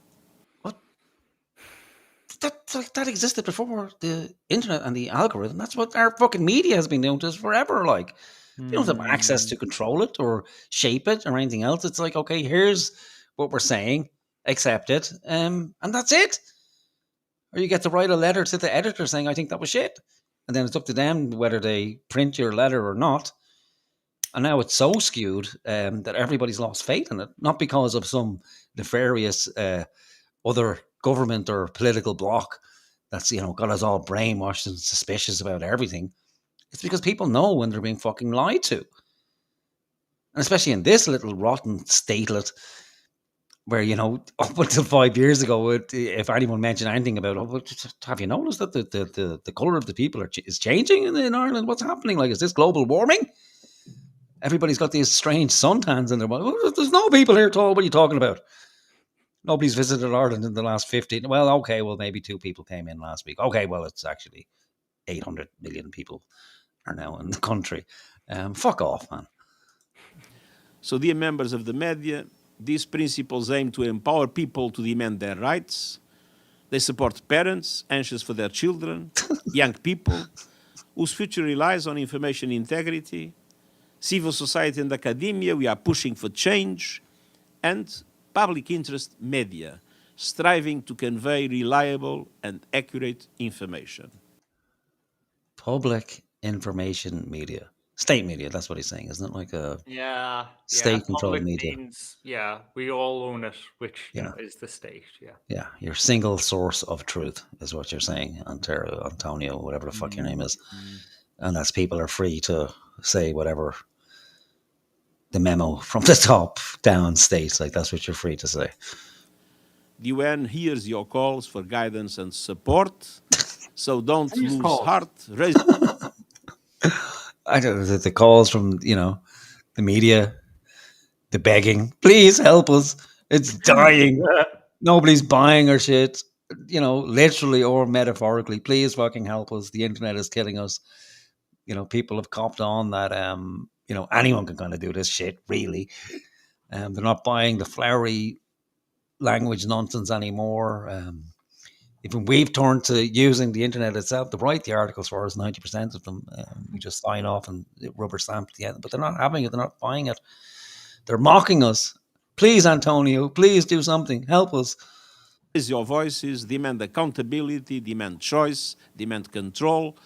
That existed before the internet and the algorithm. That's what our fucking media has been doing to us forever. Like, you don't have access to control it or shape it or anything else. It's like, okay, here's what we're saying, accept it, and that's it. Or you get to write a letter to the editor saying, I think that was shit. And then it's up to them whether they print your letter or not. And now it's so skewed that everybody's lost faith in it, not because of some nefarious other government or political bloc that's, got us all brainwashed and suspicious about everything. It's because people know when they're being fucking lied to. And especially in this little rotten statelet where, up until 5 years ago, if anyone mentioned anything about, have you noticed that the colour of the people is changing in Ireland? What's happening? Like, is this global warming? Everybody's got these strange suntans in their body. There's no people here at all. What are you talking about? Nobody's visited Ireland in the last 15. Well, okay, maybe 2 people came in last week. Okay, well, it's actually 800 million people are now in the country. Fuck off, man. So, dear members of the media, these principles aim to empower people to demand their rights. They support parents anxious for their children, young people whose future relies on information integrity, civil society and academia. We are pushing for change, and public interest media, striving to convey reliable and accurate information. Public information media. State media, that's what he's saying, isn't it? Like a state-controlled media. Means, we all own it, which is the state, Yeah, your single source of truth is what you're saying, Antonio, whatever the fuck your name is. And that's people are free to say whatever the memo from the top down states. Like, that's what you're free to say. The UN hears your calls for guidance and support, so don't lose heart. I don't know, the calls from, the media, the begging, please help us. It's dying. Nobody's buying our shit, literally or metaphorically. Please fucking help us. The internet is killing us. People have copped on that, anyone can kind of do this shit, really. They're not buying the flowery language nonsense anymore. Even we've turned to using the internet itself to write the articles for us, 90% of them. We just sign off and rubber stamp at the end. But they're not having it. They're not buying it. They're mocking us. Please, Antonio, please do something. Help us. Raise your voices, demand accountability, demand choice, demand control.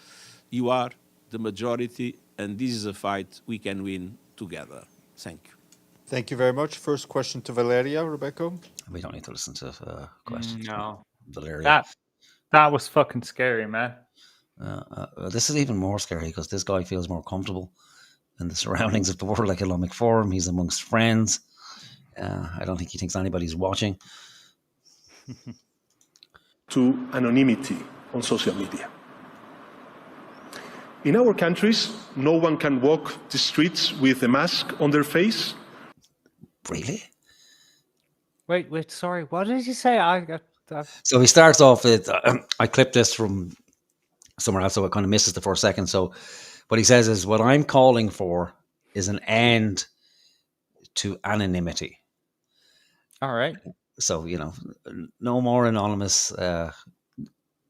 You are the majority, and this is a fight we can win together. Thank you. Thank you very much. First question to Valeria, Rebecca. We don't need to listen to questions. No. Valeria. That was fucking scary, man. This is even more scary because this guy feels more comfortable in the surroundings of the World Economic Forum. He's amongst friends. I don't think he thinks anybody's watching. To anonymity on social media. In our countries, no one can walk the streets with a mask on their face. Really? Wait, sorry. What did you say? So he starts off with, I clipped this from somewhere else, so it kind of misses the 4 seconds. So what he says is, what I'm calling for is an end to anonymity. All right. So, no more anonymous, no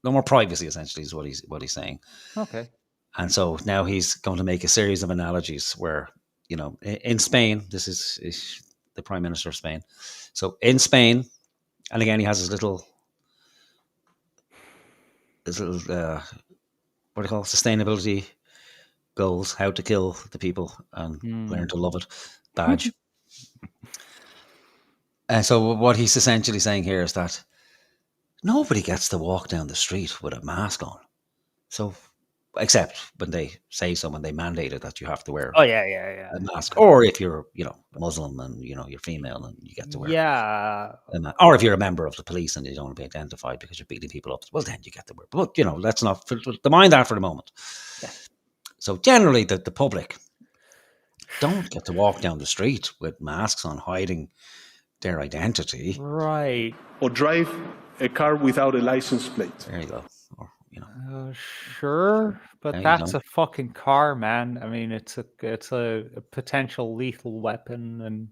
more privacy, essentially, is what he's saying. Okay. And so now he's going to make a series of analogies where, in Spain, this is the Prime Minister of Spain. So in Spain, and again, he has his little what do you call it? Sustainability goals, how to kill the people and learn to love it badge. And so what he's essentially saying here is that nobody gets to walk down the street with a mask on. So except when they say so, when they mandate it that you have to wear Oh yeah. a mask, or if you're, Muslim and you're female and you get to wear Yeah. a mask, or if you're a member of the police and you don't want to be identified because you're beating people up, well then you get to wear. But let's not mind that for the moment. Yeah. So generally, the public don't get to walk down the street with masks on, hiding their identity. Right. Or drive a car without a license plate. There you go. Or, Sure, but There you that's go. a fucking car, man. I mean, it's a potential lethal weapon, and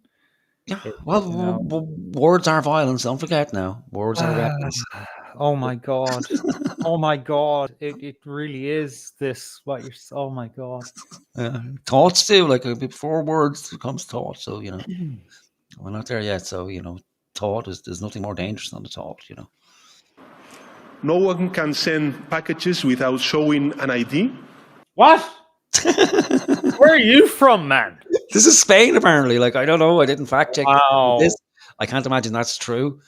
words are violence. Don't forget now. Words are weapons. Oh my god. Oh my god. It really is this what you're oh my god. Thoughts too, like before words comes thought. So we're not there yet. So thought there's nothing more dangerous than the thought. No one can send packages without showing an ID. What? Where are you from, man? This is Spain, apparently. Like, I don't know. I didn't fact check this. I can't imagine that's true.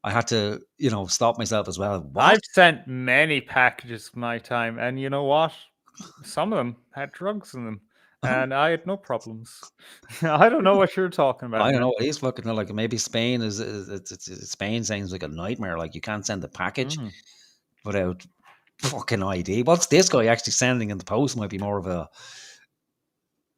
I had to, stop myself as well. What? I've sent many packages in my time, and you know what? Some of them had drugs in them, and I had no problems. I don't know what you're talking about. I don't man. know. It is fucking like maybe Spain Spain sounds like a nightmare. Like you can't send a package without fucking ID. What's this guy actually sending in the post? Might be more of a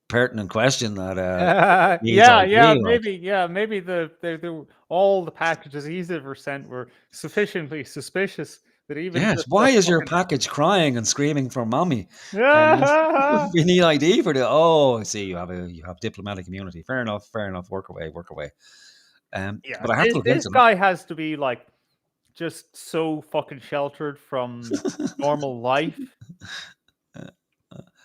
pertinent question that needs ID, maybe the all the packages he's ever sent were sufficiently suspicious that even yes. just Why the is your fucking- package crying and screaming for mommy? And we need ID for the. Oh, I see. You have diplomatic immunity. Fair enough. Work away. Yeah, but I have to look this into guy has to be like just so fucking sheltered from normal life.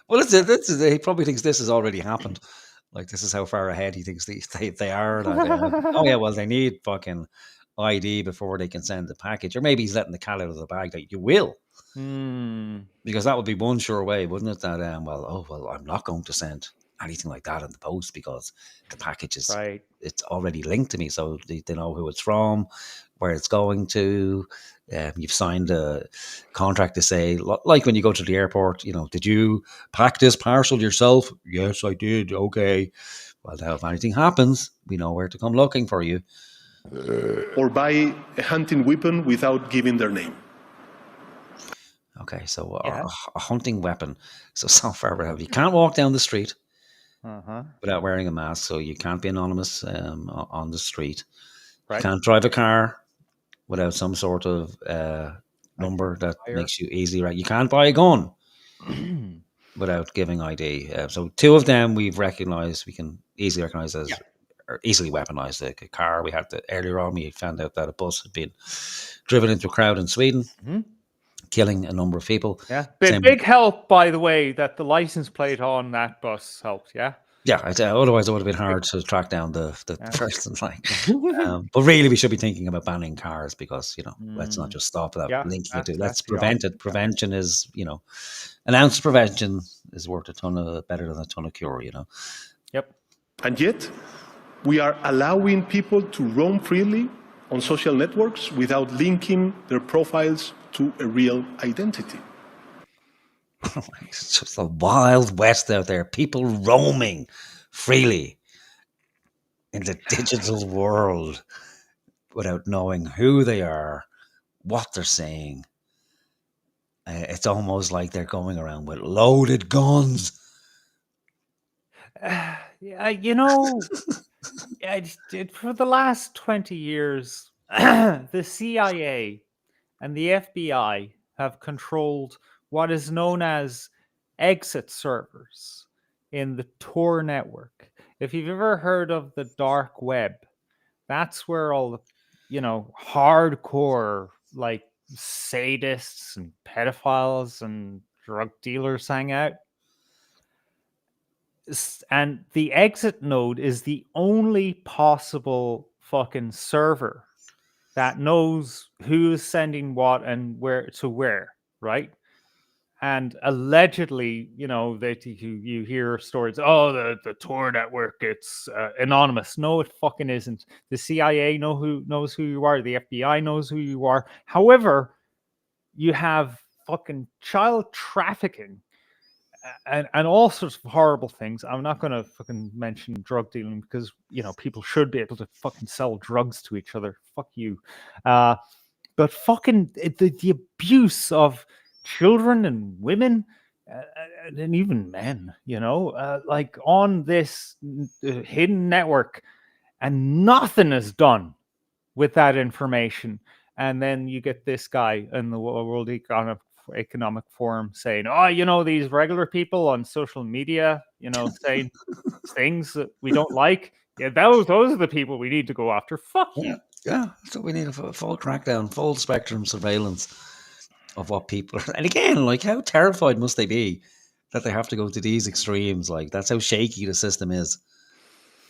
Well, he probably thinks this has already happened. Like this is how far ahead he thinks they are. Oh yeah, well they need fucking ID before they can send the package, or maybe he's letting the cat out of the bag that you will, because that would be one sure way, wouldn't it? That I'm not going to send anything like that in the post because the package is it's already linked to me, so they know who it's from, where it's going to. You've signed a contract to say, like when you go to the airport, did you pack this parcel yourself? Yes, I did. Okay. Well, now if anything happens, we know where to come looking for you. Or buy a hunting weapon without giving their name. Okay, so a hunting weapon. So far, you can't walk down the street without wearing a mask, so you can't be anonymous on the street. Right. You can't drive a car without some sort of number that makes you easily right. You can't buy a gun without giving ID. So two of them we can easily recognize as or easily weaponized. Like a car, we had earlier on we found out that a bus had been driven into a crowd in Sweden, killing a number of people. Yeah, big help, by the way, that the license plate on that bus helped. Yeah. Yeah, otherwise it would have been hard to track down the person. But really, we should be thinking about banning cars because let's not just stop that linking it to. Let's prevent it. Prevention is an ounce of prevention is worth better than a ton of cure. Yep. And yet, we are allowing people to roam freely on social networks without linking their profiles to a real identity. It's just the Wild West out there. People roaming freely in the digital world without knowing who they are, what they're saying. It's almost like they're going around with loaded guns. For the last 20 years, the CIA and the FBI have controlled what is known as exit servers in the Tor network. If you've ever heard of the dark web, that's where all the, hardcore, like sadists and pedophiles and drug dealers hang out. And the exit node is the only possible fucking server that knows who is sending what and where to where, right? And allegedly, that you hear stories. Oh, the Tor network, it's anonymous. No, it fucking isn't. The CIA knows who you are. The FBI knows who you are. However, you have fucking child trafficking and all sorts of horrible things. I'm not going to fucking mention drug dealing because people should be able to fucking sell drugs to each other. Fuck you. But fucking the abuse of children and women and even men, like on this hidden network, and nothing is done with that information. And then you get this guy in the World Economic Forum saying, these regular people on social media, saying things that we don't like. Yeah, those are the people we need to go after. Fuck you. Yeah, so we need a full crackdown, full spectrum surveillance of what people are. And again, like, how terrified must they be that they have to go to these extremes? Like, that's how shaky the system is.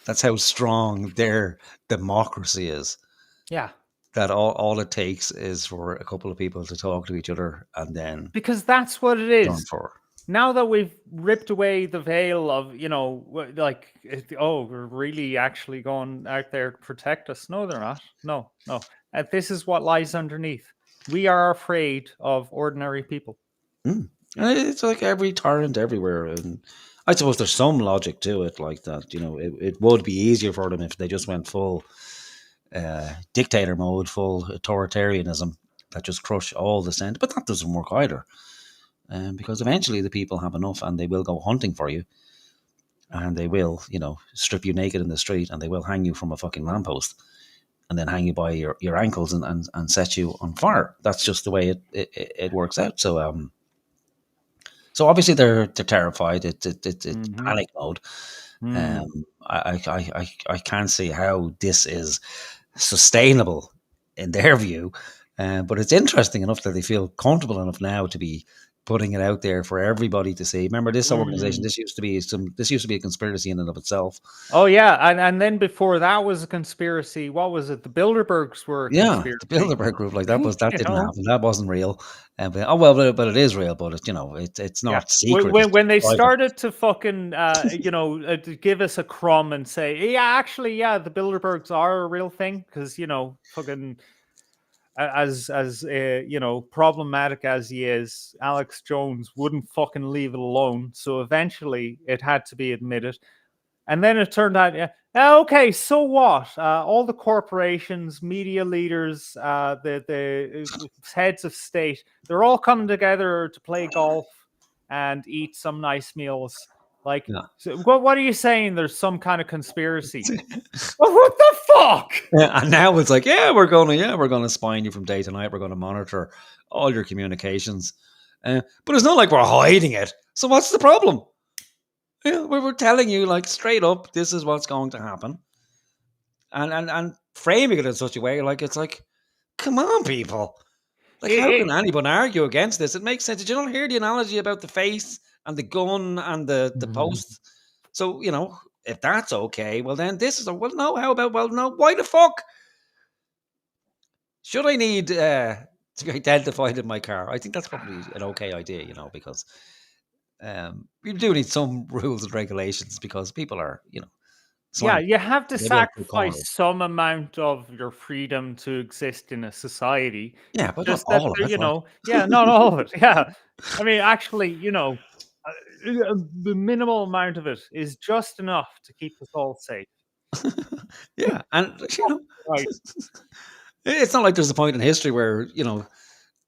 That's how strong their democracy is. Yeah. That all it takes is for a couple of people to talk to each other, and then because that's what it is. Done for. Now that we've ripped away the veil of, we're really actually going out there to protect us. No, they're not. No. This is what lies underneath. We are afraid of ordinary people. And it's like every tyrant everywhere. And I suppose there's some logic to it, like that. It would be easier for them if they just went full dictator mode, full authoritarianism that just crush all the dissent. But that doesn't work either. Because eventually the people have enough and they will go hunting for you, and they will, strip you naked in the street, and they will hang you from a fucking lamppost and then hang you by your ankles and set you on fire. That's just the way it works out. So obviously they're terrified. It's panic mode. I can't see how this is sustainable in their view, but it's interesting enough that they feel comfortable enough now to be putting it out there for everybody to see. Remember, this organization, this used to be a conspiracy in and of itself. Oh yeah, and then before that was a conspiracy. What was it? The Bilderbergs were a conspiracy. The Bilderberg group, like that didn't happen. That wasn't real. But it is real. But it's not secret. When they started to fucking to give us a crumb and say, the Bilderbergs are a real thing, because fucking. As problematic as he is, Alex Jones wouldn't fucking leave it alone. So eventually it had to be admitted. And then it turned out, okay, so what? All the corporations, media leaders, the heads of state, they're all coming together to play golf and eat some nice meals. Like, so what are you saying? There's some kind of conspiracy. What the fuck? Yeah, and now it's like, we're gonna spy on you from day to night. We're gonna monitor all your communications. But it's not like we're hiding it. So what's the problem? We're telling you, like, straight up, this is what's going to happen, and framing it in such a way, like, it's like, come on, people. Like, how can anyone argue against this? It makes sense. Did you not hear the analogy about the face and the gun and the post? So, if that's okay, well, then this is no, how about, no, why the fuck should I need to be identified in my car? I think that's probably an okay idea, because we do need some rules and regulations, because people are, you have to sacrifice some amount of your freedom to exist in a society. Yeah, but just not all of it. Not all of it. Yeah. I mean, actually, the minimal amount of it is just enough to keep us all safe. Yeah, and right. It's not like there's a point in history where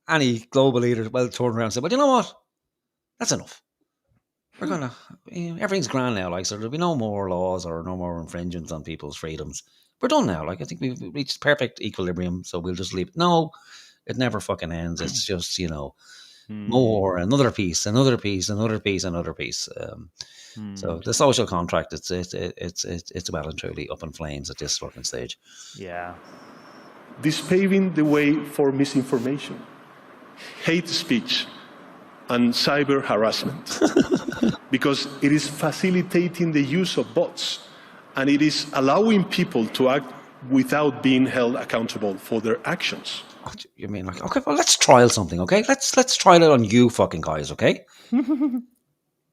any global leader turn around and say, "Well, you know what? That's enough. We're gonna everything's grand now. Like, so there'll be no more laws or no more infringements on people's freedoms. We're done now. Like, I think we've reached perfect equilibrium. So we'll just leave." No, it never fucking ends. It's just more, another piece. So the social contract, it's well and truly up in flames at this fucking stage. Yeah. This paving the way for misinformation, hate speech, and cyber harassment, because it is facilitating the use of bots, and it is allowing people to act without being held accountable for their actions. You mean, like, okay, well, let's trial something, okay? Let's try it on you fucking guys, okay?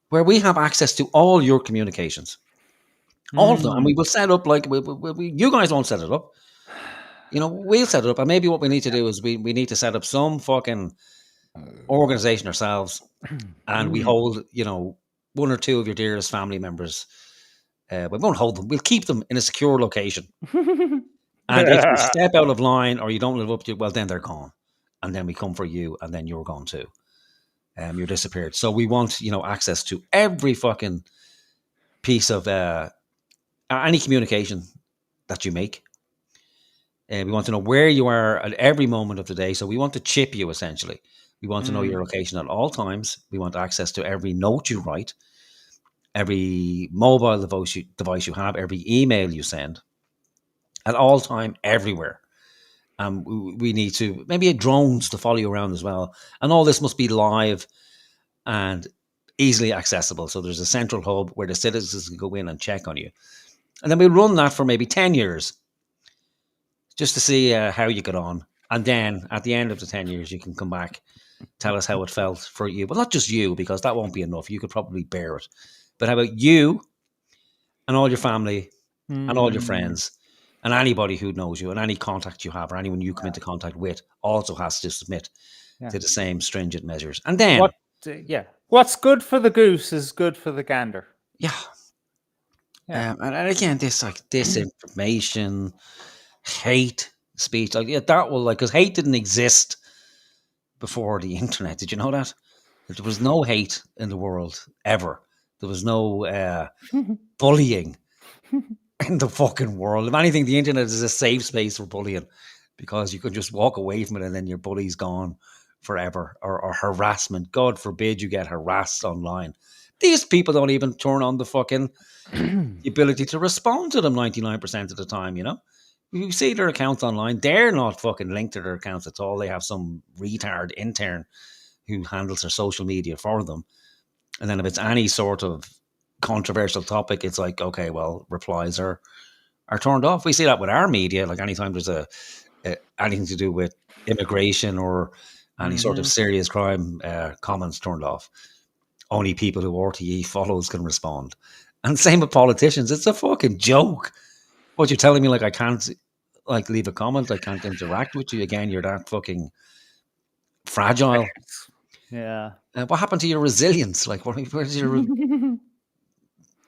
Where we have access to all your communications. All of them. And we will set up, like, you guys won't set it up. We'll set it up. And maybe what we need to do is we need to set up some fucking organization ourselves. And we hold, one or two of your dearest family members. We won't hold them. We'll keep them in a secure location. And if you step out of line or you don't live up to it, well, then they're gone. And then we come for you, and then you're gone too. You're disappeared. So we want, access to every fucking piece of any communication that you make. We want to know where you are at every moment of the day. So we want to chip you, essentially. We want to know your location at all times. We want access to every note you write, every mobile device you have, every email you send, at all time, everywhere. We need to maybe drones to follow you around as well. And all this must be live and easily accessible. So there's a central hub where the citizens can go in and check on you. And then we'll run that for maybe 10 years just to see how you get on. And then at the end of the 10 years, you can come back, tell us how it felt for you. But not just you, because that won't be enough. You could probably bear it. But how about you and all your family and all your friends and anybody who knows you and any contact you have or anyone you come into contact with also has to submit to the same stringent measures. And then... What's good for the goose is good for the gander. Yeah. And again, this disinformation, hate speech, that will because hate didn't exist before the internet. Did you know that? There was no hate in the world ever. There was no bullying in the fucking world. If anything, the internet is a safe space for bullying because you can just walk away from it and then your bully's gone forever. Or harassment. God forbid you get harassed online. These people don't even turn on the fucking ability to respond to them 99% of the time, You see their accounts online, they're not fucking linked to their accounts at all. They have some retard intern who handles their social media for them. And then if it's any sort of controversial topic, it's like, okay, well, replies are turned off. We see that with our media, like anytime there's anything to do with immigration or any sort of serious crime, comments turned off. Only people who RTE follows can respond. And same with politicians. It's a fucking joke. What, you're telling me I can't leave a comment, I can't interact with you again? You're that fucking fragile. Yeah. What happened to your resilience? Where's your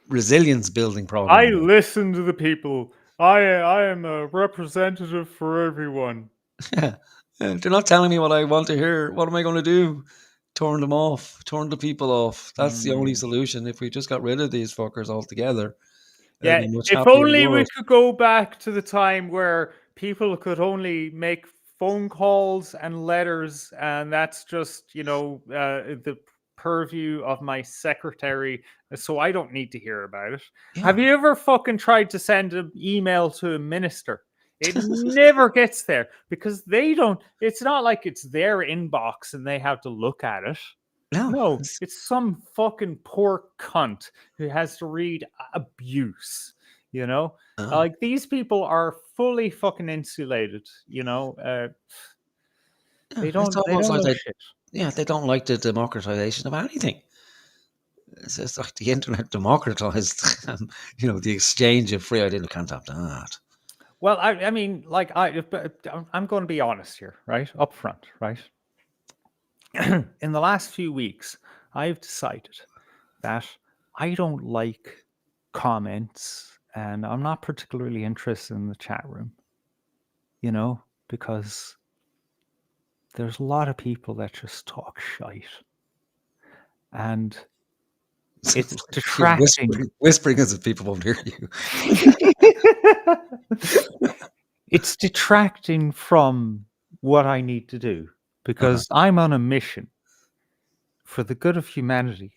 resilience building program? I listen to the people. I am a representative for everyone. Yeah. They're not telling me what I want to hear. What am I going to do? Turn them off. Turn the people off. That's the only solution. If we just got rid of these fuckers altogether. Yeah, if only we could go back to the time where people could only make phone calls and letters, and that's just, the purview of my secretary, so I don't need to hear about it. Yeah. Have you ever fucking tried to send an email to a minister? It never gets there because it's not like it's their inbox and they have to look at it. No, it's some fucking poor cunt who has to read abuse, Like, these people are fully fucking insulated, They don't know shit. Yeah, they don't like the democratization of anything. It's just like the internet democratized, the exchange of free ideas. Can't have that. Well, I mean, I'm going to be honest here, right? Up front, right? In the last few weeks, I've decided that I don't like comments and I'm not particularly interested in the chat room, because there's a lot of people that just talk shite. And it's detracting. Whispering as if people won't hear you. It's detracting from what I need to do. Because I'm on a mission for the good of humanity.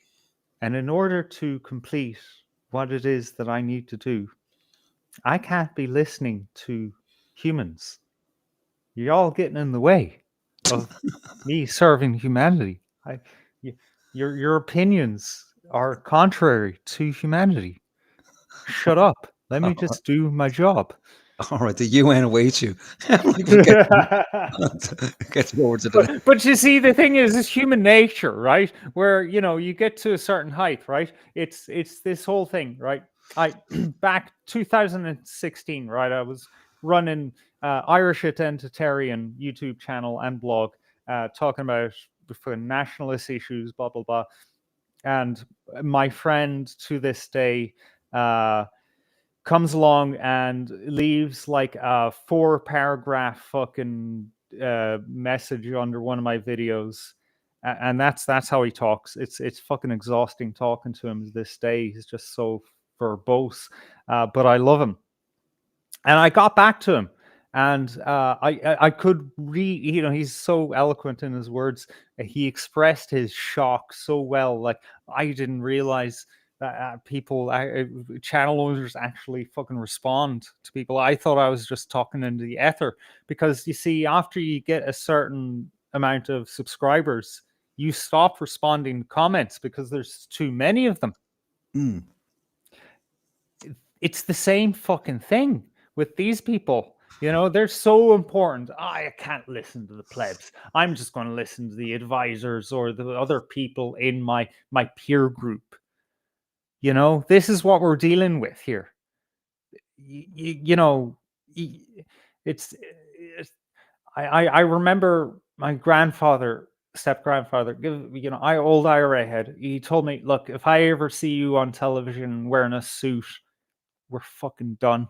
And in order to complete what it is that I need to do, I can't be listening to humans. You're all getting in the way of me serving humanity. Your opinions are contrary to humanity. Shut up. Let me just do my job. All right, the UN awaits you. Get towards it. But you see, the thing is, it's human nature, right? Where, you get to a certain height, right? It's this whole thing, right? Back 2016, right? I was running Irish Identitarian YouTube channel and blog, talking about nationalist issues, blah, blah, blah. And my friend to this day comes along and leaves like a 4-paragraph fucking message under one of my videos, and that's how he talks. It's fucking exhausting talking to him this day. He's just so verbose, but I love him. And I got back to him, and I could read. He's so eloquent in his words. He expressed his shock so well. Like, I didn't realize that people, channel owners, actually fucking respond to people. I thought I was just talking into the ether, because you see, after you get a certain amount of subscribers, you stop responding to comments because there's too many of them. It's the same fucking thing with these people. They're so important. I can't listen to the plebs. I'm just going to listen to the advisors or the other people in my peer group. This is what we're dealing with here. I remember my step-grandfather, old IRA head. He told me, look, if I ever see you on television wearing a suit, we're fucking done.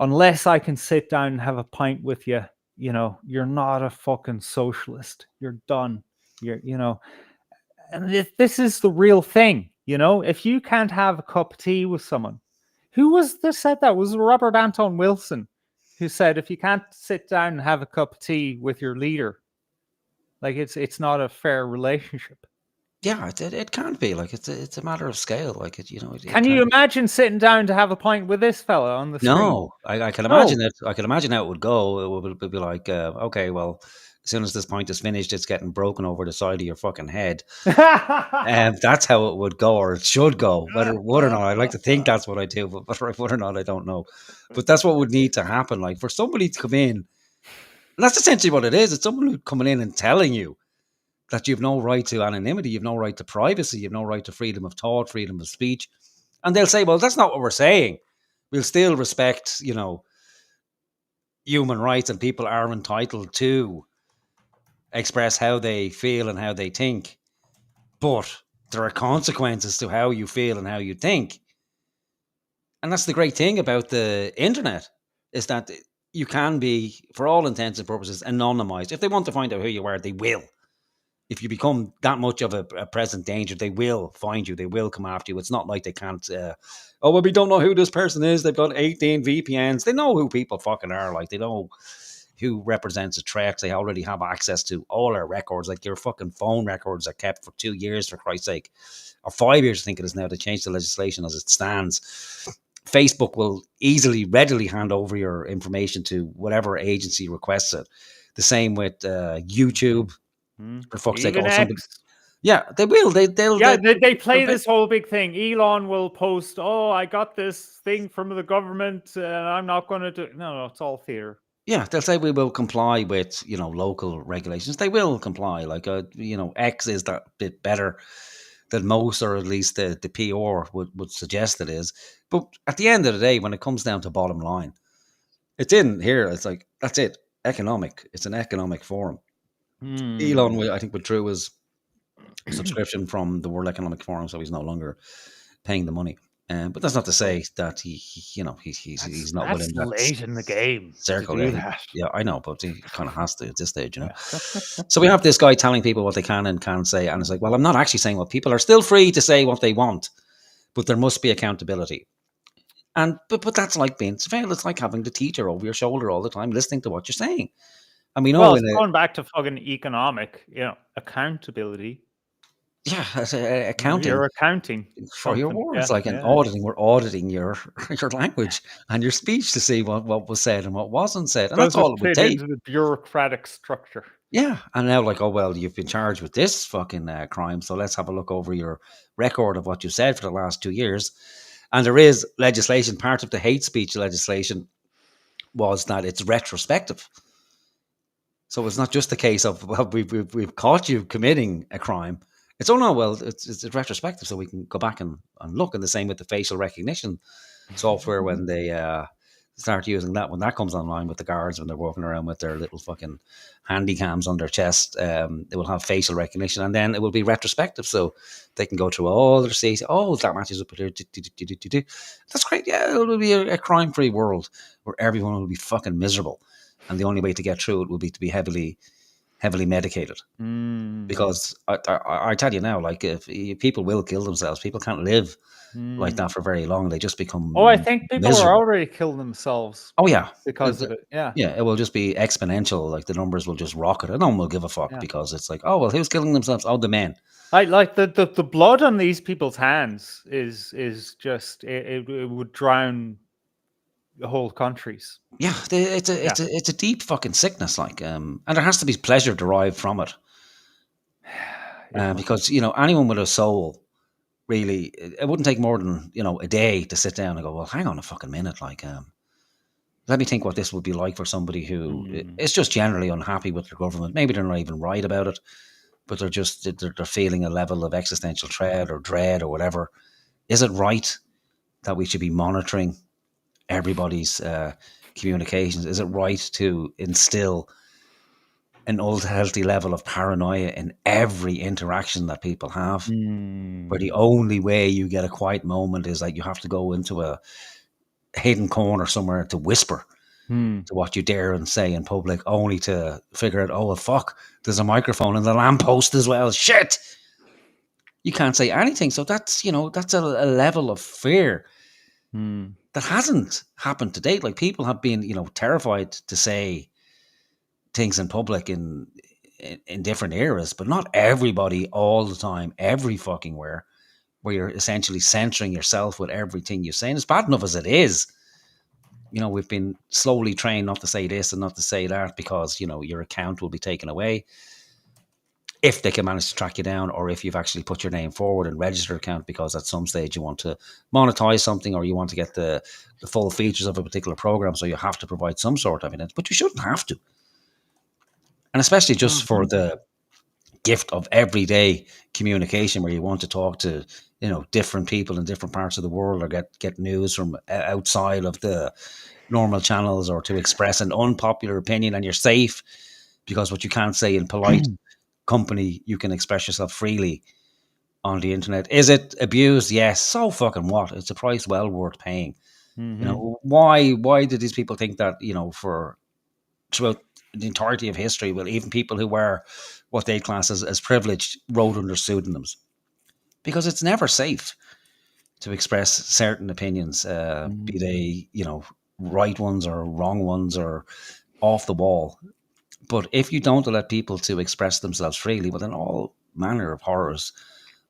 Unless I can sit down and have a pint with you, you're not a fucking socialist. You're done. And this is the real thing. If you can't have a cup of tea with someone, who was this said that? Was Robert Anton Wilson, who said, if you can't sit down and have a cup of tea with your leader, like it's not a fair relationship. Yeah, it can't be. Like, it's a matter of scale. Like, Can you imagine sitting down to have a pint with this fella on the street? No, I can imagine it. I can imagine how it would go. It would be like, okay, well, as soon as this pint is finished, it's getting broken over the side of your fucking head. That's how it would go, or it should go. Whether it would or not, I'd like to think that's what I do, but whether it would or not, I don't know. But that's what would need to happen. Like, for somebody to come in, and that's essentially what it is. It's someone who's coming in and telling you that you have no right to anonymity, you have no right to privacy, you have no right to freedom of thought, freedom of speech. And they'll say, well, that's not what we're saying. We'll still respect, human rights, and people are entitled to express how they feel and how they think. But there are consequences to how you feel and how you think. And that's the great thing about the internet, is that you can be, for all intents and purposes, anonymized. If they want to find out who you are, they will. If you become that much of a present danger, they will find you. They will come after you. It's not like they can't, we don't know who this person is. They've got 18 VPNs. They know who people fucking are. Like, they know who represents a threat. They already have access to all our records. Like, your fucking phone records are kept for 2 years, for Christ's sake. Or 5 years, I think it is now. They changed the legislation as it stands. Facebook will readily hand over your information to whatever agency requests it. The same with YouTube. For fuck's sake, yeah, they will. They play this whole big thing. Elon will post, I got this thing from the government, and I'm not going to do it. No, it's all theater. Yeah, they'll say we will comply with local regulations. They will comply. Like, X is that bit better than most, or at least the PR would suggest it is. But at the end of the day, when it comes down to bottom line, it's in here. It's like, that's it. It's an economic forum. Elon, I think, withdrew his subscription from the World Economic Forum, so he's no longer paying the money. But that's not to say that he's not within that late in the game circle. Yeah, I know, but he kind of has to at this stage, Yeah. So we have this guy telling people what they can and can't say, and it's like, well, I'm not actually saying what people are still free to say what they want, but there must be accountability. And but that's like being surveilled. It's like having the teacher over your shoulder all the time, listening to what you're saying. And we know going back to fucking economic, accountability. Yeah, accounting. You're accounting for your words, auditing. We're auditing your language and your speech to see what was said and what wasn't said, and that's all it would take. Into the bureaucratic structure. Yeah, and now you've been charged with this fucking crime, so let's have a look over your record of what you said for the last 2 years. And there is legislation. Part of the hate speech legislation was that it's retrospective. So it's not just a case of, well, we've caught you committing a crime. It's, it's retrospective, so we can go back and look. And the same with the facial recognition software, when they start using that when that comes online with the guards when they're walking around with their little fucking handy cams on their chest. It will have facial recognition, and then it will be retrospective, so they can go through all their seats. Oh, that matches up with here. That's great. Yeah, it will be a crime-free world where everyone will be fucking miserable, and the only way to get through it will be to be heavily medicated. Because I tell you now, like if people will kill themselves, people can't live like that for very long. They just become Oh, I think people miserable. are already killing themselves. Oh yeah, because of it. Yeah, yeah. It will just be exponential. Like the numbers will just rocket, and no one will give a fuck because it's like, oh well, who's killing themselves? Oh, the men. Like the blood on these people's hands is just it would drown the whole countries. Yeah, it's a deep fucking sickness, like, and there has to be pleasure derived from it, because anyone with a soul, really, it wouldn't take more than a day to sit down and go, well, hang on a fucking minute, like, let me think what this would be like for somebody who is just generally unhappy with their government. Maybe they're not even right about it, but they're feeling a level of existential dread or whatever. Is it right that we should be monitoring everybody's communications? Is it right to instill an unhealthy level of paranoia in every interaction that people have, where the only way you get a quiet moment is like you have to go into a hidden corner somewhere to whisper to what you dare and say in public, only to figure out, oh well, fuck, there's a microphone in the lamppost as well. Shit, you can't say anything. So that's that's a level of fear that hasn't happened to date. Like people have been terrified to say things in public in different eras, but not everybody all the time, every fucking where you're essentially censoring yourself with everything you say. And it's bad enough as it is. We've been slowly trained not to say this and not to say that because, your account will be taken away if they can manage to track you down, or if you've actually put your name forward and registered an account because at some stage you want to monetize something or you want to get the full features of a particular program. So you have to provide some sort of evidence, but you shouldn't have to. And especially just for the gift of everyday communication where you want to talk to, different people in different parts of the world or get news from outside of the normal channels, or to express an unpopular opinion, and you're safe because what you can't say in polite company, you can express yourself freely on the internet. Is it abused? Yes. So fucking what? It's a price well worth paying. Why did these people think that, for throughout the entirety of history, well, even people who were what they class as privileged wrote under pseudonyms? Because it's never safe to express certain opinions, be they, right ones or wrong ones or off the wall. But if you don't let people to express themselves freely, well, then all manner of horrors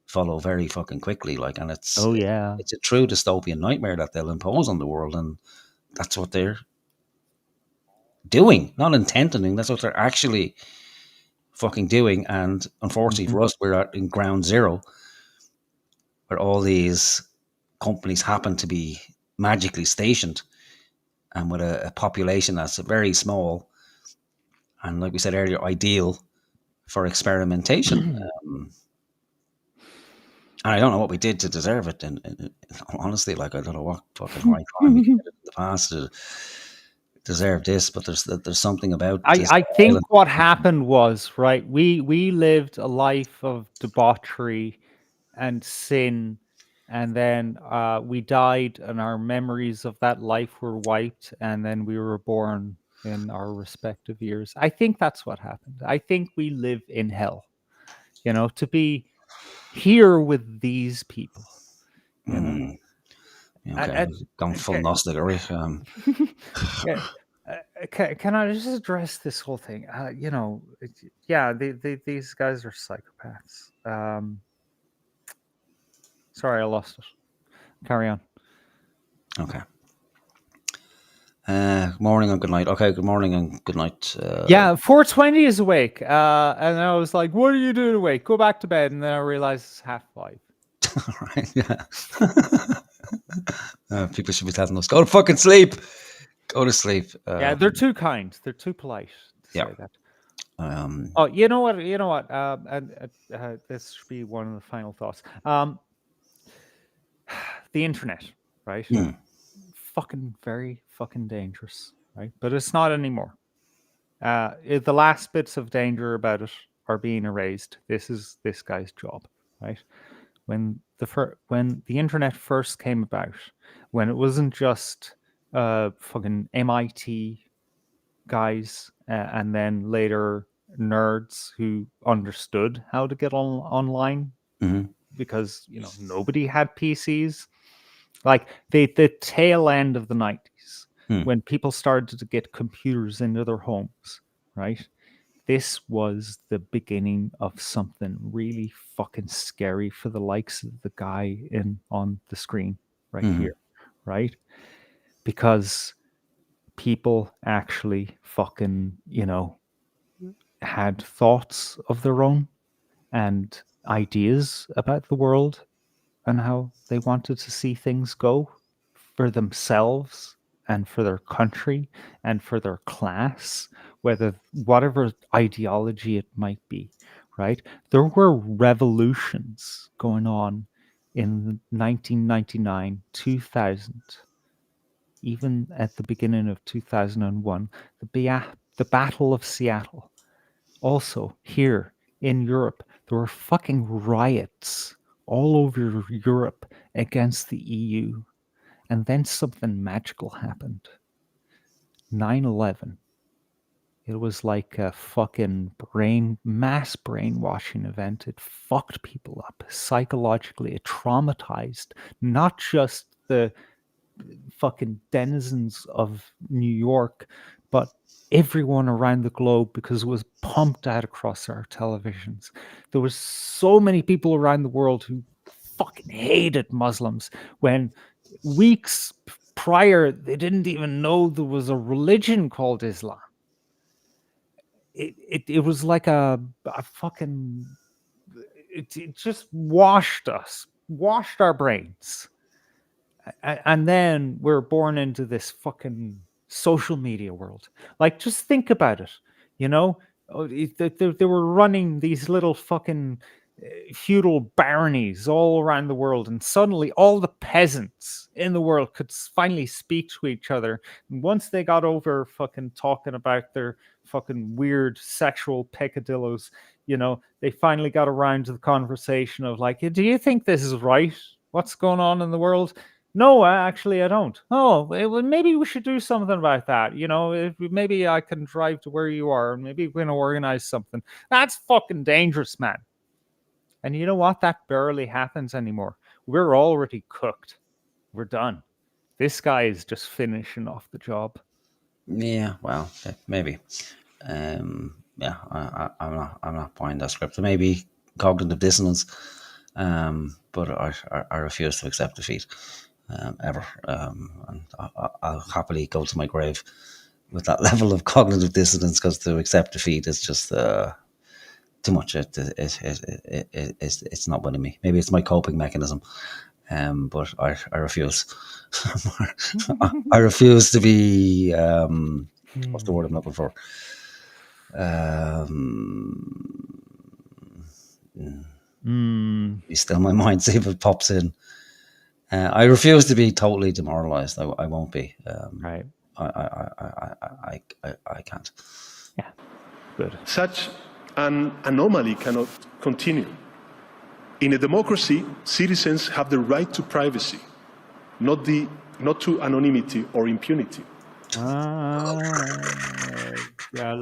follow very fucking quickly. Like, and it's it's a true dystopian nightmare that they'll impose on the world, and that's what they're doing, not intending. That's what they're actually fucking doing. And unfortunately for us, we're in ground zero, where all these companies happen to be magically stationed, and with a population that's very small, and like we said earlier, ideal for experimentation. And I don't know what we did to deserve it. And honestly, like, I don't know what fucking high crime we committed in the past to deserve this, but there's something about this. I think what happened was, right, we lived a life of debauchery and sin, and then we died and our memories of that life were wiped, and then we were born in our respective years. I think that's what happened. I think we live in hell, to be here with these people. Okay, gone full Gnostic, right? Can I just address this whole thing? These guys are psychopaths. Sorry, I lost it. Carry on. Okay. Good morning and good night. Okay, good morning and good night. 420 is awake. And I was like, what are you doing awake? Go back to bed. And then I realized it's 5:30. Right, yeah. People should be telling us, go to fucking sleep. Go to sleep. They're too kind. They're too polite to say that. You know what? This should be one of the final thoughts. The internet, right? fucking very fucking dangerous, right? But it's not anymore. The last bits of danger about it are being erased. This is this guy's job, right? When the internet first came about, when it wasn't just fucking MIT guys and then later nerds who understood how to get online because nobody had PCs. Like the tail end of the 90s, when people started to get computers into their homes, right? This was the beginning of something really fucking scary for the likes of the guy on the screen right here, right? Because people actually fucking, had thoughts of their own and ideas about the world and how they wanted to see things go for themselves and for their country and for their class, whatever ideology it might be, right? There were revolutions going on in 1999, 2000, even at the beginning of 2001, the Battle of Seattle. Also, here in Europe, there were fucking riots all over Europe against the EU. And then something magical happened. 9/11. It was like a fucking mass brainwashing event. It fucked people up psychologically. It traumatized not just the fucking denizens of New York, but everyone around the globe, because it was pumped out across our televisions. There was so many people around the world who fucking hated Muslims when weeks prior they didn't even know there was a religion called Islam. It was like a fucking it just washed our brains. And then we're born into this fucking social media world. Like, just think about it. They were running these little fucking feudal baronies all around the world, and suddenly all the peasants in the world could finally speak to each other. And once they got over fucking talking about their fucking weird sexual peccadillos, they finally got around to the conversation of like, do you think this is right? What's going on in the world? No, actually, I don't. Oh, maybe we should do something about that. Maybe I can drive to where you are, and maybe we're going to organize something. That's fucking dangerous, man. And you know what? That barely happens anymore. We're already cooked. We're done. This guy is just finishing off the job. Yeah, well, maybe. I'm not buying that script. Maybe cognitive dissonance, but I refuse to accept defeat. Ever. And I'll happily go to my grave with that level of cognitive dissonance, because to accept defeat is just too much. It's not winning me. Maybe it's my coping mechanism, but I refuse. I refuse to be what's the word I'm looking for? Be still my mind, see if it pops in. I refuse to be totally demoralized. I won't be. Right. I can't. Yeah. Good. Such an anomaly cannot continue. In a democracy, citizens have the right to privacy, not to anonymity or impunity. Yeah,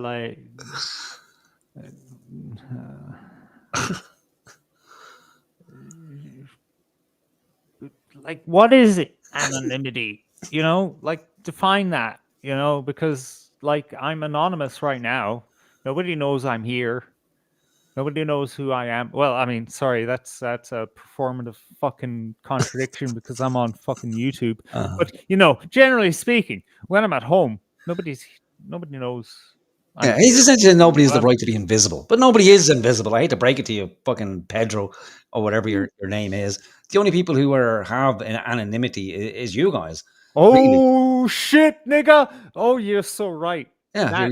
like what is it? Anonymity, define that, because like I'm anonymous right now. Nobody knows I'm here. Nobody knows who I am. Well, I mean, sorry, that's a performative fucking contradiction because I'm on fucking YouTube. But generally speaking, when I'm at home, nobody knows. Yeah, he's essentially nobody has the right to be invisible, but nobody is invisible. I hate to break it to you, fucking Pedro or whatever your name is. The only people who have an anonymity is you guys. Oh really. Shit, nigga! Oh, you're so right. Yeah,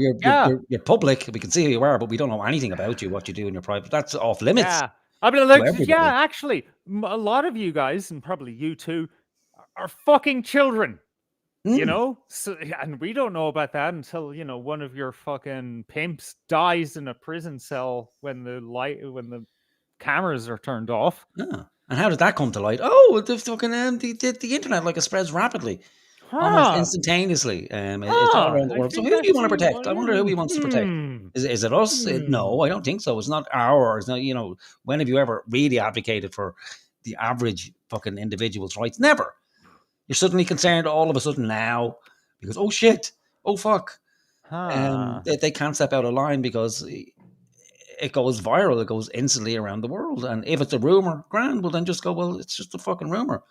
you're public. We can see who you are, but we don't know anything about you, what you do in your private. That's off limits. Yeah, I mean, actually, a lot of you guys, and probably you too, are fucking children. You know, so, and we don't know about that until one of your fucking pimps dies in a prison cell when the cameras are turned off. Yeah. And how did that come to light? Oh, the fucking the internet it spreads rapidly, almost instantaneously. It's all around the I world. So think who do you want to actually, protect? I wonder who he wants to protect. Is it us? No, I don't think so. It's not ours. No, when have you ever really advocated for the average fucking individual's rights? Never. You're suddenly concerned all of a sudden now because oh shit, oh fuck, they can't step out of line because it goes viral. It goes instantly around the world. And if it's a rumor, grand, well then just go, well, it's just a fucking rumor.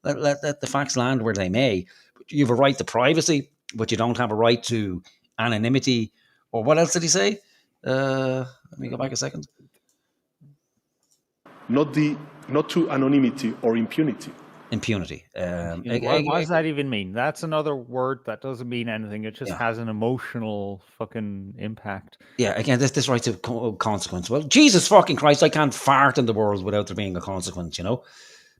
Let the facts land where they may. You have a right to privacy, but you don't have a right to anonymity. Or what else did he say? Let me go back a second. Not to anonymity or impunity. Impunity. What does that even mean? That's another word that doesn't mean anything. It just has an emotional fucking impact. Yeah, again, this right to consequence. Well, Jesus fucking Christ, I can't fart in the world without there being a consequence,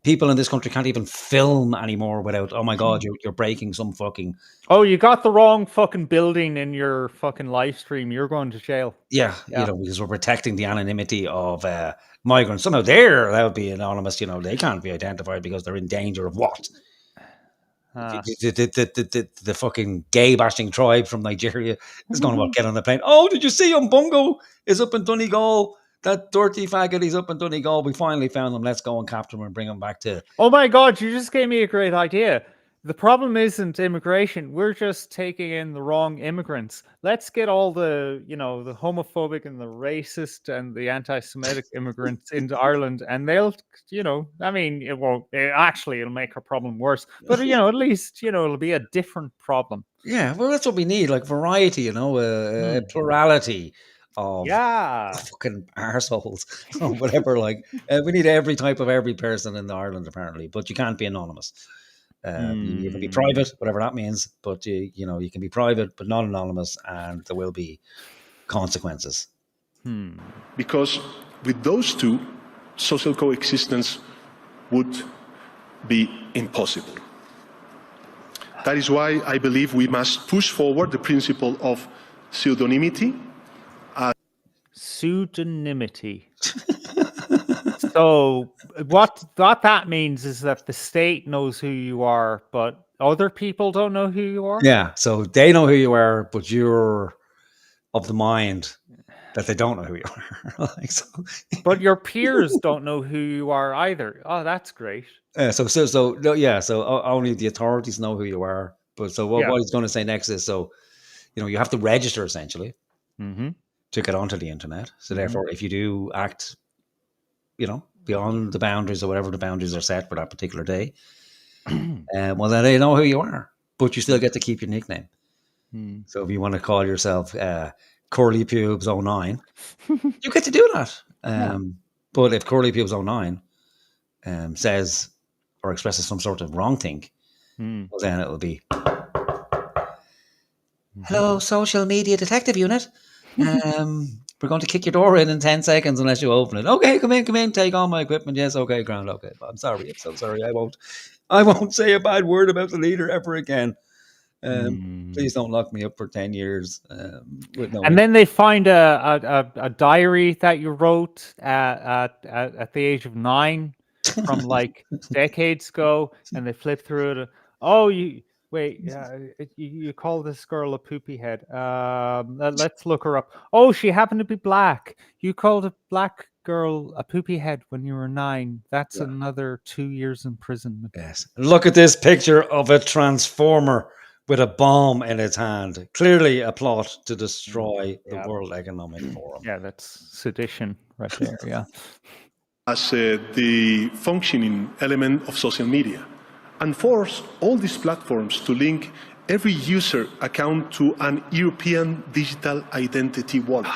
People in this country can't even film anymore without, oh my God, you're breaking some fucking... Oh, you got the wrong fucking building in your fucking live stream. You're going to jail. Yeah. Because we're protecting the anonymity of migrants. Somehow they're allowed to be anonymous, they can't be identified because they're in danger of what? The fucking gay bashing tribe from Nigeria is going to get on the plane. Oh, did you see Mbongo is up in Donegal? That dirty faggot, he's up in Donegal. We finally found him. Let's go and capture him and bring him back to... Oh my God, you just gave me a great idea. The problem isn't immigration. We're just taking in the wrong immigrants. Let's get all the, the homophobic and the racist and the anti-Semitic immigrants into Ireland, and they'll, it won't. It'll make our problem worse. But at least it'll be a different problem. Yeah, well, that's what we need, like variety, plurality of fucking arseholes or whatever. We need every type of every person in Ireland, apparently, but you can't be anonymous. You can be private, whatever that means, but you can be private but not anonymous, and there will be consequences. Because with those two, social coexistence would be impossible. That is why I believe we must push forward the principle of pseudonymity. Pseudonymity. So what that means is that the state knows who you are, but other people don't know who you are? Yeah, so they know who you are, but you're of the mind that they don't know who you are. But your peers don't know who you are either. Oh, that's great. So only the authorities know who you are. But what he's going to say next is, you have to register essentially to get onto the internet. So therefore, if you do act, beyond the boundaries or whatever the boundaries are set for that particular day, well, then they know who you are, but you still get to keep your nickname. So if you want to call yourself Curly Pubes 09, you get to do that. But if Curly Pubes 09 says or expresses some sort of wrong thing, well, then it'll be, hello, social media detective unit. We're going to kick your door in 10 seconds unless you open it. Okay, come in, take all my equipment. Yes, okay, ground. Okay, I'm so sorry. I won't say a bad word about the leader ever again. Please don't lock me up for 10 years. And then they find a diary that you wrote at the age of 9 from like decades ago, and they flip through it. Oh, you call this girl a poopy head. Let's look her up. Oh, she happened to be black. You called a black girl a poopy head when you were 9. That's another 2 years in prison. Yes. Look at this picture of a transformer with a bomb in its hand. Clearly a plot to destroy the World Economic Forum. Yeah, that's sedition right there. Yeah. As the functioning element of social media, and force all these platforms to link every user account to an European digital identity wallet.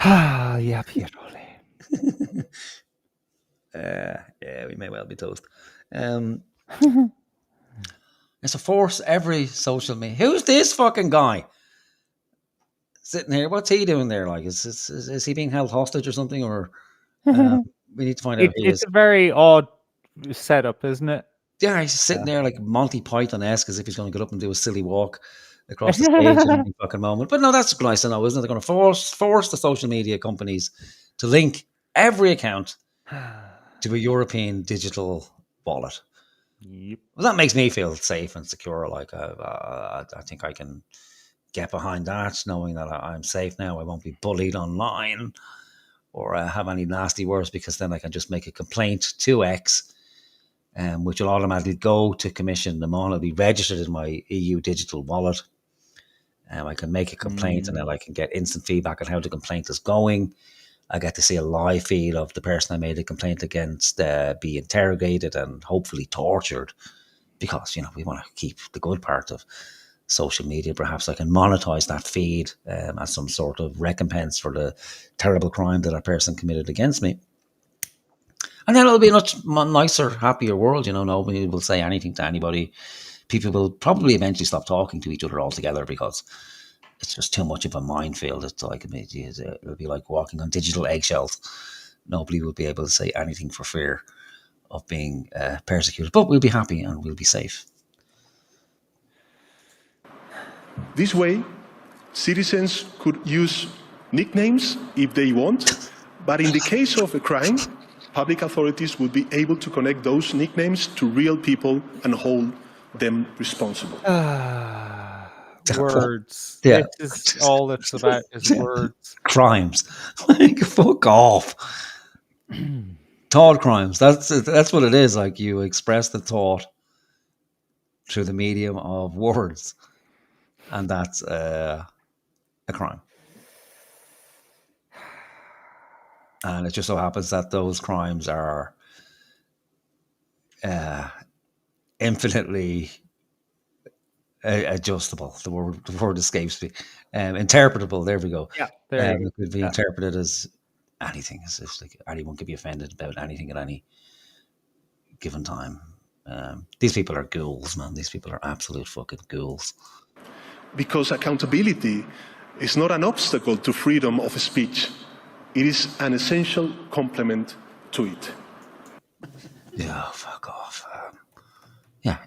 Yeah, Pierole. Yeah, we may well be toast. It's a force every social media. Who's this fucking guy sitting here? What's he doing there? Like, is he being held hostage or something? Or we need to find out. It's a very odd setup, isn't it? Yeah, he's sitting there like Monty Python-esque, as if he's going to get up and do a silly walk across the stage at any fucking moment. But no, that's nice to know, isn't it? They're going to force the social media companies to link every account to a European digital wallet. Yep. Well, that makes me feel safe and secure. Like I think I can get behind that, knowing that I'm safe now. I won't be bullied online or have any nasty words, because then I can just make a complaint to X, which will automatically go to Commission. The moment it'll be registered in my EU digital wallet. I can make a complaint and then I can get instant feedback on how the complaint is going. I get to see a live feed of the person I made a complaint against be interrogated and hopefully tortured, because, we want to keep the good part of social media. Perhaps I can monetize that feed as some sort of recompense for the terrible crime that person committed against me. And then it'll be a much nicer, happier world. Nobody will say anything to anybody. People will probably eventually stop talking to each other altogether, because it's just too much of a minefield. It's like it'll be like walking on digital eggshells. Nobody will be able to say anything for fear of being persecuted. But we'll be happy and we'll be safe. This way, citizens could use nicknames if they want, but in the case of a crime, public authorities would be able to connect those nicknames to real people and hold them responsible. Words. Yeah. This is all it's about, is words. Crimes. Like, fuck off. Thought crimes. That's what it is. Like, you express the thought through the medium of words, and that's a crime. And it just so happens that those crimes are infinitely adjustable. The word escapes me. Interpretable. There we go. Yeah, there it could be interpreted as anything. It's just like anyone could be offended about anything at any given time. These people are ghouls, man. These people are absolute fucking ghouls. Because accountability is not an obstacle to freedom of speech. It is an essential complement to it. Yeah, fuck off.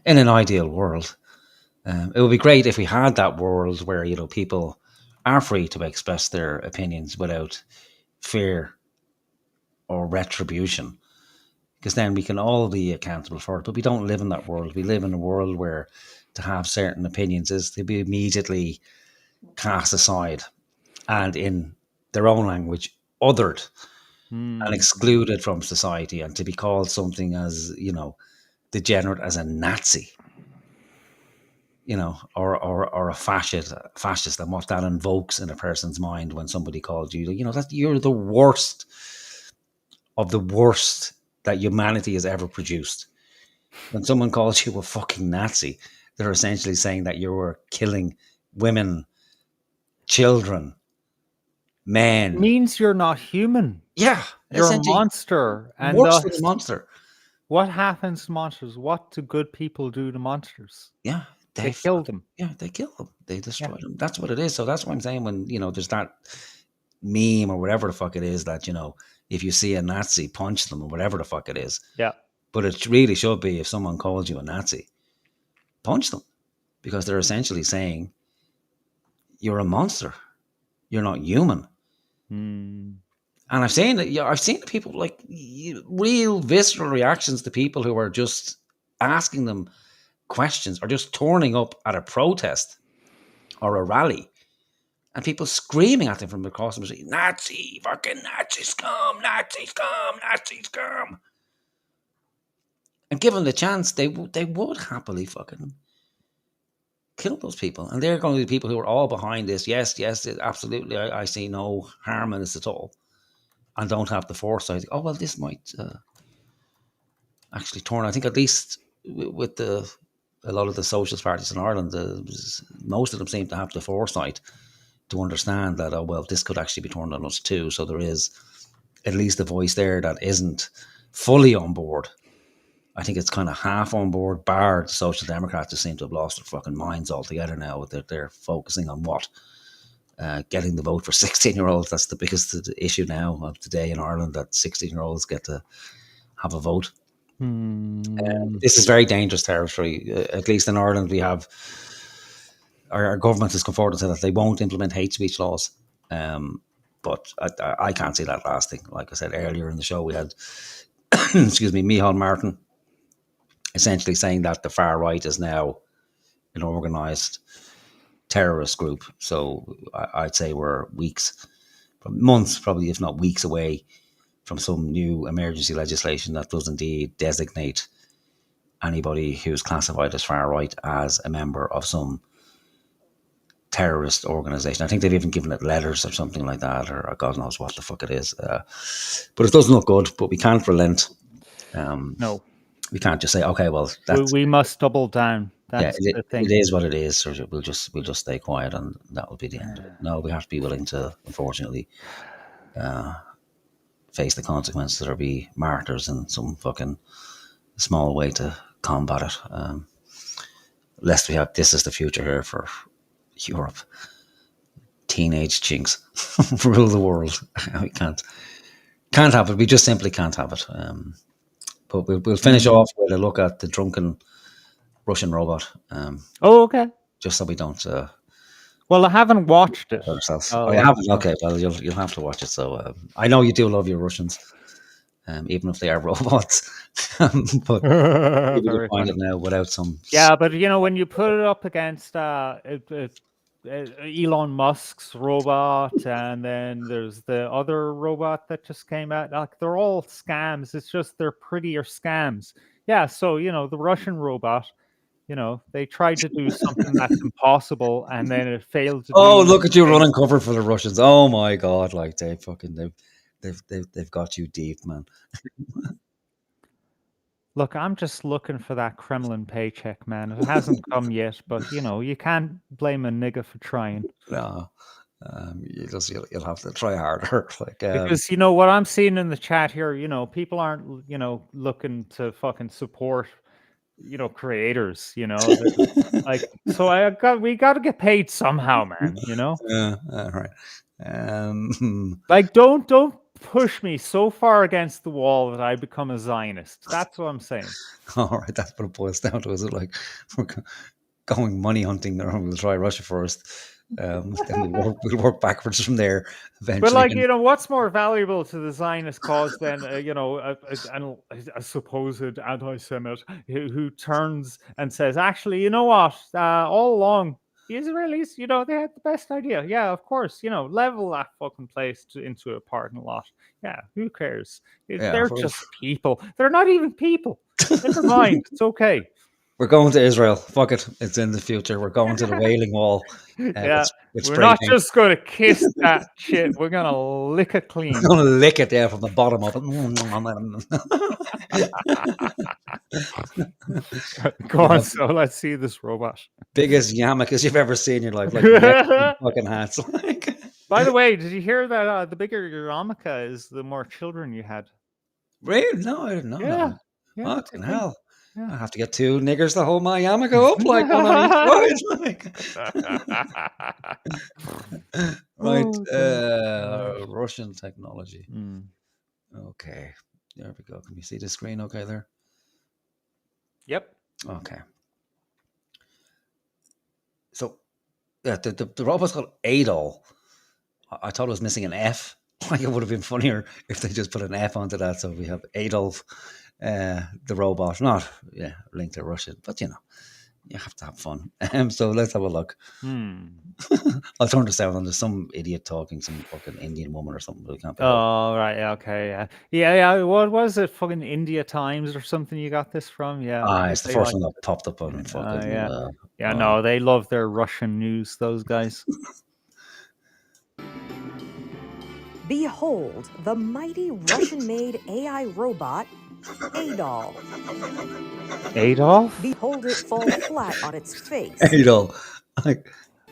In an ideal world, it would be great if we had that world where, people are free to express their opinions without fear or retribution, because then we can all be accountable for it. But we don't live in that world. We live in a world where to have certain opinions is to be immediately cast aside and, in their own language, othered and excluded from society, and to be called something as, degenerate as a Nazi, or a fascist, and what that invokes in a person's mind when somebody calls you, that you're the worst of the worst that humanity has ever produced. When someone calls you a fucking Nazi, they're essentially saying that you were killing women, children, men. It means you're not human. Yeah. You're a monster. And worse than a monster. What happens to monsters? What do good people do to monsters? Yeah. They kill them. Yeah, they kill them. They destroy them. That's what it is. So that's what I'm saying when, there's that meme or whatever the fuck it is that, if you see a Nazi, punch them, or whatever the fuck it is. Yeah. But it really should be, if someone calls you a Nazi, punch them, because they're essentially saying you're a monster. You're not human. And I've seen people like real visceral reactions to people who are just asking them questions, or just turning up at a protest or a rally, and people screaming at them from across the street, Nazi, fucking Nazi scum, Nazi scum, Nazi scum. And given the chance, they would happily fucking kill those people. And they're going to be people who are all behind this. Yes, absolutely. I see no harm in this at all. And don't have the foresight. Oh, well, this might actually turn. I think at least with a lot of the socialist parties in Ireland, most of them seem to have the foresight to understand that, oh, well, this could actually be turned on us too. So there is at least a voice there that isn't fully on board. I think it's kind of half on board, bar the Social Democrats just seem to have lost their fucking minds altogether now. They're focusing on what? Getting the vote for 16-year-olds. That's the biggest issue now of today in Ireland, that 16-year-olds get to have a vote. This is very dangerous territory. At least in Ireland, we have our government has come forward and said that they won't implement hate speech laws. But I can't see that lasting. Like I said earlier in the show, we had, excuse me, Micheál Martin essentially saying that the far right is now an organised terrorist group. So I'd say we're months, probably if not weeks away from some new emergency legislation that does indeed designate anybody who's classified as far right as a member of some terrorist organisation. I think they've even given it letters or something like that, or God knows what the fuck it is. But it doesn't look good. But we can't relent. No, we can't just say, okay, well, we must double down. That's the thing. It is what it is. So we'll just stay quiet, and that will be the end of it. No, we have to be willing to, unfortunately, face the consequences, or be martyrs in some fucking small way to combat it. Lest we have, this is the future here for Europe. Teenage chinks rule the world. We can't have it. We just simply can't have it. But we'll finish off with a look at the drunken Russian robot. Okay. Just so we don't. Well, I haven't watched it. Oh, you haven't? Okay. Well, you'll have to watch it. So I know you do love your Russians, even if they are robots. But you can find it now without some. Yeah, but when you put it up against Elon Musk's robot, and then there's the other robot that just came out, like they're all scams. It's just they're prettier scams. Yeah, so the Russian robot, they tried to do something that's impossible, and then it failed to Look at you running cover for the Russians. Oh my God, like they've got you deep, man. Look, I'm just looking for that Kremlin paycheck, man. It hasn't come yet, but you can't blame a nigga for trying. No, you'll have to try harder. Like because what I'm seeing in the chat here, people aren't looking to fucking support creators. Like so we got to get paid somehow, man. All right. Like don't push me so far against the wall that I become a Zionist. That's what I'm saying. All right, that's what it boils down to. Is it like we're going money hunting, or we'll try Russia first? Then we'll work backwards from there eventually. But like what's more valuable to the Zionist cause than a supposed anti-Semite who turns and says, actually, you know what? All along, the Israelis, they had the best idea. Yeah, of course, level that fucking place into a parking lot. Yeah, who cares? They're just people. They're not even people. Never mind. It's okay. We're going to Israel. Fuck it. It's in the future. We're going to the Wailing Wall. Yeah, we're not just going to kiss that shit. We're going to lick it clean. We're going to lick it there from the bottom of it. Go on, so let's see this robot. Biggest yarmulkes you've ever seen in your life. Like fucking hats. By the way, did you hear that the bigger your yarmulke is, the more children you had? Really? No, I didn't know that. Yeah, fucking hell. Yeah. I have to get two niggers to hold my yarmulke up like one on each side. Right. Russian technology. Okay. There we go. Can you see the screen okay there? Yep. Okay. So yeah, the robot's called Adol. I thought it was missing an F. Like it would have been funnier if they just put an F onto that. So we have Adolf. The robot, not linked to Russia, but you have to have fun. So let's have a look. I'll turn the sound on. There's some idiot talking, some fucking Indian woman or something. But we can't. Oh right, okay, yeah. What was it? Fucking India Times or something? You got this from? Yeah. It's the first one that popped up on fucking. No, they love their Russian news. Those guys. Behold the mighty Russian-made AI robot. Adol. Adolf? Behold it fall flat on its face. Adol.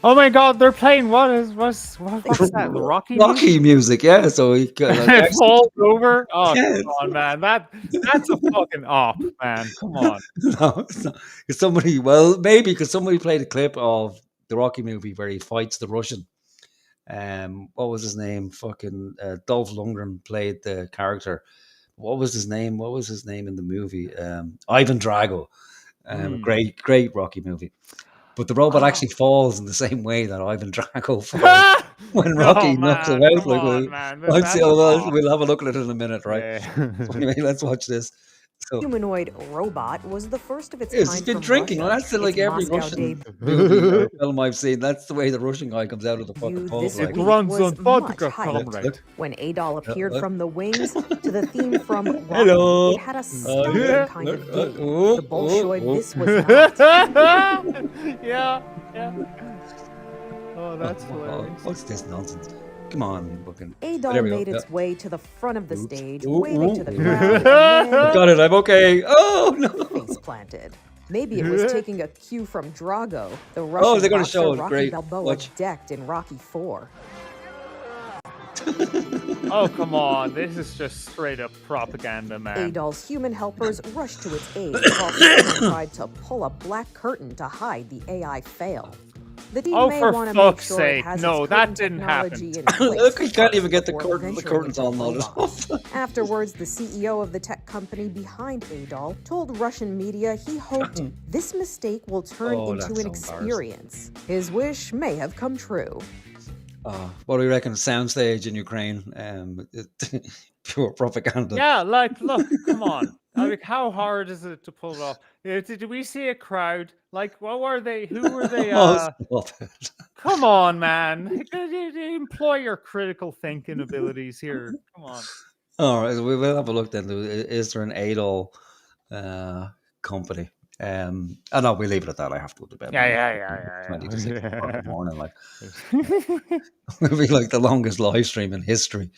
Oh my God, they're playing what's that? The Rocky music, yeah. So he it falls over. Oh, come on, man. That's a fucking op, man. Come on. No, it's not. Somebody, well, maybe because somebody played a clip of the Rocky movie where he fights the Russian. What was his name? Fucking Dolph Lundgren played the character. what was his name? What was his name in the movie? Ivan Drago. Mm. Great Rocky movie. But the robot actually falls in the same way that Ivan Drago falls when Rocky knocks him out. Come on, man. We'll That's have a look at it in a minute, right? Yeah. So anyway, let's watch this. So, Humanoid robot was the first of its he's kind been from drinking. Russia. Well, that's like Its every Moscow Russian debut movie or film I've seen. That's the way the Russian guy comes out of the fucking pub. this Like, week was much hyped. When Adol appeared from the wings to the theme from Rocky, Hello. it had a stunning Yeah. kind of dig. Oh, The Bolshoi oh, this was not. Yeah. Oh, that's hilarious. What's this nonsense? Come on, fucking. There Adol we go. made its Yeah. way to the front of the stage, Ooh, waving to the ooh. crowd, and then Got it. I'm okay. Oh no. face planted. Maybe it was taking a cue from Drago, the Russian Oh, they're gonna boxer show it. Rocky Great. Balboa Watch. decked in Rocky 4. Oh, come on. This is just straight up propaganda, man. Adol's human helpers rushed to its aid while someone tried to pull a black curtain to hide the AI fail. The team Oh, may for want to make fuck's sure sake. it has No, its that curtain didn't technology happen. in place Look, you can't even get the before curtains all loaded up. Afterwards, the CEO of the tech company behind Adol told Russian media he hoped this mistake will turn Oh, into that's an so experience. His wish may have come true. What do you reckon? Soundstage in Ukraine, pure propaganda. Yeah, like, look, come on. Like, how hard is it to pull it off? Did we see a crowd? Like, what were they? Who were they? Oh, stop it. Come on, man. You employ your critical thinking abilities here. Come on. All right, we will have a look then. Is there an Adol company? Oh no, we leave it at that. I have to go to bed. Yeah. 20 to 6 o'clock in the morning. Like, it'll be like the longest live stream in history.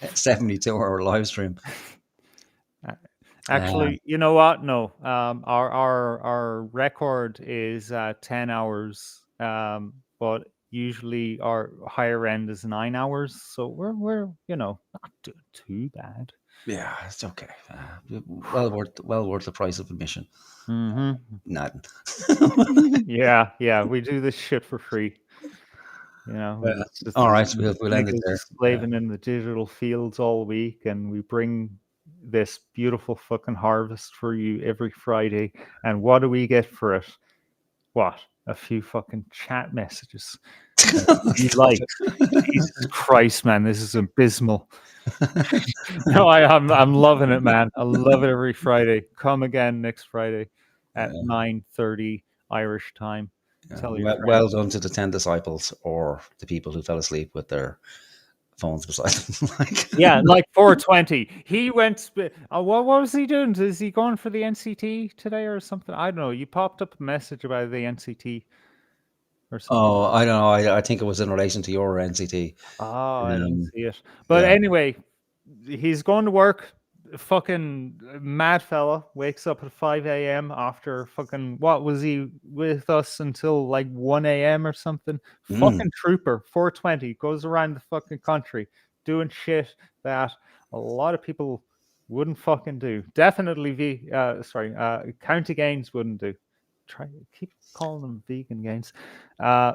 72-hour live stream. Actually, you know what? No, our record is 10 hours, but usually our higher end is 9 hours. So we're not doing too bad. Yeah, it's okay. Well worth the price of admission. Mm-hmm. Nothing. Yeah. We do this shit for free. It's just all right, we'll end it niggas there. Slaving in the digital fields all week, and we bring this beautiful fucking harvest for you every Friday. And what do we get for it? What? A few fucking chat messages. Like, Jesus Christ, man, this is abysmal. No, I'm loving it, man. I love it every Friday. Come again next Friday at 9:30 Irish time. Tell your friends. Well done to the 10 disciples or the people who fell asleep with their phones beside them. Yeah, like 420. He went. What was he doing? Is he going for the NCT today or something? I don't know. You popped up a message about the NCT or something. Oh, I don't know. I think it was in relation to your NCT. Oh, I didn't see it. But anyway, he's going to work. Fucking mad fella wakes up at 5 a.m. after fucking, what was he with us until like 1 a.m. or something? Fucking trooper. 420 goes around the fucking country doing shit that a lot of people wouldn't fucking do. Definitely County Gains wouldn't do. Keep calling them vegan gains. I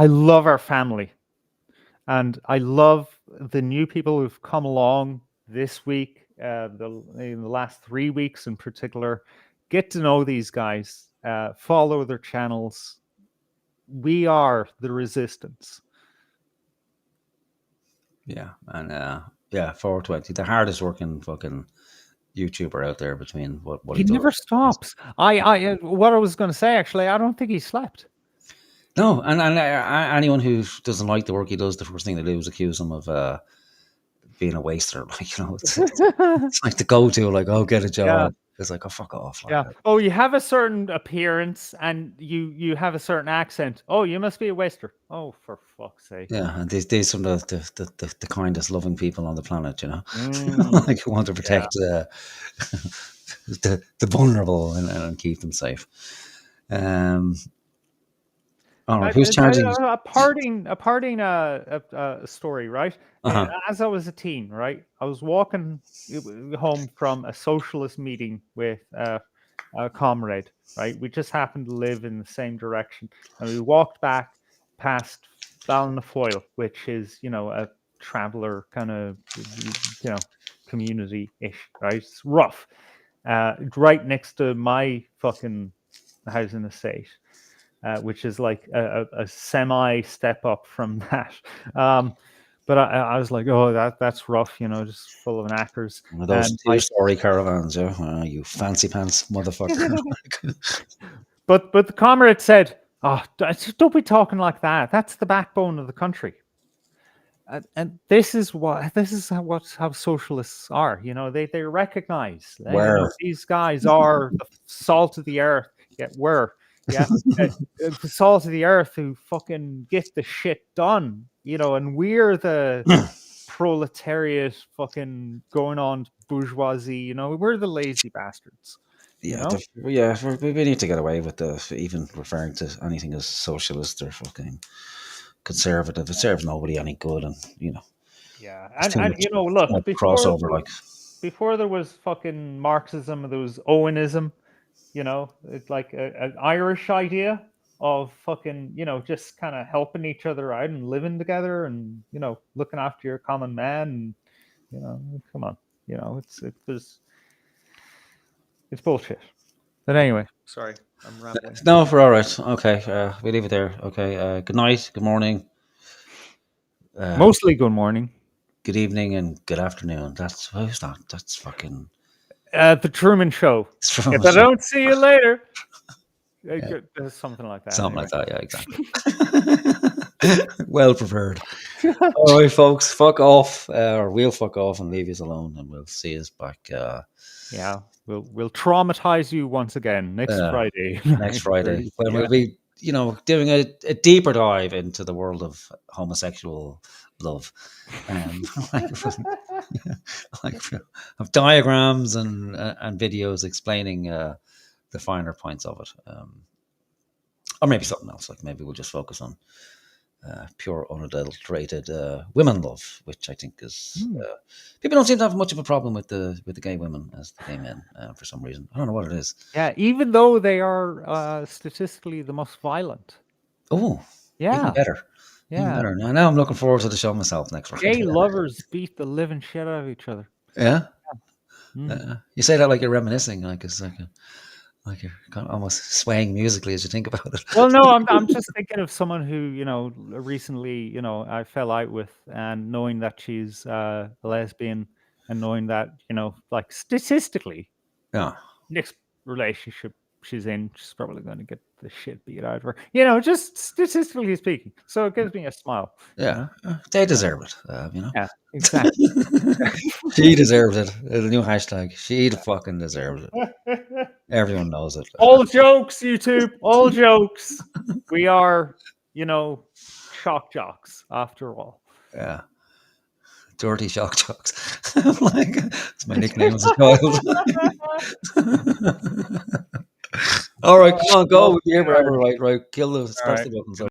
love our family. And I love the new people who've come along this week, in the last 3 weeks in particular. Get to know these guys, follow their channels. We are the resistance. Yeah, and 420, the hardest working fucking YouTuber out there between what he never stops. I what I was going to say, actually, I don't think he slept. No, and anyone who doesn't like the work he does, the first thing they do is accuse him of being a waster. Like, it's like the go-to, like, oh, get a job. Yeah. It's like, oh, fuck off. Like, Yeah. Oh, you have a certain appearance and you have a certain accent. Oh, you must be a waster. Oh, for fuck's sake. Yeah, and these some of the kindest, loving people on the planet, like, who want to protect the vulnerable and keep them safe. All right, who's charging? A parting story, right? Uh-huh. As I was a teen, right, I was walking home from a socialist meeting with a comrade, right? We just happened to live in the same direction, and we walked back past Balnafoyle, which is, a traveler kind of, community-ish, right? It's rough. Right next to my fucking housing estate, which is like a semi step up from that. But I was like, oh, that's rough, just full of knackers. One of those two-story caravans, yeah. You fancy pants motherfucker. But the comrade said, "Oh, don't be talking like that. That's the backbone of the country." And this is how socialists are. They recognize these guys are the salt of the earth. The salt of the earth who fucking get the shit done. And we're the proletariat fucking going on bourgeoisie. We're the lazy bastards. Yeah, we need to get away with even referring to anything as socialist or fucking conservative. It serves nobody any good, and Yeah, and look, before there was fucking Marxism, there was Owenism. It's like an Irish idea of fucking just kind of helping each other out and living together, and looking after your common man. And come on, it's bullshit. But anyway, sorry, I'm rambling. No, we're all right. Okay, we leave it there. Okay, good night, good morning. Mostly good morning. Good evening and good afternoon. Who's that? That's fucking... The Truman Show. If I don't see you later. Something like that. Something like that, yeah, exactly. Well prepared. All right, folks, fuck off. Or we'll fuck off and leave you alone, and we'll see you back... Yeah, we'll traumatize you once again next Friday. Next Friday, when we'll be, doing a deeper dive into the world of homosexual love, of diagrams and videos explaining the finer points of it, or maybe something else. Like maybe we'll just focus on pure, unadulterated women love, which I think is people don't seem to have much of a problem with the gay women as the gay men for some reason. I don't know what it is. Yeah, even though they are statistically the most violent. Oh, yeah, even better. Yeah, even better. Now I'm looking forward to the show myself next Friday. Gay lovers beat the living shit out of each other. Yeah. You say that like you're reminiscing, like it's like you're kind of almost swaying musically as you think about it. Well, no, I'm just thinking of someone who recently I fell out with, and knowing that she's a lesbian, and knowing that like statistically, next relationship she's in, she's probably going to get the shit beat out of her. Just statistically speaking. So it gives me a smile. Yeah, they deserve it. Yeah, exactly. She deserves it. The new hashtag. She fucking deserves it. Everyone knows it. All jokes, YouTube. All jokes. We are, shock jocks after all. Yeah. Dirty shock jocks. It's my nickname as a child. All right, come on, go. We'll be here forever. Right. Kill the buttons.